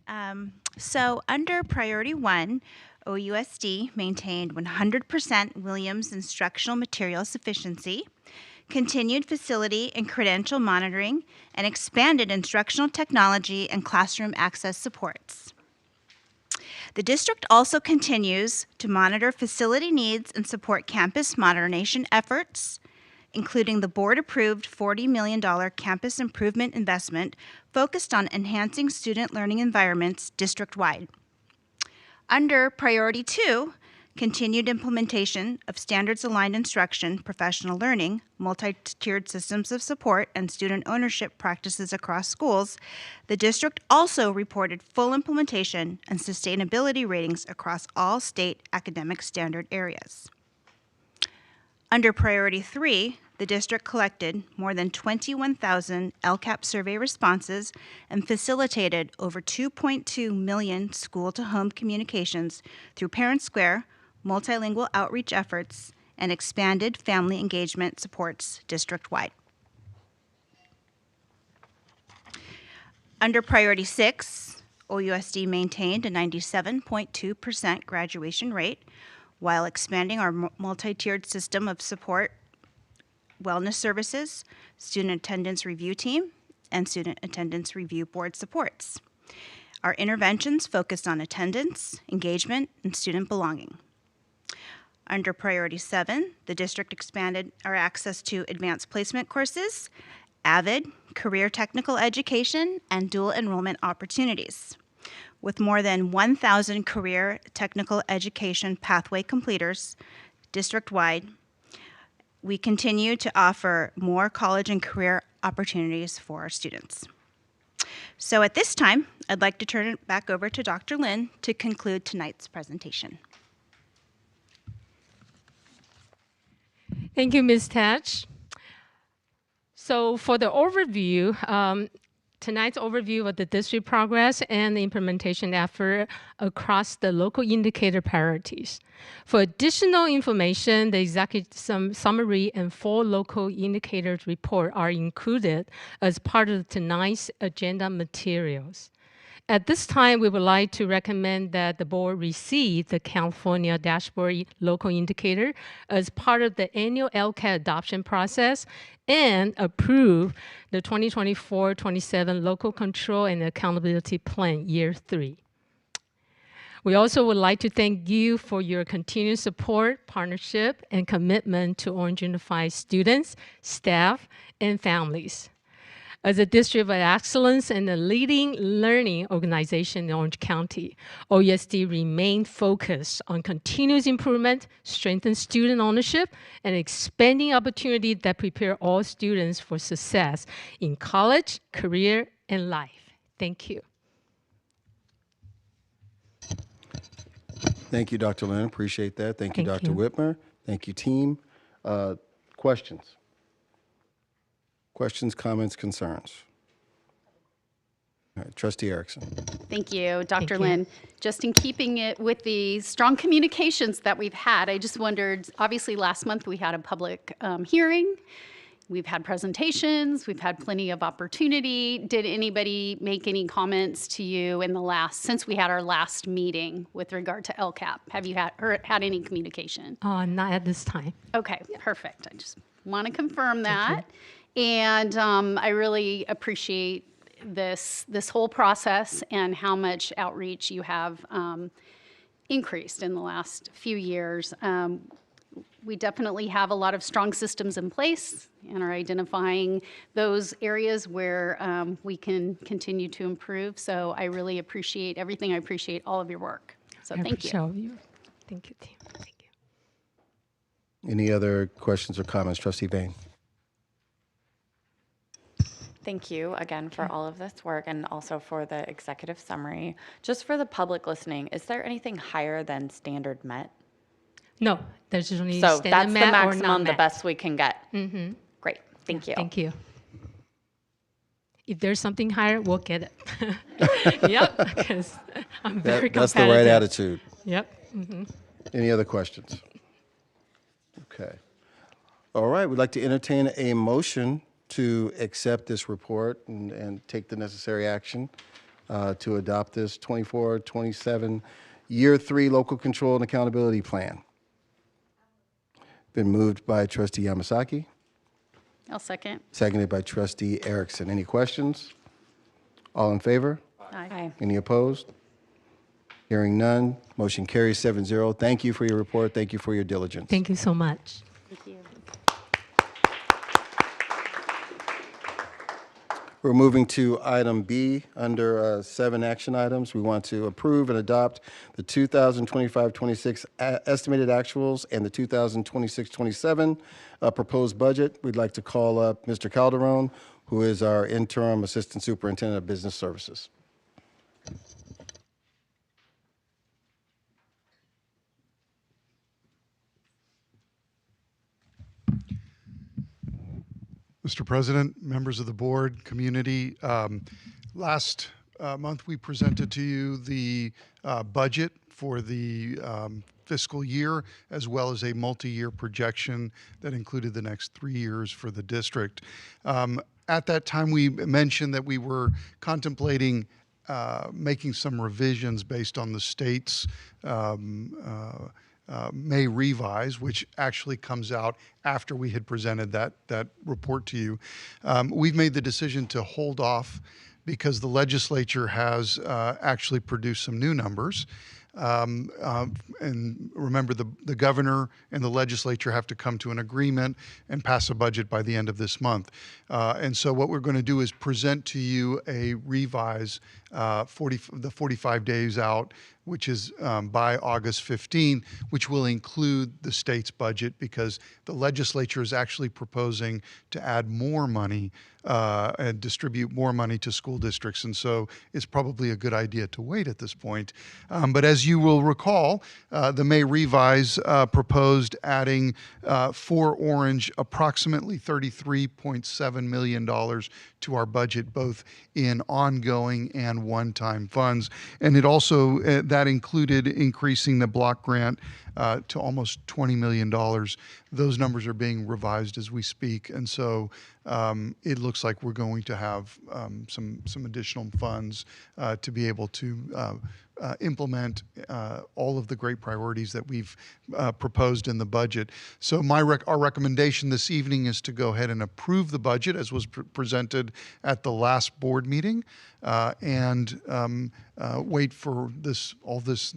So under Priority 1, OUSD maintained 100% Williams instructional material sufficiency, continued facility and credential monitoring, and expanded instructional technology and classroom access supports. The district also continues to monitor facility needs and support campus modernization efforts, including the board-approved $40 million campus improvement investment focused on enhancing student learning environments district-wide. Under Priority 2, continued implementation of standards-aligned instruction, professional learning, multi-tiered systems of support, and student ownership practices across schools, the district also reported full implementation and sustainability ratings across all state academic standard areas. Under Priority 3, the district collected more than 21,000 LCAP survey responses and facilitated over 2.2 million school-to-home communications through Parent Square, multilingual outreach efforts, and expanded family engagement supports district-wide. Under Priority 6, OUSD maintained a 97.2% graduation rate while expanding our multi-tiered system of support, wellness services, student attendance review team, and student attendance review board supports. Our interventions focused on attendance, engagement, and student belonging. Under Priority 7, the district expanded our access to advanced placement courses, AVID, career technical education, and dual enrollment opportunities. With more than 1,000 career technical education pathway completers district-wide, we continue to offer more college and career opportunities for our students. So at this time, I'd like to turn it back over to Dr. Lin to conclude tonight's presentation. Thank you, Ms. Tatch. So for the overview, tonight's overview of the district progress and the implementation effort across the local indicator priorities. For additional information, the executive summary and full local indicators report are included as part of tonight's agenda materials. At this time, we would like to recommend that the board receive the California Dashboard Local Indicator as part of the annual LCAP adoption process and approve the 2024-27 Local Control and Accountability Plan Year 3. We also would like to thank you for your continued support, partnership, and commitment to Orange Unified students, staff, and families. As a district of excellence and a leading learning organization in Orange County, OUSD remained focused on continuous improvement, strengthen student ownership, and expanding opportunities that prepare all students for success in college, career, and life. Thank you. Thank you, Dr. Lynn. Appreciate that. Thank you, Dr. Whitmer. Thank you, team. Questions? Questions, comments, concerns? All right, Trustee Erickson. Thank you, Dr. Lynn. Just in keeping it with the strong communications that we've had, I just wondered, obviously last month we had a public hearing. We've had presentations, we've had plenty of opportunity. Did anybody make any comments to you in the since we had our last meeting with regard to LCAP? Have you had any communication? Not at this time. Okay, perfect. I just want to confirm that. And I really appreciate this whole process and how much outreach you have increased in the last few years. We definitely have a lot of strong systems in place and are identifying those areas where we can continue to improve. So I really appreciate everything. I appreciate all of your work. So thank you. Thank you, team. Thank you. Any other questions or comments? Trustee Bain. Thank you again for all of this work and also for the executive summary. Just for the public listening, is there anything higher than standard met? No, there's only so standard that's met the or not maximum, the met. best we can get. Mm-hmm. Great, thank you. Thank you. If there's something higher, we'll get it. Yep, because I'm very competitive. That's the right attitude. Yep. Mm-hmm. Any other questions? Okay. All right, we'd like to entertain a motion to accept this report and take the necessary action to adopt this 24-27 Year 3 Local Control and Accountability Plan. Been moved by Trustee Yamasaki. I'll second. Seconded by Trustee Erickson. Any questions? All in favor? Aye. Any opposed? Hearing none, motion carries 7-0. Thank you for your report. Thank you for your diligence. Thank you so much. Thank you. We're moving to item B under 7 action items. We want to approve and adopt the 2025-26 estimated actuals and the 2026-27 proposed budget. We'd like to call up Mr. Calderon, who is our interim assistant superintendent of business services. Mr. President, members of the board, community, last month we presented to you the budget for the fiscal year, as well as a multi-year projection that included the next 3 years for the district. At that time, we mentioned that we were contemplating making some revisions based on the state's may revise, which actually comes out after we had presented that report to you. We've made the decision to hold off because the legislature has actually produced some new numbers. And remember, the governor and the legislature have to come to an agreement and pass a budget by the end of this month. And so what we're going to do is present to you a revise the 45 days out, which is by August 15, which will include the state's budget because the legislature is actually proposing to add more money and distribute more money to school districts. And so it's probably a good idea to wait at this point. But as you will recall, the May revise proposed adding for Orange approximately $33.7 million to our budget, both in ongoing and one-time funds. And it also, that included increasing the block grant to almost $20 million. Those numbers are being revised as we speak. And so it looks like we're going to have some additional funds to be able to implement all of the great priorities that we've proposed in the budget. So our recommendation this evening is to go ahead and approve the budget as was presented at the last board meeting, and wait for all this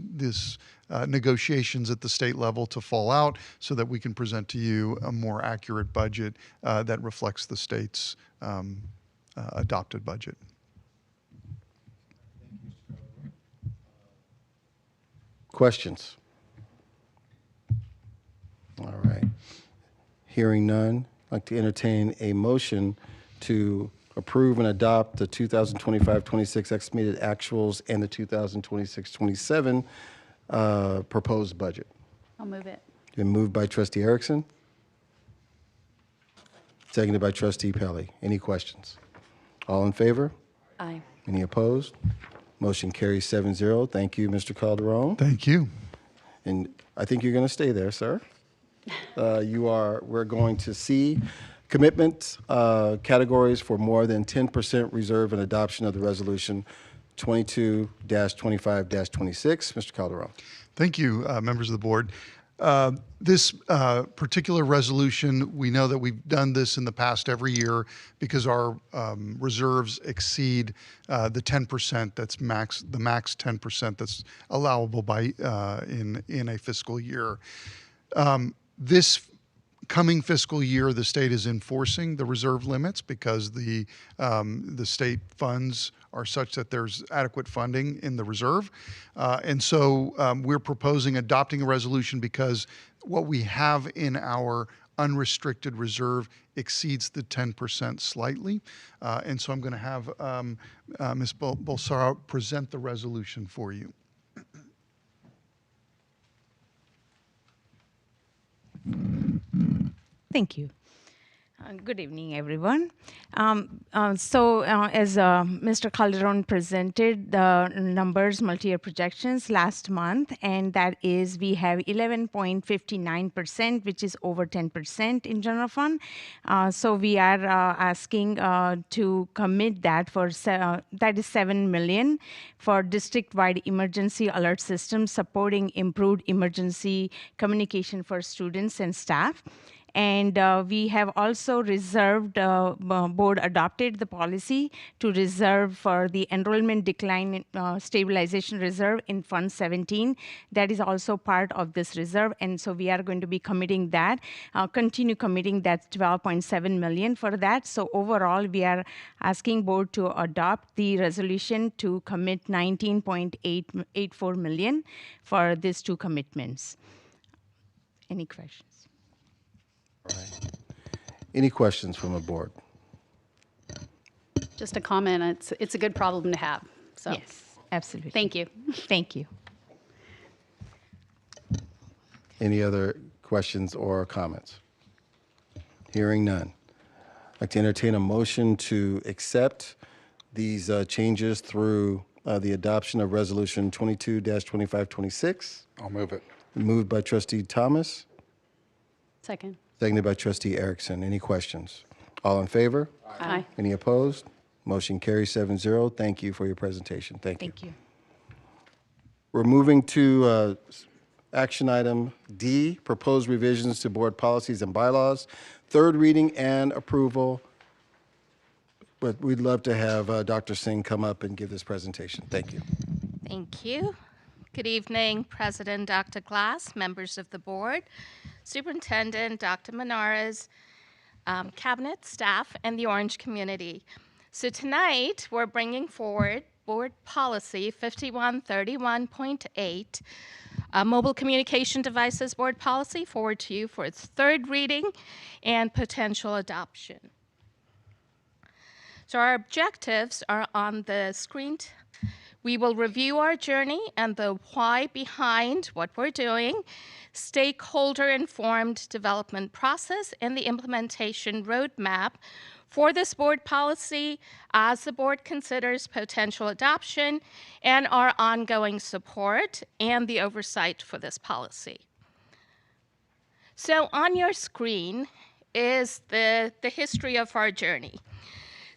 negotiations at the state level to fall out so that we can present to you a more accurate budget that reflects the state's adopted budget. Questions? All right. Hearing none, I'd like to entertain a motion to approve and adopt the 2025-26 estimated actuals and the 2026-27 proposed budget. I'll move it. Been moved by Trustee Erickson, seconded by Trustee Pelley. Any questions? All in favor? Aye. Any opposed? Motion carries 7-0. Thank you, Mr. Calderon. Thank you. And I think you're going to stay there, sir. We're going to see commitment categories for more than 10% reserve and adoption of the resolution 22-25-26. Mr. Calderon. Thank you, members of the board. This particular resolution, we know that we've done this in the past every year because our reserves exceed the 10% that's the max 10% that's allowable by in a fiscal year. This coming fiscal year, the state is enforcing the reserve limits because the state funds are such that there's adequate funding in the reserve. And so we're proposing adopting a resolution because what we have in our unrestricted reserve exceeds the 10% slightly. And so I'm going to have Ms. Bolsaro present the resolution for you. Thank you. Good evening, everyone. As Mr. Calderon presented the numbers, multi-year projections last month, and that is we have 11.59%, which is over 10% in general fund. So we are asking to commit that for that is $7 million for district-wide emergency alert system supporting improved emergency communication for students and staff. And we have also reserved, board adopted the policy to reserve for the enrollment decline stabilization reserve in Fund 17. That is also part of this reserve. And so we are going to be committing that, continue committing that $12.7 million for that. So overall, we are asking board to adopt the resolution to commit $19.84 million for these two commitments. Any questions? Right. Any questions from the board? Just a comment. It's a good problem to have. So yes, absolutely. Thank you. Thank you. Any other questions or comments? Hearing none. I'd like to entertain a motion to accept these changes through the adoption of Resolution 22-2526. I'll move it. Moved by Trustee Thomas. Second. Seconded by Trustee Erickson. Any questions? All in favor? Aye. Any opposed? Motion carries 7-0. Thank you for your presentation. Thank you. Thank you. We're moving to action item D, proposed revisions to board policies and bylaws, third reading and approval. But we'd love to have Dr. Singh come up and give this presentation. Thank you. Thank you. Good evening, President Dr. Glass, members of the board, Superintendent Dr. Menares, cabinet staff, and the Orange community. So tonight, we're bringing forward Board Policy 5131.8, Mobile Communication Devices Board Policy, forward to you for its third reading and potential adoption. So our objectives are on the screen. We will review our journey and the why behind what we're doing, stakeholder-informed development process, and the implementation roadmap for this board policy as the board considers potential adoption, and our ongoing support and the oversight for this policy. So on your screen is the history of our journey.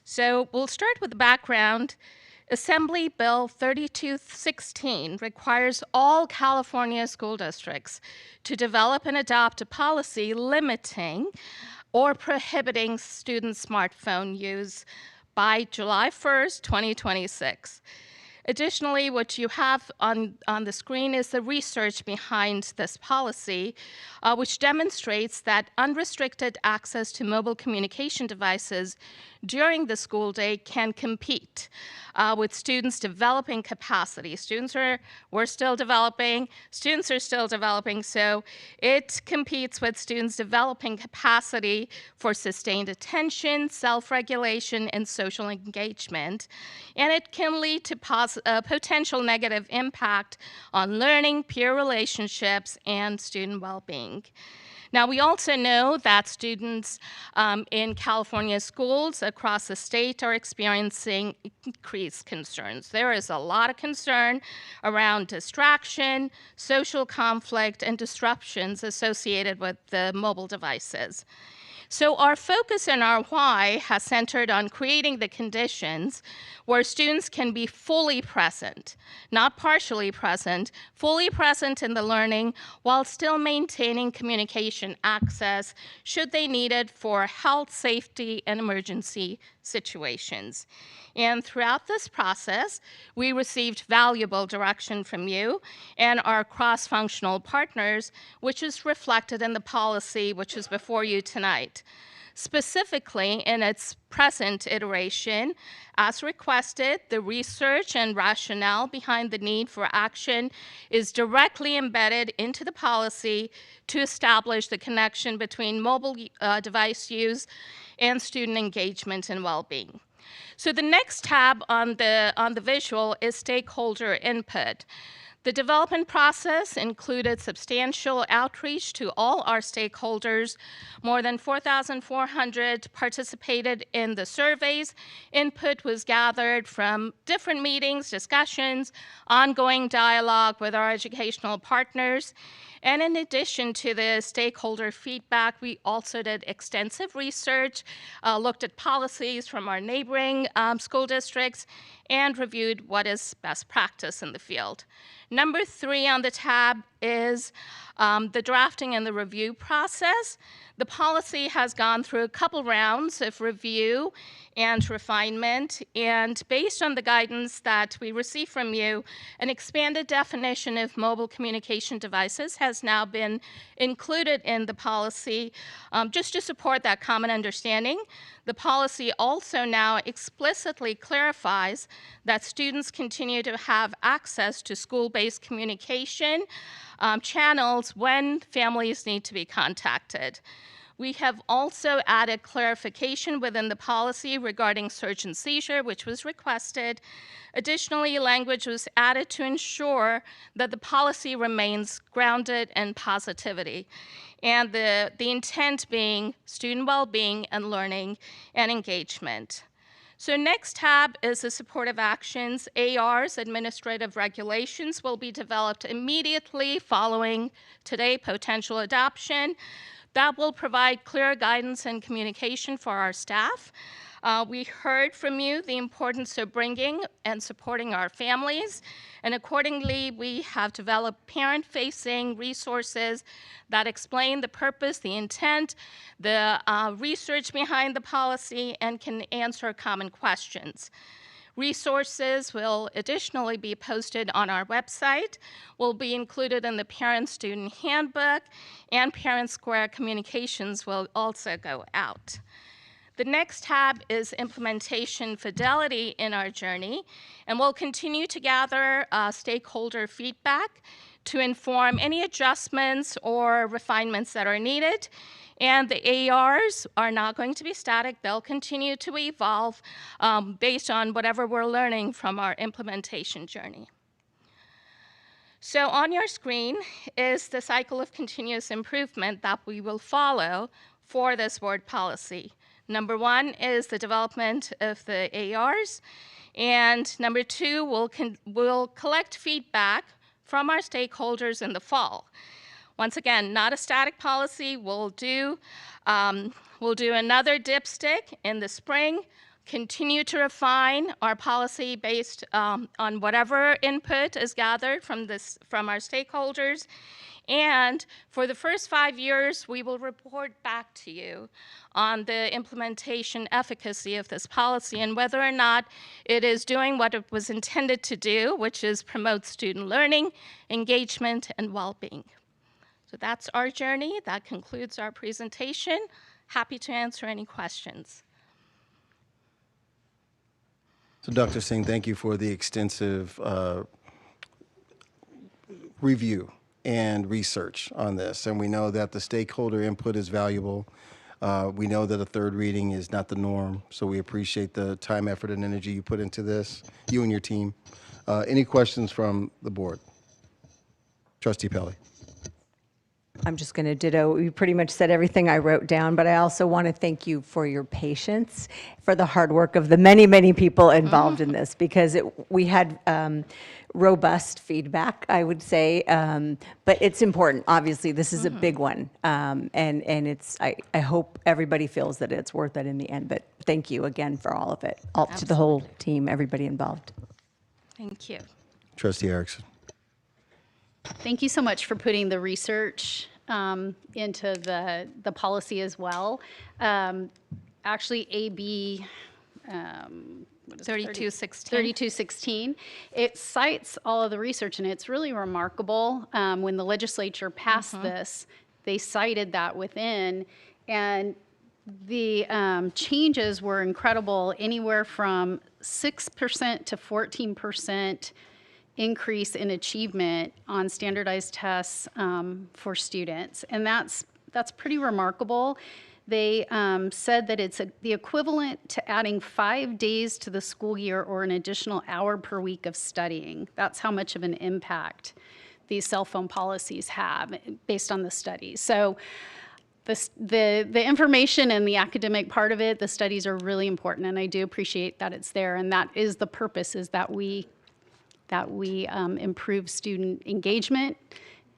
So we'll start with the background. Assembly Bill 3216 requires all California school districts to develop and adopt a policy limiting or prohibiting student smartphone use by July 1st, 2026. Additionally, what you have on the screen is the research behind this policy, which demonstrates that unrestricted access to mobile communication devices during the school day can compete with students developing capacity. We're still developing, students are still developing, so it competes with students developing capacity for sustained attention, self-regulation, and social engagement. And it can lead to potential negative impact on learning, peer relationships, and student well-being. Now, we also know that students in California schools across the state are experiencing increased concerns. There is a lot of concern around distraction, social conflict, and disruptions associated with the mobile devices. So our focus and our why has centered on creating the conditions where students can be fully present, not partially present, fully present in the learning while still maintaining communication access should they need it for health, safety, and emergency situations. And throughout this process, we received valuable direction from you and our cross-functional partners, which is reflected in the policy which is before you tonight. Specifically, in its present iteration, as requested, the research and rationale behind the need for action is directly embedded into the policy to establish the connection between mobile device use and student engagement and well-being. So the next tab on the visual is stakeholder input. The development process included substantial outreach to all our stakeholders. More than 4,400 participated in the surveys. Input was gathered from different meetings, discussions, ongoing dialogue with our educational partners. And in addition to the stakeholder feedback, we also did extensive research, looked at policies from our neighboring school districts, and reviewed what is best practice in the field. Number 3 on the tab is the drafting and the review process. The policy has gone through a couple rounds of review and refinement, and based on the guidance that we received from you, an expanded definition of mobile communication devices has now been included in the policy just to support that common understanding. The policy also now explicitly clarifies that students continue to have access to school-based communication channels when families need to be contacted. We have also added clarification within the policy regarding search and seizure, which was requested. Additionally, language was added to ensure that the policy remains grounded in positivity, and the intent being student well-being and learning and engagement. So next tab is the supportive actions. ARs, administrative regulations, will be developed immediately following today potential adoption. That will provide clear guidance and communication for our staff. We heard from you the importance of bringing and supporting our families, and accordingly, we have developed parent-facing resources that explain the purpose, the intent, the research behind the policy, and can answer common questions. Resources will additionally be posted on our website, will be included in the parent-student handbook, and Parent Square communications will also go out. The next tab is implementation fidelity in our journey, and we'll continue to gather stakeholder feedback to inform any adjustments or refinements that are needed. And the ARs are not going to be static. They'll continue to evolve based on whatever we're learning from our implementation journey. So on your screen is the cycle of continuous improvement that we will follow for this board policy. Number one is the development of the ARs. And number two, we'll collect feedback from our stakeholders in the fall. Once again, not a static policy. We'll do another dipstick in the spring, continue to refine our policy based on whatever input is gathered from our stakeholders. And for the first 5 years, we will report back to you on the implementation efficacy of this policy and whether or not it is doing what it was intended to do, which is promote student learning, engagement, and well-being. So that's our journey. That concludes our presentation. Happy to answer any questions. So Dr. Singh, thank you for the extensive review and research on this. And we know that the stakeholder input is valuable. We know that a third reading is not the norm, so we appreciate the time, effort, and energy you put into this, you and your team. Any questions from the board? Trustee Pelley. I'm just going to ditto. You pretty much said everything I wrote down, but I also want to thank you for your patience, for the hard work of the many, many people involved in this, because we had robust feedback, I would say, but it's important. Obviously, this is a big one, and it's. I hope everybody feels that it's worth it in the end. But thank you again for all of it, to the whole team, everybody involved. Thank you. Trustee Erickson. Thank you so much for putting the research into the policy as well. Actually, AB 3216, it cites all of the research, and it's really remarkable. When the legislature passed this, they cited that within, and the changes were incredible, anywhere from 6% to 14% increase in achievement on standardized tests for students. And that's pretty remarkable. They said that it's the equivalent to adding 5 days to the school year or an additional hour per week of studying. That's how much of an impact these cell phone policies have based on the studies. So the information and the academic part of it, the studies are really important, and I do appreciate that it's there, and that is the purpose, is that we improve student engagement,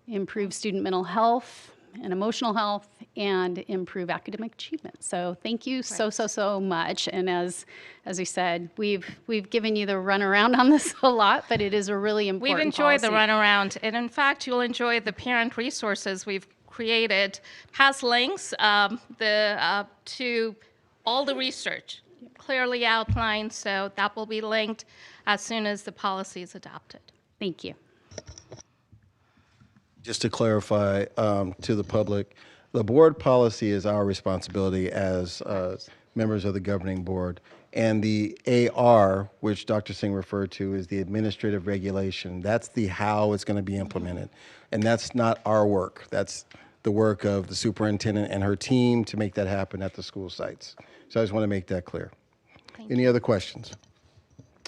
improve student mental health and emotional health, and improve academic achievement. So thank you so much. And as we said, we've given you the runaround on this a lot, but it is a really important We've enjoyed policy. the runaround, and in fact, you'll enjoy the parent resources we've created. Has links to all the research clearly outlined, so that will be linked as soon as the policy is adopted. Thank you. Just to clarify to the public, the board policy is our responsibility as members of the governing board. And the AR, which Dr. Singh referred to, is the administrative regulation. That's the how it's going to be implemented. And that's not our work. That's the work of the superintendent and her team to make that happen at the school sites. So I just want to make that clear. Any other questions?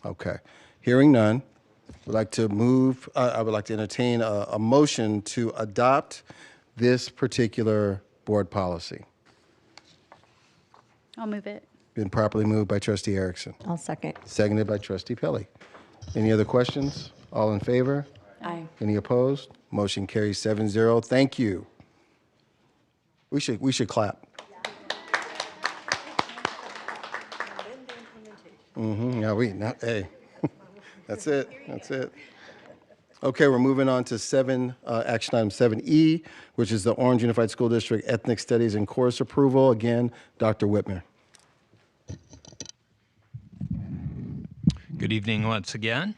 Okay. Hearing none, I would like to entertain a motion to adopt this particular board policy. I'll move it. Been properly moved by Trustee Erickson. I'll second. Seconded by Trustee Pelley. Any other questions? All in favor? Aye. Any opposed? Motion carries 7-0. Thank you. We should clap. Hey, that's it. That's it. Okay, we're moving on to action item 7E, which is the Orange Unified School District Ethnic Studies and Course Approval. Again, Dr. Whitmer. Good evening once again.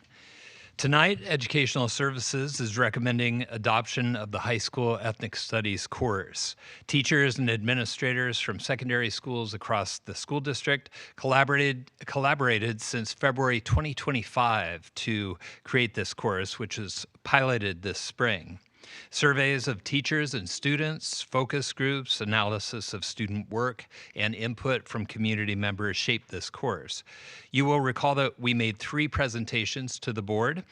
Tonight, Educational Services is recommending adoption of the high school ethnic studies course. Teachers and administrators from secondary schools across the school district collaborated since February 2025 to create this course, which is piloted this spring. Surveys of teachers and students, focus groups, analysis of student work, and input from community members shaped this course. You will recall that we made 3 presentations to the board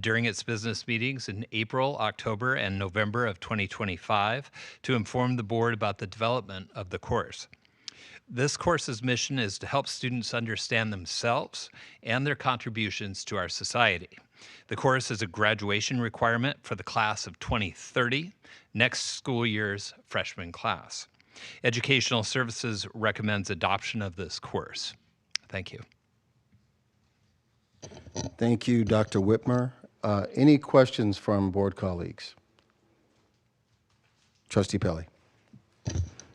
during its business meetings in April, October, and November of 2025 to inform the board about the development of the course. This course's mission is to help students understand themselves and their contributions to our society. The course is a graduation requirement for the class of 2030, next school year's freshman class. Educational Services recommends adoption of this course. Thank you. Thank you, Dr. Whitmer. Any questions from board colleagues? Trustee Pelley.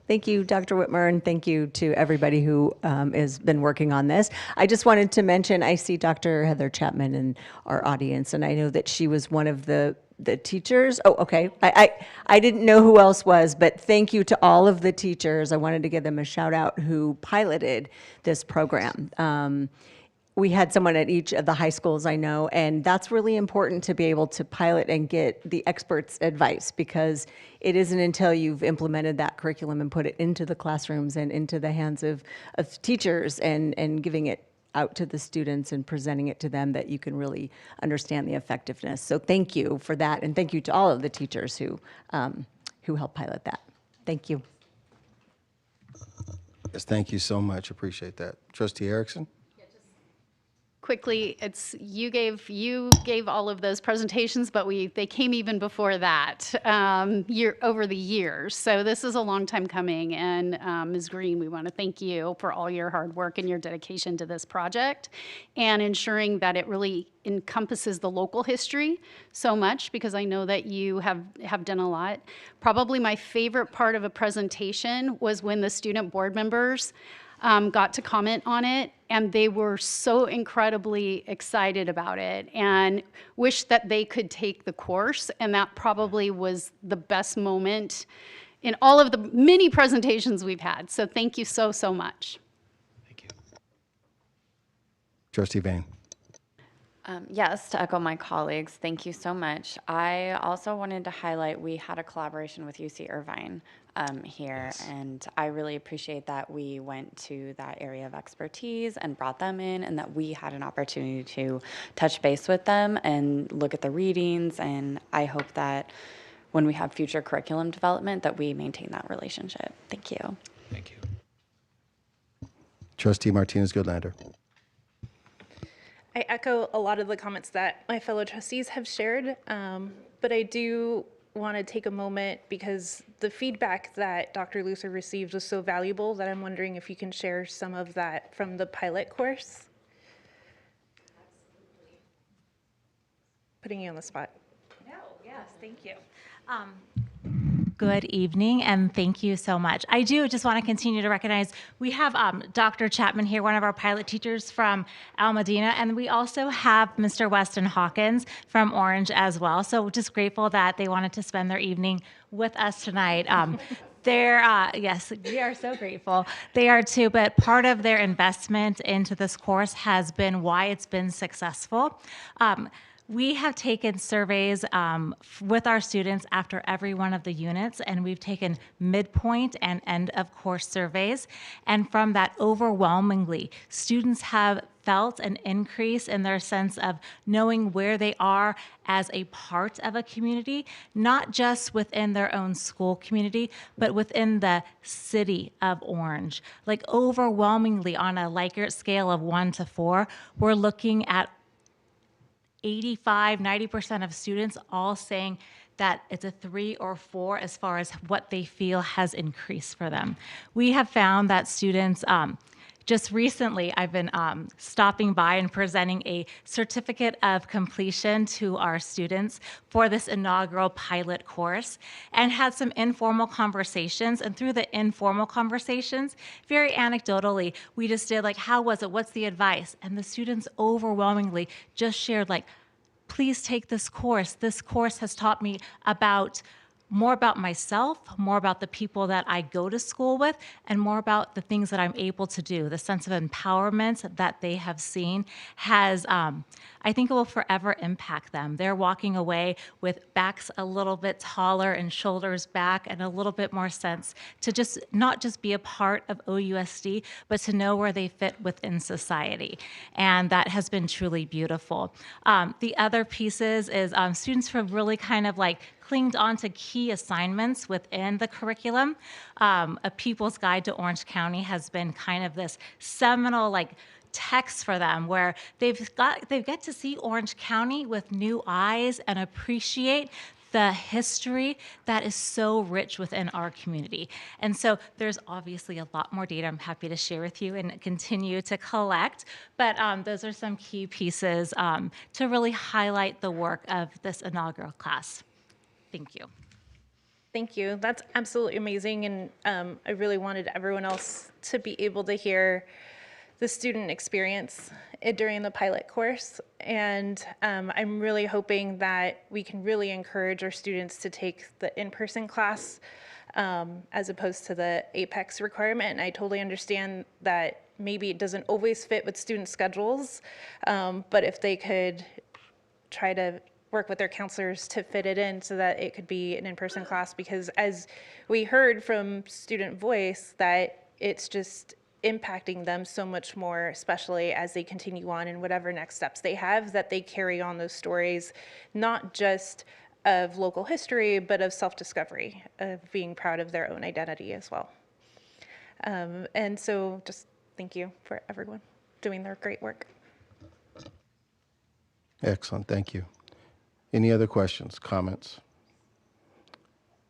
Thank you, Dr. Whitmer, and thank you to everybody who has been working on this. I just wanted to mention, I see Dr. Heather Chapman in our audience, and I know that she was one of the teachers. Oh, okay. I didn't know who else was, but thank you to all of the teachers. I wanted to give them a shout out who piloted this program. We had someone at each of the high schools, I know, and that's really important to be able to pilot and get the experts' advice, because it isn't until you've implemented that curriculum and put it into the classrooms and into the hands of teachers and giving it out to the students and presenting it to them that you can really understand the effectiveness. So thank you for that, and thank you to all of the teachers who helped pilot that. Thank you. Yes, thank you so much. Appreciate that. Trustee Erickson? Quickly, it's you gave all of those presentations, but they came even before that, over the years. So this is a long time coming, and Ms. Green, we want to thank you for all your hard work and your dedication to this project, and ensuring that it really encompasses the local history so much, because I know that you have done a lot. Probably my favorite part of a presentation was when the student board members got to comment on it, and they were so incredibly excited about it and wished that they could take the course, and that probably was the best moment in all of the many presentations we've had. So thank you so, so much. Thank you. Trustee Vane. Yes, to echo my colleagues, thank you so much. I also wanted to highlight we had a collaboration with UC Irvine here, yes. And I really appreciate that we went to that area of expertise and brought them in, and that we had an opportunity to touch base with them and look at the readings, and I hope that when we have future curriculum development that we maintain that relationship. Thank you. Thank you. Trustee Martinez-Goodlander. I echo a lot of the comments that my fellow trustees have shared, but I do want to take a moment because the feedback that Dr. Lucer received was so valuable that I'm wondering if you can share some of that from the pilot course. Putting you on the spot. No, yes, thank you. Good evening, and thank you so much. I do just want to continue to recognize we have Dr. Chapman here, one of our pilot teachers from Al Medina, and we also have Mr. Weston Hawkins from Orange as well. So just grateful that they wanted to spend their evening with us tonight. Yes, we are so grateful. They are too, but part of their investment into this course has been why it's been successful. We have taken surveys with our students after every one of the units, and we've taken midpoint and end of course surveys. And from that, overwhelmingly, students have felt an increase in their sense of knowing where they are as a part of a community, not just within their own school community, but within the city of Orange. Like overwhelmingly on a Likert scale of 1 to 4, we're looking at 85–90% of students all saying that it's a 3 or 4 as far as what they feel has increased for them. We have found that students, just recently I've been stopping by and presenting a certificate of completion to our students for this inaugural pilot course, and had some informal conversations. And through the informal conversations, very anecdotally, we just did like, how was it? What's the advice? And the students overwhelmingly just shared like, please take this course. This course has taught me more about myself, more about the people that I go to school with, and more about the things that I'm able to do. The sense of empowerment that they have seen has, I think it will forever impact them. They're walking away with backs a little bit taller and shoulders back and a little bit more sense to just not just be a part of OUSD, but to know where they fit within society. And that has been truly beautiful. The other pieces is students have really kind of like clinged on to key assignments within the curriculum. A People's Guide to Orange County has been kind of this seminal text for them where they get to see Orange County with new eyes and appreciate the history that is so rich within our community. And so there's obviously a lot more data I'm happy to share with you and continue to collect, but those are some key pieces to really highlight the work of this inaugural class. Thank you. Thank you. That's absolutely amazing. And I really wanted everyone else to be able to hear the student experience during the pilot course. And I'm really hoping that we can really encourage our students to take the in-person class as opposed to the APEX requirement. And I totally understand that maybe it doesn't always fit with student schedules, but if they could try to work with their counselors to fit it in so that it could be an in-person class, because as we heard from student voice, that it's just impacting them so much more, especially as they continue on in whatever next steps they have, that they carry on those stories, not just of local history, but of self-discovery, of being proud of their own identity as well. And so just thank you for everyone doing their great work. Excellent, thank you. Any other questions, comments?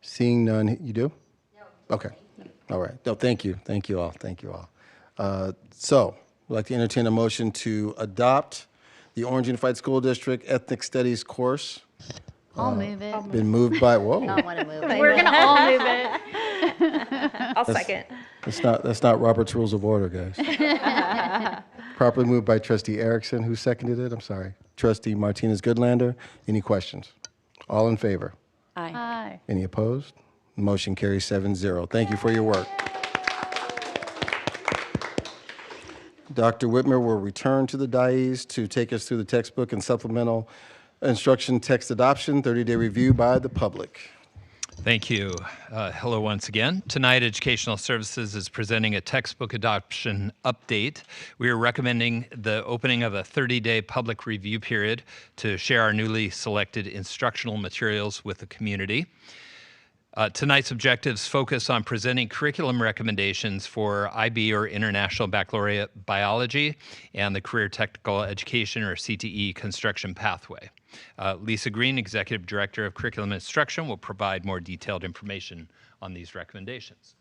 Seeing none, you do? No. Okay, all right. No, thank you all, thank you all. So, I'd like to entertain a motion to adopt the Orange Unified School District Ethnic Studies course. I'll move it. Been moved by, whoa. I want to move it. We're going to all move it. I'll second. That's not Robert's Rules of Order, guys. Properly moved by Trustee Erickson. Who seconded it? I'm sorry. Trustee Martinez-Goodlander. Any questions? All in favor? Aye. Aye. Any opposed? Motion carries 7-0. Thank you for your work. Dr. Whitmer will return to the dais to take us through the textbook and supplemental instruction text adoption, 30-day review by the public. Thank you. Hello once again. Tonight, Educational Services is presenting a textbook adoption update. We are recommending the opening of a 30-day public review period to share our newly selected instructional materials with the community. Tonight's objectives focus on presenting curriculum recommendations for IB or International Baccalaureate Biology and the Career Technical Education or CTE construction pathway. Lisa Green, Executive Director of Curriculum Instruction, will provide more detailed information on these recommendations.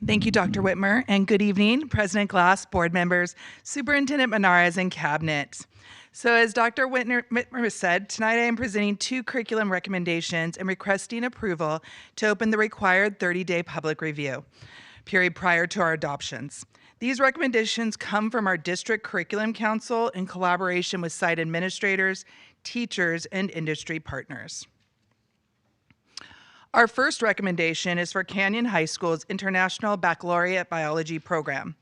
Thank you, Dr. Whitmer, and good evening, President Glass, board members, Superintendent Menares, and Cabinet. So as Dr. Whitmer said, tonight I am presenting 2 curriculum recommendations and requesting approval to open the required 30-day public review period prior to our adoptions. These recommendations come from our District Curriculum Council in collaboration with site administrators, teachers, and industry partners. Our first recommendation is for Canyon High School's International Baccalaureate Biology program.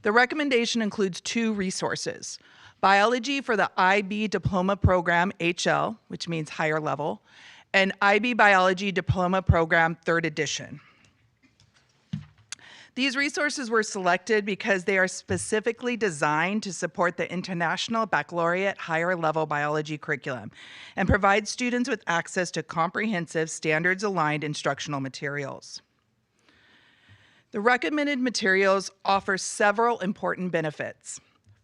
The recommendation includes 2 resources: Biology for the IB Diploma Program HL, which means higher level, and IB Biology Diploma Program 3rd edition. These resources were selected because they are specifically designed to support the International Baccalaureate Higher Level Biology curriculum and provide students with access to comprehensive, standards-aligned instructional materials. The recommended materials offer several important benefits.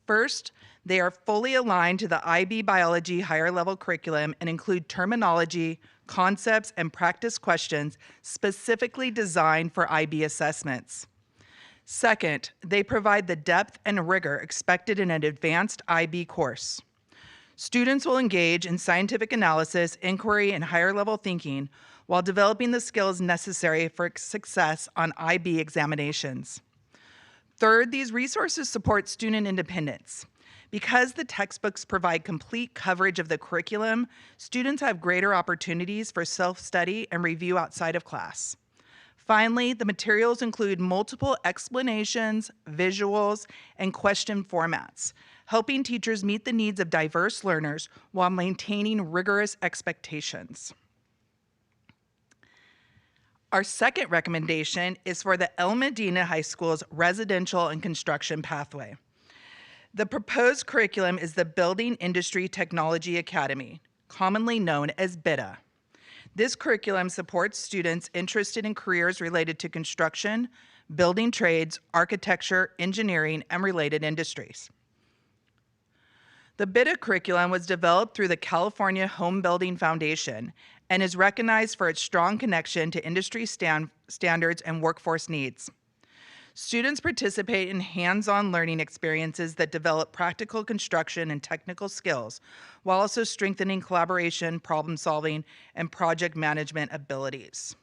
First, they are fully aligned to the IB Biology Higher Level curriculum and include terminology, concepts, and practice questions specifically designed for IB assessments. Second, they provide the depth and rigor expected in an advanced IB course. Students will engage in scientific analysis, inquiry, and higher level thinking while developing the skills necessary for success on IB examinations. Third, these resources support student independence. Because the textbooks provide complete coverage of the curriculum, students have greater opportunities for self-study and review outside of class. Finally, the materials include multiple explanations, visuals, and question formats, helping teachers meet the needs of diverse learners while maintaining rigorous expectations. Our second recommendation is for the El Medina High School's residential and construction pathway. The proposed curriculum is the Building Industry Technology Academy, commonly known as BITA. This curriculum supports students interested in careers related to construction, building trades, architecture, engineering, and related industries. The BITA curriculum was developed through the California Home Building Foundation and is recognized for its strong connection to industry standards and workforce needs. Students participate in hands-on learning experiences that develop practical construction and technical skills, while also strengthening collaboration, problem-solving, and project management abilities.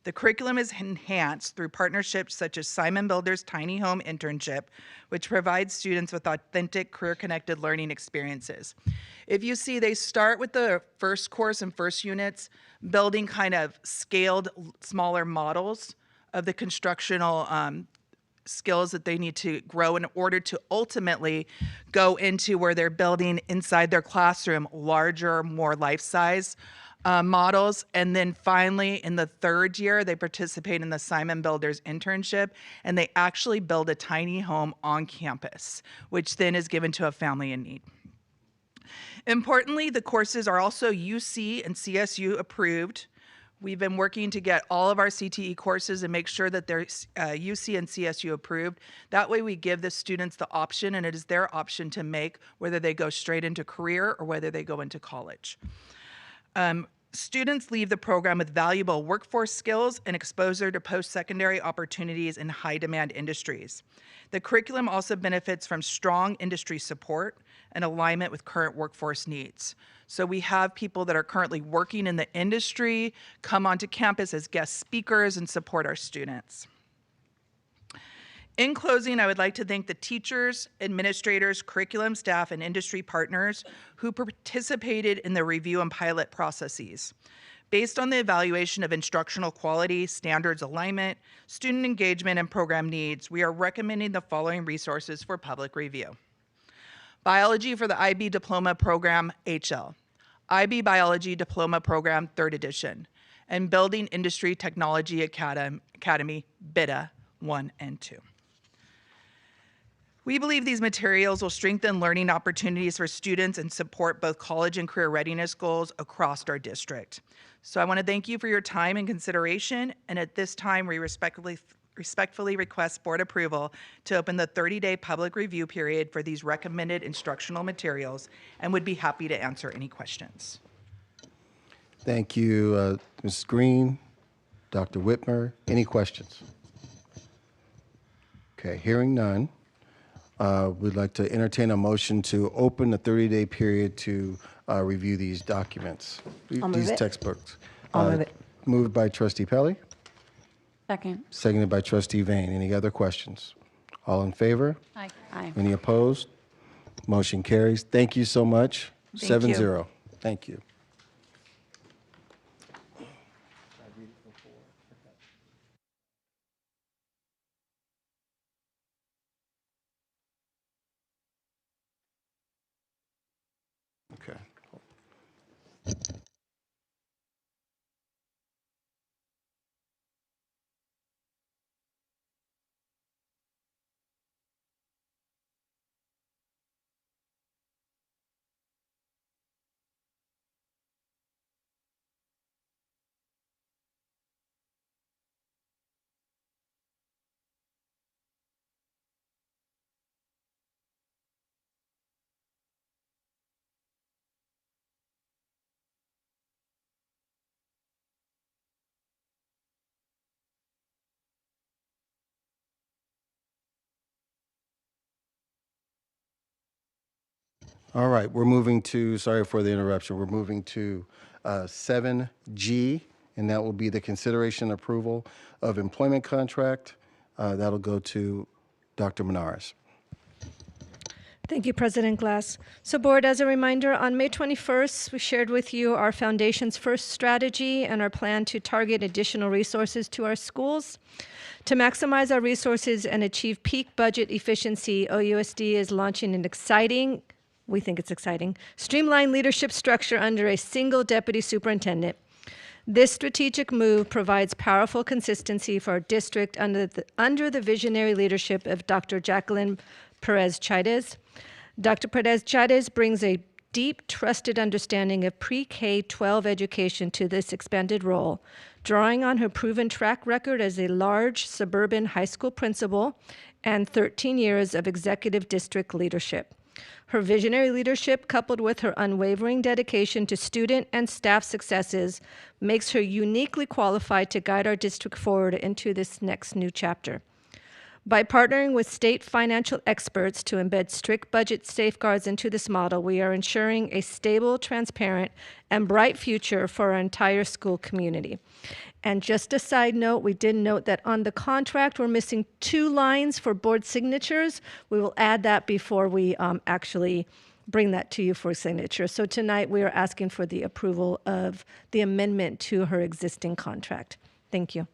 The curriculum is enhanced through partnerships such as Simon Builder's Tiny Home Internship, which provides students with authentic career-connected learning experiences. If you see, they start with the first course and first units, building kind of scaled, smaller models of the constructional skills that they need to grow in order to ultimately go into where they're building inside their classroom larger, more life-size models. And then finally, in the third year, they participate in the Simon Builders internship, and they actually build a tiny home on campus, which then is given to a family in need. Importantly, the courses are also UC and CSU approved. We've been working to get all of our CTE courses and make sure that they're UC and CSU approved. That way we give the students the option, and it is their option to make whether they go straight into career or whether they go into college. Students leave the program with valuable workforce skills and exposure to post-secondary opportunities in high-demand industries. The curriculum also benefits from strong industry support and alignment with current workforce needs. So we have people that are currently working in the industry come onto campus as guest speakers and support our students. In closing, I would like to thank the teachers, administrators, curriculum staff, and industry partners who participated in the review and pilot processes. Based on the evaluation of instructional quality, standards alignment, student engagement, and program needs, we are recommending the following resources for public review. Biology for the IB Diploma Program, HL. IB Biology Diploma Program, 3rd edition. And Building Industry Technology Academy, BITA, 1 and 2. We believe these materials will strengthen learning opportunities for students and support both college and career readiness goals across our district. So I want to thank you for your time and consideration, and at this time we respectfully request board approval to open the 30-day public review period for these recommended instructional materials, and would be happy to answer any questions. Thank you, Ms. Green, Dr. Whitmer. Any questions? Okay, hearing none. We'd like to entertain a motion to open the 30-day period to review these documents, these textbooks. I'll move it. Moved by Trustee Pelley, Second. seconded by Trustee Vane. Any other questions? All in favor? Aye. Aye. Any opposed? Motion carries. Thank you so much. Thank you. 7-0. Thank you. Okay. All right, we're moving to, sorry for the interruption, we're moving to 7G, and that will be the consideration and approval of employment contract. That'll go to Dr. Menares. Thank you, President Glass. So Board, as a reminder, on May 21st, we shared with you our Foundations First strategy and our plan to target additional resources to our schools. To maximize our resources and achieve peak budget efficiency, OUSD is launching an exciting, we think it's exciting, streamlined leadership structure under a single deputy superintendent. This strategic move provides powerful consistency for our district under the visionary leadership of Dr. Jacqueline Perez-Chaidez. Dr. Perez-Chaidez brings a deep, trusted understanding of pre-K-12 education to this expanded role, drawing on her proven track record as a large suburban high school principal and 13 years of executive district leadership. Her visionary leadership, coupled with her unwavering dedication to student and staff successes, makes her uniquely qualified to guide our district forward into this next new chapter. By partnering with state financial experts to embed strict budget safeguards into this model, we are ensuring a stable, transparent, and bright future for our entire school community. And just a side note, we did note that on the contract, we're missing 2 lines for board signatures. We will add that before we actually bring that to you for signature. So tonight, we are asking for the approval of the amendment to her existing contract. Thank you.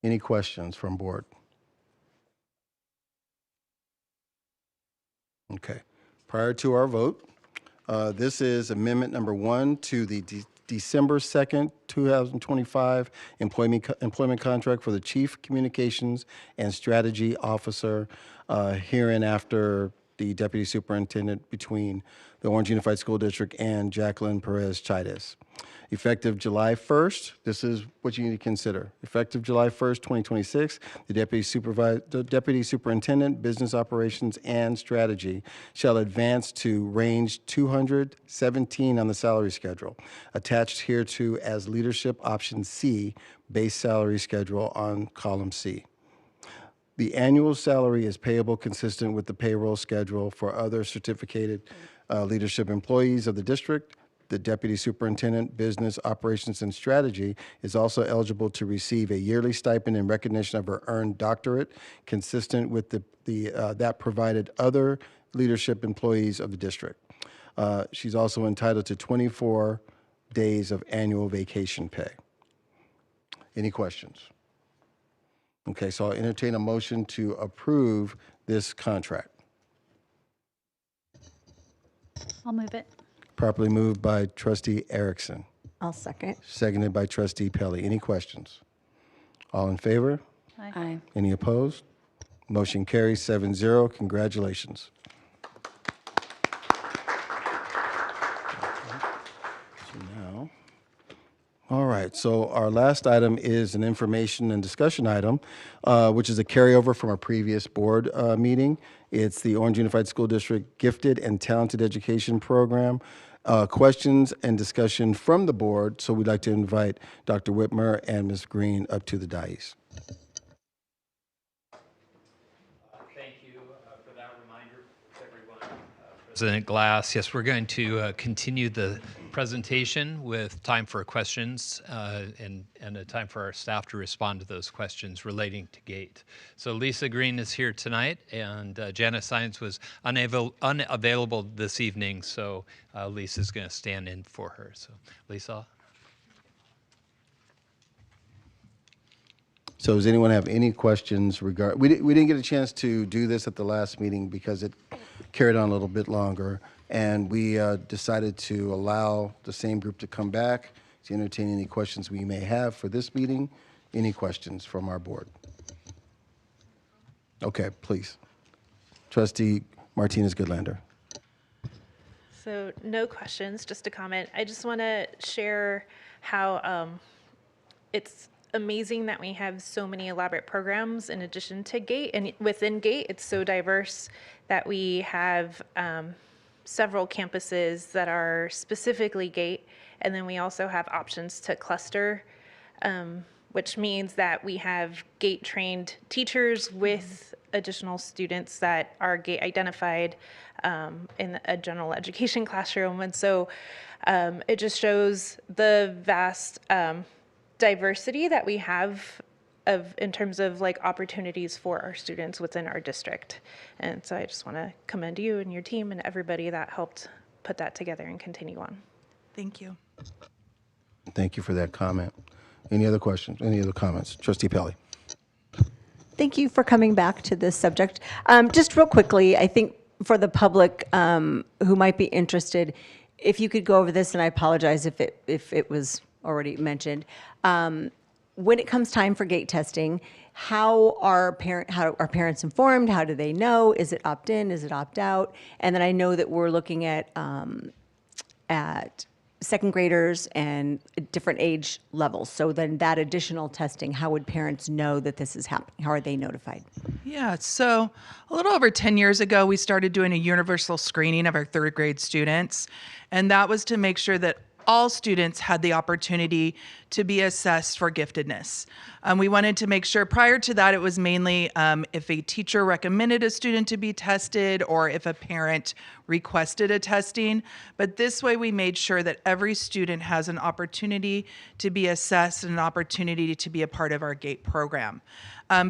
Any questions from board? Okay. Prior to our vote, this is amendment number 1 to the December 2nd, 2025 employment contract for the Chief Communications and Strategy Officer, hereinafter the Deputy Superintendent between the Orange Unified School District and Jacqueline Perez-Chaidez. Effective July 1st, this is what you need to consider. Effective July 1st, 2026, the Deputy Superintendent, Business Operations and Strategy shall advance to range 217 on the salary schedule, attached hereto as Leadership Option C, base salary schedule on column C. The annual salary is payable consistent with the payroll schedule for other certificated leadership employees of the district. The Deputy Superintendent, Business Operations and Strategy is also eligible to receive a yearly stipend in recognition of her earned doctorate, consistent with that provided other leadership employees of the district. She's also entitled to 24 days of annual vacation pay. Any questions? Okay, so I'll entertain a motion to approve this contract. I'll move it. Properly moved by Trustee Erickson. I'll second. Seconded by Trustee Pelley. Any questions? All in favor? Aye. Any opposed? Motion carries 7-0. Congratulations. All right, so our last item is an information and discussion item, which is a carryover from our previous board meeting. It's the Orange Unified School District Gifted and Talented Education Program. Questions and discussion from the board, so we'd like to invite Dr. Whitmer and Ms. Green up to the dais. Thank you for that reminder, everyone. President Glass, yes, we're going to continue the presentation with time for questions and a time for our staff to respond to those questions relating to GATE. So Lisa Green is here tonight, and Janice Sines was unavailable this evening, so Lisa's going to stand in for her. So Lisa. So does anyone have any questions regarding, we didn't get a chance to do this at the last meeting because it carried on a little bit longer. And we decided to allow the same group to come back to entertain any questions we may have for this meeting. Any questions from our board? Okay, please. Trustee Martinez-Goodlander. So no questions, just a comment. I just want to share how it's amazing that we have so many elaborate programs in addition to GATE. And within GATE, it's so diverse that we have several campuses that are specifically GATE, and then we also have options to cluster, which means that we have GATE-trained teachers with additional students that are GATE identified in a general education classroom. And so it just shows the vast diversity that we have in terms of like opportunities for our students within our district. And so I just want to commend you and your team and everybody that helped put that together and continue on. Thank you. Thank you for that comment. Any other questions? Any other comments? Trustee Pelley. Thank you for coming back to this subject. Just real quickly, I think for the public who might be interested, if you could go over this, and I apologize if it was already mentioned. When it comes time for gate testing, how are parents informed? How do they know? Is it opt-in? Is it opt-out? And then I know that we're looking at second graders and different age levels. So then that additional testing, how would parents know that this is happening? How are they notified? Yeah, so a little over 10 years ago, we started doing a universal screening of our third grade students. And that was to make sure that all students had the opportunity to be assessed for giftedness. We wanted to make sure, prior to that, it was mainly if a teacher recommended a student to be tested or if a parent requested a testing. But this way we made sure that every student has an opportunity to be assessed and an opportunity to be a part of our GATE program.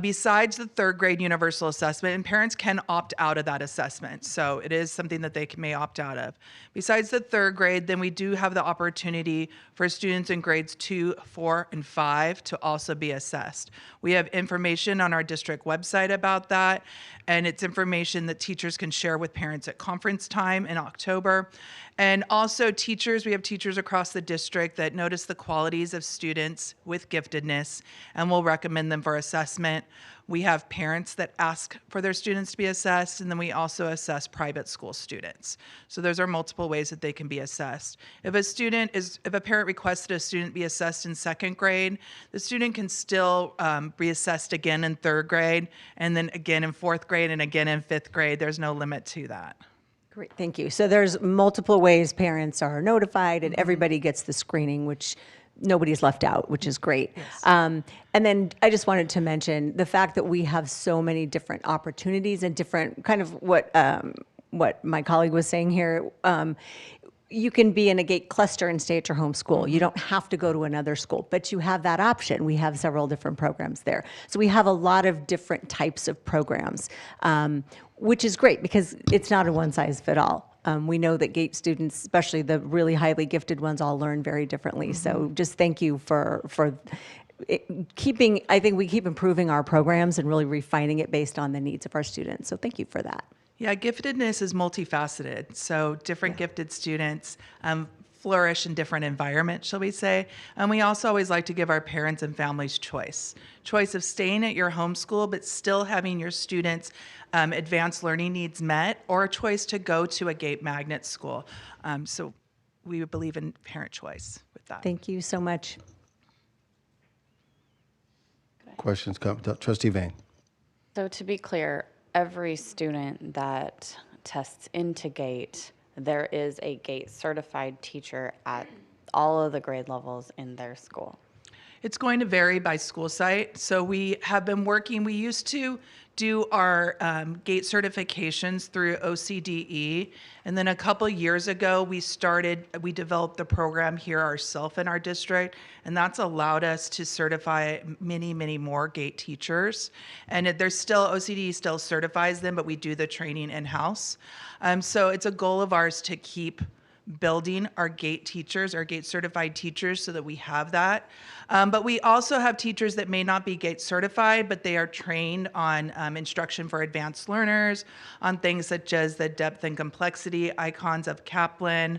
Besides the third grade universal assessment, and parents can opt out of that assessment, so it is something that they may opt out of. Besides the third grade, then we do have the opportunity for students in grades 2, 4, and 5 to also be assessed. We have information on our district website about that, and it's information that teachers can share with parents at conference time in October. And also teachers, we have teachers across the district that notice the qualities of students with giftedness and will recommend them for assessment. We have parents that ask for their students to be assessed, and then we also assess private school students. So those are multiple ways that they can be assessed. If a parent requested a student be assessed in second grade, the student can still be assessed again in third grade, and then again in fourth grade, and again in fifth grade. There's no limit to that. Great, thank you. So there's multiple ways parents are notified and everybody gets the screening, which nobody's left out, which is great. Yes. And then I just wanted to mention the fact that we have so many different opportunities and different kind of what my colleague was saying here. You can be in a GATE cluster and stay at your home school. You don't have to go to another school, but you have that option. We have several different programs there. So we have a lot of different types of programs, which is great because it's not a one-size-fits-all. We know that GATE students, especially the really highly gifted ones, all learn very differently. So just thank you for keeping, I think we keep improving our programs and really refining it based on the needs of our students. So thank you for that. Yeah, giftedness is multifaceted. So different gifted students flourish in different environments, shall we say. And we also always like to give our parents and families choice of staying at your home school, but still having your students' advanced learning needs met, or a choice to go to a GATE magnet school. So we believe in parent choice with that. Thank you so much. Questions? Trustee Vane. So to be clear, every student that tests into GATE, there is a GATE certified teacher at all of the grade levels in their school. It's going to vary by school site. So we have been working, we used to do our GATE certifications through OCDE. And then a couple years ago, we developed the program here ourselves in our district. And that's allowed us to certify many, many more GATE teachers. And there's still, OCDE still certifies them, but we do the training in-house. So it's a goal of ours to keep building our GATE teachers, our GATE certified teachers, so that we have that. But we also have teachers that may not be GATE certified, but they are trained on instruction for advanced learners, on things such as the depth and complexity icons of Kaplan,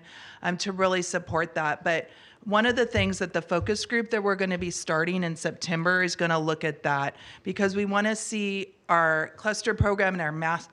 to really support that. But one of the things that the focus group that we're going to be starting in September is going to look at that, because we want to see our cluster program and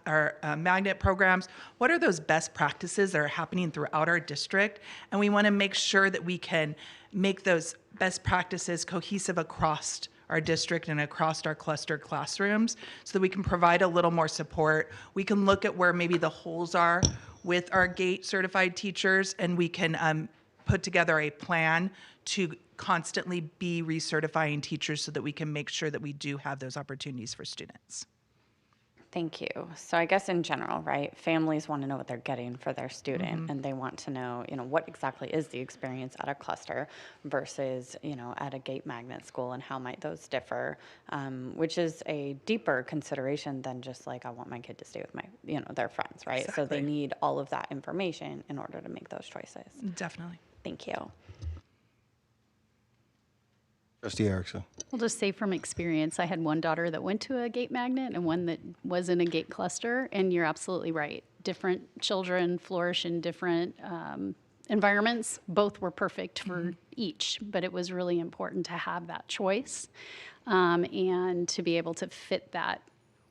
our magnet programs. What are those best practices that are happening throughout our district? And we want to make sure that we can make those best practices cohesive across our district and across our cluster classrooms, so that we can provide a little more support. We can look at where maybe the holes are with our GATE certified teachers, and we can put together a plan to constantly be recertifying teachers so that we can make sure that we do have those opportunities for students. Thank you. So I guess in general, right, families want to know what they're getting for their student, and they want to know, what exactly is the experience at a cluster versus, at a gate magnet school, and how might those differ, which is a deeper consideration than just like, I want my kid to stay with my, their friends, right? So they Exactly. need all of that information in order to make those choices. Definitely. Thank you. Trustee Erickson. I'll just say from experience, I had one daughter that went to a gate magnet and one that was in a gate cluster, and you're absolutely right. Different children flourish in different environments. Both were perfect for each, but it was really important to have that choice and to be able to fit that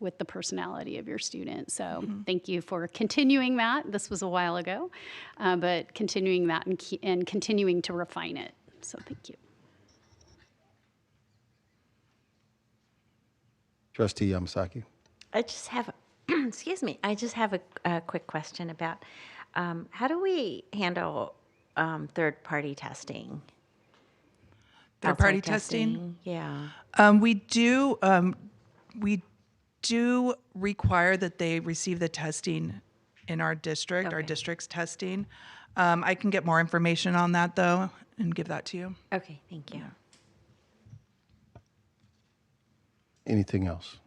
with the personality of your student. So thank you for continuing that. This was a while ago, but continuing that and continuing to refine it. So thank you. Trustee Yamasaki. I just have, excuse me, I just have a quick question about how do we handle third-party testing? Third-party Outside testing? Yeah. We do require that they receive the testing in our district, our district's testing. I can get more information on that, though, and give that to you. Okay, thank you. Anything else?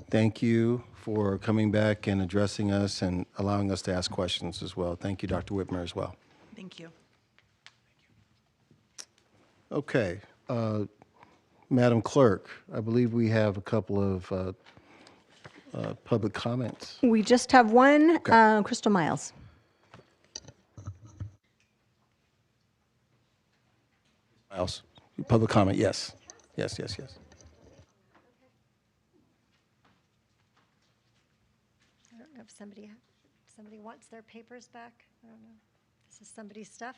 Thank you for coming back and addressing us and allowing us to ask questions as well. Thank you, Dr. Whitmer, as well. Thank you. Okay. Madam Clerk, I believe we have a couple of public comments. We just have one, Crystal Miles. Miles, public comment, yes. Yes. I don't know if somebody wants their papers back. I don't know. This is somebody's stuff.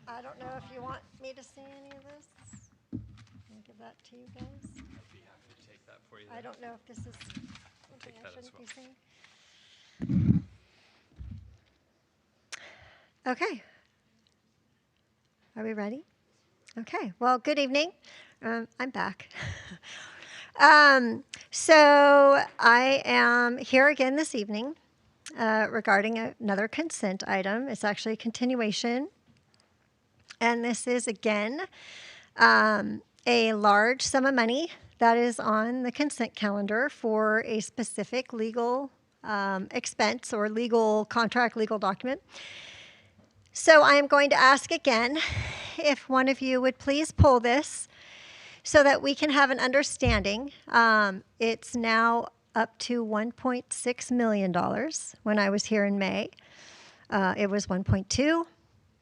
I don't know if you want me to see any of this. Can I give that to you guys? I'd be happy to take that for you. I don't know if this is something take I that as shouldn't well. be seeing. Okay. Are we ready? Okay. Well, good evening. I'm back. So I am here again this evening regarding another consent item. It's actually a continuation. And this is, again, a large sum of money that is on the consent calendar for a specific legal expense or legal contract, legal document. So I am going to ask again if one of you would please pull this so that we can have an understanding. It's now up to $1.6 million. When I was here in May, it was 1.2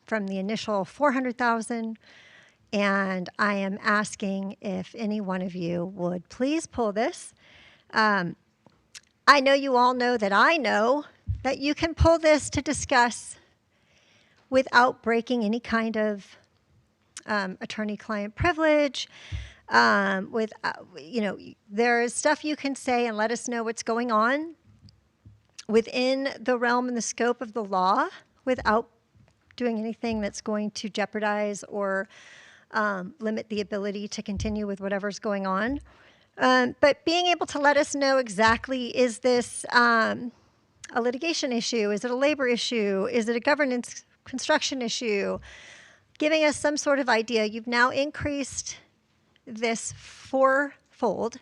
from the initial 400,000. And I am asking if any one of you would please pull this. I know you all know that you can pull this to discuss without breaking any kind of attorney-client privilege. There is stuff you can say and let us know what's going on within the realm and the scope of the law without doing anything that's going to jeopardize or limit the ability to continue with whatever's going on. But being able to let us know exactly, is this a litigation issue? Is it a labor issue? Is it a governance construction issue? Giving us some sort of idea. You've now increased this fourfold,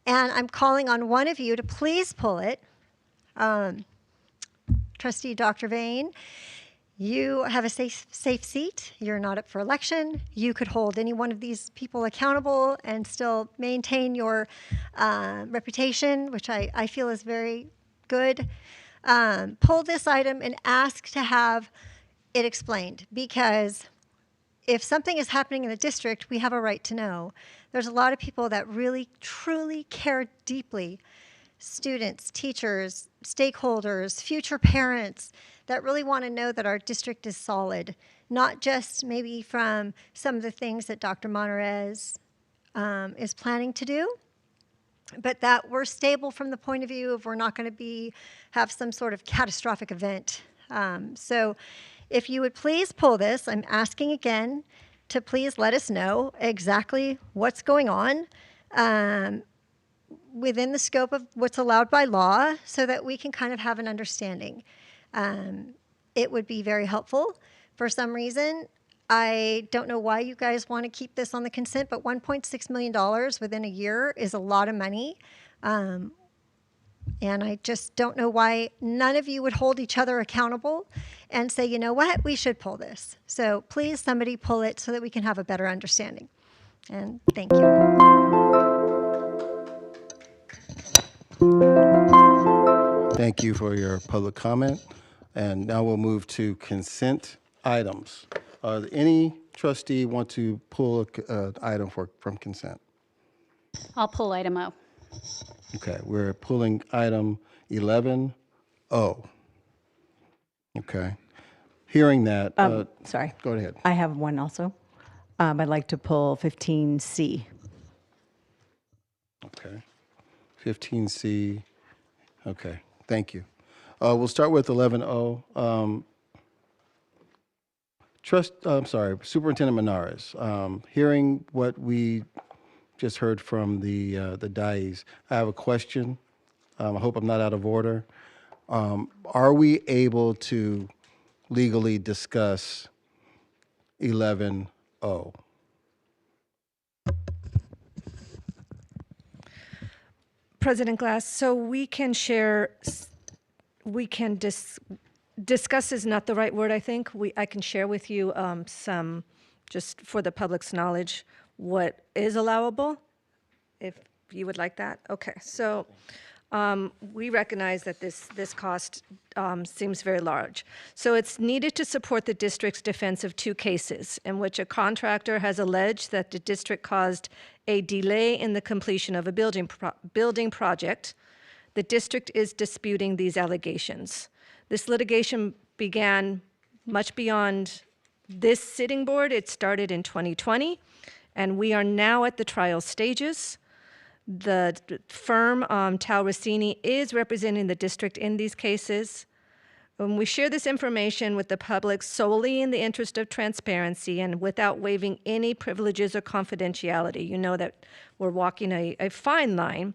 and I'm calling on one of you to please pull it. Trustee Dr. Vane, you have a safe seat. You're not up for election. You could hold any one of these people accountable and still maintain your reputation, which I feel is very good. Pull this item and ask to have it explained, because if something is happening in the district, we have a right to know. There's a lot of people that really, truly care deeply. Students, teachers, stakeholders, future parents that really want to know that our district is solid, not just maybe from some of the things that Dr. Monterez is planning to do, but that we're stable from the point of view of we're not going to have some sort of catastrophic event. So if you would please pull this, I'm asking again to please let us know exactly what's going on. within the scope of what's allowed by law so that we can kind of have an understanding. It would be very helpful. For some reason, I don't know why you guys want to keep this on the consent, but $1.6 million within a year is a lot of money. And I just don't know why none of you would hold each other accountable and say, you know what, we should pull this. So please, somebody pull it so that we can have a better understanding. And thank you. Thank you for your public comment. And now we'll move to consent items. Any trustee want to pull an item from consent? I'll pull item O. Okay, we're pulling item 11O. Okay. Hearing that, Sorry. go ahead. I have one also. I'd like to pull 15C. Okay. 15C. Okay, thank you. We'll start with 11O. Superintendent Menares, hearing what we just heard from the dais, I have a question. I hope I'm not out of order. Are we able to legally discuss 11O? President Glass, so we can share, discuss is not the right word, I think. I can share with you some, just for the public's knowledge, what is allowable, if you would like that. Okay, so we recognize that this cost seems very large. So it's needed to support the district's defense of two cases in which a contractor has alleged that the district caused a delay in the completion of a building project. The district is disputing these allegations. This litigation began much beyond this sitting board. It started in 2020, and we are now at the trial stages. The firm, Tal Rossini, is representing the district in these cases. We share this information with the public solely in the interest of transparency and without waiving any privileges or confidentiality. You know that we're walking a fine line,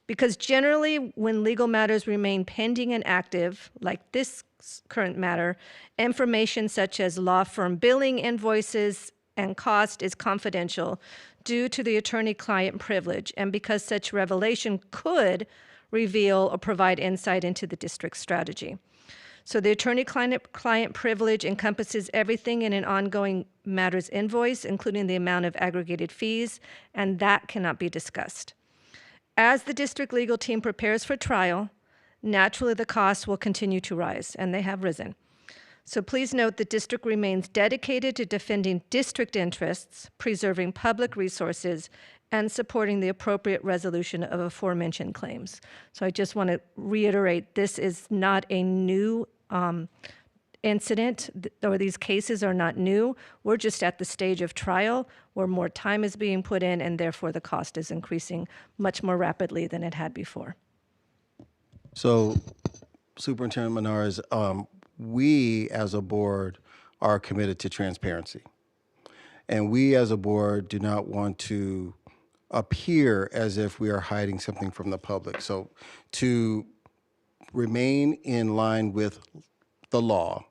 because generally when legal matters remain pending and active, like this current matter, information such as law firm billing invoices and cost is confidential due to the attorney-client privilege, and because such revelation could reveal or provide insight into the district's strategy. So the attorney-client privilege encompasses everything in an ongoing matters invoice, including the amount of aggregated fees, and that cannot be discussed. As the district legal team prepares for trial, naturally the costs will continue to rise, and they have risen. So please note the district remains dedicated to defending district interests, preserving public resources, and supporting the appropriate resolution of aforementioned claims. So I just want to reiterate, this is not a new incident, or these cases are not new. We're just at the stage of trial where more time is being put in, and therefore the cost is increasing much more rapidly than it had before. So, Superintendent Menares, we as a board are committed to transparency. And we as a board do not want to appear as if we are hiding something from the public. So to remain in line with the law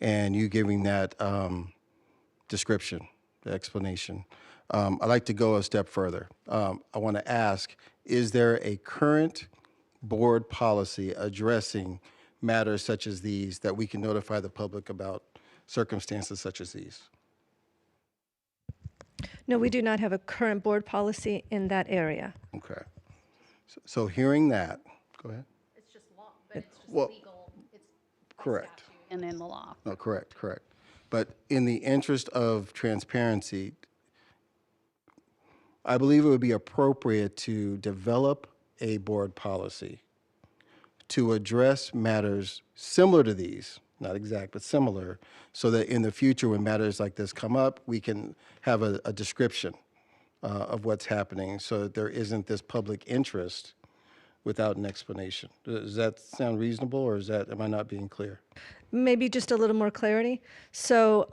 and you giving that description, the explanation, I'd like to go a step further. I want to ask, is there a current board policy addressing matters such as these that we can notify the public about circumstances such as these? No, we do not have a current board policy in that area. Okay. So hearing that, go ahead. It's just law, but it's just Well, legal. It's correct. and in the law. No, correct. But in the interest of transparency, I believe it would be appropriate to develop a board policy to address matters similar to these, not exact, but similar, so that in the future when matters like this come up, we can have a description of what's happening so that there isn't this public interest without an explanation. Does that sound reasonable, or am I not being clear? Maybe just a little more clarity. So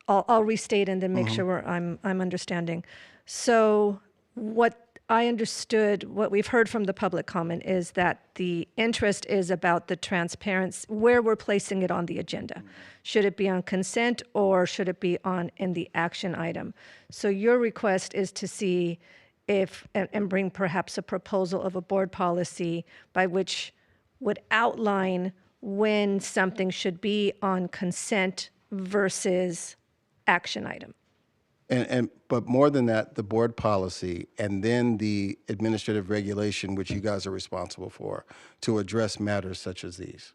I'll restate and then make sure I'm understanding. So what I understood what we've heard from the public comment is that the interest is about the transparency, where we're placing it on the agenda. Should it be on consent or should it be in the action item? So your request is to see if, and bring perhaps a proposal of a board policy by which would outline when something should be on consent versus action item. But more than that, the board policy and then the administrative regulation, which you guys are responsible for, to address matters such as these.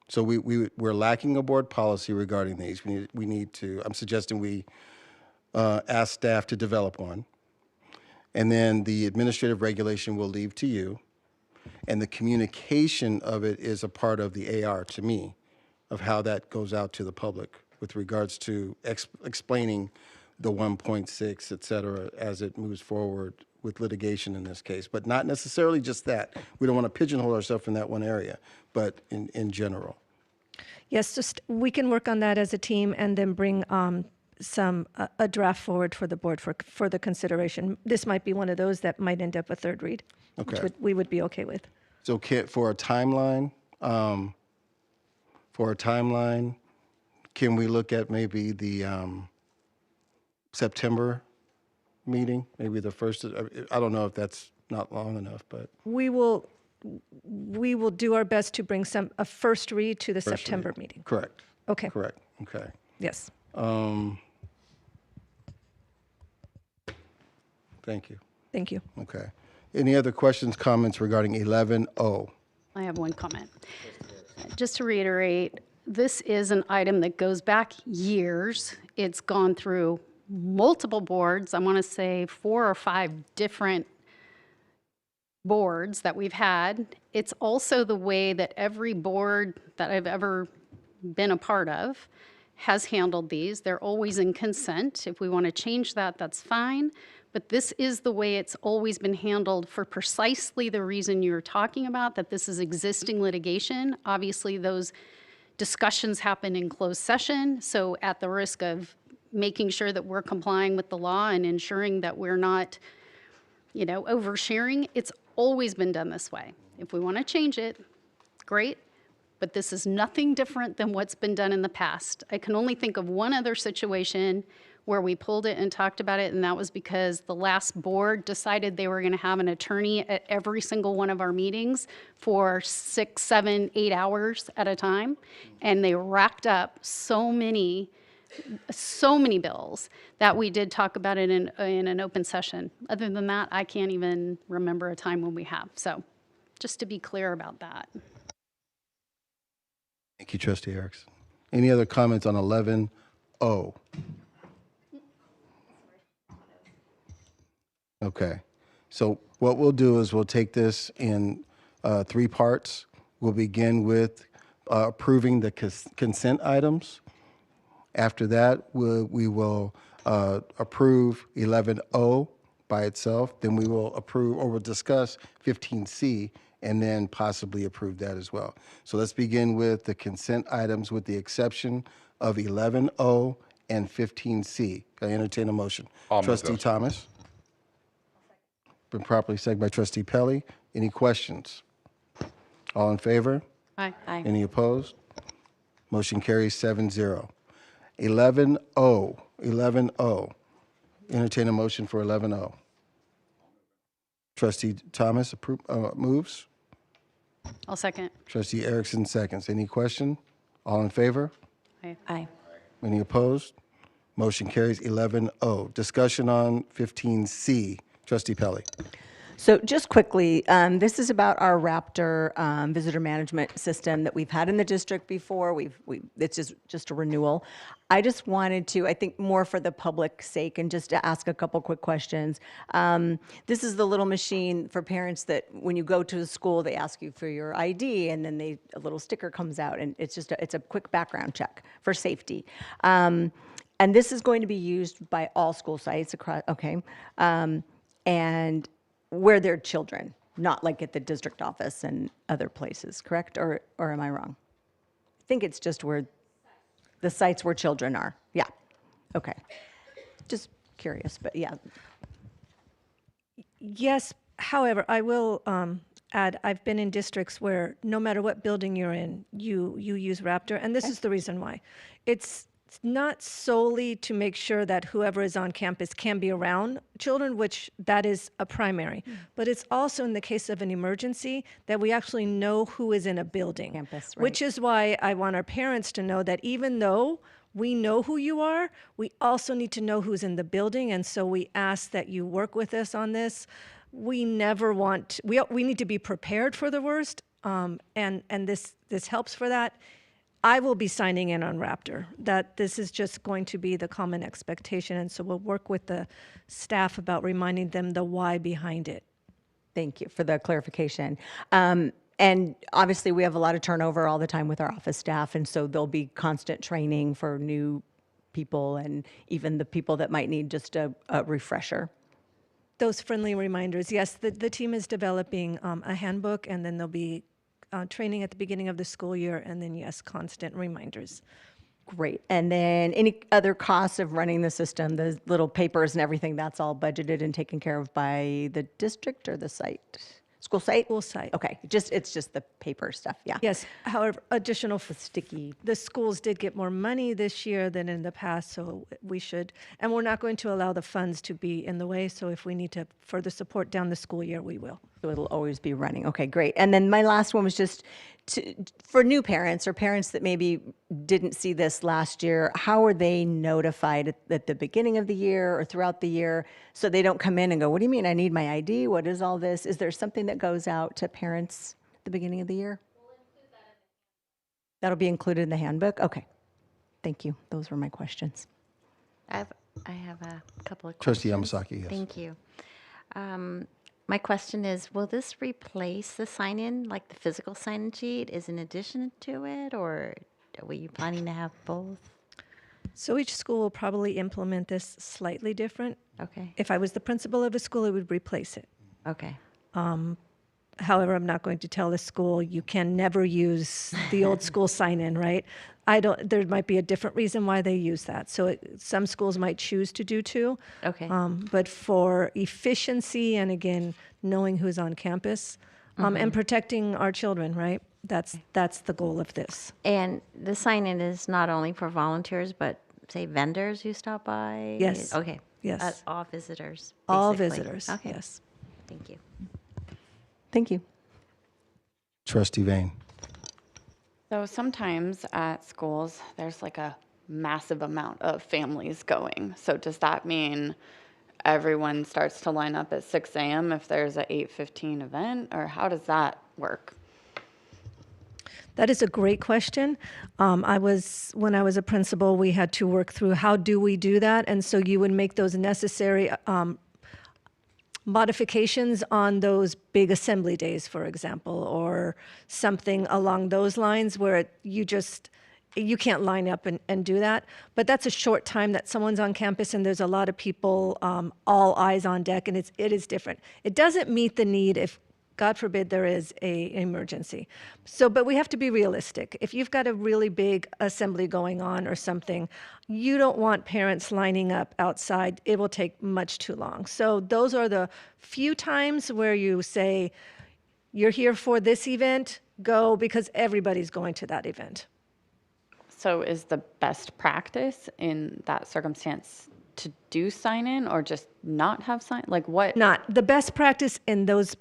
So we're lacking a board policy regarding these. We need to, I'm suggesting we ask staff to develop one. And then the administrative regulation will leave to you. And the communication of it is a part of the AR to me, of how that goes out to the public with regards to explaining the 1.6, et cetera, as it moves forward with litigation in this case. But not necessarily just that. We don't want to pigeonhole ourselves in that one area, but in general. Yes, just we can work on that as a team and then bring a draft forward for the board for further consideration. This might be one of those that might end up a third read, Okay. which we would be okay with. So for a timeline, can we look at maybe the September meeting, maybe the first? I don't know if that's not long enough, but We will do our best to bring a first read to the First September read. meeting. Correct. Okay. Correct. Okay. Yes. Thank you. Thank you. Okay. Any other questions, comments regarding 11O? I have one comment. Just to reiterate, this is an item that goes back years. It's gone through multiple boards. I want to say 4 or 5 different boards that we've had. It's also the way that every board that I've ever been a part of has handled these. They're always in consent. If we want to change that, that's fine. But this is the way it's always been handled for precisely the reason you're talking about, that this is existing litigation. Obviously, those discussions happen in closed session. So at the risk of making sure that we're complying with the law and ensuring that we're not, oversharing, it's always been done this way. If we want to change it, great. But this is nothing different than what's been done in the past. I can only think of one other situation where we pulled it and talked about it, and that was because the last board decided they were going to have an attorney at every single one of our meetings for 6, 7, 8 hours at a time, and they racked up so many bills that we did talk about it in an open session. Other than that, I can't even remember a time when we have. So just to be clear about that. Thank you, Trustee Erickson. Any other comments on 11O? Okay. So what we'll do is we'll take this in 3 parts. We'll begin with approving the consent items. After that, we will approve 11O by itself. Then we will approve, or we'll discuss 15C, and then possibly approve that as well. So let's begin with the consent items with the exception of 11O and 15C. Can I entertain a motion? Trustee Thomas. Been properly seconded by Trustee Pelley. Any questions? All in favor? Aye. Aye. Any opposed? Motion carries 7-0. 11O. Entertain a motion for 11O. Trustee Thomas moves. I'll second. Trustee Erickson seconds. Any question? All in favor? Aye. Aye. Any opposed? Motion carries 11O. Discussion on 15C. Trustee Pelley. So just quickly, this is about our Raptor visitor management system that we've had in the district before. It's just a renewal. I just wanted to, I think more for the public's sake, and just to ask a couple quick questions. This is the little machine for parents that when you go to the school, they ask you for your ID, and then a little sticker comes out, and it's a quick background check for safety. And this is going to be used by all school sites across, okay. And where they're children, not like at the district office and other places, correct? Or am I wrong? I think it's just where the sites where children are. Yeah. Okay. Just curious, but yeah. Yes, however, I will add, I've been in districts where no matter what building you're in, you use Raptor, and this is the reason why. It's not solely to make sure that whoever is on campus can be around children, which that is a primary, but it's also in the case of an emergency that we actually know who is in a building. Campus, right. Which is why I want our parents to know that even though we know who you are, we also need to know who's in the building, and so we ask that you work with us on this. We never want, we need to be prepared for the worst, and this helps for that. I will be signing in on Raptor, that this is just going to be the common expectation, and so we'll work with the staff about reminding them the why behind it. Thank you for the clarification. And obviously, we have a lot of turnover all the time with our office staff, and so there'll be constant training for new people and even the people that might need just a refresher. Those friendly reminders, yes, the team is developing a handbook, and then there'll be training at the beginning of the school year, and then, yes, constant reminders. Great. And then any other costs of running the system, the little papers and everything, that's all budgeted and taken care of by the district or the site? School site? School site. Okay, it's just the paper stuff, yeah. Yes, however, additional sticky. The schools did get more money this year than in the past, so we should, and we're not going to allow the funds to be in the way, so if we need to further support down the school year, we will. So it'll always be running. Okay, great. And then my last one was just for new parents or parents that maybe didn't see this last year, how are they notified at the beginning of the year or throughout the year so they don't come in and go, what do you mean I need my ID? What is all this? Is there something that goes out to parents at the beginning of the year? That'll be included in the handbook? Okay. Thank you. Those were my questions. I have a couple of Trustee questions. Yamasaki, yes. Thank you. My question is, will this replace the sign-in, like the physical sign-in sheet, is in addition to it, or were you planning to have both? So each school will probably implement this slightly different. Okay. If I was the principal of a school, it would replace it. Okay. However, I'm not going to tell the school you can never use the old school sign-in, right? There might be a different reason why they use that. So some schools might choose to do two. Okay. But for efficiency and again, knowing who's on campus and protecting our children, right? That's the goal of this. And the sign-in is not only for volunteers, but say vendors who stop by? Yes. Okay. Yes. All visitors. All basically. visitors, Okay. yes. Thank you. Thank you. Trustee Vane. So sometimes at schools, there's like a massive amount of families going. So does that mean everyone starts to line up at 6 a.m. if there's a 8:15 event, or how does that work? That is a great question. When I was a principal, we had to work through how do we do that, and so you would make those necessary modifications on those big assembly days, for example, or something along those lines where you can't line up and do that. But that's a short time that someone's on campus and there's a lot of people, all eyes on deck, and it is different. It doesn't meet the need if, God forbid, there is an emergency. But we have to be realistic. If you've got a really big assembly going on or something, you don't want parents lining up outside. It will take much too long. So those are the few times where you say, you're here for this event, go, because everybody's going to that event. So is the best practice in that circumstance to do sign-in or just not have sign? Like what? Not. The best practice in those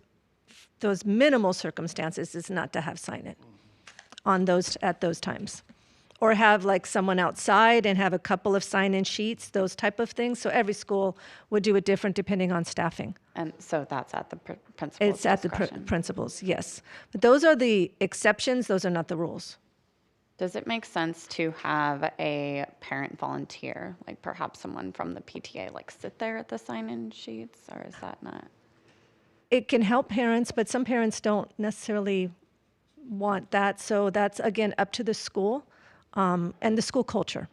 minimal circumstances is not to have sign-in at those times. Or have like someone outside and have a couple of sign-in sheets, those type of things. So every school would do it different depending on staffing. And so that's at the principal's It's at the discretion. principals, yes. But those are the exceptions, those are not the rules. Does it make sense to have a parent volunteer, like perhaps someone from the PTA, like sit there at the sign-in sheets, or is that not? It can help parents, but some parents don't necessarily want that. So that's, again, up to the school and the school culture.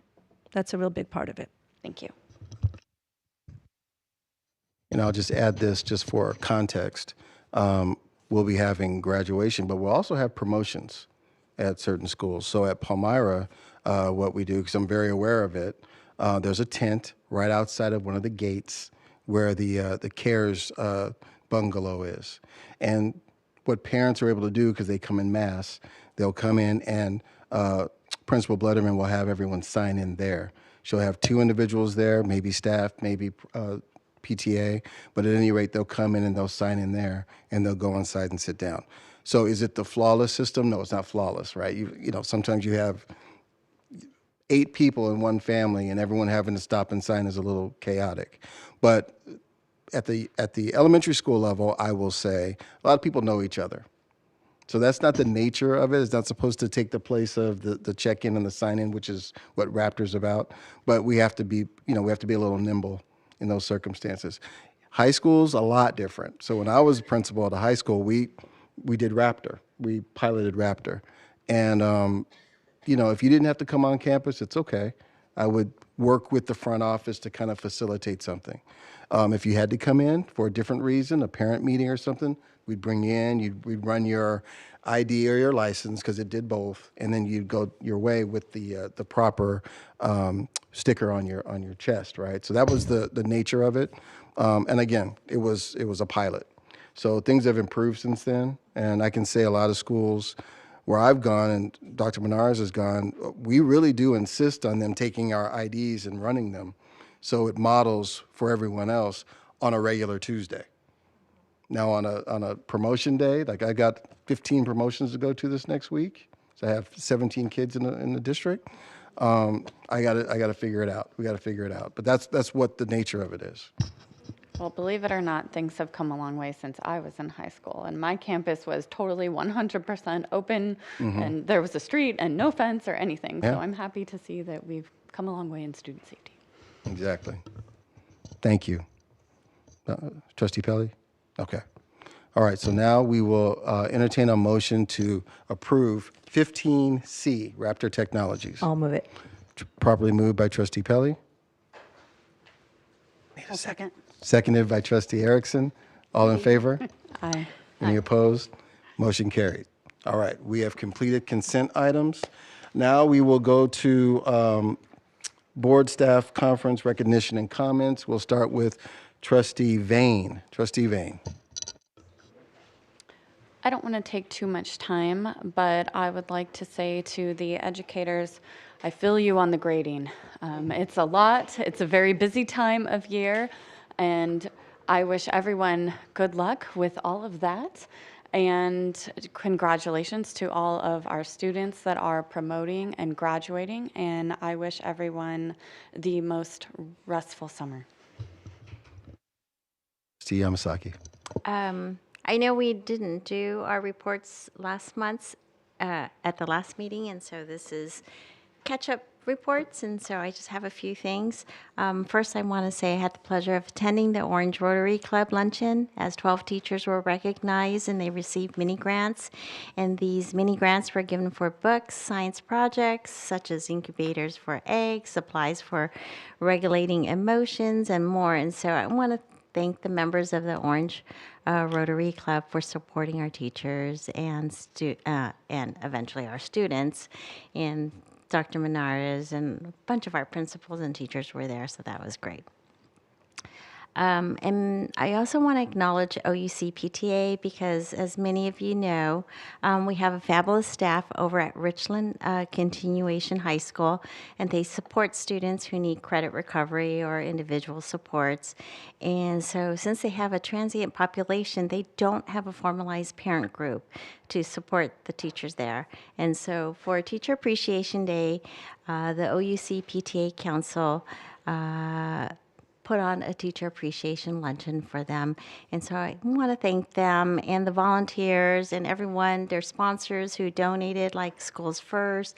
That's a real big part of it. Thank you. And I'll just add this just for context. We'll be having graduation, but we'll also have promotions at certain schools. So at Palmyra, what we do, because I'm very aware of it, there's a tent right outside of one of the gates where the CARES bungalow is. And what parents are able to do, because they come in mass, they'll come in and Principal Blutterman will have everyone sign in there. She'll have 2 individuals there, maybe staff, maybe PTA, but at any rate, they'll come in and they'll sign in there and they'll go inside and sit down. So is it the flawless system? No, it's not flawless, right? You know, sometimes you have 8 people in one family and everyone having to stop and sign is a little chaotic. But at the elementary school level, I will say a lot of people know each other. So that's not the nature of it. It's not supposed to take the place of the check-in and the sign-in, which is what Raptor's about. But we have to be, you know, we have to be a little nimble in those circumstances. High school's a lot different. So when I was principal at a high school, we did Raptor. We piloted Raptor. And, you know, if you didn't have to come on campus, it's okay. I would work with the front office to kind of facilitate something. If you had to come in for a different reason, a parent meeting or something, we'd bring you in, we'd run your ID or your license, because it did both, and then you'd go your way with the proper sticker on your chest, right? So that was the nature of it. And again, it was a pilot. So things have improved since then, and I can say a lot of schools where I've gone and Dr. Menares has gone, we really do insist on them taking our IDs and running them, so it models for everyone else on a regular Tuesday. Now on a promotion day, like I got 15 promotions to go to this next week, so I have 17 kids in the district. I got to figure it out. We got to figure it out. But that's what the nature of it is. Well, believe it or not, things have come a long way since I was in high school. And my campus was totally 100% open, and there was a street and no fence or anything. Yeah. So I'm happy to see that we've come a long way in student safety. Exactly. Thank you. Trustee Pelley? Okay. All right, so now we will entertain a motion to approve 15C, Raptor Technologies. I'll move it. Properly moved by Trustee Pelley. I'll second. Seconded by Trustee Erickson. All in favor? Aye. Any opposed? Motion carried. All right, we have completed consent items. Now we will go to board staff conference recognition and comments. We'll start with Trustee Vane. Trustee Vane. I don't want to take too much time, but I would like to say to the educators, I feel you on the grading. It's a lot. It's a very busy time of year, and I wish everyone good luck with all of that. And congratulations to all of our students that are promoting and graduating, and I wish everyone the most restful summer. Trustee Yamasaki. I know we didn't do our reports last month at the last meeting, and so this is catch-up reports, and so I just have a few things. First, I want to say I had the pleasure of attending the Orange Rotary Club luncheon, as 12 teachers were recognized and they received mini grants. And these mini grants were given for books, science projects, such as incubators for eggs, supplies for regulating emotions, and more. And so I want to thank the members of the Orange Rotary Club for supporting our teachers and eventually our students. And Dr. Menares and a bunch of our principals and teachers were there, so that was great. And I also want to acknowledge OUC PTA because, as many of you know, we have a fabulous staff over at Richland Continuation High School, and they support students who need credit recovery or individual supports. And so since they have a transient population, they don't have a formalized parent group to support the teachers there. And so for Teacher Appreciation Day, the OUC PTA Council put on a teacher appreciation luncheon for them. And so I want to thank them and the volunteers and everyone, their sponsors who donated, like Schools First,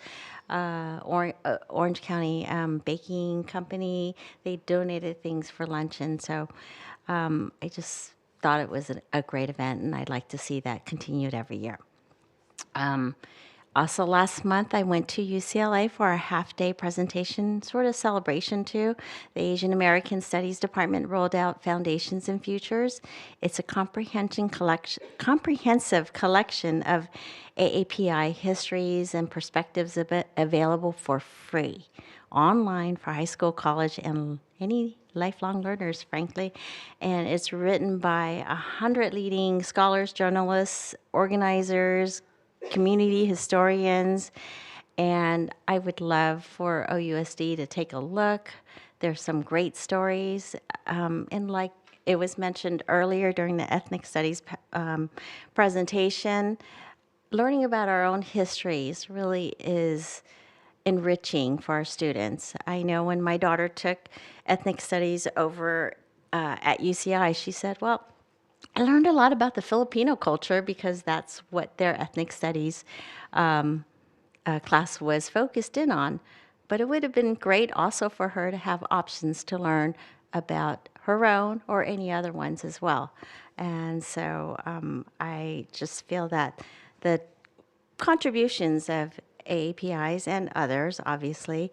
Orange County Baking Company. They donated things for luncheon. So I just thought it was a great event, and I'd like to see that continued every year. Also, last month, I went to UCLA for a half-day presentation, sort of celebration too. The Asian American Studies Department rolled out Foundations and Futures. It's a comprehensive collection of AAPI histories and perspectives available for free online for high school, college, and any lifelong learners, frankly. And it's written by 100 leading scholars, journalists, organizers, community historians, and I would love for OUSD to take a look. There's some great stories, and like it was mentioned earlier during the ethnic studies presentation, learning about our own histories really is enriching for our students. I know when my daughter took ethnic studies over at UCI, she said, well, I learned a lot about the Filipino culture because that's what their ethnic studies class was focused in on. But it would have been great also for her to have options to learn about her own or any other ones as well. And so I just feel that the contributions of AAPIs and others, obviously,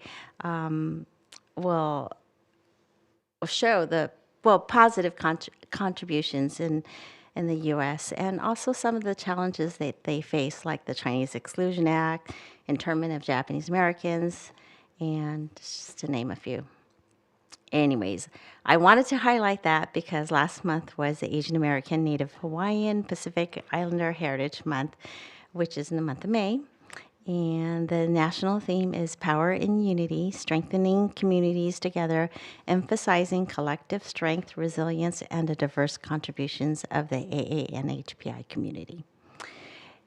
will show the positive contributions in the U.S. and also some of the challenges that they face, like the Chinese Exclusion Act, internment of Japanese Americans, and just to name a few. Anyways, I wanted to highlight that because last month was the Asian American, Native Hawaiian, Pacific Islander Heritage Month, which is in the month of May. And the national theme is Power in Unity, Strengthening Communities Together, Emphasizing Collective Strength, Resilience, and the Diverse Contributions of the AA and HPI community.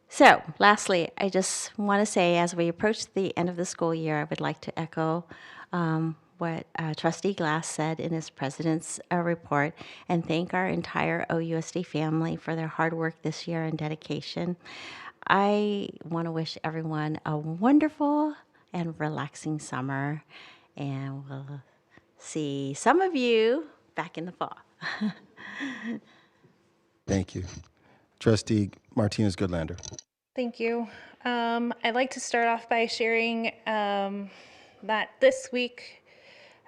So, lastly, I just want to say, as we approach the end of the school year, I would like to echo what Trustee Glass said in his president's report and thank our entire OUSD family for their hard work this year and dedication. I want to wish everyone a wonderful and relaxing summer, and we'll see some of you back in the fall. Thank you. Trustee Martinez-Goodlander. Thank you. I'd like to start off by sharing that this week,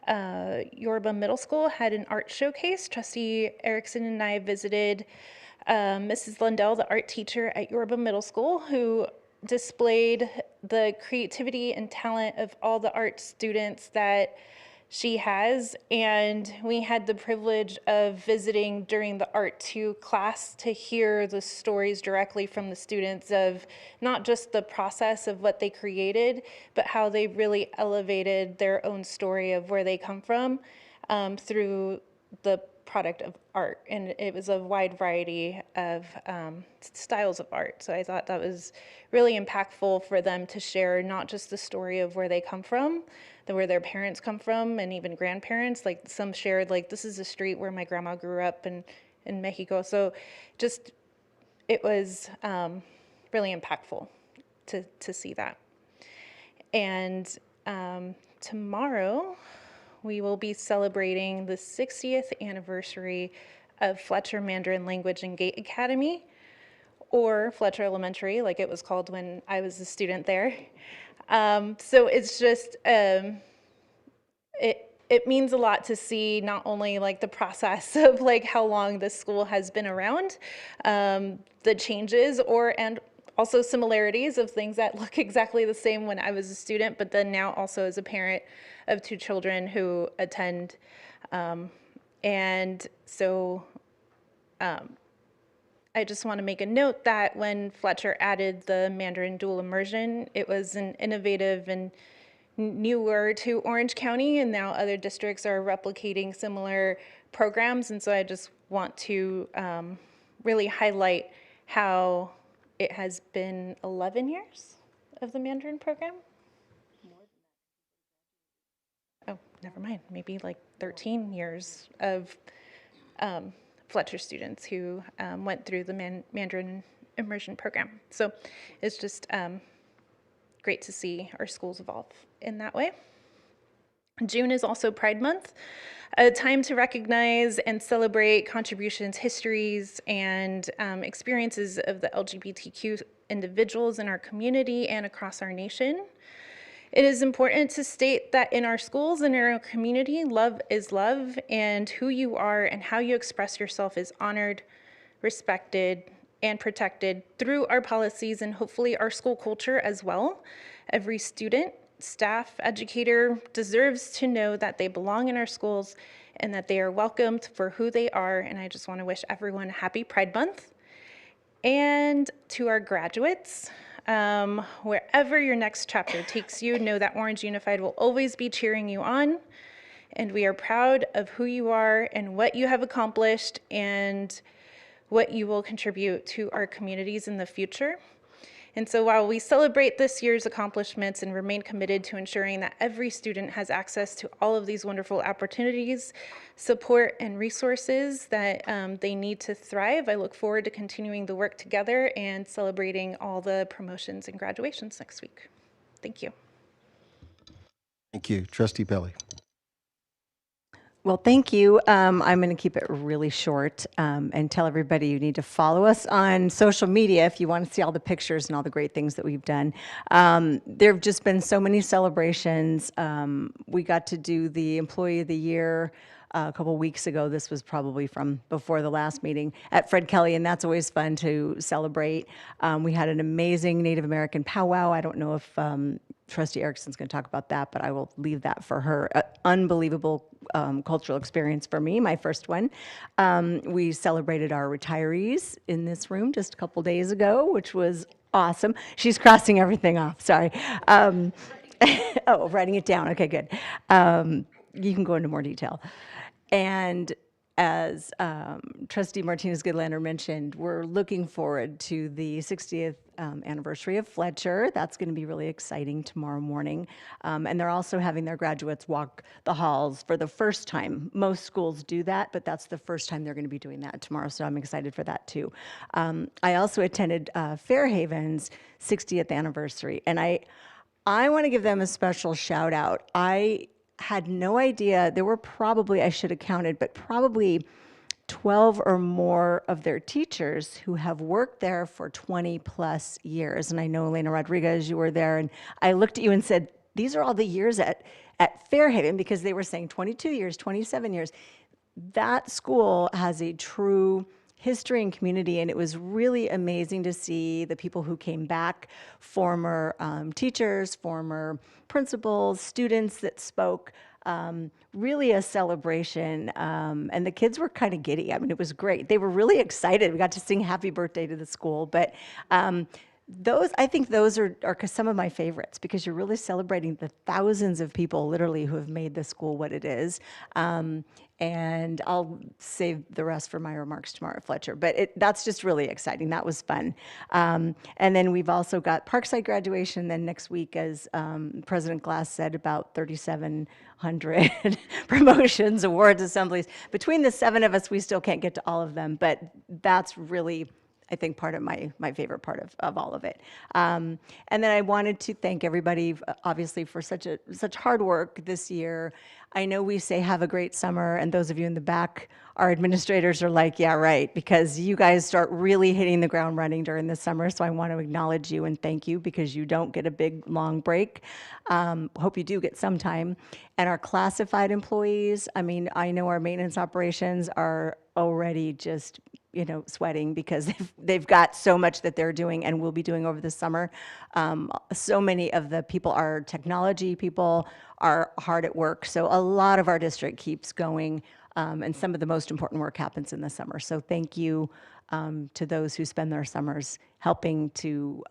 Yorba Middle School had an art showcase. Trustee Erickson and I visited Mrs. Lundell, the art teacher at Yorba Middle School, who displayed the creativity and talent of all the art students that she has. And we had the privilege of visiting during the Art 2 class to hear the stories directly from the students of not just the process of what they created, but how they really elevated their own story of where they come from through the product of art. And it was a wide variety of styles of art. So I thought that was really impactful for them to share not just the story of where they come from, where their parents come from, and even grandparents. Like some shared, like, this is a street where my grandma grew up in Mexico. So just, it was really impactful to see that. And tomorrow, we will be celebrating the 60th anniversary of Fletcher Mandarin Language and Gate Academy, or Fletcher Elementary, like it was called when I was a student there. So it's just, it means a lot to see not only like the process of like how long this school has been around, the changes and also similarities of things that look exactly the same when I was a student, but then now also as a parent of 2 children who attend. And so I just want to make a note that when Fletcher added the Mandarin dual immersion, it was an innovative and newer to Orange County, and now other districts are replicating similar programs. And so I just want to really highlight how it has been 11 years of the Mandarin program. Oh, never mind, maybe like 13 years of Fletcher students who went through the Mandarin immersion program. So it's just great to see our schools evolve in that way. June is also Pride Month, a time to recognize and celebrate contributions, histories, and experiences of the LGBTQ individuals in our community and across our nation. It is important to state that in our schools and in our community, love is love, and who you are and how you express yourself is honored, respected, and protected through our policies and hopefully our school culture as well. Every student staff, educator deserves to know that they belong in our schools and that they are welcomed for who they are. And I just want to wish everyone a happy Pride Month. And to our graduates, wherever your next chapter takes you, know that Orange Unified will always be cheering you on. And we are proud of who you are and what you have accomplished and what you will contribute to our communities in the future. And so while we celebrate this year's accomplishments and remain committed to ensuring that every student has access to all of these wonderful opportunities, support, and resources that they need to thrive, I look forward to continuing the work together and celebrating all the promotions and graduations next week. Thank you. Thank you. Trustee Pelley. Well, thank you. I'm going to keep it really short and tell everybody you need to follow us on social media if you want to see all the pictures and all the great things that we've done. There have just been so many celebrations. We got to do the Employee of the Year a couple weeks ago. This was probably from before the last meeting at Fred Kelly, and that's always fun to celebrate. We had an amazing Native American powwow. I don't know if Trustee Erickson's going to talk about that, but I will leave that for her. Unbelievable cultural experience for me, my first one. We celebrated our retirees in this room just a couple days ago, which was awesome. She's crossing everything off, sorry. Oh, writing it down, okay, good. You can go into more detail. And as Trustee Martinez-Goodlander mentioned, we're looking forward to the 60th anniversary of Fletcher. That's going to be really exciting tomorrow morning. And they're also having their graduates walk the halls for the first time. Most schools do that, but that's the first time they're going to be doing that tomorrow, so I'm excited for that too. I also attended Fairhaven's 60th anniversary, and I want to give them a special shout out. I had no idea. There were probably, I should have counted, but probably 12 or more of their teachers who have worked there for 20 plus years. And I know, Elena Rodriguez, you were there, and I looked at you and said, these are all the years at Fairhaven, because they were saying 22 years, 27 years. That school has a true history and community, and it was really amazing to see the people who came back, former teachers, former principals, students that spoke, really a celebration, and the kids were kind of giddy. I mean, it was great. They were really excited. We got to sing happy birthday to the school, but I think those are some of my favorites, because you're really celebrating the thousands of people literally who have made the school what it is. And I'll save the rest for my remarks tomorrow at Fletcher, but that's just really exciting. That was fun. And then we've also got Parkside graduation. Then next week, as President Glass said, about 3,700 promotions, awards, assemblies. Between the 7 of us, we still can't get to all of them, but that's really, I think, part of my favorite part of all of it. And then I wanted to thank everybody, obviously, for such hard work this year. I know we say have a great summer, and those of you in the back, our administrators are like, yeah, right, because you guys start really hitting the ground running during the summer. So I want to acknowledge you and thank you, because you don't get a big, long break. Hope you do get some time. And our classified employees, I mean, I know our maintenance operations are already just, sweating, because they've got so much that they're doing and will be doing over the summer. So many of the people, our technology people, are hard at work. So a lot of our district keeps going, and some of the most important work happens in the summer. So thank you to those who spend their summers helping to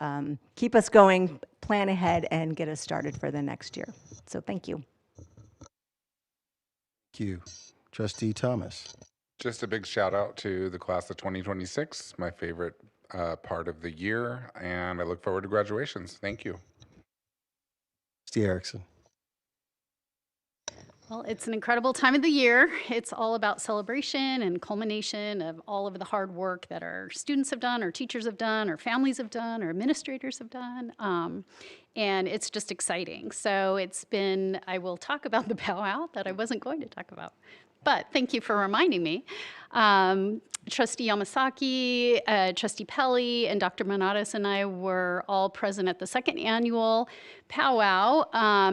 keep us going, plan ahead, and get us started for the next year. So thank you. Thank you. Trustee Thomas. Just a big shout out to the class of 2026, my favorite part of the year, and I look forward to graduations. Thank you. Trustee Erickson. Well, it's an incredible time of the year. It's all about celebration and culmination of all of the hard work that our students have done, our teachers have done, our families have done, our administrators have done. And it's just exciting. So I will talk about the powwow that I wasn't going to talk about, but thank you for reminding me. Trustee Yamasaki, Trustee Pelley, and Dr. Manadas and I were all present at the second annual powwow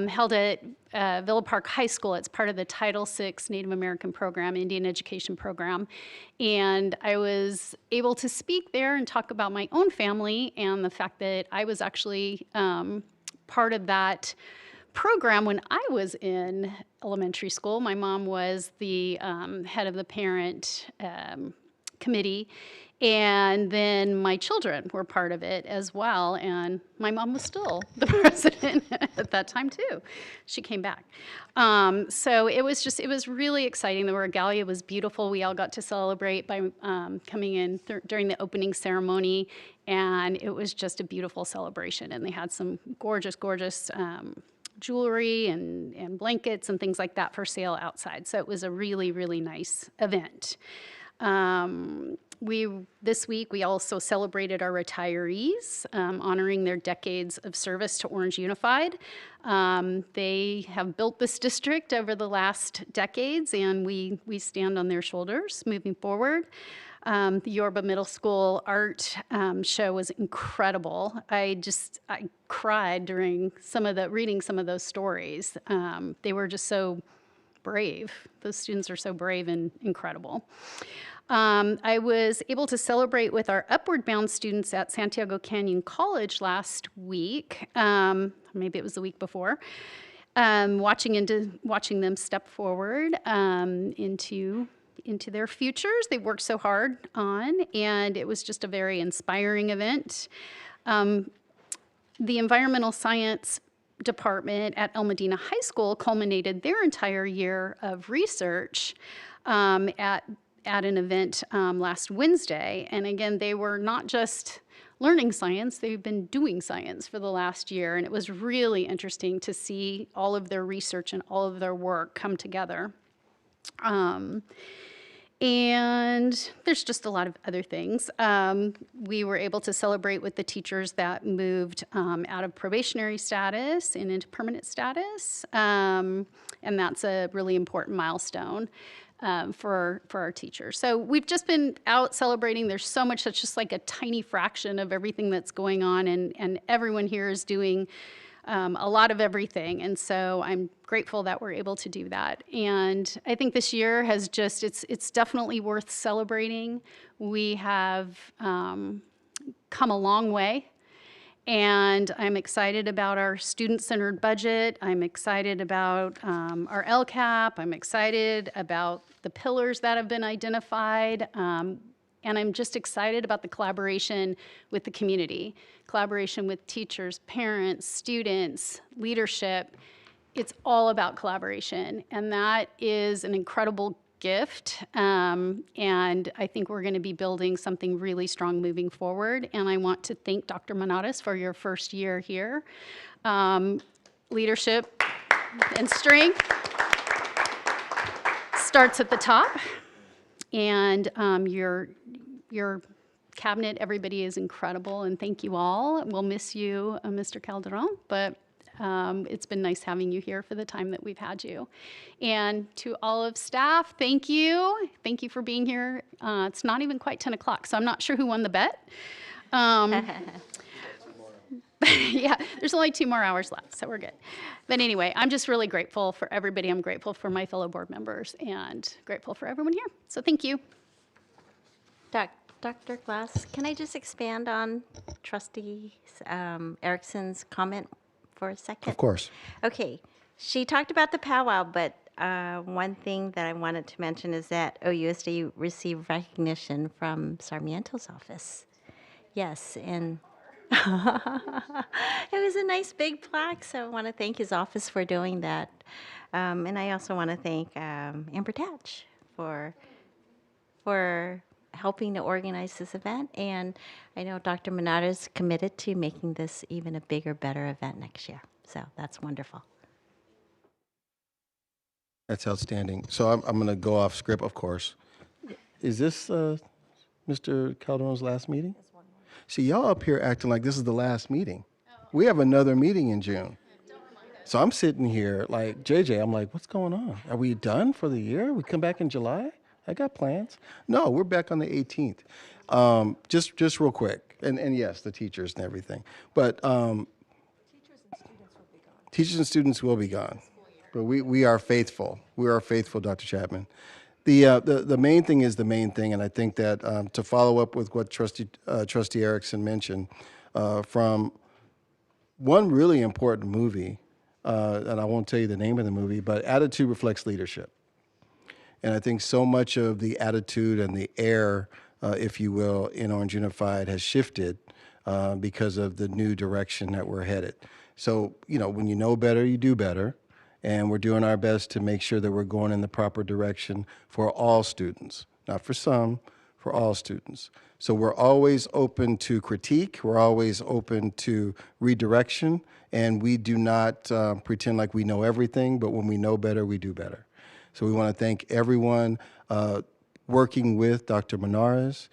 held at Villa Park High School. It's part of the Title VI Native American program, Indian Education Program. And I was able to speak there and talk about my own family and the fact that I was actually part of that program when I was in elementary school. My mom was the head of the parent committee, and then my children were part of it as well, and my mom was still the president at that time too. She came back. So it was really exciting. The regalia was beautiful. We all got to celebrate by coming in during the opening ceremony, and it was just a beautiful celebration, and they had some gorgeous, gorgeous jewelry and blankets and things like that for sale outside. So it was a really, really nice event. This week, we also celebrated our retirees, honoring their decades of service to Orange Unified. They have built this district over the last decades, and we stand on their shoulders moving forward. The Yorba Middle School art show was incredible. I cried during reading some of those stories. They were just so brave. Those students are so brave and incredible. I was able to celebrate with our Upward Bound students at Santiago Canyon College last week. Maybe it was the week before. Watching them step forward into their futures they worked so hard on, and it was just a very inspiring event. The environmental science department at El Medina High School culminated their entire year of research at an event last Wednesday. And again, they were not just learning science, they've been doing science for the last year. And it was really interesting to see all of their research and all of their work come together. And there's just a lot of other things. We were able to celebrate with the teachers that moved out of probationary status and into permanent status. And that's a really important milestone for our teachers. So we've just been out celebrating. There's so much that's just like a tiny fraction of everything that's going on, and everyone here is doing a lot of everything. And so I'm grateful that we're able to do that. And I think this year has it's definitely worth celebrating. We have come a long way. And I'm excited about our student-centered budget. I'm excited about our LCAP. I'm excited about the pillars that have been identified. And I'm just excited about the collaboration with the community, collaboration with teachers, parents, students, leadership. It's all about collaboration. And that is an incredible gift, and I think we're going to be building something really strong moving forward. And I want to thank Dr. Manadas for your first year here. Leadership and strength starts at the top, and your cabinet, everybody is incredible, and thank you all. We'll miss you, Mr. Calderon, but it's been nice having you here for the time that we've had you. And to all of staff, thank you. Thank you for being here. It's not even quite 10 o'clock, so I'm not sure who won the bet. Yeah, there's only 2 more hours left, so we're good. But anyway, I'm just really grateful for everybody. I'm grateful for my fellow board members and grateful for everyone here. So thank you. Dr. Glass, can I just expand on Trustee Erickson's comment for a second? Of course. Okay, she talked about the powwow, but one thing that I wanted to mention is that OUSD received recognition from Sarmiento's office. Yes, and it was a nice big plaque, so I want to thank his office for doing that. And I also want to thank Amber Tatch for helping to organize this event. And I know Dr. Menard is committed to making this even a bigger, better event next year. So that's wonderful. That's outstanding. So I'm going to go off script, of course. Is this Mr. Calderon's last meeting? See, y'all up here acting like this is the last meeting. We have another meeting in June. So I'm sitting here like, JJ, I'm like, what's going on? Are we done for the year? We come back in July? I got plans. No, we're back on the 18th. Just real quick. And yes, the teachers and everything. But teachers and students will be gone. But we are faithful. We are faithful, Dr. Chapman. The main thing is the main thing, and I think that to follow up with what Trustee Erickson mentioned, from one really important movie and I won't tell you the name of the movie, but attitude reflects leadership. And I think so much of the attitude and the air, if you will, in Orange Unified has shifted because of the new direction that we're headed. So, you know, when you know better, you do better. And we're doing our best to make sure that we're going in the proper direction for all students, not for some, for all students. So we're always open to critique. We're always open to redirection. And we do not pretend like we know everything, but when we know better, we do better. So we want to thank everyone working with Dr. Menares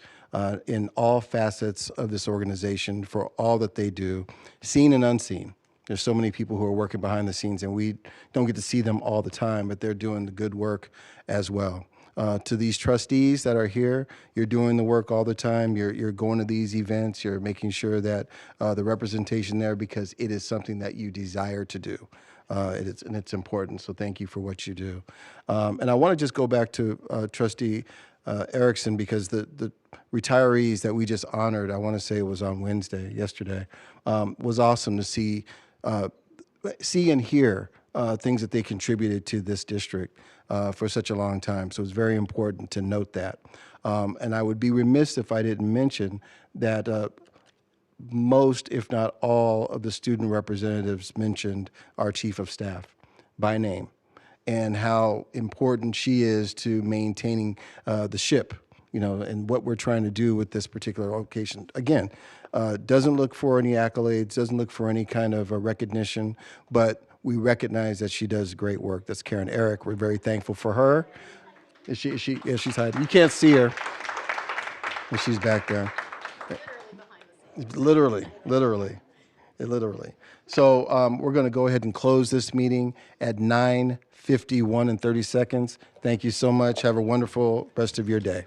in all facets of this organization for all that they do, seen and unseen. There's so many people who are working behind the scenes, and we don't get to see them all the time, but they're doing the good work as well. To these trustees that are here, you're doing the work all the time. You're going to these events. You're making sure that the representation there, because it is something that you desire to do. And it's important, so thank you for what you do. And I want to just go back to Trustee Erickson, because the retirees that we just honored, I want to say it was on Wednesday, yesterday, was awesome to see and hear things that they contributed to this district for such a long time. So it's very important to note that. And I would be remiss if I didn't mention that most, if not all, of the student representatives mentioned our chief of staff by name and how important she is to maintaining the ship, you know, and what we're trying to do with this particular location. Again, doesn't look for any accolades, doesn't look for any kind of a recognition, but we recognize that she does great work. That's Karen Eric. We're very thankful for her. Yeah, she's hiding. You can't see her, but she's back there. Literally. So we're going to go ahead and close this meeting at 9:51 and 30 seconds. Thank you so much. Have a wonderful rest of your day.